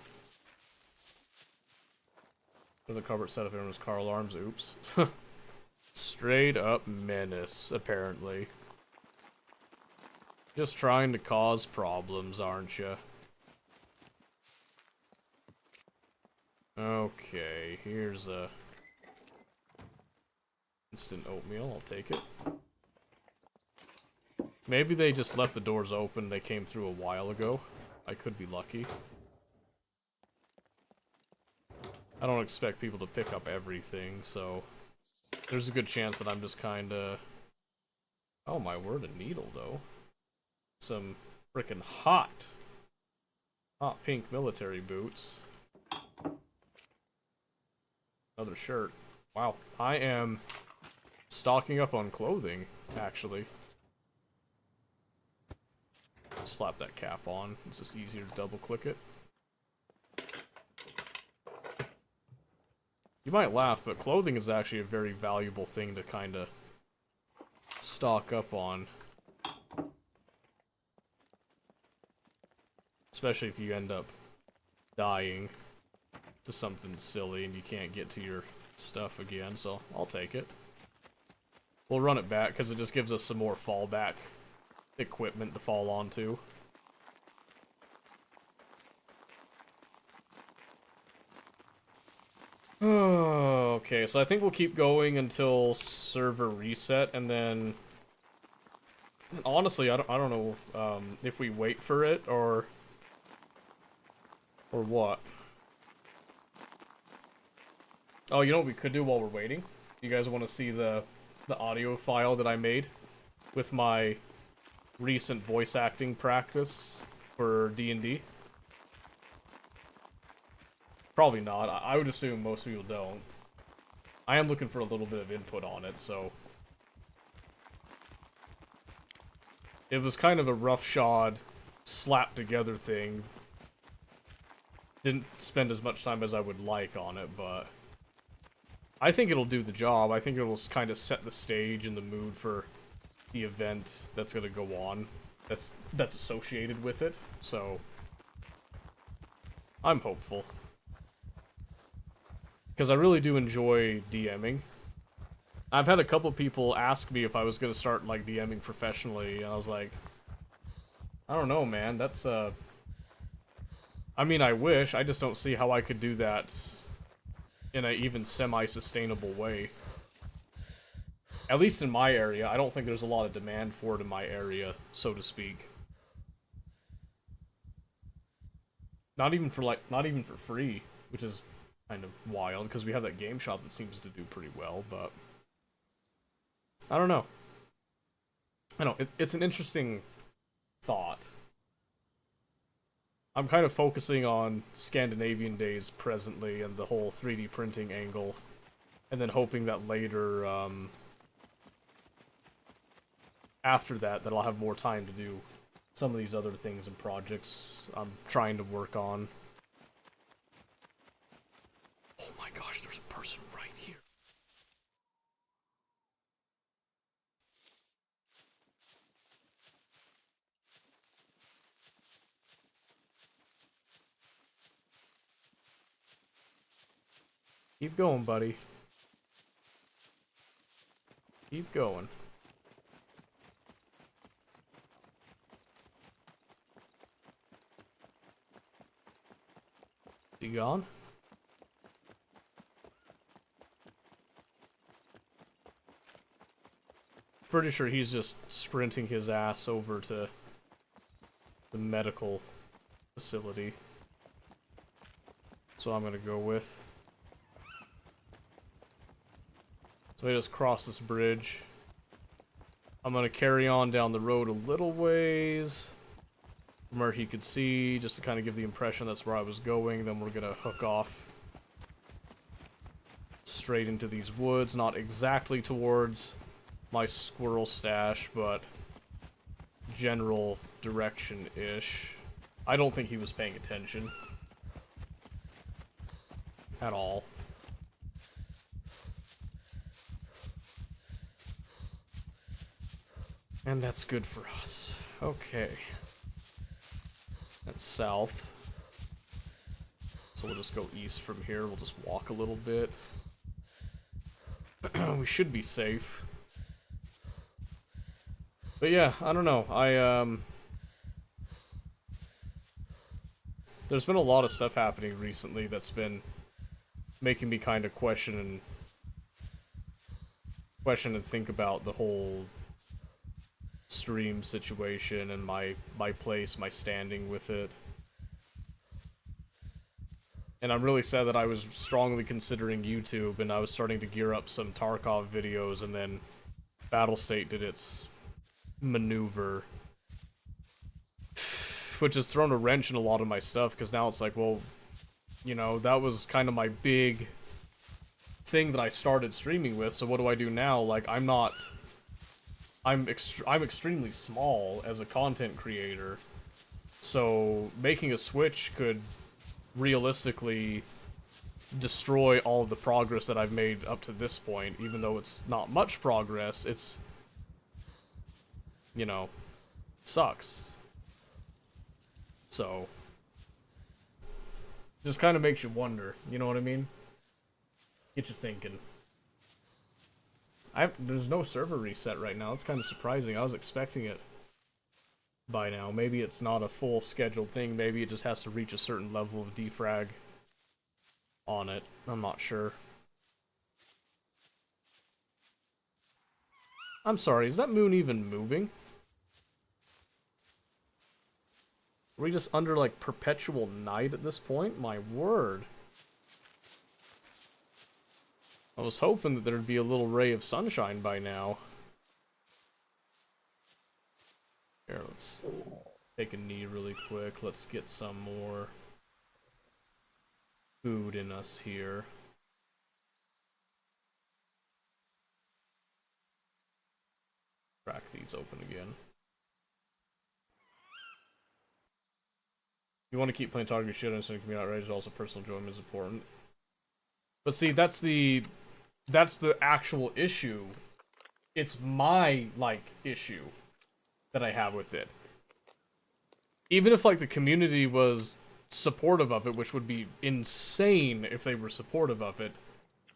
The cupboard set up everyone's car alarms, oops. Straight up menace, apparently. Just trying to cause problems, aren't you? Okay, here's a... instant oatmeal, I'll take it. Maybe they just left the doors open, they came through a while ago. I could be lucky. I don't expect people to pick up everything, so... there's a good chance that I'm just kinda... oh my word, a needle though. Some frickin' hot pink military boots. Another shirt. Wow, I am stocking up on clothing, actually. Slap that cap on, it's just easier to double click it. You might laugh, but clothing is actually a very valuable thing to kinda stock up on. Especially if you end up dying to something silly and you can't get to your stuff again, so I'll take it. We'll run it back because it just gives us some more fallback equipment to fall onto. Okay, so I think we'll keep going until server reset, and then honestly, I don't know if we wait for it or what. Oh, you know what we could do while we're waiting? You guys want to see the audio file that I made with my recent voice acting practice for D&D? Probably not. I would assume most people don't. I am looking for a little bit of input on it, so... it was kind of a roughshod, slapped together thing. Didn't spend as much time as I would like on it, but... I think it'll do the job. I think it'll kind of set the stage and the mood for the event that's gonna go on. That's associated with it, so... I'm hopeful. Because I really do enjoy DMing. I've had a couple people ask me if I was gonna start, like, DMing professionally, and I was like... I don't know, man, that's, I mean, I wish, I just don't see how I could do that in a even semi-sustainable way. At least in my area, I don't think there's a lot of demand for it in my area, so to speak. Not even for free, which is kind of wild, because we have that game shop that seems to do pretty well, but... I don't know. I don't know, it's an interesting thought. I'm kind of focusing on Scandinavian days presently and the whole 3D printing angle, and then hoping that later, after that I'll have more time to do some of these other things and projects I'm trying to work on. Oh my gosh, there's a person right here. Keep going, buddy. Keep going. You gone? Pretty sure he's just sprinting his ass over to the medical facility. That's what I'm gonna go with. So I just cross this bridge. I'm gonna carry on down the road a little ways from where he could see, just to kind of give the impression that's where I was going. Then we're gonna hook off straight into these woods, not exactly towards my squirrel stash, but general direction-ish. I don't think he was paying attention at all. And that's good for us. Okay. That's south. So we'll just go east from here. We'll just walk a little bit. We should be safe. But yeah, I don't know. There's been a lot of stuff happening recently that's been making me kind of question and think about the whole stream situation and my place, my standing with it. And I'm really sad that I was strongly considering YouTube, and I was starting to gear up some Tarkov videos, and then Battlestate did its maneuver, which has thrown a wrench in a lot of my stuff, because now it's like, well, you know, that was kind of my big thing that I started streaming with, so what do I do now? Like, I'm extremely small as a content creator, so making a switch could realistically destroy all of the progress that I've made up to this point. Even though it's not much progress, it's, you know, sucks. So just kind of makes you wonder, you know what I mean? Get you thinking. There's no server reset right now. It's kind of surprising. I was expecting it by now. Maybe it's not a full scheduled thing. Maybe it just has to reach a certain level of defrag on it. I'm not sure. I'm sorry, is that moon even moving? Are we just under, like, perpetual night at this point? My word. I was hoping that there'd be a little ray of sunshine by now. Here, let's take a knee really quick. Let's get some more food in us here. Crack these open again. You want to keep playing target shit and sending community outrage, also personal enjoyment is important. But see, that's the actual issue. It's my, like, issue that I have with it. Even if, like, the community was supportive of it, which would be insane if they were supportive of it,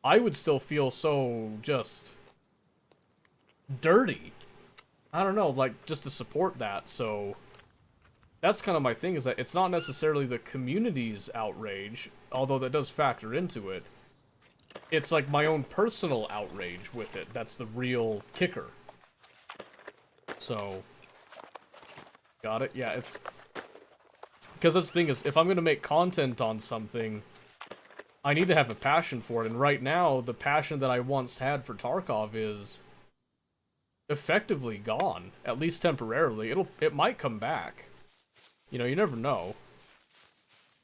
I would still feel so just dirty. I don't know, like, just to support that, so that's kind of my thing, is that it's not necessarily the community's outrage, although that does factor into it. It's like my own personal outrage with it. That's the real kicker. So, got it? Yeah, it's... Because that's the thing is, if I'm going to make content on something, I need to have a passion for it. And right now, the passion that I once had for Tarkov is effectively gone. At least temporarily. It might come back. You know, you never know.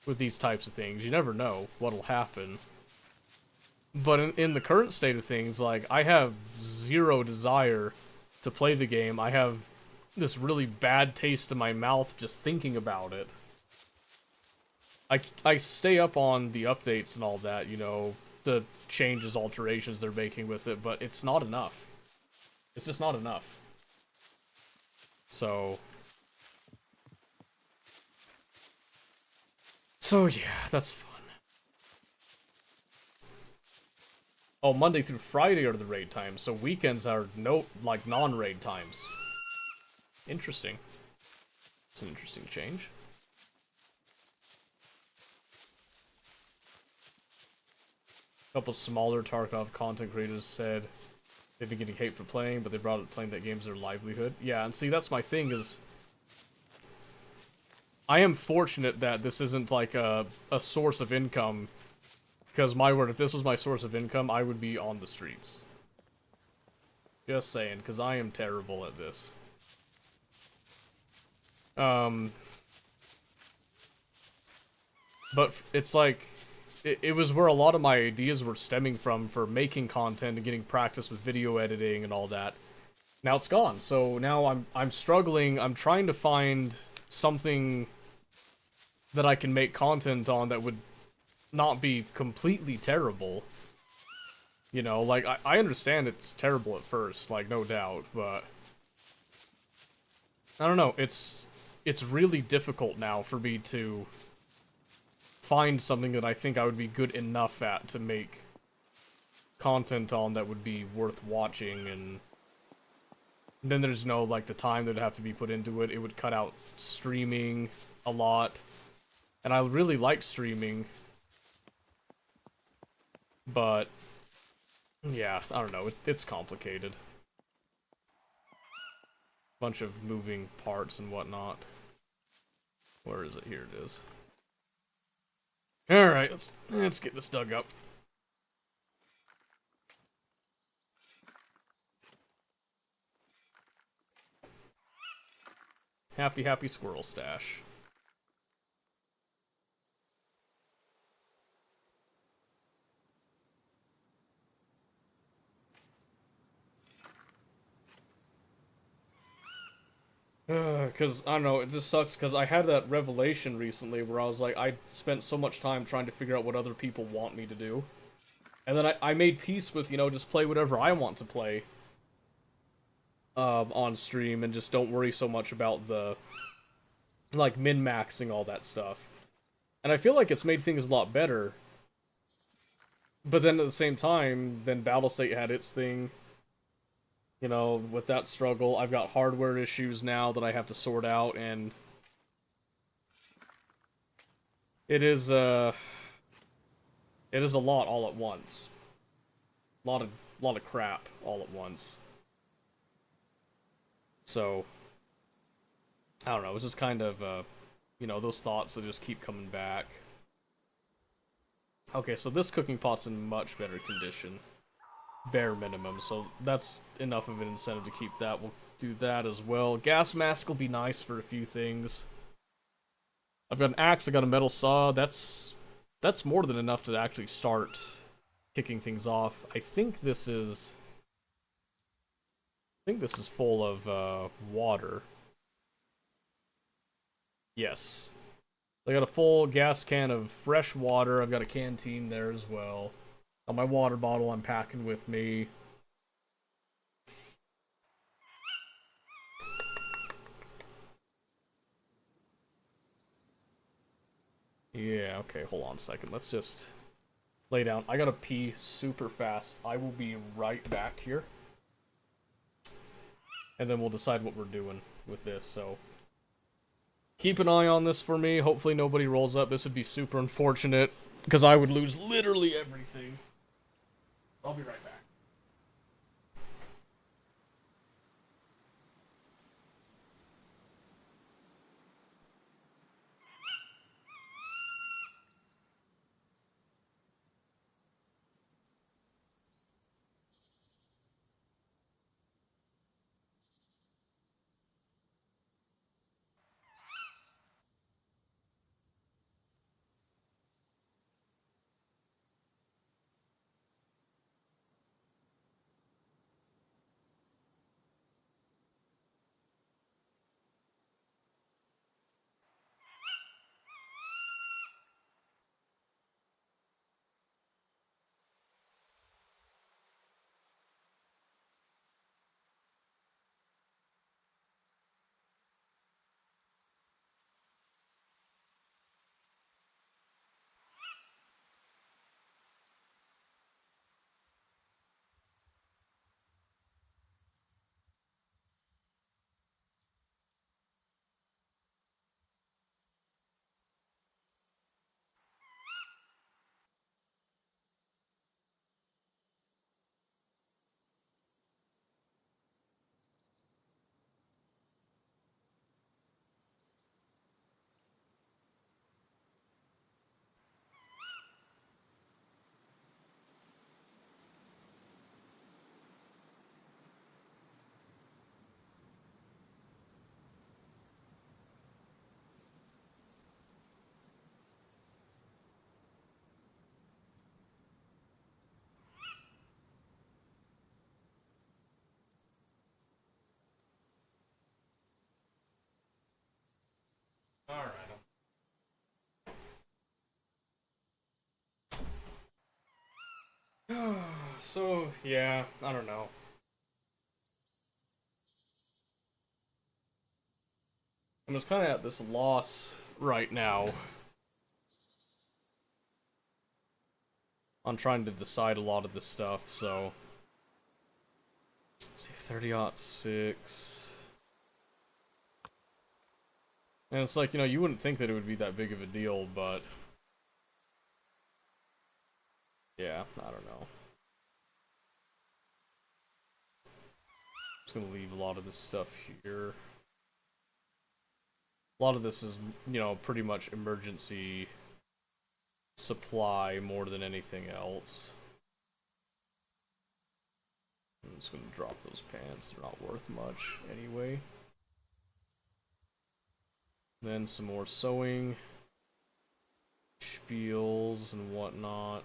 With these types of things, you never know what'll happen. But in the current state of things, like, I have zero desire to play the game. I have this really bad taste in my mouth just thinking about it. I stay up on the updates and all that, you know, the changes, alterations they're making with it, but it's not enough. It's just not enough. So yeah, that's fun. Oh, Monday through Friday are the raid times, so weekends are non-raid times. Interesting. It's an interesting change. A couple smaller Tarkov content creators said They've been getting hate for playing, but they brought up playing that game's their livelihood. Yeah, and see, that's my thing is... I am fortunate that this isn't like a source of income. Because my word, if this was my source of income, I would be on the streets. Just saying, because I am terrible at this. But it's like... It was where a lot of my ideas were stemming from for making content and getting practice with video editing and all that. Now it's gone, so now I'm struggling. I'm trying to find something that I can make content on that would not be completely terrible. You know, like, I understand it's terrible at first, like, no doubt, but... I don't know, it's really difficult now for me to find something that I think I would be good enough at to make content on that would be worth watching, and then there's no, like, the time that would have to be put into it. It would cut out streaming a lot, and I really like streaming, but yeah, I don't know, it's complicated. Bunch of moving parts and whatnot. Where is it? Here it is. Alright, let's get this dug up. Happy, happy squirrel stash. Because, I don't know, it just sucks, because I had that revelation recently where I was like, I spent so much time trying to figure out what other people want me to do. And then I made peace with, you know, just play whatever I want to play on stream, and just don't worry so much about the, like, min-maxing all that stuff. And I feel like it's made things a lot better. But then at the same time, then Battlestate had its thing. You know, with that struggle, I've got hardware issues now that I have to sort out, and it is a lot all at once. Lot of crap all at once. So, I don't know, it's just kind of, you know, those thoughts that just keep coming back. Okay, so this cooking pot's in much better condition. Bare minimum, so that's enough of an incentive to keep that. We'll do that as well. Gas mask will be nice for a few things. I've got an axe, I got a metal saw. That's more than enough to actually start kicking things off. I think this is full of water. Yes. I got a full gas can of fresh water. I've got a canteen there as well. On my water bottle I'm packing with me. Yeah, okay, hold on a second. Let's just lay down. I gotta pee super fast. I will be right back here. And then we'll decide what we're doing with this, so... Keep an eye on this for me. Hopefully nobody rolls up. This would be super unfortunate, because I would lose literally everything. I'll be right back. So, yeah, I don't know. I'm just kind of at this loss right now on trying to decide a lot of this stuff, so... Let's see, 30-06... And it's like, you know, you wouldn't think that it would be that big of a deal, but... Yeah, I don't know. Just gonna leave a lot of this stuff here. A lot of this is, you know, pretty much emergency supply more than anything else. I'm just gonna drop those pants, they're not worth much anyway. Then some more sewing, spiels and whatnot.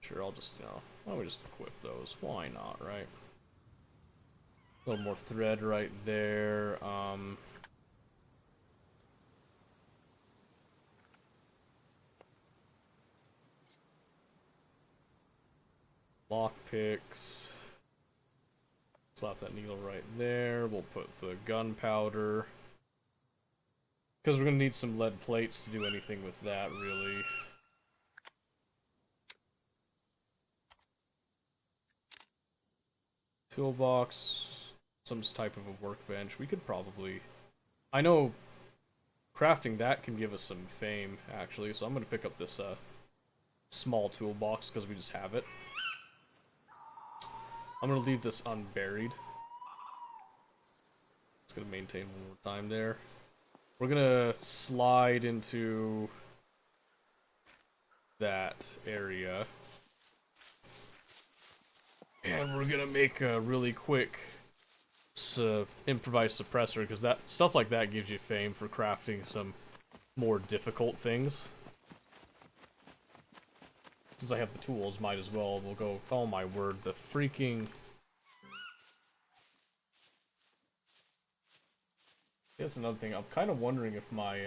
Sure, I'll just, you know, why don't we just equip those? Why not, right? A little more thread right there. Lockpicks. Slap that needle right there. We'll put the gunpowder. Because we're going to need some lead plates to do anything with that, really. Toolbox. Some type of a workbench. We could probably... I know crafting that can give us some fame, actually. So I'm going to pick up this small toolbox because we just have it. I'm going to leave this unburied. Just going to maintain one more time there. We're going to slide into that area. And we're going to make a really quick improvised suppressor, because that stuff like that gives you fame for crafting some more difficult things. Since I have the tools, might as well. We'll go, oh my word, the freaking... Here's another thing, I'm kind of wondering if my,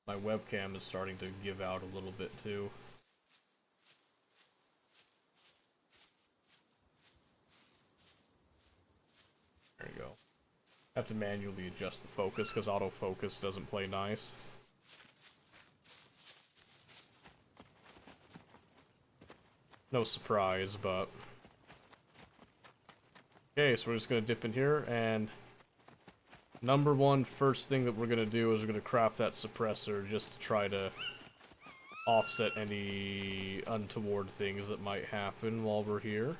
my webcam is starting to give out a little bit too. There you go. I have to manually adjust the focus, because autofocus doesn't play nice. No surprise, but... Okay, so we're just gonna dip in here, and... Number one, first thing that we're gonna do is we're gonna craft that suppressor just to try to offset any untoward things that might happen while we're here.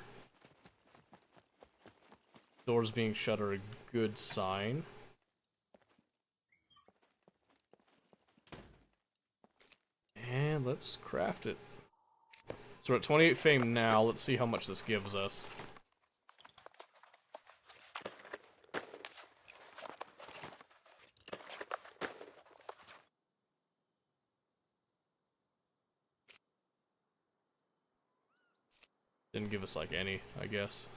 Doors being shut are a good sign. And let's craft it. So we're at 28 fame now. Let's see how much this gives us. Didn't give us like any, I guess.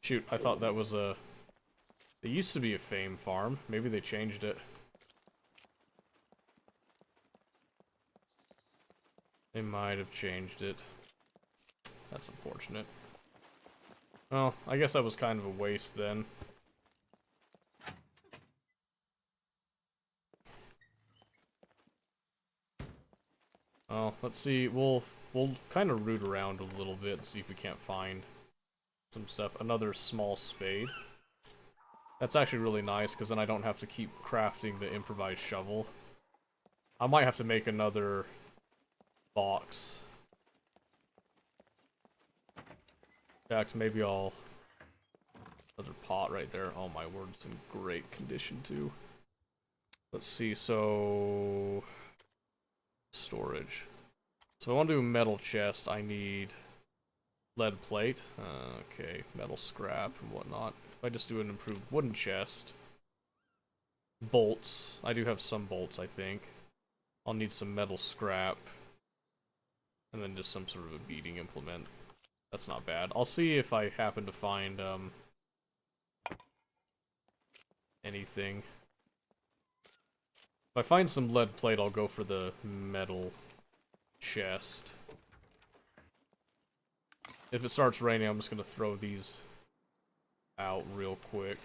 Shoot, I thought that was a... It used to be a fame farm. Maybe they changed it. They might have changed it. That's unfortunate. Well, I guess that was kind of a waste then. Well, let's see. We'll kind of root around a little bit and see if we can't find some stuff. Another small spade. That's actually really nice, because then I don't have to keep crafting the improvised shovel. I might have to make another box. In fact, maybe I'll... Another pot right there. Oh my word, it's in great condition too. Let's see, so... Storage. So if I want to do a metal chest, I need lead plate. Okay, metal scrap and whatnot. If I just do an improved wooden chest, bolts. I do have some bolts, I think. I'll need some metal scrap, and then just some sort of a beating implement. That's not bad. I'll see if I happen to find anything. If If I find some lead plate, I'll go for the metal chest. If it starts raining, I'm just gonna throw these out real quick.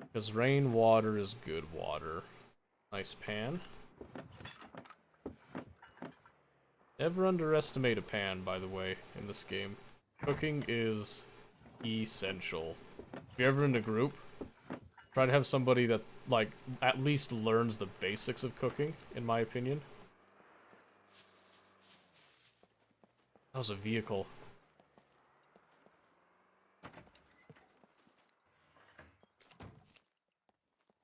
Because rainwater is good water. Nice pan. Never underestimate a pan, by the way, in this game. Cooking is essential. If you're ever in a group, try to have somebody that, like, at least learns the basics of cooking, in my opinion. That was a vehicle.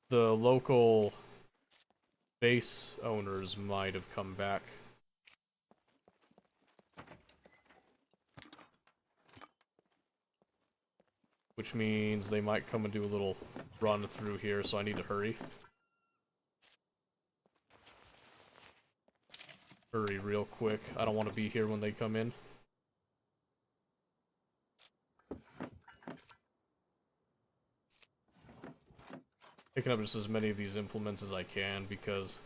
The local base owners might have come back. Which means they might come and do a little run through here, so I need to hurry. Hurry real quick. I don't want to be here when they come in. Picking up just as many of these implements as I can, because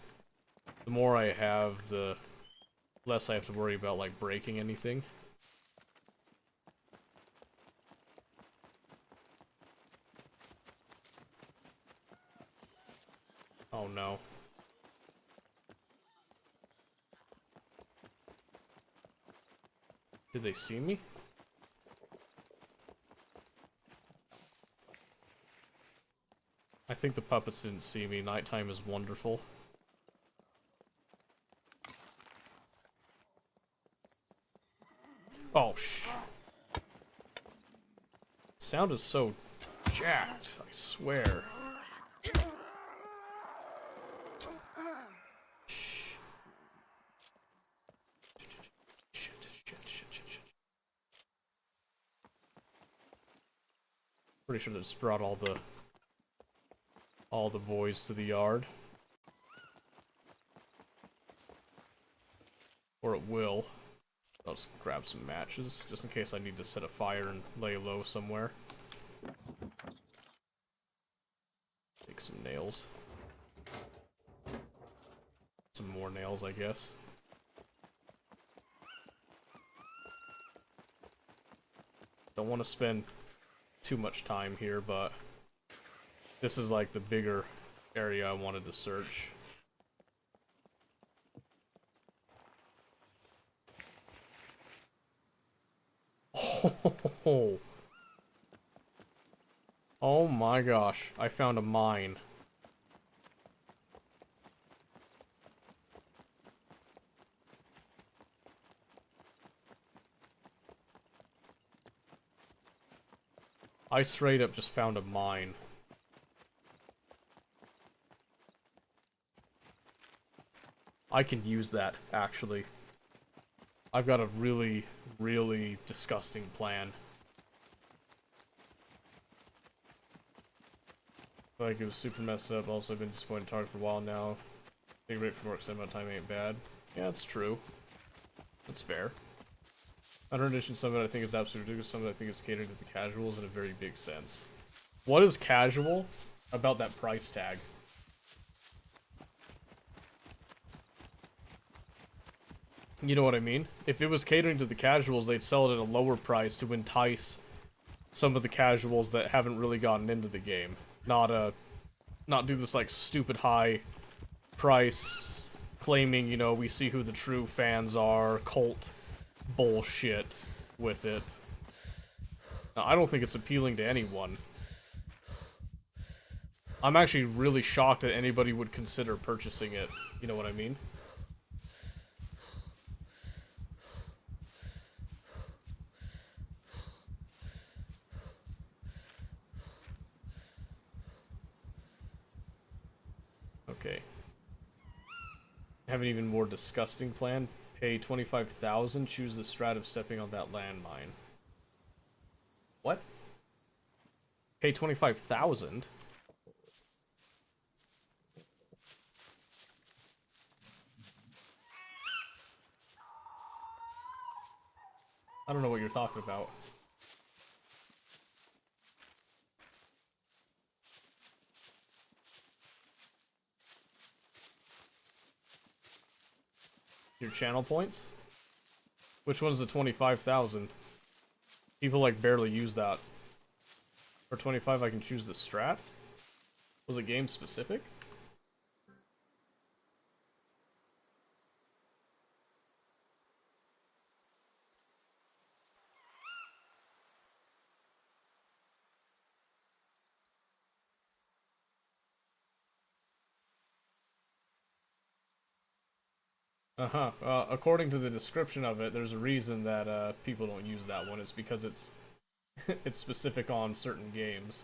the more I have, the less I have to worry about, like, breaking anything. Oh no. Did they see me? I think the puppets didn't see me. Nighttime is wonderful. Oh, sound is so jacked, I swear. Pretty sure they just brought all the boys to the yard. Or it will. I'll just grab some matches, just in case I need to set a fire and lay low somewhere. Take some nails. Some more nails, I guess. Don't want to spend too much time here, but this is like the bigger area I wanted to search. Oh, oh my gosh, I found a mine. I straight up just found a mine. I can use that, actually. I've got a really, really disgusting plan. Like, it was super messed up. Also, I've been disappointed in Target for a while now. Big rate for more extended amount of time ain't bad. Yeah, that's true. That's fair. 100 edition Summit I think is absolutely ridiculous. Summit I think is catering to the casuals in a very big sense. What is casual about that price tag? You know what I mean? If it was catering to the casuals, they'd sell it at a lower price to entice some of the casuals that haven't really gotten into the game. Not do this like stupid high price claiming, you know, we see who the true fans are, cult bullshit with it. Now, I don't think it's appealing to anyone. I'm actually really shocked that anybody would consider purchasing it. You know what I mean? Okay. I have an even more disgusting plan. Pay 25,000, choose the strat of stepping on that landmine. What? Pay 25,000? I don't know what you're talking about. Your channel points? Which one's the 25,000? People like barely use that. For 25 I can choose the strat? Was it game specific? Uh-huh. According to the description of it, there's a reason that people don't use that one. It's because it's it's specific on certain games.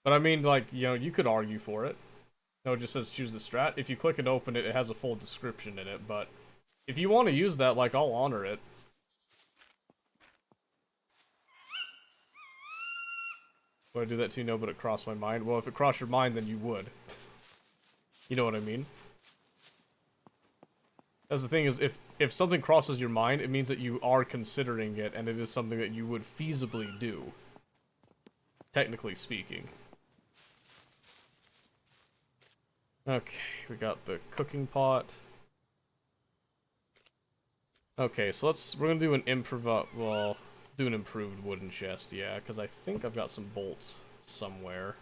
But I mean, like, you know, you could argue for it. No, it just says choose the strat. If you click and open it, it has a full description in it. But if you want to use that, like, I'll honor it. Would I do that too? No, but it crossed my mind. Well, if it crossed your mind, then you would. You know what I mean? That's the thing is, if something crosses your mind, it means that you are considering it, and it is something that you would feasibly do. Technically speaking. Okay, we got the cooking pot. Okay, so we're gonna do an well, do an improved wooden chest, yeah, because I think I've got some bolts somewhere.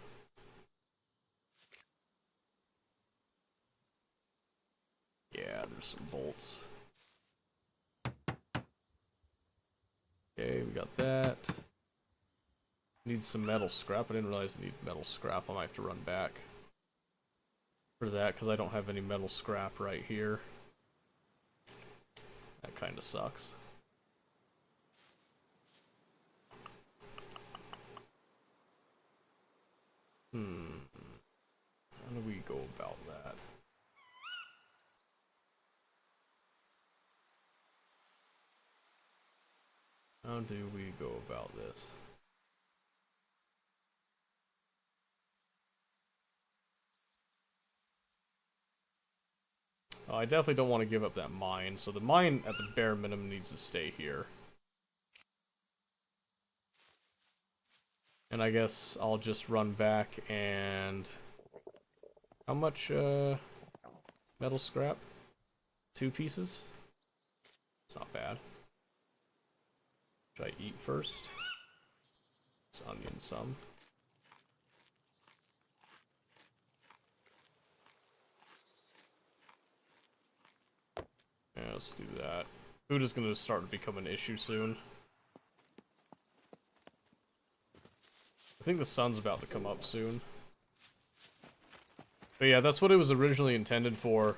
Yeah, there's some bolts. Okay, we got that. Need some metal scrap. I didn't realize I need metal scrap. I might have to run back for that because I don't have any metal scrap right here. That kind of sucks. How do we go about that? How do we go about this? Oh, I definitely don't want to give up that mine, so the mine at the bare minimum needs to stay here. And I guess I'll just run back and... How much, metal scrap? 2 pieces? It's not bad. Should I eat first? Let's onion some. Yeah, let's do that. Food is going to start to become an issue soon. I think the sun's about to come up soon. But yeah, that's what it was originally intended for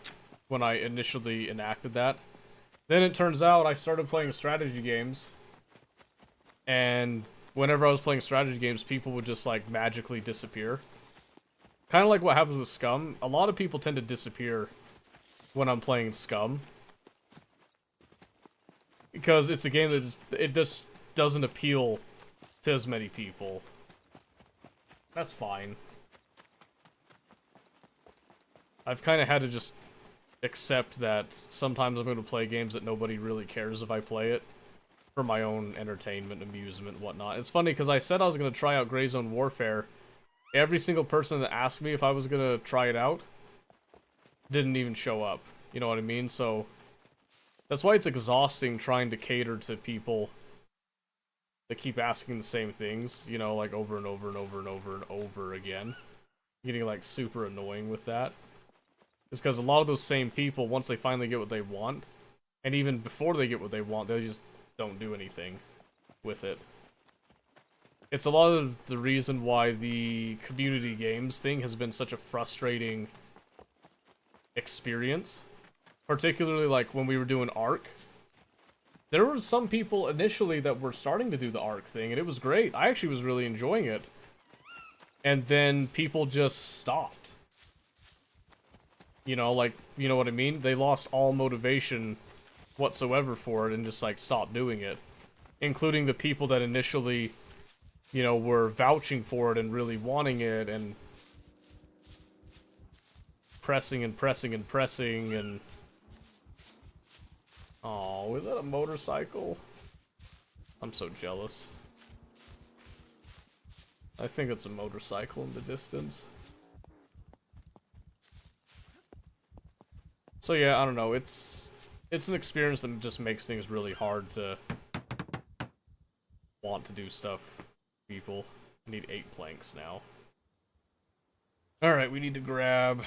when I initially enacted that. Then it turns out I started playing strategy games. And whenever I was playing strategy games, people would just like magically disappear. Kind of like what happens with Scum. A lot of people tend to disappear when I'm playing Scum. Because it's a game that it just doesn't appeal to as many people. That's fine. I've kind of had to just accept that sometimes I'm going to play games that nobody really cares if I play it. For my own entertainment, amusement, whatnot. It's funny because I said I was going to try out Gray Zone Warfare. Every single person that asked me if I was going to try it out didn't even show up. You know what I mean? So that's why it's exhausting trying to cater to people that keep asking the same things, you know, like over and over and over and over and over again. Getting like super annoying with that. It's because a lot of those same people, once they finally get what they want, and even before they get what they want, they just don't do anything with it. It's a lot of the reason why the community games thing has been such a frustrating experience. Particularly like when we were doing Ark. There were some people initially that were starting to do the Ark thing, and it was great. I actually was really enjoying it. And then people just stopped. You know, like, you know what I mean? They lost all motivation whatsoever for it and just, like, stopped doing it. Including the people that initially, you know, were vouching for it and really wanting it and pressing and pressing and pressing and... Oh, is that a motorcycle? I'm so jealous. I think it's a motorcycle in the distance. So yeah, I don't know, it's it's an experience that just makes things really hard to want to do stuff. People, I need 8 planks now. All right, we need to grab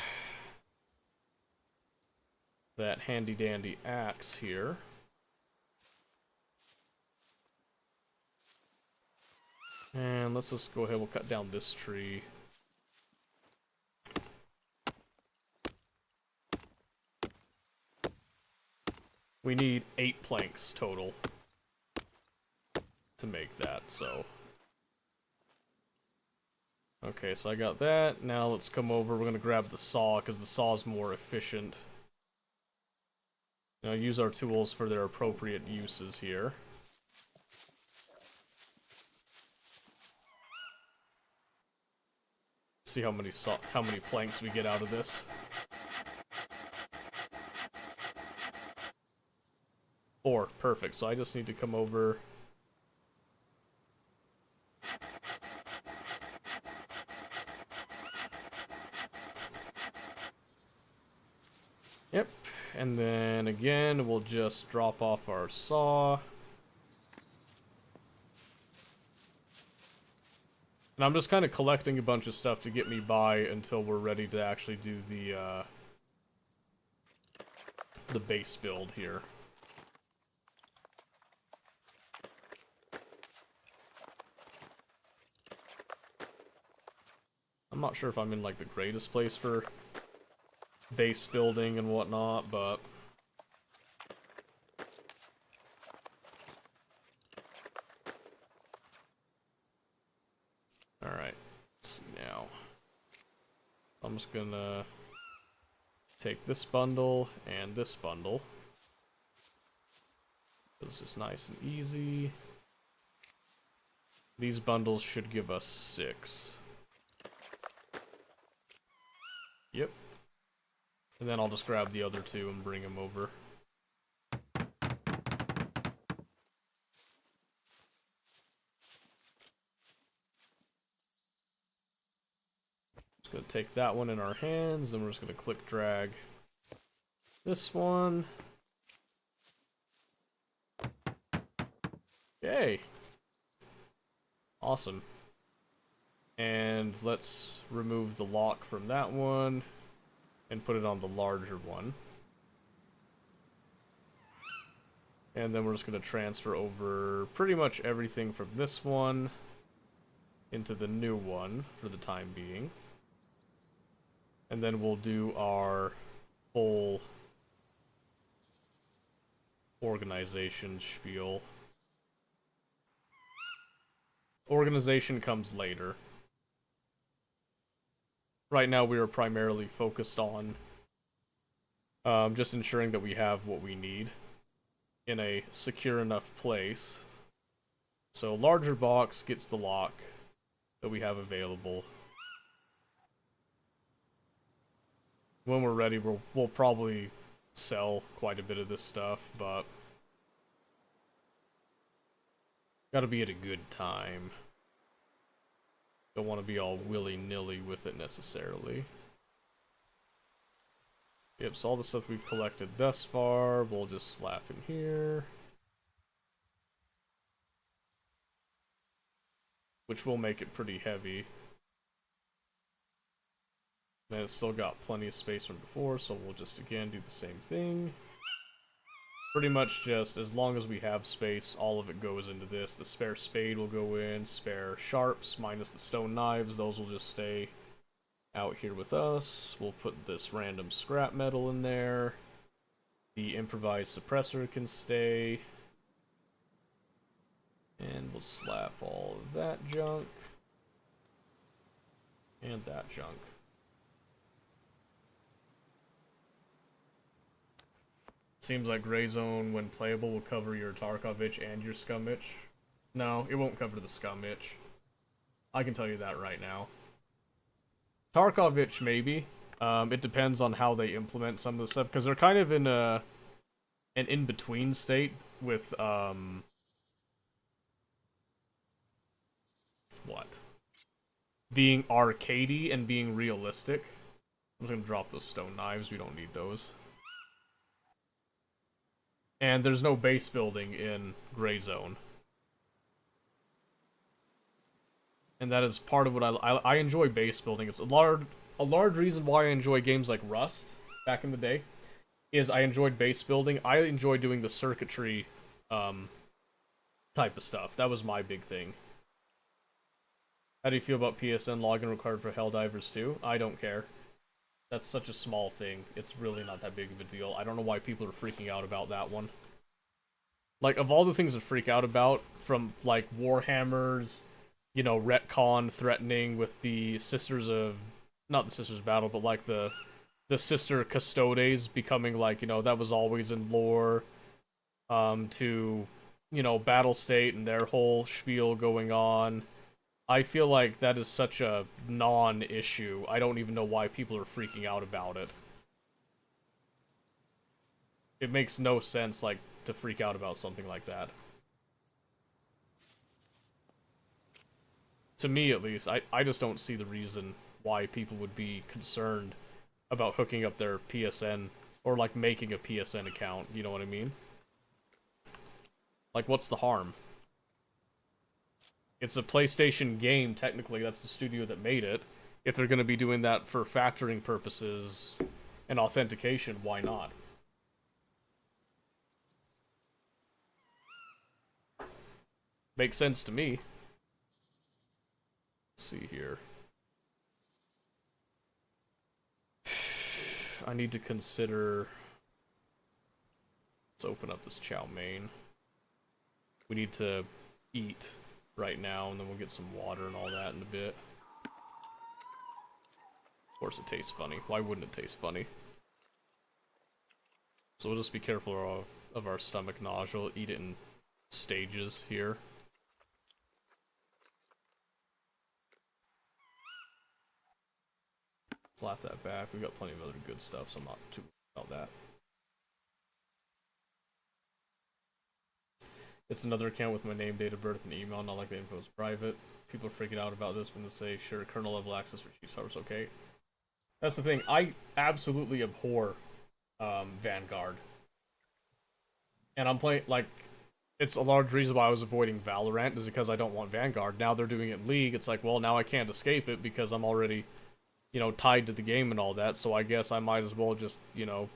that handy dandy axe here. And let's just go ahead, we'll cut down this tree. We need 8 planks total to make that, so. Okay, so I got that. Now let's come over, we're gonna grab the saw, because the saw is more efficient. Now use our tools for their appropriate uses here. See how many planks we get out of this. 4, perfect. So I just need to come over. Yep, and then again, we'll just drop off our saw. And I'm just kind of collecting a bunch of stuff to get me by until we're ready to actually do the base build here. I'm not sure if I'm in like the greatest place for base building and whatnot, but alright, let's see now. I'm just gonna take this bundle and this bundle. It's just nice and easy. These bundles should give us 6. Yep. And then I'll just grab the other 2 and bring them over. Just gonna take that one in our hands, then we're just gonna click drag this one. Yay! Awesome. And let's remove the lock from that one and put it on the larger one. And then we're just going to transfer over pretty much everything from this one into the new one for the time being. And then we'll do our full organization spiel. Organization comes later. Right now we are primarily focused on just ensuring that we have what we need in a secure enough place. So larger box gets the lock that we have available. When we're ready, we'll probably sell quite a bit of this stuff, but gotta be at a good time. Don't want to be all willy-nilly with it necessarily. Yep, so all the stuff we've collected thus far, we'll just slap in here. Which will make it pretty heavy. And it's still got plenty of space from before, so we'll just again do the same thing. Pretty much just, as long as we have space, all of it goes into this. The spare spade will go in, spare sharps, minus the stone knives, those will just stay out here with us. We'll put this random scrap metal in there. The improvised suppressor can stay. And we'll slap all of that junk. And that junk. Seems like Gray Zone, when playable, will cover your Tarkov itch and your scum itch. No, it won't cover the scum itch. I can tell you that right now. Tarkov itch, maybe. It depends on how they implement some of the stuff, because they're kind of in an in-between state with, what? Being arcadey and being realistic. I'm just gonna drop those stone knives, we don't need those. And there's no base building in Gray Zone. And that is part of what I enjoy base building. It's a large reason why I enjoy games like Rust back in the day is I enjoyed base building. I enjoy doing the circuitry type of stuff. That was my big thing. How do you feel about PSN login required for Helldivers 2? I don't care. That's such a small thing. It's really not that big of a deal. I don't know why people are freaking out about that one. Like, of all the things to freak out about, from, like, Warhammers, you know, retcon threatening with the Sisters of... Not the Sisters of Battle, but, like, the Sister Custodes becoming, like, you know, that was always in lore, to, you know, Battle State and their whole spiel going on. I feel like that is such a non-issue. I don't even know why people are freaking out about it. It makes no sense, like, to freak out about something like that. To me, at least, I just don't see the reason why people would be concerned about hooking up their PSN, or, like, making a PSN account, you know what I mean? Like, what's the harm? It's a PlayStation game, technically, that's the studio that made it. If they're gonna be doing that for factoring purposes and authentication, why not? Makes sense to me. Let's see here. I need to consider... Let's open up this chow mein. We need to eat right now, and then we'll get some water and all that in a bit. Of course it tastes funny. Why wouldn't it taste funny? So we'll just be careful of our stomach nausea. We'll eat it in stages here. Slap that back. We've got plenty of other good stuff, so I'm not too worried about that. It's another account with my name, date of birth, and email, not like the info is private. People are freaking out about this when they say, sure, kernel level access for cheat servers, okay. That's the thing, I absolutely abhor Vanguard. And I'm playing, like, it's a large reason why I was avoiding Valorant, is because I don't want Vanguard. Now they're doing it in League, it's like, well, now I can't escape it because I'm already, you know, tied to the game and all that, so I guess I might as well just, you know,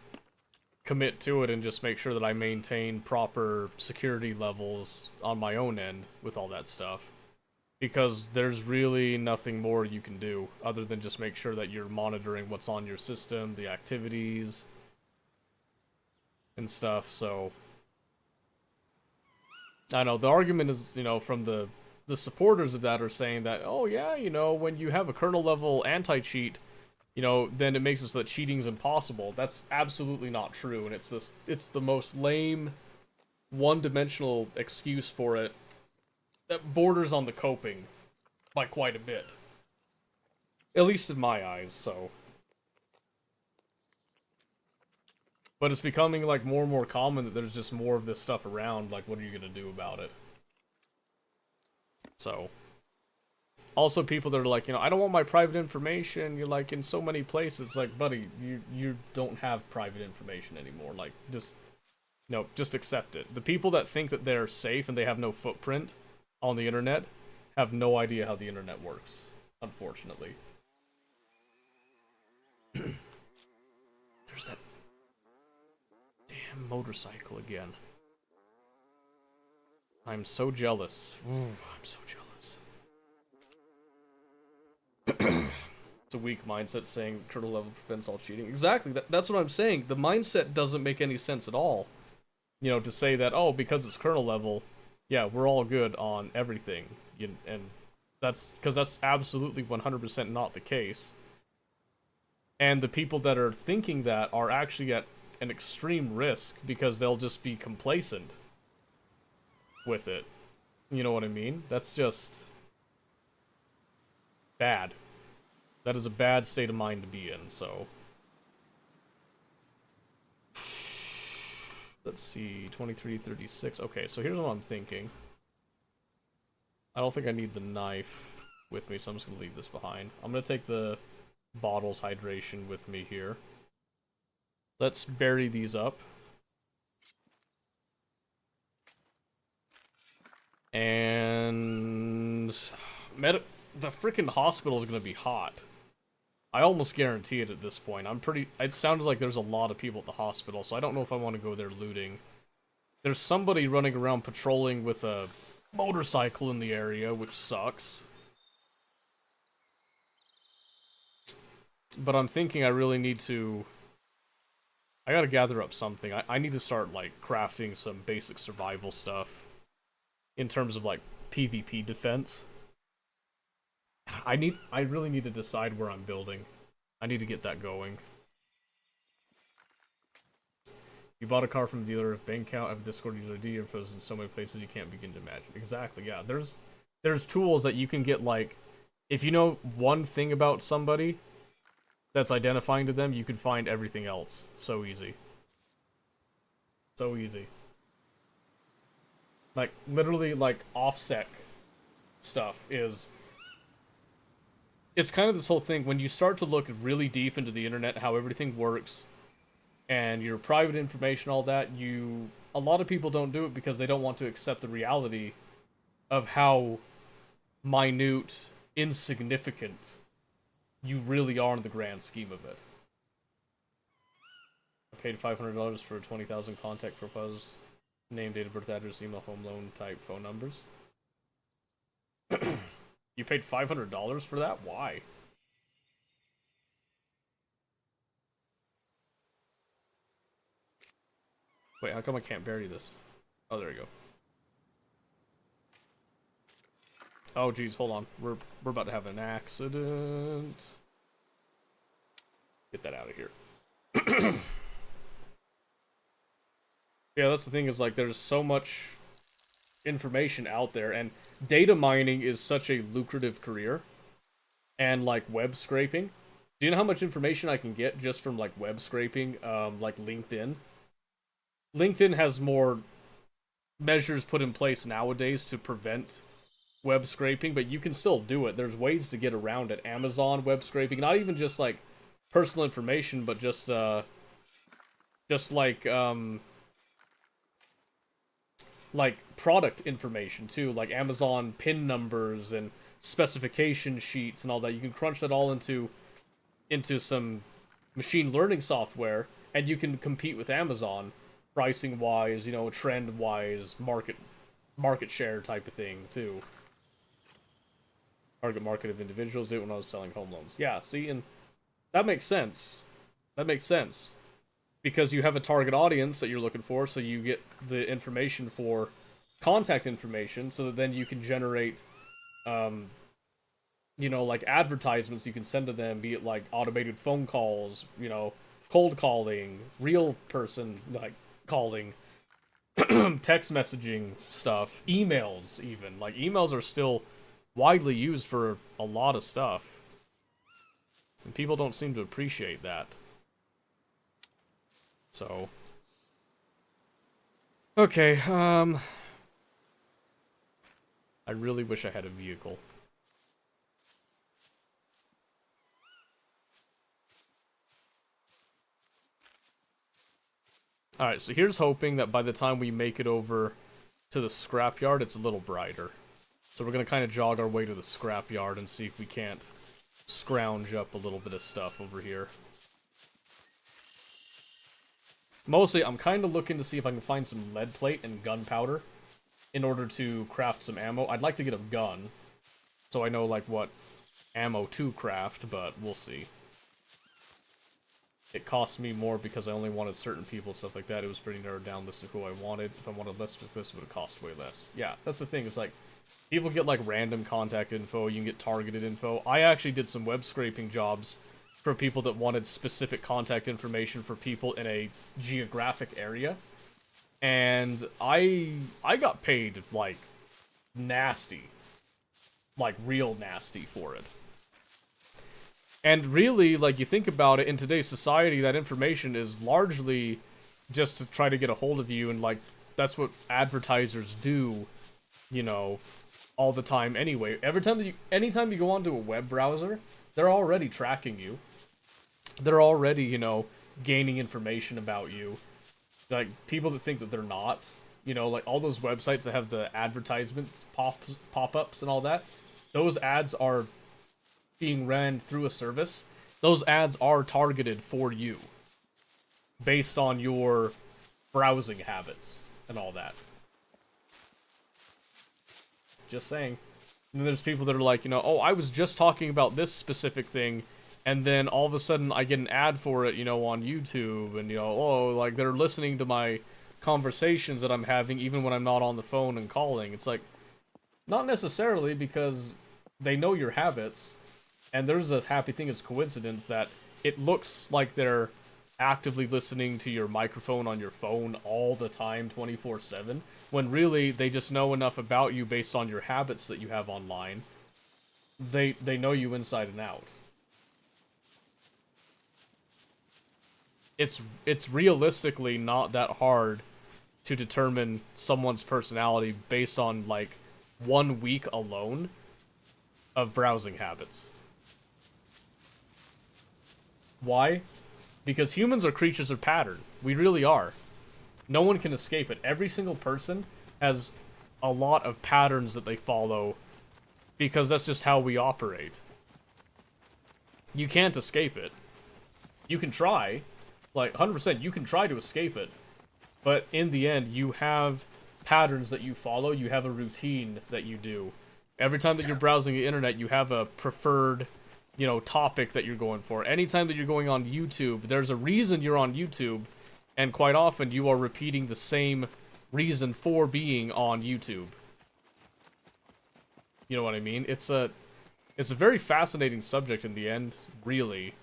commit to it and just make sure that I maintain proper security levels on my own end with all that stuff. Because there's really nothing more you can do other than just make sure that you're monitoring what's on your system, the activities, and stuff, so... I know, the argument is, you know, from the supporters of that are saying that, oh yeah, you know, when you have a kernel level anti-cheat, you know, then it makes it so that cheating's impossible. That's absolutely not true, and it's the most lame, one-dimensional excuse for it that borders on the coping by quite a bit. At least in my eyes, so. But it's becoming, like, more and more common that there's just more of this stuff around, like, what are you gonna do about it? So. Also, people that are like, you know, I don't want my private information, you're like in so many places, like, buddy, you don't have private information anymore, like, just, no, just accept it. The people that think that they're safe and they have no footprint on the internet have no idea how the internet works, unfortunately. There's that damn motorcycle again. I'm so jealous. Ooh, I'm so jealous. It's a weak mindset saying kernel level prevents all cheating. Exactly, that's what I'm saying. The mindset doesn't make any sense at all. You know, to say that, oh, because it's kernel level, yeah, we're all good on everything. And that's because that's absolutely 100% not the case. And the people that are thinking that are actually at an extreme risk because they'll just be complacent with it. You know what I mean? That's just bad. That is a bad state of mind to be in, so. Let's see, 2336. Okay, so here's what I'm thinking. I don't think I need the knife with me, so I'm just gonna leave this behind. I'm gonna take the bottles hydration with me here. Let's bury these up. And the freaking hospital is gonna be hot. I almost guarantee it at this point. It sounded like there's a lot of people at the hospital, so I don't know if I want to go there looting. There's somebody running around patrolling with a motorcycle in the area, which sucks. But I'm thinking I really need to... I gotta gather up something. I need to start, like, crafting some basic survival stuff. In terms of, like, PvP defense. I really need to decide where I'm building. I need to get that going. You bought a car from a dealer, bank account, have a Discord user ID, infos in so many places you can't begin to imagine. Exactly, yeah. There's tools that you can get, like, if you know one thing about somebody that's identifying to them, you can find everything else. So easy. So easy. Like, literally, like, OffSec stuff is... It's kind of this whole thing, when you start to look really deep into the internet, how everything works, and your private information, all that, a lot of people don't do it because they don't want to accept the reality of how minute, insignificant you really are in the grand scheme of it. I paid $500 for 20,000 contact profiles, name, date of birth, address, email, home loan type, phone numbers. You paid $500 for that? Why? Wait, how come I can't bury this? Oh, there we go. Oh, geez, hold on. We're about to have an accident. Get that out of here. Yeah, that's the thing, is like there's so much information out there, and data mining is such a lucrative career. And like web scraping. Do you know how much information I can get just from like web scraping, like LinkedIn? LinkedIn has more measures put in place nowadays to prevent web scraping, but you can still do it. There's ways to get around it. Amazon web scraping, not even just like personal information, but just like product information too, like Amazon PIN numbers and specification sheets and all that. You can crunch that all into some machine learning software, and you can compete with Amazon pricing wise, you know, trend wise, market share type of thing too. Target market of individuals, did it when I was selling home loans. Yeah, see, and that makes sense. That makes sense. Because you have a target audience that you're looking for, so you get the information for contact information, so that then you can generate, you know, like advertisements you can send to them, be it like automated phone calls, you know, cold calling, real person, like, calling, text messaging stuff, emails even. Like, emails are still widely used for a lot of stuff. And people don't seem to appreciate that. So. Okay, I really wish I had a vehicle. Alright, so here's hoping that by the time we make it over to the scrapyard, it's a little brighter. So we're gonna kind of jog our way to the scrapyard and see if we can't scrounge up a little bit of stuff over here. Mostly, I'm kind of looking to see if I can find some lead plate and gunpowder in order to craft some ammo. I'd like to get a gun, so I know, like, what ammo to craft, but we'll see. It cost me more because I only wanted certain people, stuff like that. It was pretty narrowed down list of who I wanted. If I wanted less of this, it would have cost way less. Yeah, that's the thing. It's like, people get, like, random contact info. You can get targeted info. I actually did some web scraping jobs for people that wanted specific contact information for people in a geographic area. And I got paid, like, nasty. Like, real nasty for it. And really, like, you think about it, in today's society, that information is largely just to try to get a hold of you, and, like, that's what advertisers do, you know, all the time anyway. Anytime you go onto a web browser, they're already tracking you. They're already, you know, gaining information about you. Like, people that think that they're not, you know, like all those websites that have the advertisements, pop-ups and all that, those ads are being ran through a service. Those ads are targeted for you based on your browsing habits and all that. Just saying. And then there's people that are like, you know, oh, I was just talking about this specific thing, and then all of a sudden I get an ad for it, you know, on YouTube, and, you know, oh, like, they're listening to my conversations that I'm having even when I'm not on the phone and calling. It's like, not necessarily, because they know your habits, and there's a happy thing as coincidence that it looks like they're actively listening to your microphone on your phone all the time, 24/7, when really they just know enough about you based on your habits that you have online. They know you inside and out. It's realistically not that hard to determine someone's personality based on like 1 week alone of browsing habits. Why? Because humans are creatures of pattern. We really are. No one can escape it. Every single person has a lot of patterns that they follow because that's just how we operate. You can't escape it. You can try. Like, 100%, you can try to escape it. But in the end, you have patterns that you follow. You have a routine that you do. Every time that you're browsing the internet, you have a preferred, you know, topic that you're going for. Anytime that you're going on YouTube, there's a reason you're on YouTube, and quite often you are repeating the same reason for being on YouTube. You know what I mean? It's a very fascinating subject in the end, really.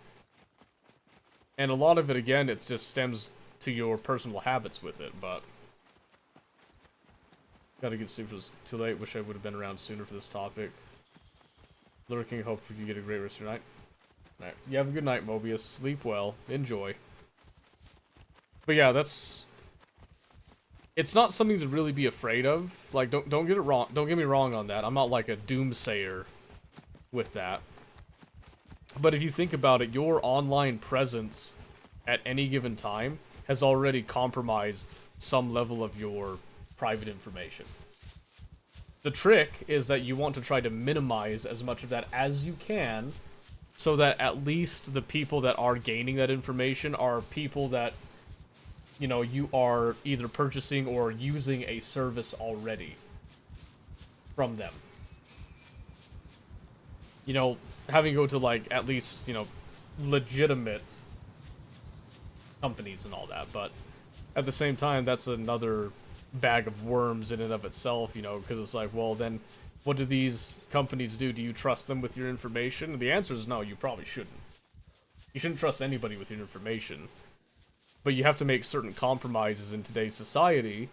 And a lot of it, again, it just stems to your personal habits with it, but gotta get super too late. Wish I would have been around sooner for this topic. Lurking, hope you get a great rest of your night. Alright, you have a good night, Mobius. Sleep well. Enjoy. But yeah, that's... It's not something to really be afraid of. Like, don't get it wrong. Don't get me wrong on that. I'm not like a doomsayer with that. But if you think about it, your online presence at any given time has already compromised some level of your private information. The trick is that you want to try to minimize as much of that as you can, so that at least the people that are gaining that information are people that, you know, you are either purchasing or using a service already from them. You know, having to go to, like, at least, you know, legitimate companies and all that, but at the same time, that's another bag of worms in and of itself, you know, because it's like, well, then what do these companies do? Do you trust them with your information? And the answer is no, you probably shouldn't. You shouldn't trust anybody with your information. But you have to make certain compromises in today's society,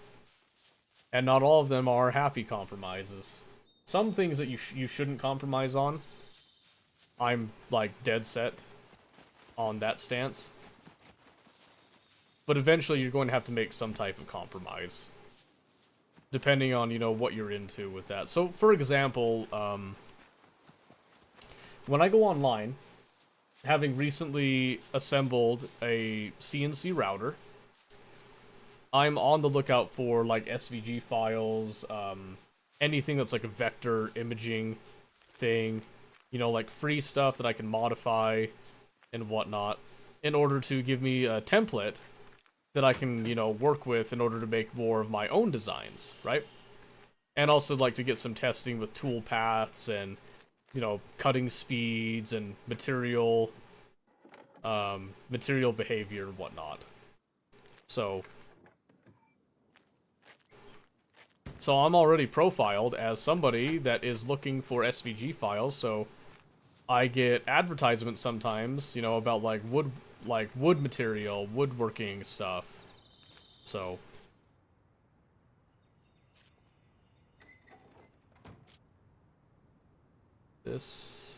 and not all of them are happy compromises. Some things that you shouldn't compromise on, I'm, like, dead set on that stance. But eventually you're going to have to make some type of compromise, depending on, you know, what you're into with that. So, for example, when I go online, having recently assembled a CNC router, I'm on the lookout for, like, SVG files, anything that's like a vector imaging thing, you know, like free stuff that I can modify and whatnot, in order to give me a template that I can, you know, work with in order to make more of my own designs, right? And also like to get some testing with tool paths and, you know, cutting speeds and material behavior and whatnot. So I'm already profiled as somebody that is looking for SVG files, so I get advertisements sometimes, you know, about like wood material, woodworking stuff. So that's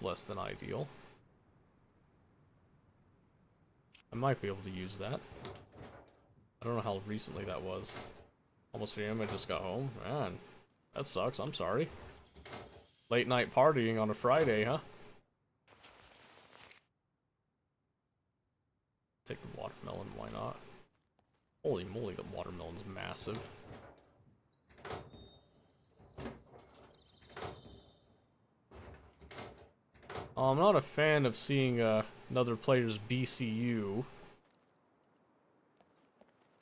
less than ideal. I might be able to use that. I don't know how recently that was. Almost 3 AM, I just got home. Man, that sucks, I'm sorry. Late night partying on a Friday, huh? Take the watermelon, why not? Holy moly, the watermelon's massive. I'm not a fan of seeing another player's BCU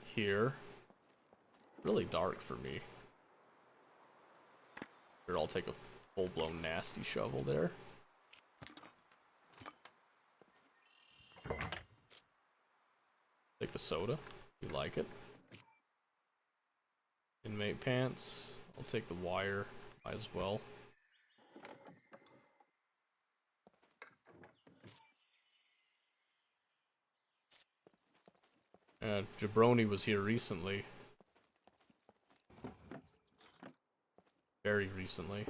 here. Really dark for me. Here, I'll take a full-blown nasty shovel there. Take the soda. You like it. Inmate pants. I'll take the wire. Might as well. Jabroni was here recently. Very recently.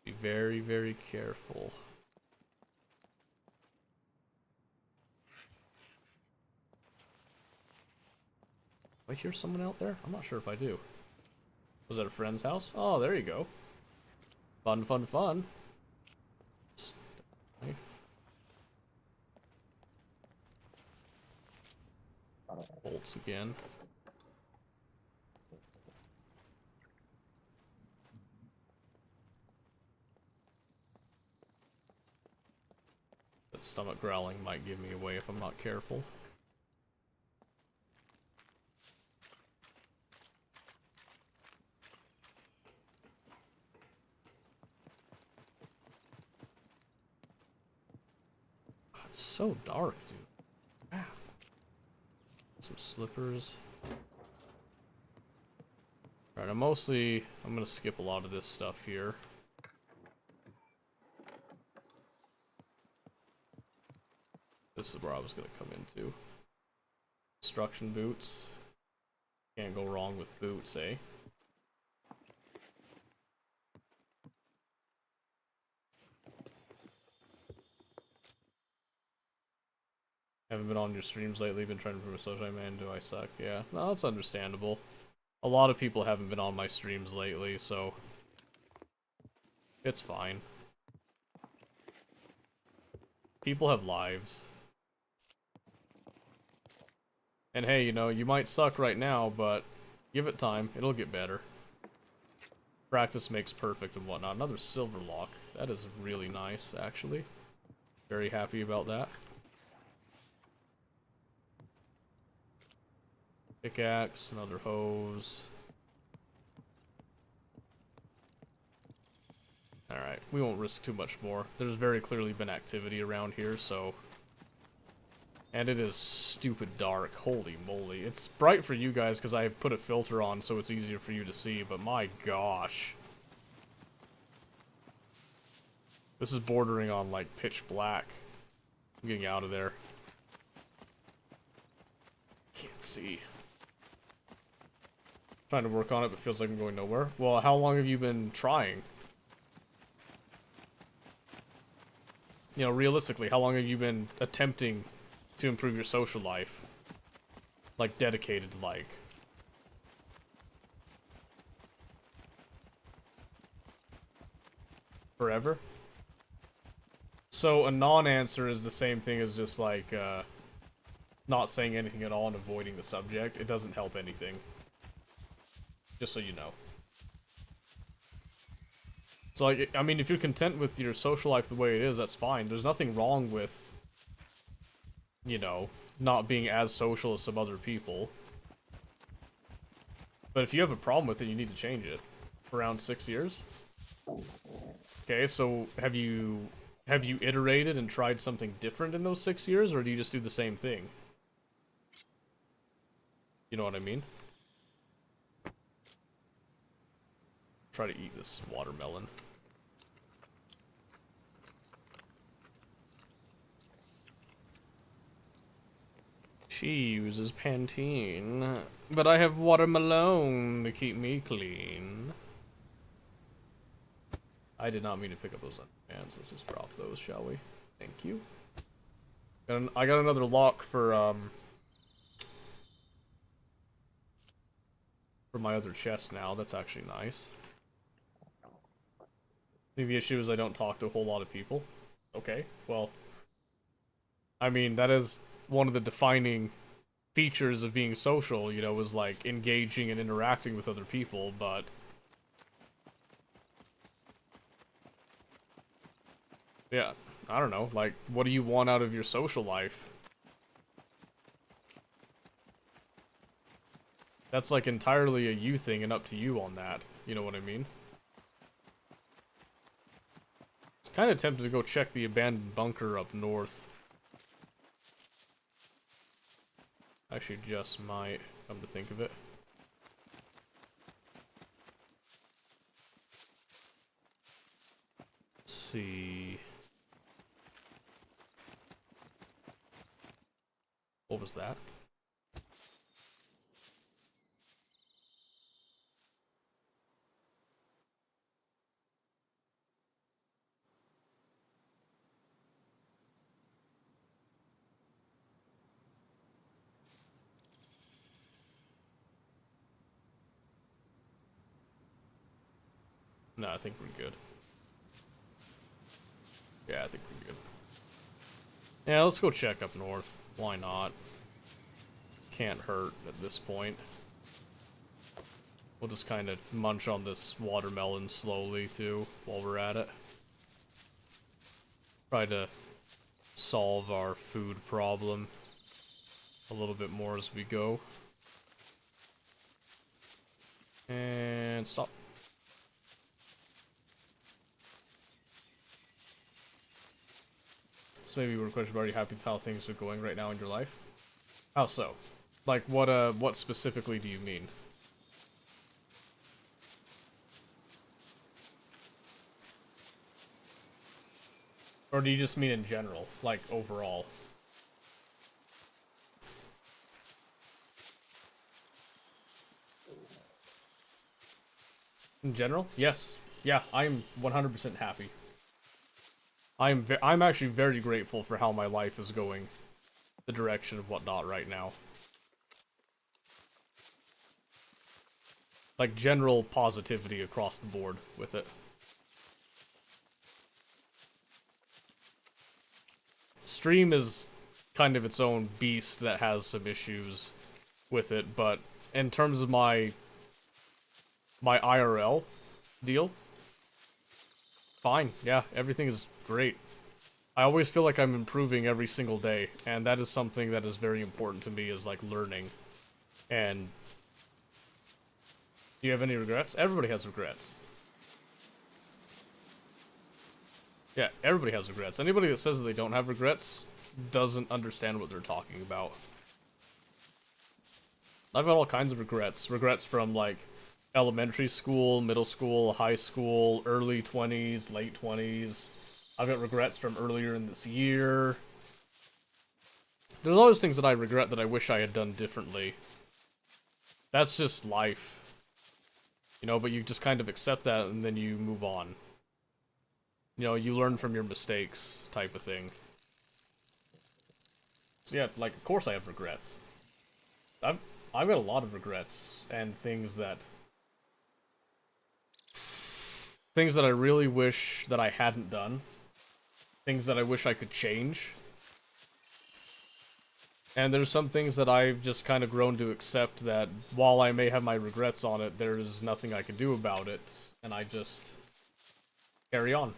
Be very, very careful. Do I hear someone out there? I'm not sure if I do. Was that a friend's house? Oh, there you go. Fun, fun, fun. Knife. Bolts again. That stomach growling might give me away if I'm not careful. It's so dark, dude. Wow. Some slippers. Alright, I'm gonna skip a lot of this stuff here. This is where I was gonna come into. Construction boots. Can't go wrong with boots, eh? Haven't been on your streams lately, been trying to improve my social, man, do I suck? Yeah, no, that's understandable. A lot of people haven't been on my streams lately, so it's fine. People have lives. And hey, you know, you might suck right now, but give it time, it'll get better. Practice makes perfect and whatnot. Another silver lock. That is really nice, actually. Very happy about that. Pickaxe, another hose. Alright, we won't risk too much more. There's very clearly been activity around here, so... And it is stupid dark. Holy moly. It's bright for you guys because I put a filter on so it's easier for you to see, but my gosh. This is bordering on, like, pitch black. I'm getting out of there. Can't see. Trying to work on it, but feels like I'm going nowhere. Well, how long have you been trying? You know, realistically, how long have you been attempting to improve your social life? Like, dedicated, like. Forever? So, a non-answer is the same thing as just, like, not saying anything at all and avoiding the subject. It doesn't help anything. Just so you know. So, like, I mean, if you're content with your social life the way it is, that's fine. There's nothing wrong with, you know, not being as social as some other people. But if you have a problem with it, you need to change it. For around 6 years? Okay, so have you iterated and tried something different in those 6 years, or do you just do the same thing? You know what I mean? Try to eat this watermelon. She uses Pantene, but I have watermelon to keep me clean. I did not mean to pick up those underpants. Let's just drop those, shall we? Thank you. I got another lock for my other chest now. That's actually nice. I think the issue is I don't talk to a whole lot of people. Okay, well, I mean, that is one of the defining features of being social, you know, was like engaging and interacting with other people, but yeah, I don't know, like, what do you want out of your social life? That's like entirely a you thing and up to you on that, you know what I mean? I was kind of tempted to go check the abandoned bunker up north. Actually, just might, come to think of it. Let's see. What was that? No, I think we're good. Yeah, I think we're good. Yeah, let's go check up north. Why not? Can't hurt at this point. We'll just kind of munch on this watermelon slowly, too, while we're at it. Try to solve our food problem a little bit more as we go. And stop. So maybe we're question, are you happy with how things are going right now in your life? How so? Like, what specifically do you mean? Or do you just mean in general, like overall? In general? Yes. Yeah, I'm 100% happy. I'm actually very grateful for how my life is going, the direction of whatnot right now. Like general positivity across the board with it. Stream is kind of its own beast that has some issues with it, but in terms of my IRL deal, fine. Yeah, everything is great. I always feel like I'm improving every single day, and that is something that is very important to me, is like learning. And do you have any regrets? Everybody has regrets. Yeah, everybody has regrets. Anybody that says that they don't have regrets doesn't understand what they're talking about. I've got all kinds of regrets. Regrets from, like, elementary school, middle school, high school, early 20s, late 20s. I've got regrets from earlier in this year. There's always things that I regret that I wish I had done differently. That's just life. You know, but you just kind of accept that and then you move on. You know, you learn from your mistakes, type of thing. So yeah, like, of course I have regrets. I've got a lot of regrets and things that I really wish that I hadn't done. Things that I wish I could change. And there's some things that I've just kind of grown to accept that while I may have my regrets on it, there's nothing I can do about it, and I just carry on,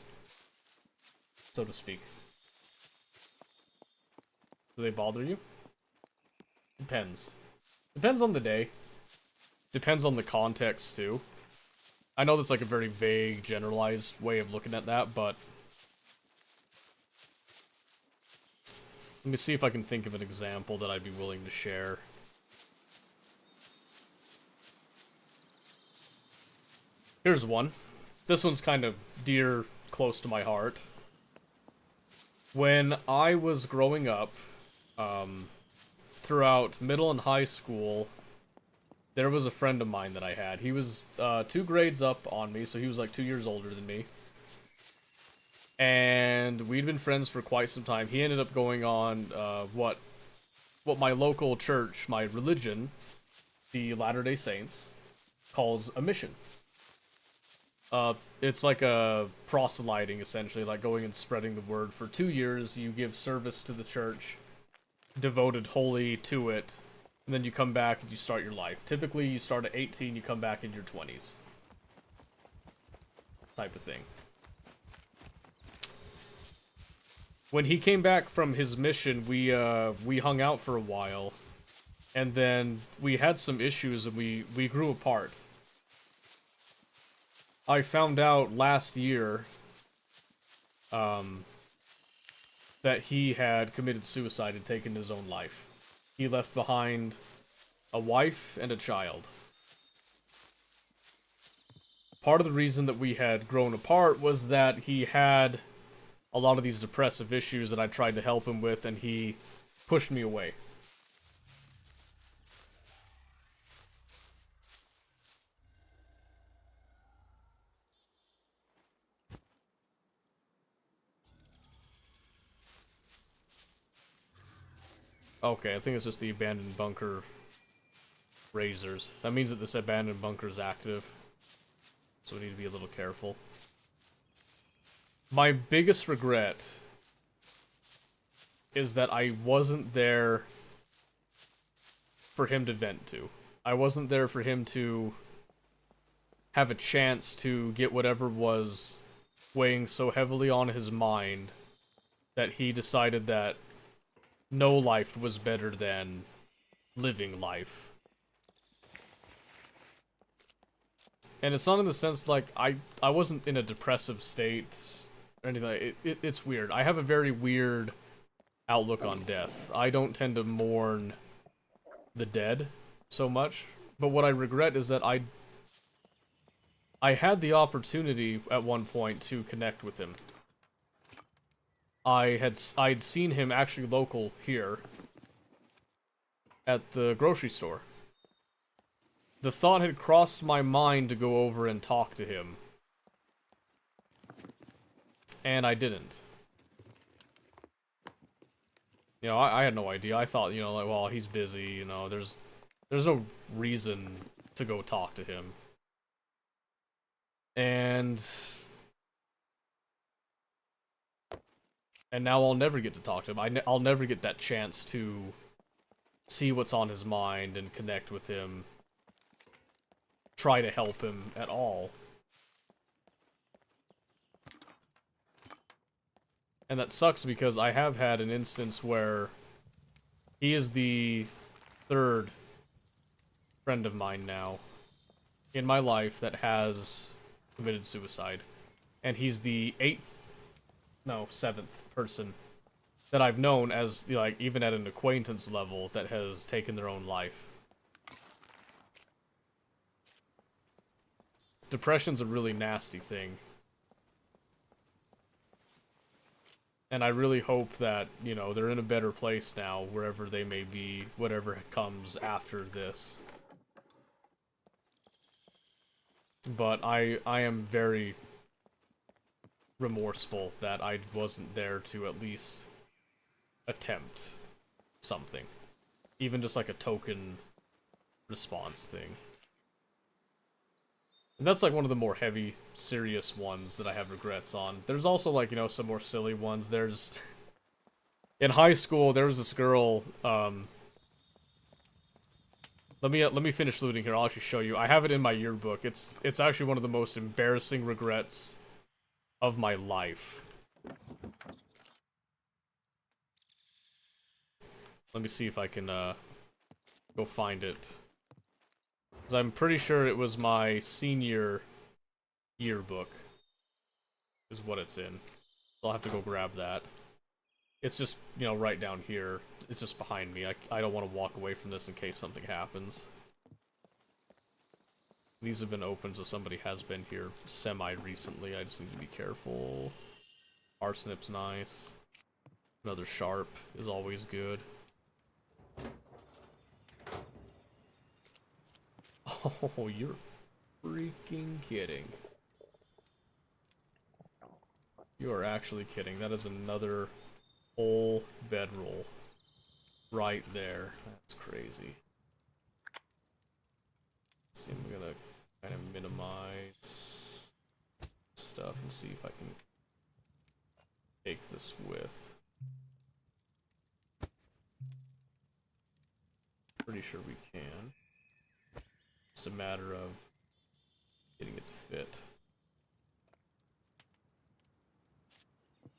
so to speak. Do they bother you? Depends. Depends on the day. Depends on the context, too. I know that's like a very vague, generalized way of looking at that, but let me see if I can think of an example that I'd be willing to share. Here's one. This one's kind of dear, close to my heart. When I was growing up, throughout middle and high school, there was a friend of mine that I had. He was 2 grades up on me, so he was like 2 years older than me. And we'd been friends for quite some time. He ended up going on what my local church, my religion, the Latter-day Saints, calls a mission. It's like a proselyting, essentially, like going and spreading the word. For 2 years, you give service to the church, devoted wholly to it, and then you come back and you start your life. Typically, you start at 18, you come back in your 20s. Type of thing. When he came back from his mission, we hung out for a while, and then we had some issues and we grew apart. I found out last year that he had committed suicide and taken his own life. He left behind a wife and a child. Part of the reason that we had grown apart was that he had a lot of these depressive issues that I tried to help him with, and he pushed me away. Okay, I think it's just the abandoned bunker razors. That means that this abandoned bunker is active. So we need to be a little careful. My biggest regret is that I wasn't there for him to vent to. I wasn't there for him to have a chance to get whatever was weighing so heavily on his mind that he decided that no life was better than living life. And it's not in the sense like I wasn't in a depressive state or anything. It's weird. I have a very weird outlook on death. I don't tend to mourn the dead so much, but what I regret is that I had the opportunity at one point to connect with him. I'd seen him actually local here at the grocery store. The thought had crossed my mind to go over and talk to him. And I didn't. You know, I had no idea. I thought, you know, like, well, he's busy, you know, there's no reason to go talk to him. And now I'll never get to talk to him. I'll never get that chance to see what's on his mind and connect with him. Try to help him at all. And that sucks because I have had an instance where he is the third friend of mine now in my life that has committed suicide. And he's the seventh person that I've known as, like, even at an acquaintance level that has taken their own life. Depression's a really nasty thing. And I really hope that, you know, they're in a better place now, wherever they may be, whatever comes after this. But I am very remorseful that I wasn't there to at least attempt something. Even just like a token response thing. And that's like one of the more heavy, serious ones that I have regrets on. There's also, like, you know, some more silly ones. There's... In high school, there was this girl, Let me finish looting here. I'll actually show you. I have it in my yearbook. It's actually one of the most embarrassing regrets of my life. Let me see if I can go find it. 'Cause I'm pretty sure it was my senior yearbook is what it's in. So I'll have to go grab that. It's just, you know, right down here. It's just behind me. I don't want to walk away from this in case something happens. These have been open, so somebody has been here semi-recently. I just need to be careful. Arsnip's nice. Another sharp is always good. Oh, you're freaking kidding. You are actually kidding. That is another whole bedroll right there. That's crazy. Let's see, I'm gonna kind of minimize stuff and see if I can take this with. Pretty sure we can. It's a matter of getting it to fit.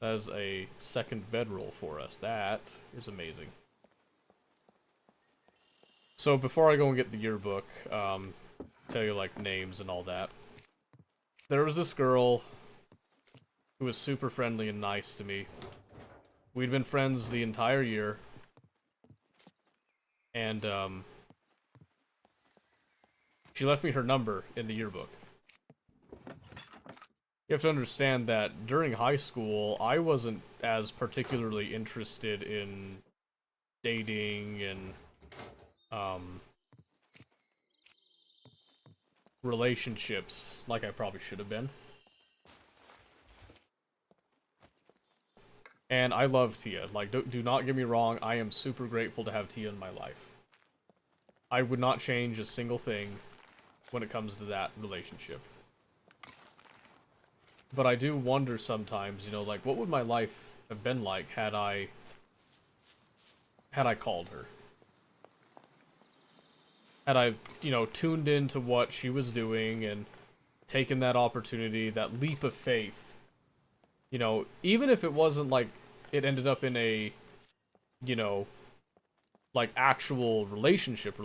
That is a second bedroll for us. That is amazing. So before I go and get the yearbook, tell you like names and all that. There was this girl who was super friendly and nice to me. We'd been friends the entire year. And she left me her number in the yearbook. You have to understand that during high school, I wasn't as particularly interested in dating and relationships like I probably should have been. And I love Tia. Like, do not get me wrong, I am super grateful to have Tia in my life. I would not change a single thing when it comes to that relationship. But I do wonder sometimes, you know, like, what would my life have been like had I called her? Had I, you know, tuned into what she was doing and taken that opportunity, that leap of faith. You know, even if it wasn't like it ended up in a, you know, like actual relationship,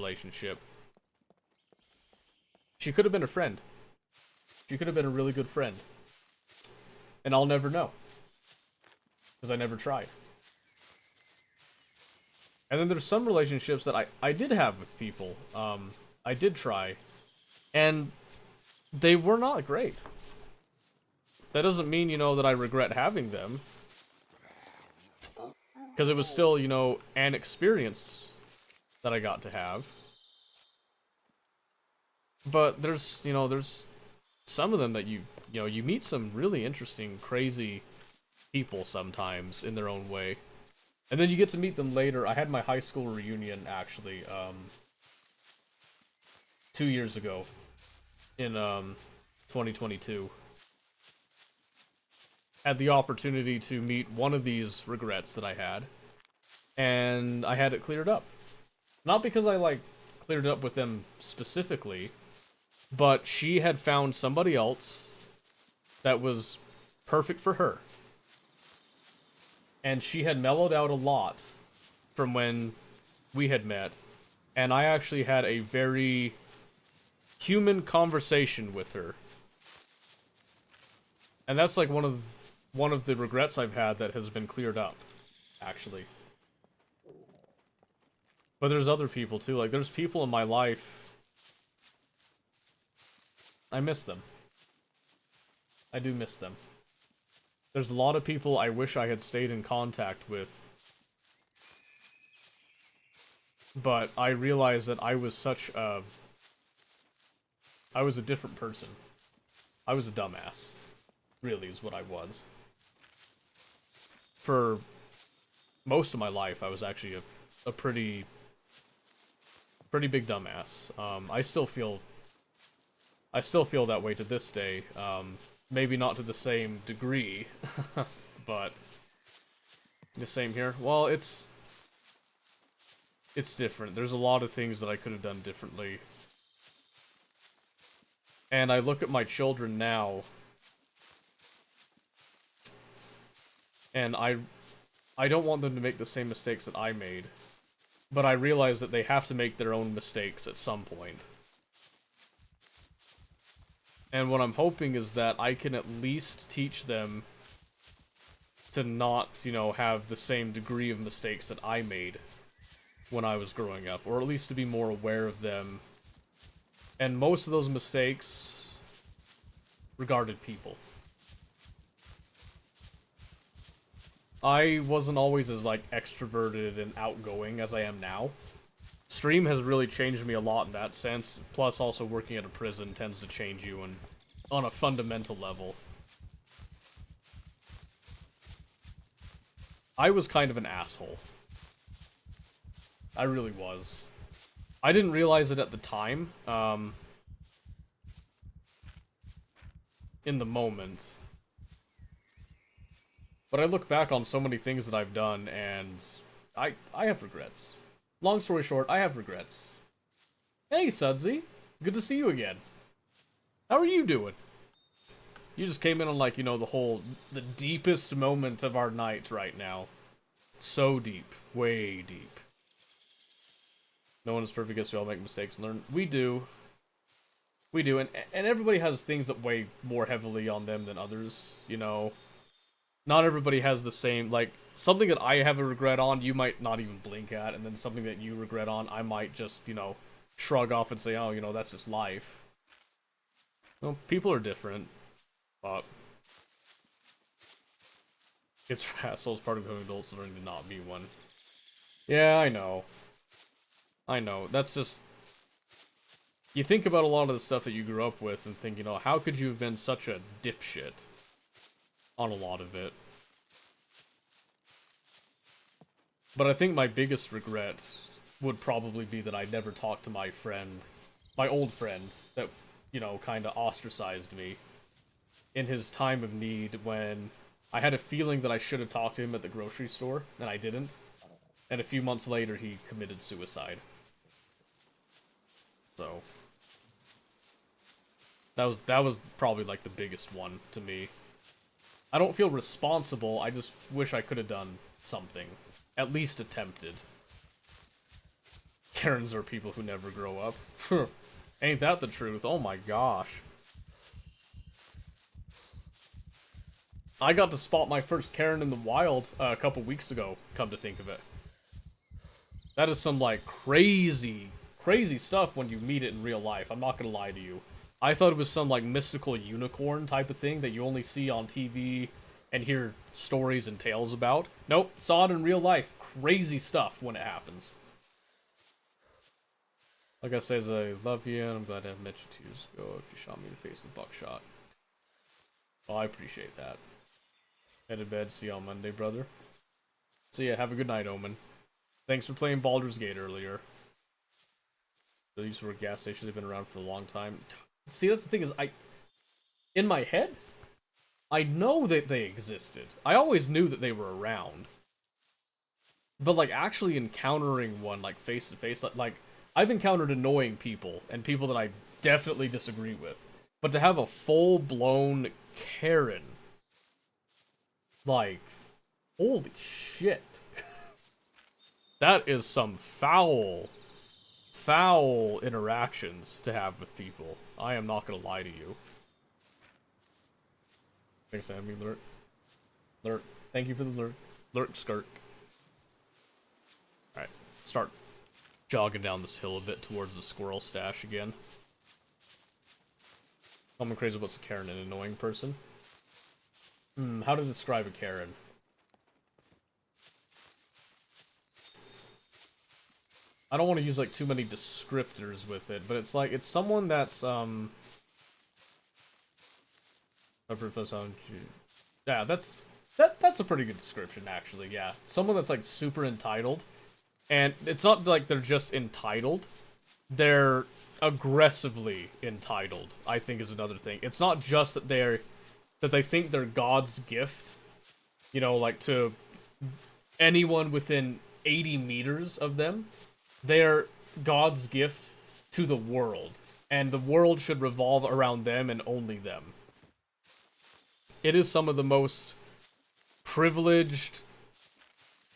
she could have been a friend. She could have been a really good friend. And I'll never know. Because I never tried. And then there's some relationships that I did have with people. I did try. And they were not great. That doesn't mean, you know, that I regret having them. Because it was still, you know, an experience that I got to have. But there's, you know, there's some of them that you know, you meet some really interesting, crazy people sometimes in their own way. And then you get to meet them later. I had my high school reunion, actually, 2 years ago in 2022. Had the opportunity to meet one of these regrets that I had, and I had it cleared up. Not because I, like, cleared it up with them specifically, but she had found somebody else that was perfect for her. And she had mellowed out a lot from when we had met, and I actually had a very human conversation with her. And that's like one of the regrets I've had that has been cleared up, actually. But there's other people too. Like, there's people in my life, I miss them. I do miss them. There's a lot of people I wish I had stayed in contact with. But I realized that I was I was a different person. I was a dumbass. Really is what I was. For most of my life, I was actually a pretty big dumbass. I still feel that way to this day. Maybe not to the same degree, but the same here. Well, it's different. There's a lot of things that I could have done differently. And I look at my children now, and I don't want them to make the same mistakes that I made, but I realize that they have to make their own mistakes at some point. And what I'm hoping is that I can at least teach them to not, you know, have the same degree of mistakes that I made when I was growing up, or at least to be more aware of them. And most of those mistakes regarded people. I wasn't always as, like, extroverted and outgoing as I am now. Stream has really changed me a lot in that sense, plus also working at a prison tends to change you on a fundamental level. I was kind of an asshole. I really was. I didn't realize it at the time, in the moment. But I look back on so many things that I've done, and I have regrets. long story short, I have regrets. Hey, Sudsy. Good to see you again. How are you doing? You just came in on, like, you know, the deepest moment of our night right now. So deep. Way deep. No one is perfect, guess we all make mistakes and learn. We do. We do, and everybody has things that weigh more heavily on them than others, you know. Not everybody has the same, like, something that I have a regret on, you might not even blink at, and then something that you regret on, I might just, you know, shrug off and say, oh, you know, that's just life. Well, people are different, but it's assholes part of becoming adults learning to not be one. Yeah, I know. I know, that's just... You think about a lot of the stuff that you grew up with and think, you know, how could you have been such a dipshit on a lot of it? But I think my biggest regret would probably be that I never talked to my friend, my old friend, that, you know, kind of ostracized me in his time of need when I had a feeling that I should have talked to him at the grocery store, and I didn't. And a few months later, he committed suicide. So... That was probably, like, the biggest one to me. I don't feel responsible, I just wish I could have done something. At least attempted. Karens are people who never grow up. Ain't that the truth? Oh my gosh. I got to spot my first Karen in the wild a couple weeks ago, come to think of it. That is some, like, crazy stuff when you meet it in real life, I'm not gonna lie to you. I thought it was some, like, mystical unicorn type of thing that you only see on TV and hear stories and tales about. Nope, saw it in real life. Crazy stuff when it happens. Like I says, I love you, and I'm glad I met you 2 years ago. If you shot me in the face with buckshot. Oh, I appreciate that. Head to bed, see you on Monday, brother. So yeah, have a good night, Omen. Thanks for playing Baldur's Gate earlier. These were gas stations, they've been around for a long time. See, that's the thing is, in my head, I know that they existed. I always knew that they were around. But, like, actually encountering one, like, face to face, like, I've encountered annoying people, and people that I definitely disagree with. But to have a full-blown Karen, like, holy shit. That is some foul interactions to have with people. I am not gonna lie to you. Thanks, Sammy. Lurk. Lurk. Thank you for the lurk. Lurk skirt. Alright, start jogging down this hill a bit towards the squirrel stash again. I'm crazy what's a Karen, an annoying person? How to describe a Karen? I don't want to use, like, too many descriptors with it, but it's like, it's someone that's, yeah, that's a pretty good description, actually, yeah. Someone that's, like, super entitled, and it's not like they're just entitled, they're aggressively entitled, I think is another thing. It's not just that they think they're God's gift, you know, like, to anyone within 80 meters of them. They're God's gift to the world, and the world should revolve around them and only them. It is some of the most privileged,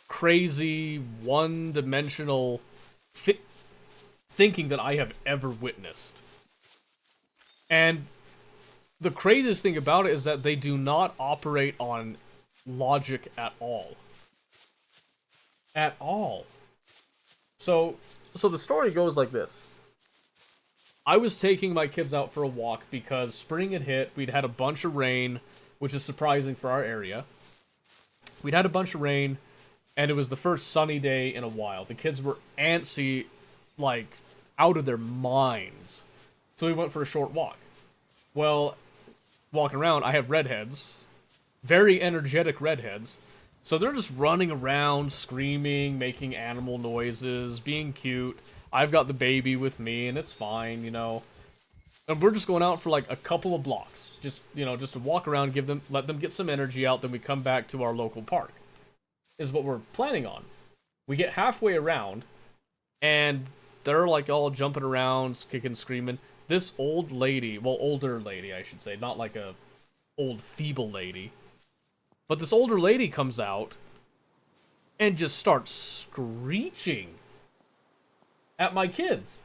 crazy, one-dimensional thinking that I have ever witnessed. And the craziest thing about it is that they do not operate on logic at all. At all. So the story goes like this. I was taking my kids out for a walk because spring had hit, we'd had a bunch of rain, which is surprising for our area. We'd had a bunch of rain, and it was the first sunny day in a while. The kids were antsy, like, out of their minds. So we went for a short walk. Well, walking around, I have redheads. Very energetic redheads. So they're just running around, screaming, making animal noises, being cute. I've got the baby with me, and it's fine, you know. And we're just going out for, like, a couple of blocks. Just, you know, just to walk around, let them get some energy out, then we come back to our local park. Is what we're planning on. We get halfway around, and they're like all jumping around, kicking, screaming. This old lady, well, older lady, I should say, not like a old feeble lady, but this older lady comes out and just starts screeching at my kids.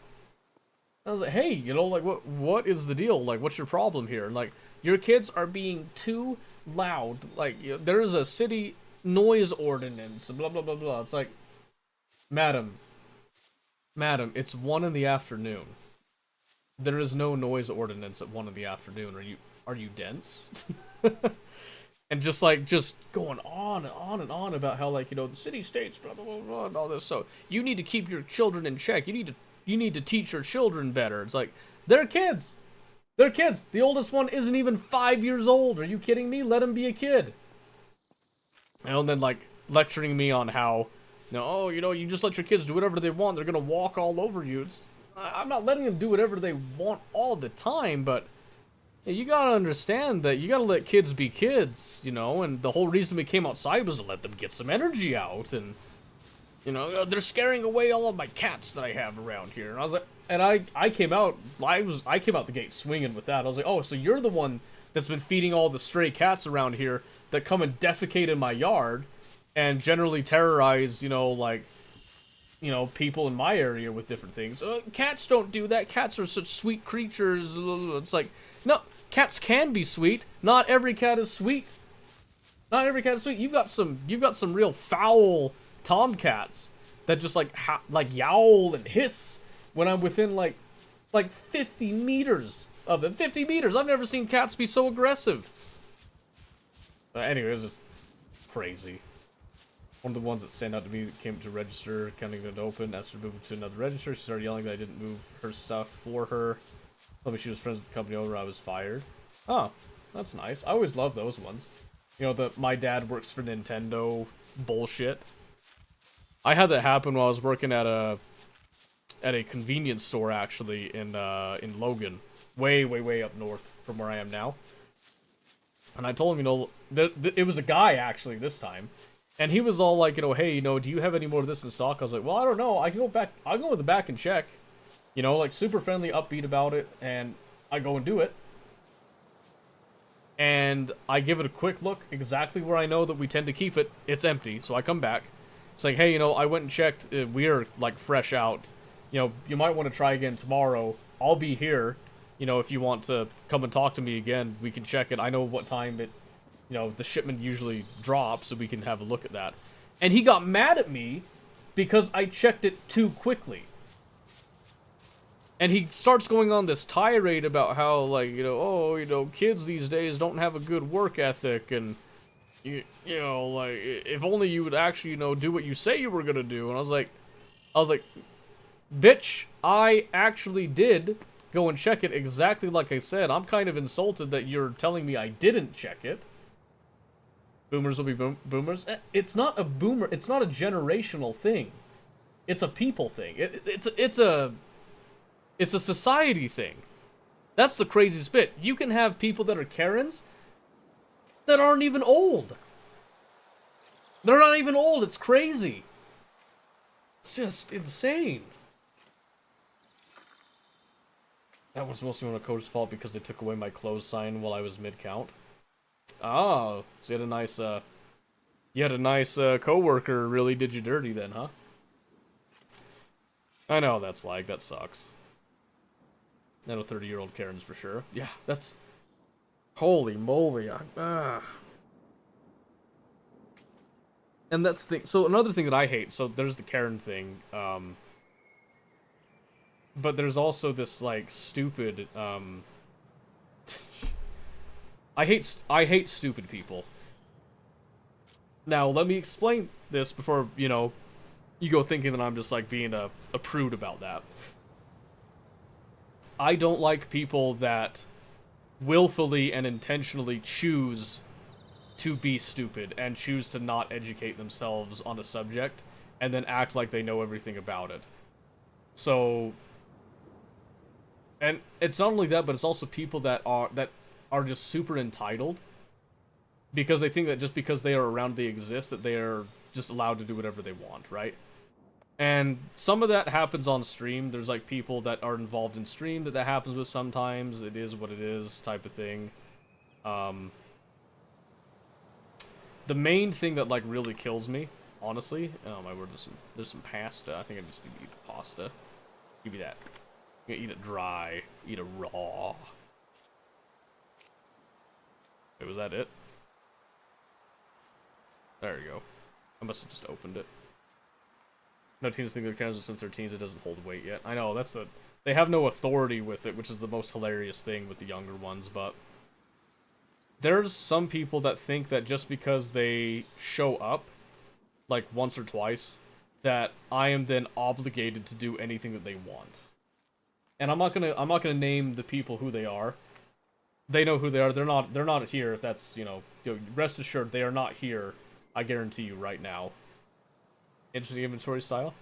I was like, hey, you know, like, what is the deal? Like, what's your problem here? Like, your kids are being too loud. Like, you know, there is a city noise ordinance, blah, blah, blah, blah. It's like, madam, it's 1 in the afternoon. There is no noise ordinance at 1 in the afternoon. Are you dense? And just going on and on and on about how, like, you know, the city states, blah, blah, blah, blah, and all this. So you need to keep your children in check. You need to teach your children better. It's like, they're kids. They're kids. The oldest one isn't even 5 years old. Are you kidding me? Let him be a kid. And then, like, lecturing me on how, no, you know, you just let your kids do whatever they want. They're going to walk all over you. I'm not letting them do whatever they want all the time, but you got to understand that you got to let kids be kids, you know, and the whole reason we came outside was to let them get some energy out, and, you know, they're scaring away all of my cats that I have around here. And I was like, and I came out the gate swinging with that. I was like, oh, so you're the one that's been feeding all the stray cats around here that come and defecate in my yard and generally terrorize, you know, like, you know, people in my area with different things. Cats don't do that. Cats are such sweet creatures. It's like, no, cats can be sweet. Not every cat is sweet. Not every cat is sweet. You've got some real foul tomcats that just like yowl and hiss when I'm within like 50 meters of them. 50 meters. I've never seen cats be so aggressive. Anyway, it was just crazy. One of the ones that stand out to me that came to register, counting it open, asked her to move to another register. She started yelling that I didn't move her stuff for her. Told me she was friends with the company owner. I was fired. Oh, that's nice. I always love those ones. You know, the my dad works for Nintendo bullshit. I had that happen while I was working at a convenience store, actually, in Logan. Way up north from where I am now. And I told him, you know, it was a guy, actually, this time. And he was all like, you know, hey, you know, do you have any more of this in stock? I was like, well, I don't know. I can go back. I'll go in the back and check. You know, like, super friendly, upbeat about it. And I go and do it. And I give it a quick look, exactly where I know that we tend to keep it. It's empty. So I come back. It's like, hey, you know, I went and checked. We're, like, fresh out. You know, you might want to try again tomorrow. I'll be here. You know, if you want to come and talk to me again, we can check it. I know what time it... You know, the shipment usually drops, so we can have a look at that. And he got mad at me because I checked it too quickly. And he starts going on this tirade about how, like, you know, oh, you know, kids these days don't have a good work ethic, and, you know, like, if only you would actually, you know, do what you say you were gonna do. And I was like, bitch, I actually did go and check it exactly like I said. I'm kind of insulted that you're telling me I didn't check it. Boomers will be boomers. It's not a boomer. It's not a generational thing. It's a people thing. It's a society thing. That's the craziest bit. You can have people that are Karens that aren't even old. They're not even old. It's crazy. It's just insane. That was mostly one of Coach's fault because they took away my close sign while I was mid-count. Oh, so you had a nice coworker really did you dirty then, huh? I know that's like, that sucks. I know 30-year-old Karens for sure. Yeah, that's... Holy moly. And that's the thing. So another thing that I hate, so there's the Karen thing, but there's also this, like, stupid, I hate stupid people. Now, let me explain this before, you know, you go thinking that I'm just, like, being a prude about that. I don't like people that willfully and intentionally choose to be stupid and choose to not educate themselves on a subject and then act like they know everything about it. So, and it's not only that, but it's also people that are just super entitled because they think that just because they are around, they exist, that they are just allowed to do whatever they want, right? And some of that happens on stream. There's like people that are involved in stream that happens with sometimes. It is what it is type of thing. The main thing that like really kills me, honestly, oh my word, there's some pasta. I think I just need to eat the pasta. Give me that. I'm gonna eat it dry. Eat it raw. Wait, was that it? There you go. I must have just opened it. No teens think their cameras are since they're teens, it doesn't hold weight yet. I know, that's they have no authority with it, which is the most hilarious thing with the younger ones, but there's some people that think that just because they show up, like, once or twice, that I am then obligated to do anything that they want. And I'm not gonna name the people who they are. They know who they are. They're not here, if that's, you know, rest assured, they are not here, I guarantee you right now. Interesting inventory style.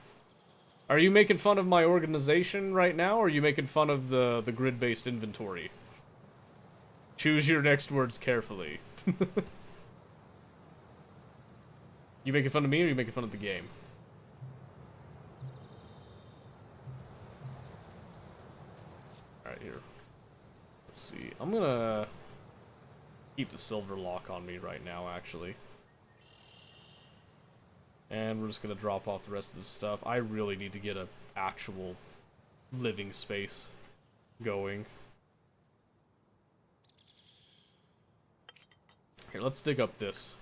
Are you making fun of my organization right now, or are you making fun of the grid-based inventory? Choose your next words carefully. You making fun of me, or are you making fun of the game? Alright, here. Let's see. I'm gonna keep the silver lock on me right now, actually. And we're just gonna drop off the rest of this stuff. I really need to get an actual living space going. Here, let's dig up this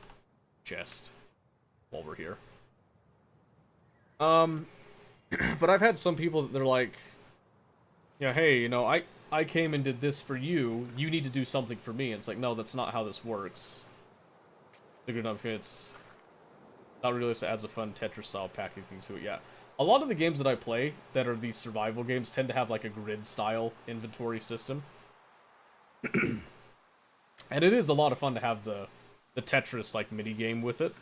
chest while we're here. But I've had some people that they're like, yeah, hey, you know, I came and did this for you. You need to do something for me. And it's like, no, that's not how this works. Figured out if it's not realistic, adds a fun Tetris-style packing thing to it, yeah. A lot of the games that I play that are these survival games tend to have like a grid-style inventory system. And it is a lot of fun to have the Tetris like mini-game with it.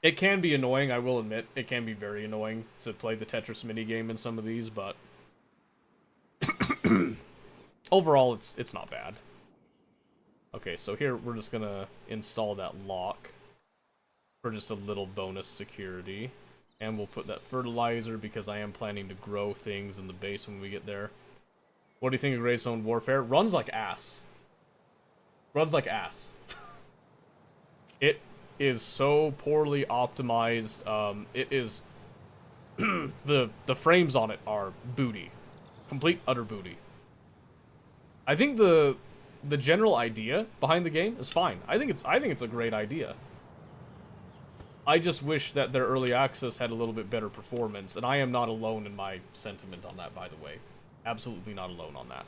It can be annoying, I will admit. It can be very annoying to play the Tetris mini-game in some of these, but overall it's not bad. Okay, so here we're just gonna install that lock for just a little bonus security. And we'll put that fertilizer because I am planning to grow things in the base when we get there. What do you think of Gray Zone Warfare? Runs like ass. Runs like ass. It is so poorly optimized. It is the frames on it are booty. Complete utter booty. I think the general idea behind the game is fine. I think it's a great idea. I just wish that their early access had a little bit better performance, and I am not alone in my sentiment on that, by the way. Absolutely not alone on that.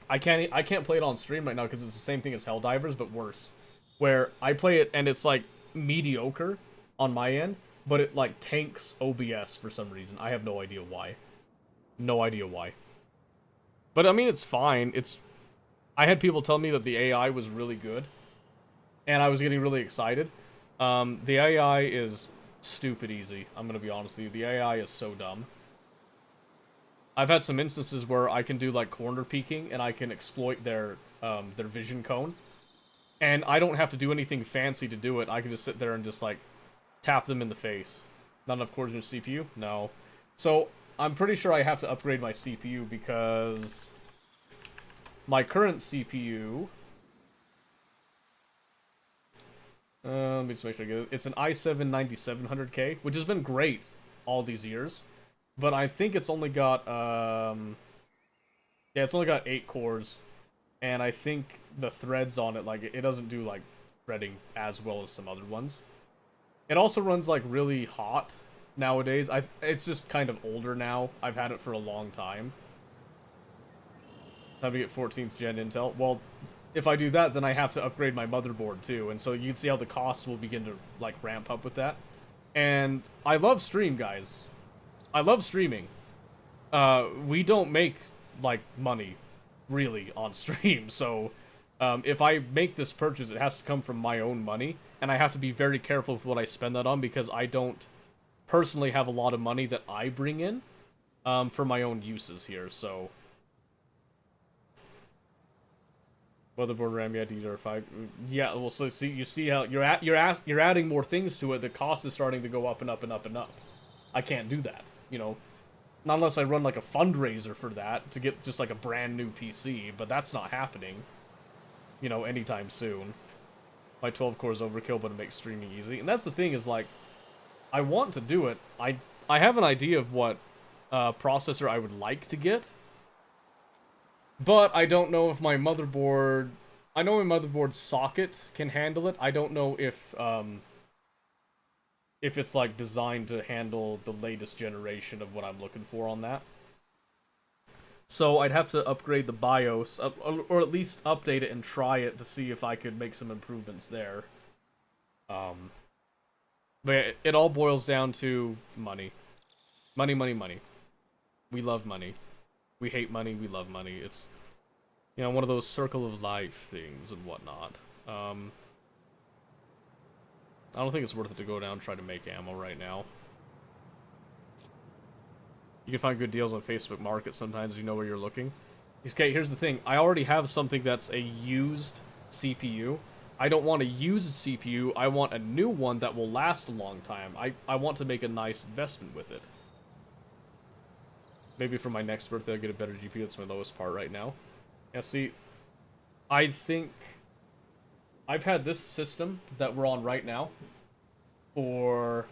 I can't play it on stream right now because it's the same thing as Helldivers, but worse. Where I play it and it's like mediocre on my end, but it like tanks OBS for some reason. I have no idea why. No idea why. But I mean, it's fine. I had people tell me that the AI was really good, and I was getting really excited. The AI is stupid easy, I'm gonna be honest with you. The AI is so dumb. I've had some instances where I can do like corner peeking, and I can exploit their vision cone. And I don't have to do anything fancy to do it. I can just sit there and just like tap them in the face. Not enough cores in your CPU? No. So I'm pretty sure I have to upgrade my CPU because my current CPU, let me just make sure I get it. It's an i7-9700K, which has been great all these years, but I think it's only got, yeah, it's only got 8 cores, and I think the threads on it, like, it doesn't do, like, threading as well as some other ones. It also runs, like, really hot nowadays. It's just kind of older now. I've had it for a long time. How do we get 14th gen Intel? Well, if I do that, then I have to upgrade my motherboard too, and so you can see how the costs will begin to like ramp up with that. And I love stream, guys. I love streaming. We don't make like money really on stream, so if I make this purchase, it has to come from my own money, and I have to be very careful with what I spend that on because I don't personally have a lot of money that I bring in for my own uses here, so Motherboard, RAM, yeah, DDR5. Yeah, well, so see, you see how you're adding more things to it. The cost is starting to go up and up and up and up. I can't do that, you know. Not unless I run like a fundraiser for that to get just like a brand new PC, but that's not happening, you know, anytime soon. My 12 core is overkill, but it makes streaming easy. And that's the thing is like, I want to do it. I have an idea of what processor I would like to get. But I don't know if my motherboard... I know my motherboard socket can handle it. I don't know if it's, like, designed to handle the latest generation of what I'm looking for on that. So I'd have to upgrade the BIOS, or at least update it and try it to see if I could make some improvements there. But it all boils down to money. Money, money, money. We love money. We hate money, we love money. It's, you know, one of those circle of life things and whatnot. I don't think it's worth it to go down and try to make ammo right now. You can find good deals on Facebook Market sometimes if you know where you're looking. Okay, here's the thing. I already have something that's a used CPU. I don't want a used CPU. I want a new one that will last a long time. I want to make a nice investment with it. Maybe for my next birthday I'll get a better GPU. That's my lowest part right now. Yeah, see, I think I've had this system that we're on right now for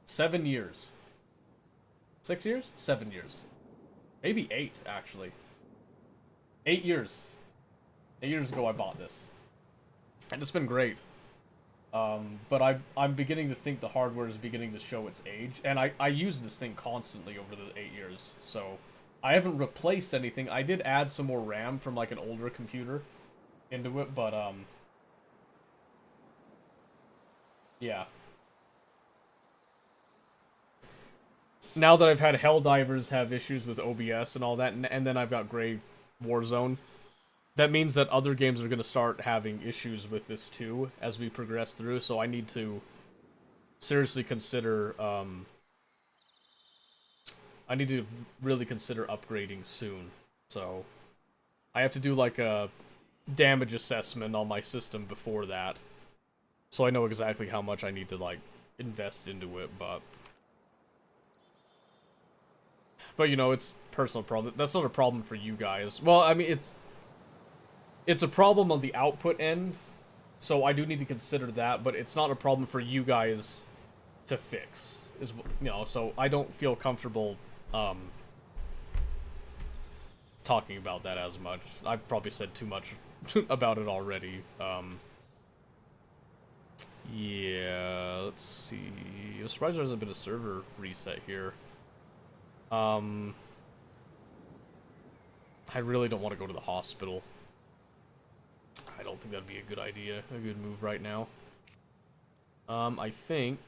7 years. 6 years? 7 years. Maybe 8, actually. 8 years. 8 years ago I bought this. And it's been great. But I'm beginning to think the hardware is beginning to show its age. And I use this thing constantly over the 8 years. So I haven't replaced anything. I did add some more RAM from like an older computer into it, but yeah. Now that I've had Helldivers have issues with OBS and all that, and then I've got Grey Warzone, that means that other games are going to start having issues with this too as we progress through, so I need to seriously consider, I need to really consider upgrading soon. So I have to do like a damage assessment on my system before that, so I know exactly how much I need to like invest into it, but you know, it's a personal problem. That's not a problem for you guys. Well, I mean, it's a problem on the output end, so I do need to consider that, but it's not a problem for you guys to fix, is, you know, so I don't feel comfortable talking about that as much. I've probably said too much about it already. Yeah, let's see. I'm surprised there hasn't been a server reset here. I really don't want to go to the hospital. I don't think that'd be a good idea, a good move right now. I think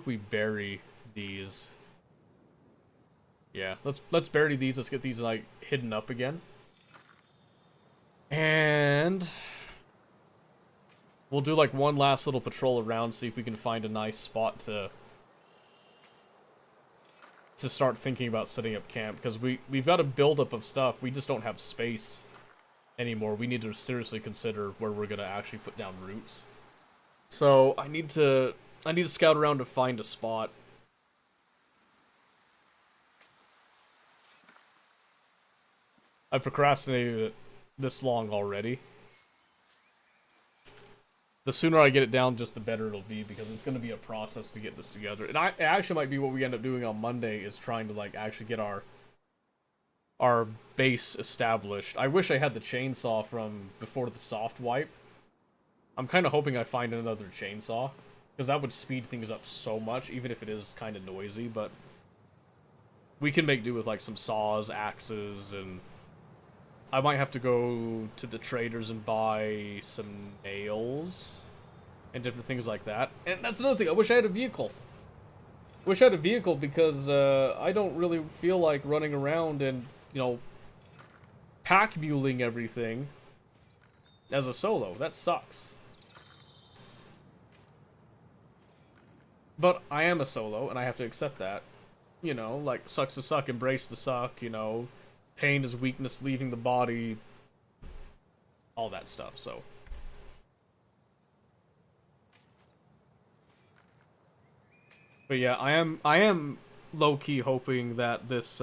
we bury these. Yeah, let's bury these. Let's get these like hidden up again. And we'll do like one last little patrol around, see if we can find a nice spot to start thinking about setting up camp, because we've got a buildup of stuff. We just don't have space anymore. We need to seriously consider where we're gonna actually put down roots. So I need to scout around to find a spot. I've procrastinated it this long already. The sooner I get it down, just the better it'll be, because it's going to be a process to get this together. And it actually might be what we end up doing on Monday, is trying to like actually get our base established. I wish I had the chainsaw from before the soft wipe. I'm kind of hoping I find another chainsaw, because that would speed things up so much, even if it is kind of noisy. But we can make do with like some saws, axes, and I might have to go to the traders and buy some nails and different things like that. And that's another thing. I wish I had a vehicle. Wish I had a vehicle, because I don't really feel like running around and, you know, pack muling everything as a solo. That sucks. But I am a solo, and I have to accept that. you know, like, sucks to suck, embrace the suck, you know, pain is weakness leaving the body, all that stuff, so. But yeah, I am low-key hoping that this,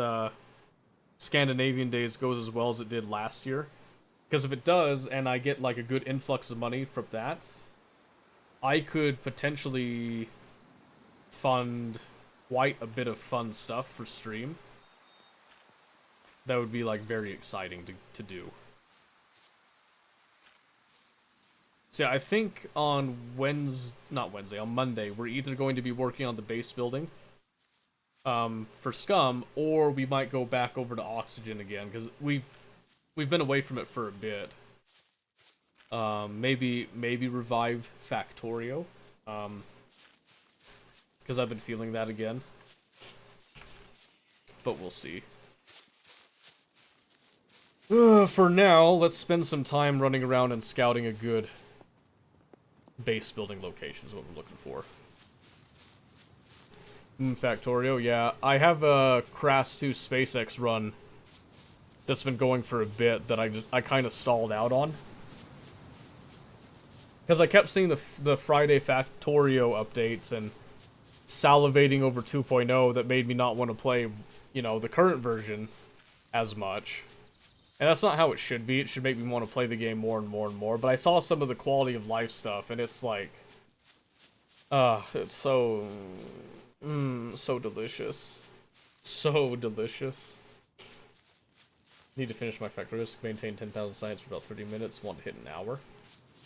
Scandinavian Days goes as well as it did last year. Because if it does, and I get, like, a good influx of money from that, I could potentially fund quite a bit of fun stuff for stream. That would be, like, very exciting to do. So yeah, I think on on Monday, we're either going to be working on the base building for Scum, or we might go back over to Oxygen again, because we've been away from it for a bit. Maybe revive Factorio, because I've been feeling that again. But we'll see. For now, let's spend some time running around and scouting a good base building location is what we're looking for. Factorio, yeah. I have a Crass 2 SpaceX run that's been going for a bit that I kind of stalled out on. Because I kept seeing the Friday Factorio updates and salivating over 2.0 that made me not want to play, you know, the current version as much. And that's not how it should be. It should make me want to play the game more and more and more. But I saw some of the quality of life stuff, and it's like... it's so... so delicious. So delicious. Need to finish my Factorio, maintain 10,000 science for about 30 minutes, want to hit an hour.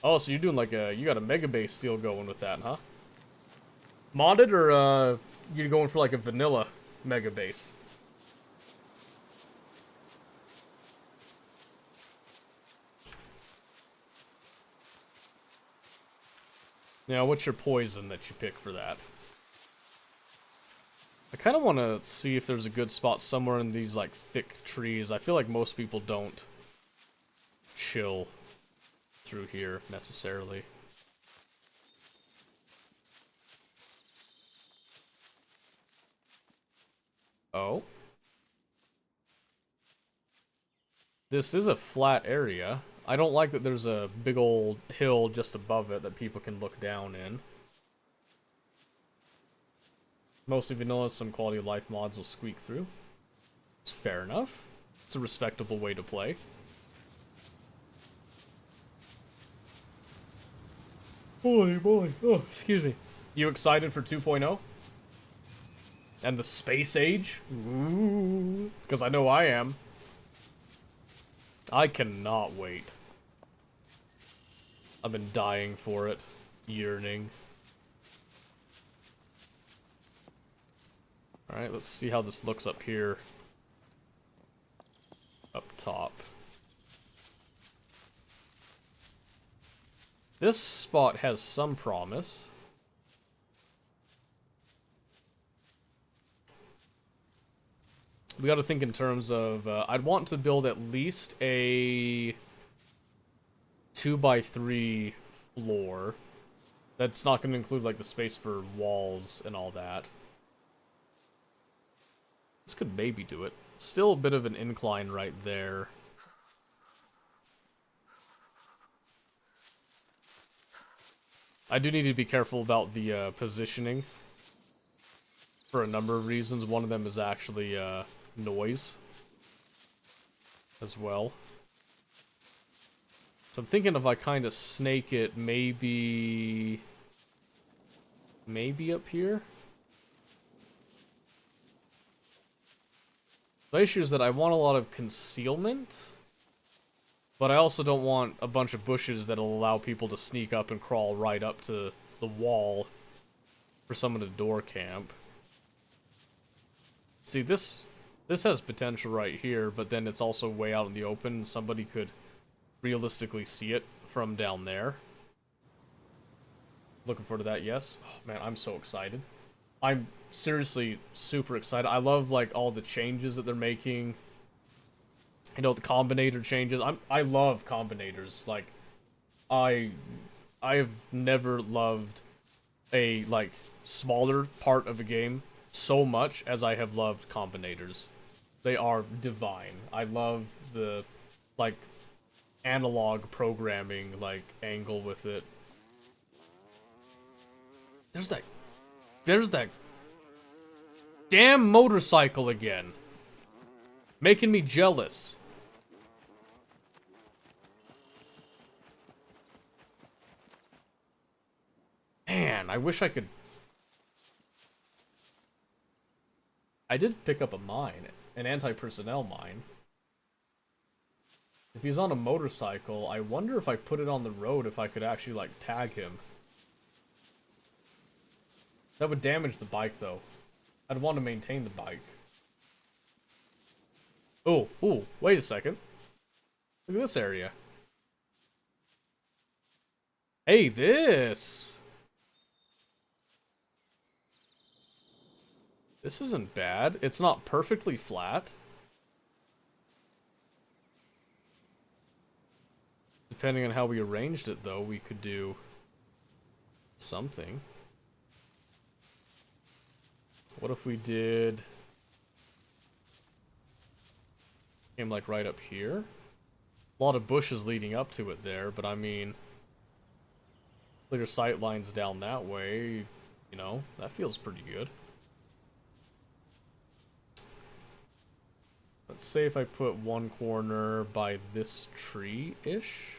Oh, so you're doing like a... You got a Mega Base deal going with that, huh? Modded, or you're going for like a vanilla Mega Base? Now, what's your poison that you pick for that? I kind of want to see if there's a good spot somewhere in these, like, thick trees. I feel like most people don't chill through here, necessarily. Oh. This is a flat area. I don't like that there's a big old hill just above it that people can look down in. Mostly vanilla, some quality of life mods will squeak through. It's fair enough. It's a respectable way to play. Boy. Oh, excuse me. You excited for 2.0? And the space age? Ooh. Because I know I am. I cannot wait. I've been dying for it. Yearning. Alright, let's see how this looks up here. Up top. This spot has some promise. We gotta think in terms of, I'd want to build at least a 2x3 floor. That's not gonna include, like, the space for walls and all that. This could maybe do it. Still a bit of an incline right there. I do need to be careful about the positioning for a number of reasons. One of them is actually noise as well. So I'm thinking if I kind of snake it, maybe up here. The issue is that I want a lot of concealment, but I also don't want a bunch of bushes that'll allow people to sneak up and crawl right up to the wall for someone to door camp. See, this has potential right here, but then it's also way out in the open, and somebody could realistically see it from down there. Looking forward to that, yes. Oh, man, I'm so excited. I'm seriously super excited. I love, like, all the changes that they're making. You know, the combinator changes. I love combinators. Like, I've never loved a, like, smaller part of a game so much as I have loved combinators. They are divine. I love the, like, analog programming, like, angle with it. There's that damn motorcycle again. Making me jealous. Man, I wish I could... I did pick up a mine, an anti-personnel mine. If he's on a motorcycle, I wonder if I put it on the road if I could actually, like, tag him. That would damage the bike, though. I'd want to maintain the bike. Oh, ooh, wait a second. Look at this area. Hey, this! This isn't bad. It's not perfectly flat. Depending on how we arranged it, though, we could do something. What if we did... came like right up here? A lot of bushes leading up to it there, but I mean... clear sight lines down that way, you know, that feels pretty good. Let's say if I put one corner by this tree-ish.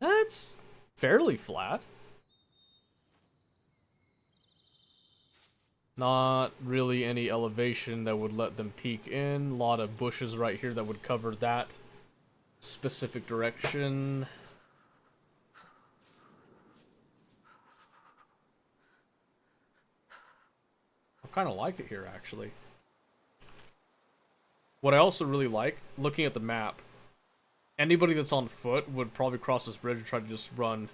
That's fairly flat. Not really any elevation that would let them peek in. A lot of bushes right here that would cover that specific direction. I kind of like it here, actually. What I also really like, looking at the map, anybody that's on foot would probably cross this bridge and try to just run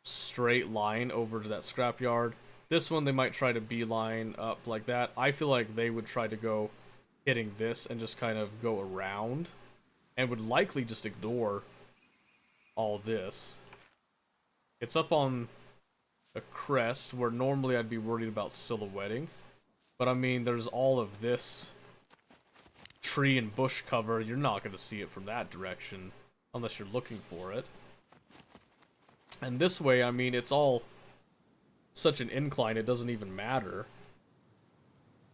straight line over to that scrapyard. This one, they might try to beeline up like that. I feel like they would try to go hitting this and just kind of go around. And would likely just ignore all this. It's up on a crest where normally I'd be worried about silhouetting. But I mean, there's all of this tree and bush cover. You're not going to see it from that direction unless you're looking for it. And this way, I mean, it's all such an incline, it doesn't even matter.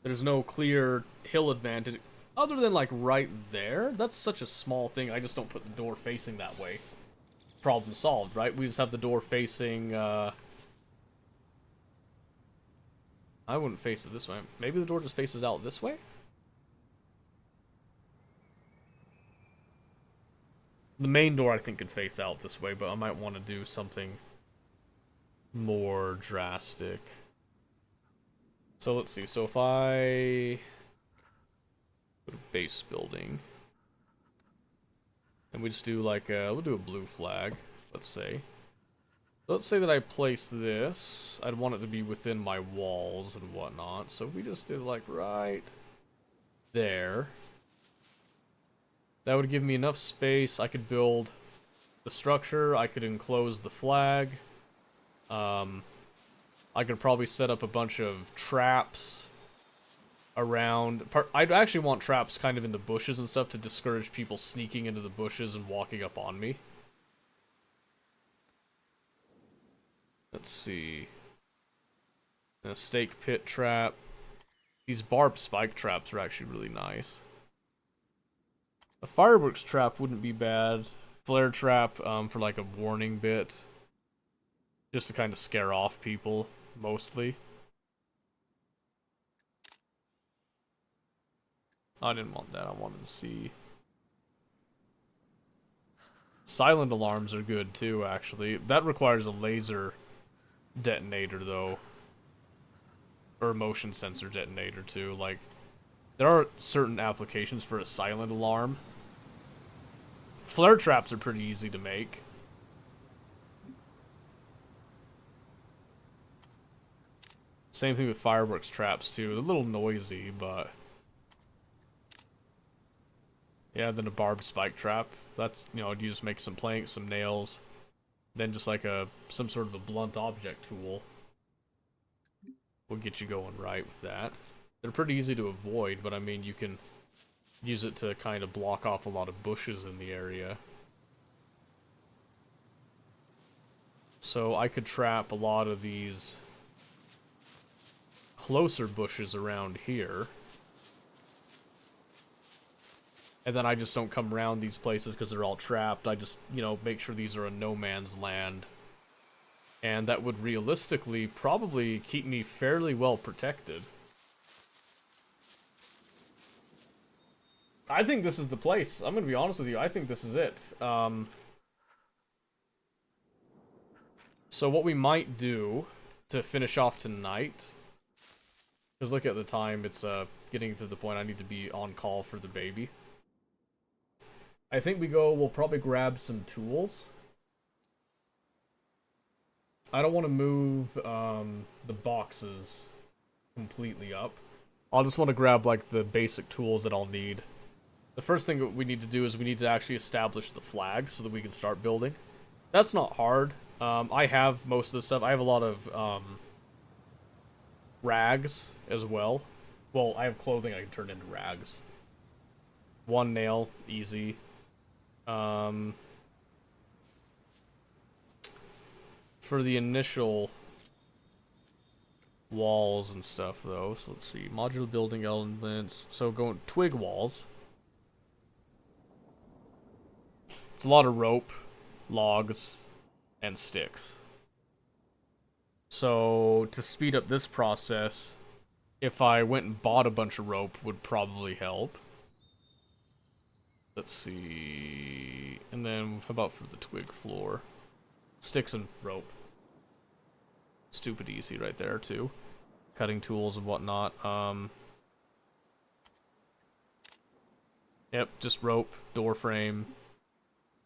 There's no clear hill advantage other than like right there. That's such a small thing. I just don't put the door facing that way. Problem solved, right? We just have the door facing I wouldn't face it this way. Maybe the door just faces out this way? The main door I think could face out this way, but I might want to do something more drastic. So let's see. So if I go to base building and we just do like we'll do a blue flag, let's say. Let's say that I place this. I'd want it to be within my walls and whatnot. So if we just did like right there, that would give me enough space. I could build the structure. I could enclose the flag. I could probably set up a bunch of traps around. I'd actually want traps kind of in the bushes and stuff to discourage people sneaking into the bushes and walking up on me. Let's see. A stake pit trap. These barbed spike traps are actually really nice. A fireworks trap wouldn't be bad. Flare trap for like a warning bit. Just to kind of scare off people, mostly. I didn't want that. I wanted to see. Silent alarms are good too, actually. That requires a laser detonator, though. Or a motion sensor detonator, too. Like, there are certain applications for a silent alarm. Flare traps are pretty easy to make. Same thing with fireworks traps, too. They're a little noisy, but... yeah, then a barbed spike trap. That's, you know, you just make some planks, some nails, Then just like some sort of a blunt object tool will get you going right with that. They're pretty easy to avoid, but I mean, you can use it to kind of block off a lot of bushes in the area. So I could trap a lot of these closer bushes around here. And then I just don't come around these places because they're all trapped. I just, you know, make sure these are a no man's land. And that would realistically probably keep me fairly well protected. I think this is the place. I'm going to be honest with you. I think this is it. So what we might do to finish off tonight, because look at the time, it's getting to the point I need to be on call for the baby. I think we'll probably grab some tools. I don't want to move the boxes completely up. I'll just want to grab like the basic tools that I'll need. The first thing that we need to do is we need to actually establish the flag so that we can start building. That's not hard. I have most of the stuff. I have a lot of rags as well. Well, I have clothing I can turn into rags. One nail, easy. For the initial walls and stuff, though, so let's see. Modular building elements. So going twig walls. It's a lot of rope, logs, and sticks. So to speed up this process, if I went and bought a bunch of rope would probably help. Let's see. And then how about for the twig floor? Sticks and rope. Stupid easy right there too. Cutting tools and whatnot. Yep, just rope, door frame.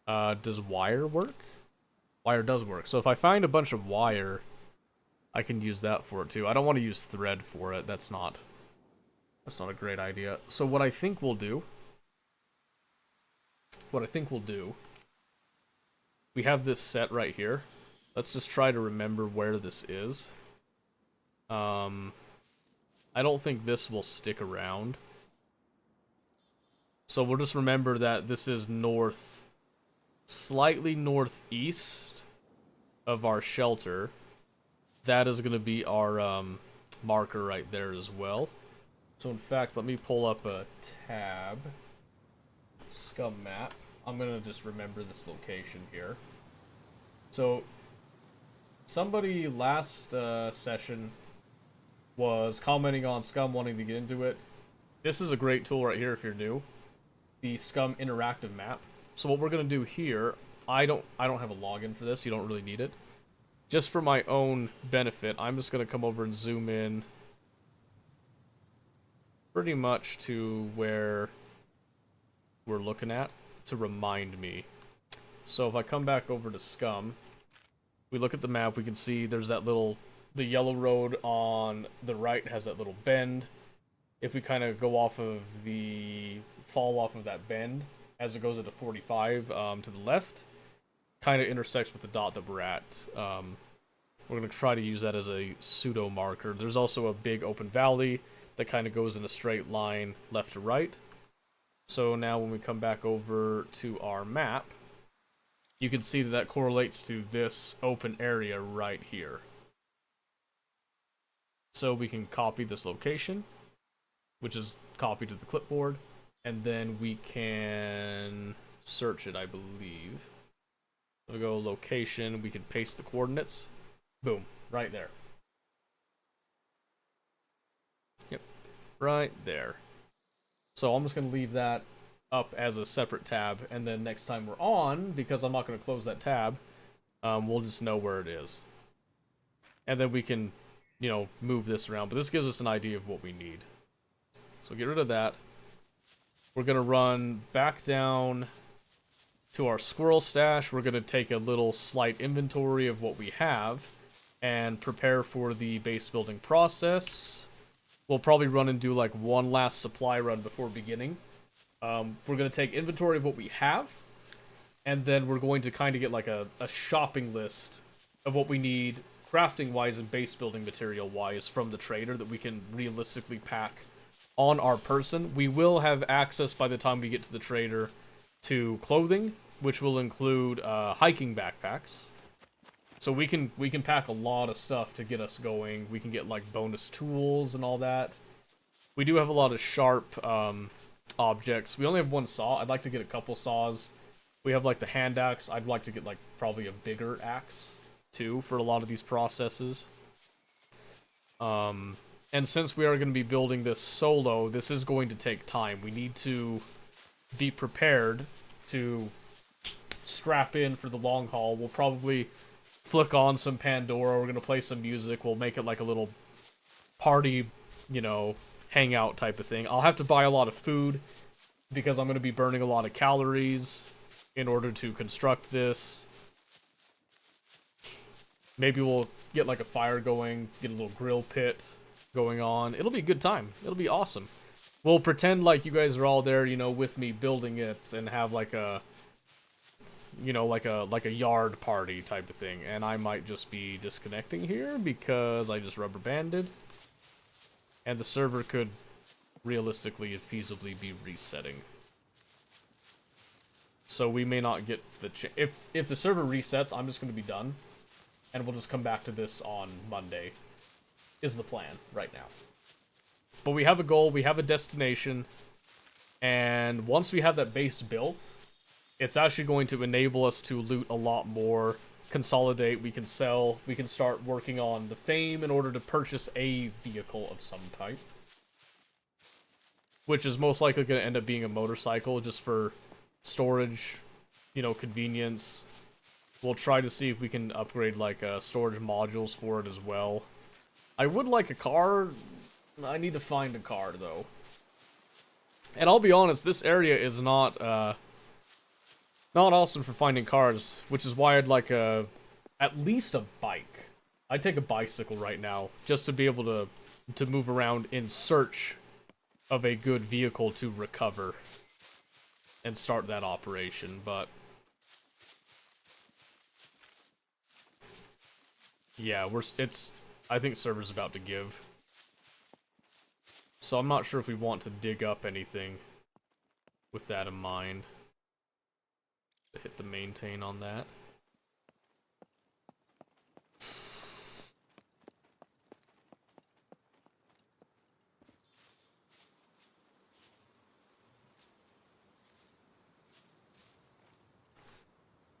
Does wire work? Wire does work. So if I find a bunch of wire, I can use that for it too. I don't want to use thread for it. That's not a great idea. So what I think we'll do, we have this set right here. Let's just try to remember where this is. I don't think this will stick around. So we'll just remember that this is north, slightly northeast of our shelter. That is going to be our marker right there as well. So in fact, let me pull up a tab. Scum map. I'm going to just remember this location here. So somebody last session was commenting on Scum wanting to get into it. This is a great tool right here if you're new. The Scum interactive map. So what we're going to do here, I don't have a login for this. You don't really need it. Just for my own benefit, I'm just going to come over and zoom in pretty much to where we're looking at to remind me. So if I come back over to Scum, we look at the map, we can see there's that little, the yellow road on the right has that little bend. If we kind of go off of fall off of that bend, as it goes into 45 to the left, kind of intersects with the dot that we're at. We're going to try to use that as a pseudo marker. There's also a big open valley that kind of goes in a straight line left to right. So now when we come back over to our map, you can see that that correlates to this open area right here. So we can copy this location, which is copied to the clipboard, and then we can search it, I believe. So we go location, we can paste the coordinates. Boom, right there. Yep, right there. So I'm just going to leave that up as a separate tab, and then next time we're on, because I'm not going to close that tab, we'll just know where it is. And then we can, you know, move this around, but this gives us an idea of what we need. So get rid of that. We're going to run back down to our squirrel stash. We're going to take a little slight inventory of what we have and prepare for the base building process. We'll probably run and do like one last supply run before beginning. We're going to take inventory of what we have, and then we're going to kind of get like a shopping list of what we need crafting wise and base building material wise from the trader that we can realistically pack on our person. We will have access by the time we get to the trader to clothing, which will include hiking backpacks. So we can pack a lot of stuff to get us going. We can get like bonus tools and all that. We do have a lot of sharp objects. We only have one saw. I'd like to get a couple saws. We have like the hand axe. I'd like to get like probably a bigger axe too for a lot of these processes. And since we are going to be building this solo, this is going to take time. We need to be prepared to strap in for the long haul. We'll probably flick on some Pandora. We're going to play some music. We'll make it like a little party, you know, hangout type of thing. I'll have to buy a lot of food because I'm going to be burning a lot of calories in order to construct this. Maybe we'll get like a fire going, get a little grill pit going on. It'll be a good time. It'll be awesome. We'll pretend like you guys are all there, you know, with me building it and have like a, you know, like a yard party type of thing. And I might just be disconnecting here because I just rubber banded. And the server could realistically and feasibly be resetting. So we may not get the if the server resets, I'm just going to be done. And we'll just come back to this on Monday, is the plan right now. But we have a goal, we have a destination, and once we have that base built, it's actually going to enable us to loot a lot more, consolidate, we can sell, we can start working on the fame in order to purchase a vehicle of some type. Which is most likely going to end up being a motorcycle, just for storage, you know, convenience. We'll try to see if we can upgrade, like, storage modules for it as well. I would like a car. I need to find a car, though. And I'll be honest, this area is not awesome for finding cars, which is why I'd like at least a bike. I'd take a bicycle right now, just to be able to move around in search of a good vehicle to recover and start that operation, but yeah, I think server's about to give. So I'm not sure if we want to dig up anything with that in mind. Hit the maintain on that.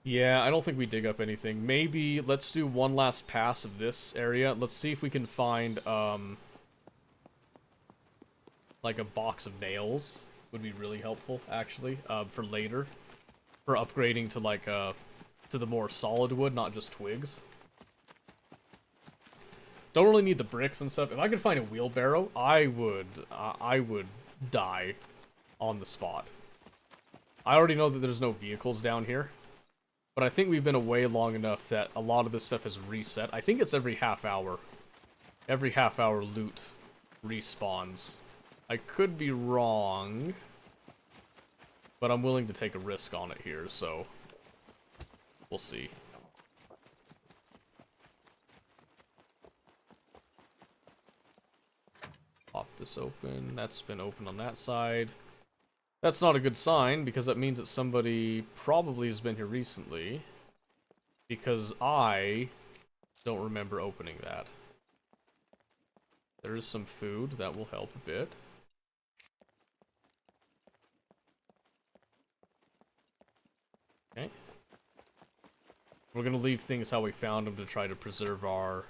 Yeah, I don't think we dig up anything. Maybe let's do one last pass of this area. Let's see if we can find, like a box of nails. Would be really helpful, actually, for later. For upgrading to, like, to the more solid wood, not just twigs. Don't really need the bricks and stuff. If I could find a wheelbarrow, I would die on the spot. I already know that there's no vehicles down here. But I think we've been away long enough that a lot of this stuff has reset. I think it's every half hour. Every half hour loot respawns. I could be wrong. But I'm willing to take a risk on it here, so we'll see. Pop this open. That's been open on that side. That's not a good sign, because that means that somebody probably has been here recently. Because I don't remember opening that. There is some food, that will help a bit. Okay. We're gonna leave things how we found them to try to preserve our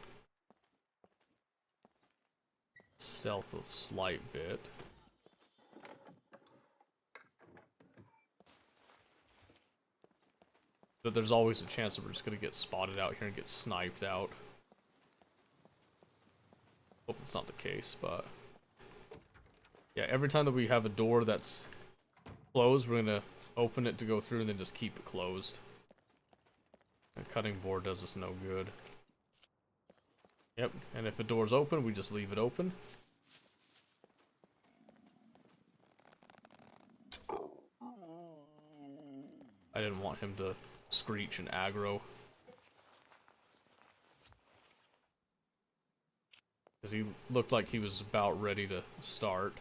stealth a slight bit. But there's always a chance that we're just gonna get spotted out here and get sniped out. Hope that's not the case, but yeah, every time that we have a door that's closed, we're gonna open it to go through and then just keep it closed. A cutting board does us no good. Yep, and if a door's open, we just leave it open. I didn't want him to screech and aggro. Because he looked like he was about ready to start.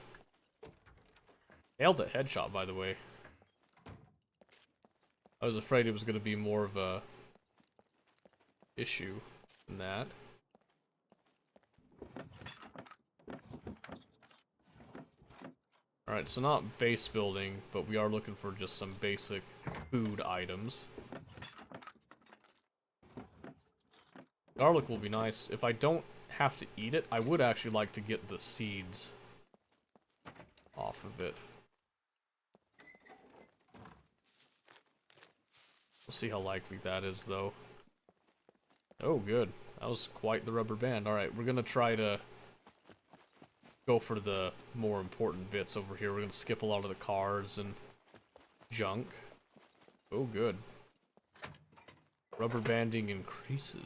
Nailed that headshot, by the way. I was afraid it was going to be more of a issue than that. Alright, so not base building, but we are looking for just some basic food items. Garlic will be nice. If I don't have to eat it, I would actually like to get the seeds off of it. We'll see how likely that is, though. Oh, good. That was quite the rubber band. Alright, we're gonna try to go for the more important bits over here. We're gonna skip a lot of the cars and junk. Oh, good. Rubber banding increases.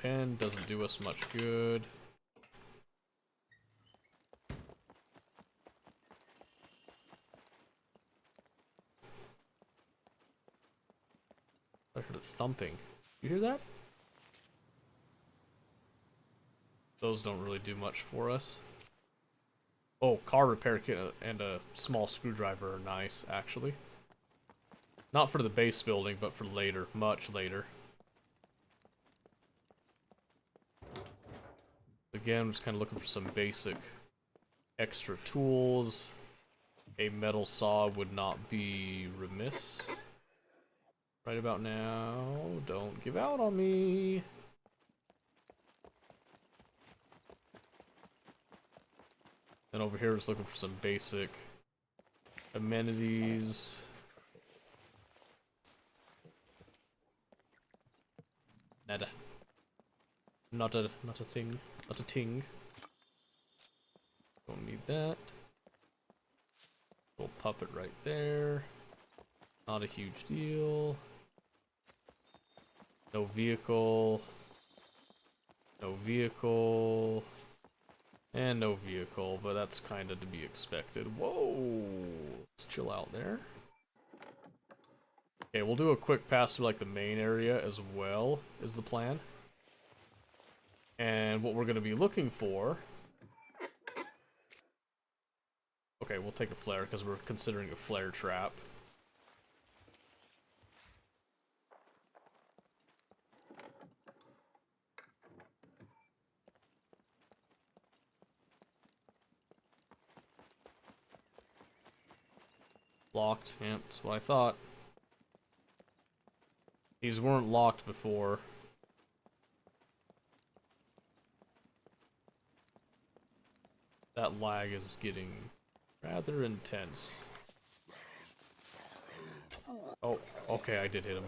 Pen doesn't do us much good. I heard a thumping. You hear that? Those don't really do much for us. Oh, car repair kit and a small screwdriver are nice, actually. Not for the base building, but for later. Much later. Again, I'm just kind of looking for some basic extra tools. A metal saw would not be remiss. Right about now. Don't give out on me. And over here, just looking for some basic amenities. Nada. Not a thing. Not a ting. Don't need that. Little puppet right there. Not a huge deal. No vehicle. No vehicle. And no vehicle, but that's kind of to be expected. Whoa! Let's chill out there. Okay, we'll do a quick pass through like the main area as well, is the plan. And what we're going to be looking for... Okay, we'll take a flare because we're considering a flare trap. Locked, yeah, that's what I thought. These weren't locked before. That lag is getting rather intense. Oh, okay, I did hit him.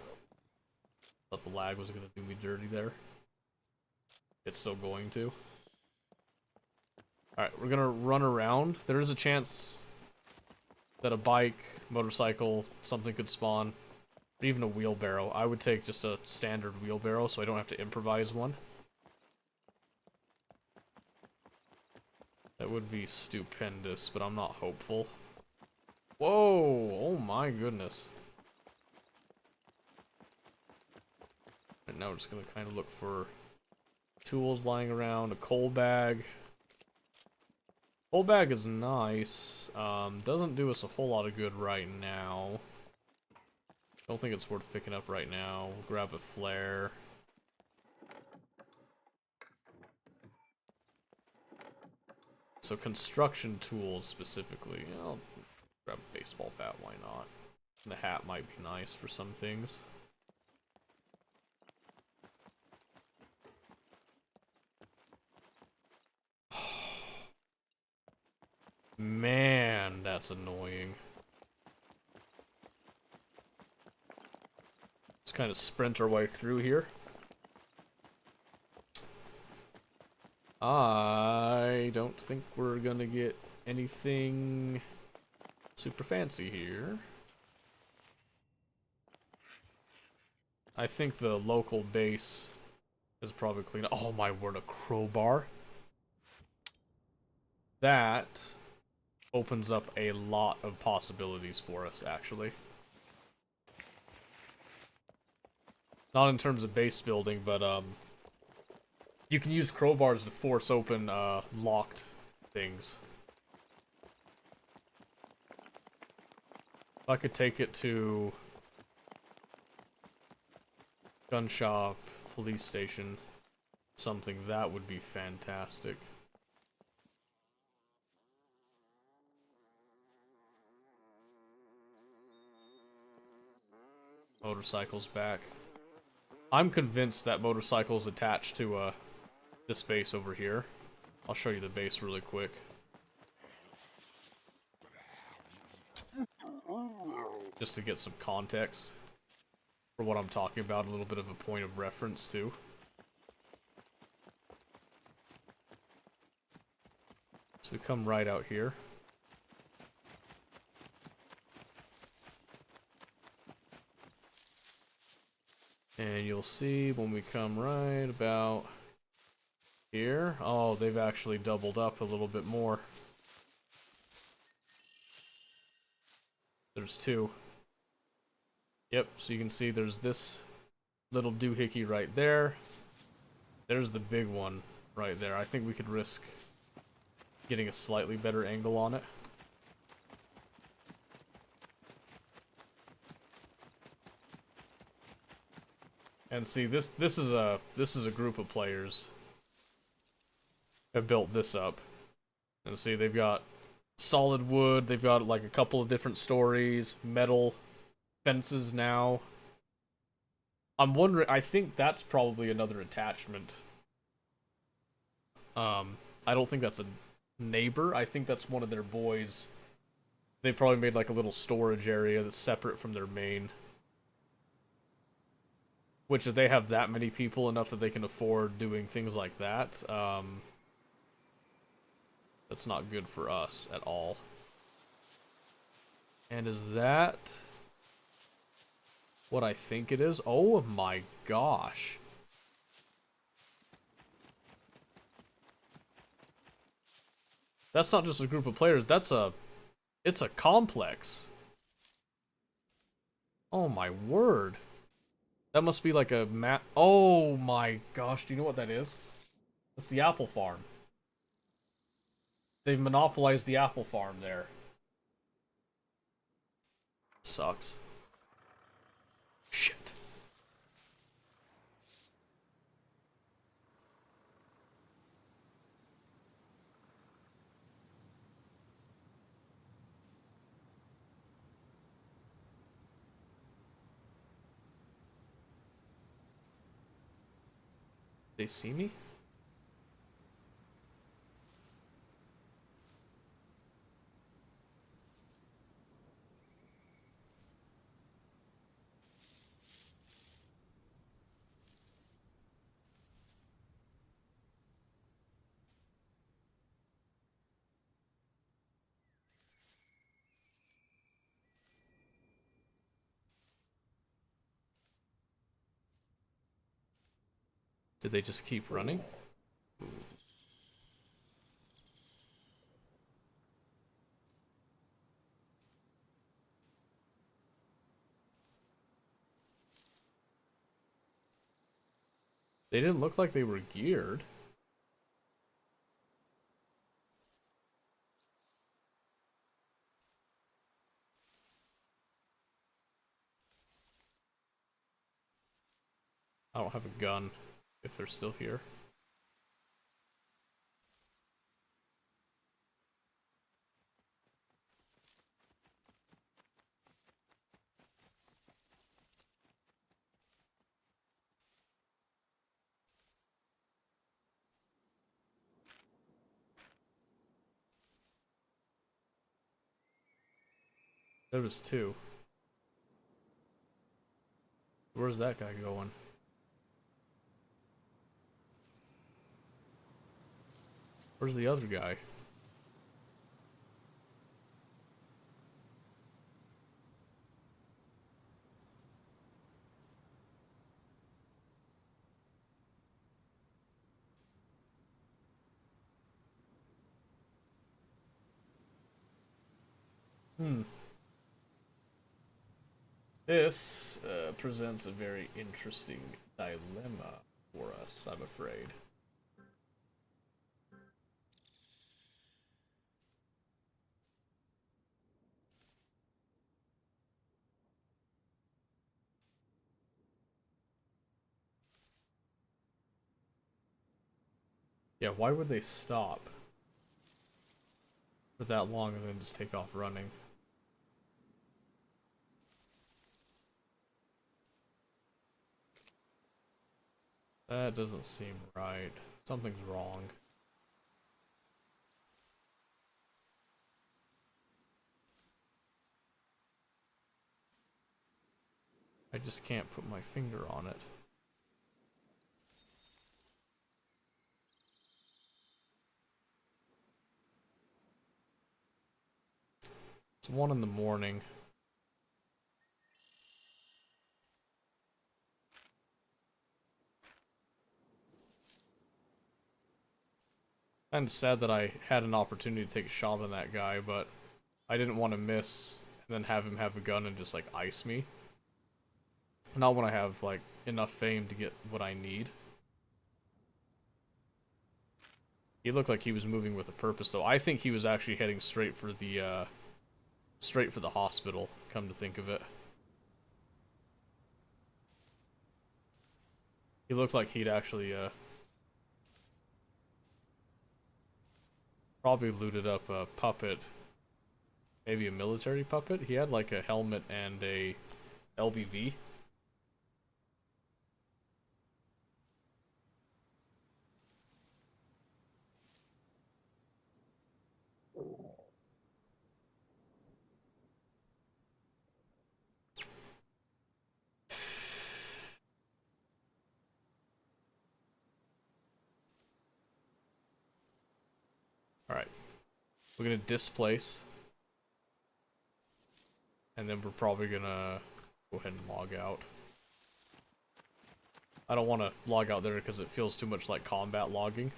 Thought the lag was gonna do me dirty there. It's still going to. Alright, we're gonna run around. There is a chance that a bike, motorcycle, something could spawn. Or even a wheelbarrow. I would take just a standard wheelbarrow so I don't have to improvise one. That would be stupendous, but I'm not hopeful. Whoa! Oh my goodness. Right now we're just gonna kind of look for tools lying around, a coal bag. Coal bag is nice. Doesn't do us a whole lot of good right now. Don't think it's worth picking up right now. We'll grab a flare. So construction tools specifically. I'll grab a baseball bat, why not? And the hat might be nice for some things. Man, that's annoying. Let's kind of sprint our way through here. I don't think we're gonna get anything super fancy here. I think the local base is probably clean. Oh my word, a crowbar. That opens up a lot of possibilities for us, actually. Not in terms of base building, but you can use crowbars to force open locked things. If I could take it to gun shop, police station, something, that would be fantastic. Motorcycle's back. I'm convinced that motorcycle's attached to this base over here. I'll show you the base really quick. Just to get some context for what I'm talking about, a little bit of a point of reference too. So we come right out here. And you'll see when we come right about here, oh, they've actually doubled up a little bit more. There's two. Yep, so you can see there's this little doohickey right there. There's the big one right there. I think we could risk getting a slightly better angle on it. And see, this is a group of players have built this up. And see, they've got solid wood, they've got like a couple of different stories, metal fences now. I'm wondering, I think that's probably another attachment. I don't think that's a neighbor, I think that's one of their boys. They probably made like a little storage area that's separate from their main. Which, if they have that many people, enough that they can afford doing things like that, that's not good for us at all. And is that what I think it is? Oh my gosh. That's not just a group of players, it's a complex. Oh my word. That must be like a map. Oh my gosh, do you know what that is? That's the apple farm. They've monopolized the apple farm there. Sucks. Shit. They see me? Did they just keep running? They didn't look like they were geared. I don't have a gun if they're still here. There was two. Where's that guy going? Where's the other guy? This presents a very interesting dilemma for us, I'm afraid. Yeah, why would they stop for that long and then just take off running? That doesn't seem right. Something's wrong. I just can't put my finger on it. It's 1 in the morning. Kinda sad that I had an opportunity to take a shot on that guy, but I didn't want to miss and then have him have a gun and just like ice me. Not when I have like enough fame to get what I need. He looked like he was moving with a purpose though. I think he was actually heading straight for the hospital, come to think of it. He looked like he'd actually probably looted up a puppet. Maybe a military puppet? He had like a helmet and a LBV. Alright. We're gonna displace. And then we're probably gonna go ahead and log out. I don't want to log out there because it feels too much like combat logging.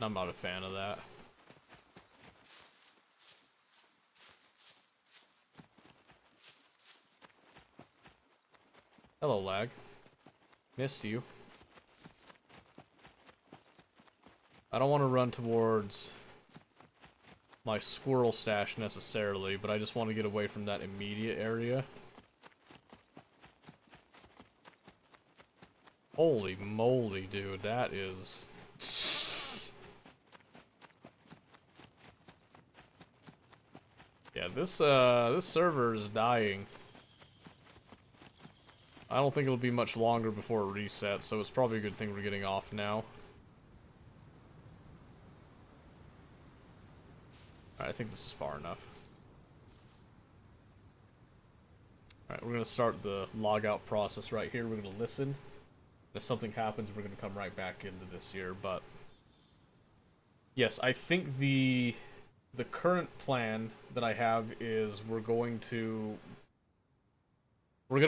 I'm not a fan of that. Hello, lag. Missed you. I don't want to run towards my squirrel stash necessarily, but I just want to get away from that immediate area. Holy moly, dude, that is... Yeah, this server is dying. I don't think it'll be much longer before it resets, so it's probably a good thing we're getting off now. Alright, I think this is far enough. Alright, we're gonna start the logout process right here. We're gonna listen. If something happens, we're gonna come right back into this here, but... Yes, I think the current plan that I have is we're gonna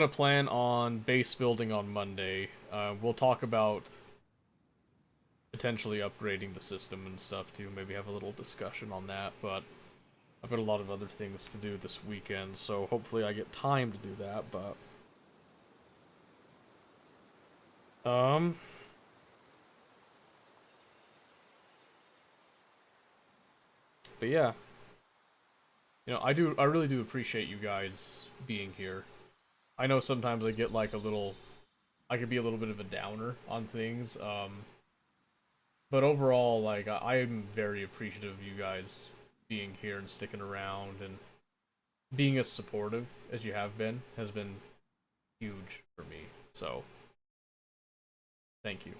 plan on base building on Monday. We'll talk about potentially upgrading the system and stuff too. Maybe have a little discussion on that, but I've got a lot of other things to do this weekend, so hopefully I get time to do that, but... But yeah. You know, I really do appreciate you guys being here. I know sometimes I get like I could be a little bit of a downer on things, but overall, like, I am very appreciative of you guys being here and sticking around and being as supportive as you have been has been huge for me, so thank you.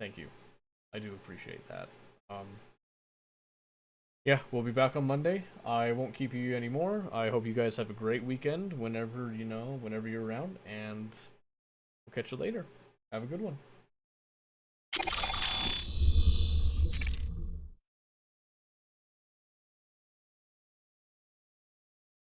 Thank you. I do appreciate that. Yeah, we'll be back on Monday. I won't keep you anymore. I hope you guys have a great weekend whenever you're around, and we'll catch you later. Have a good one.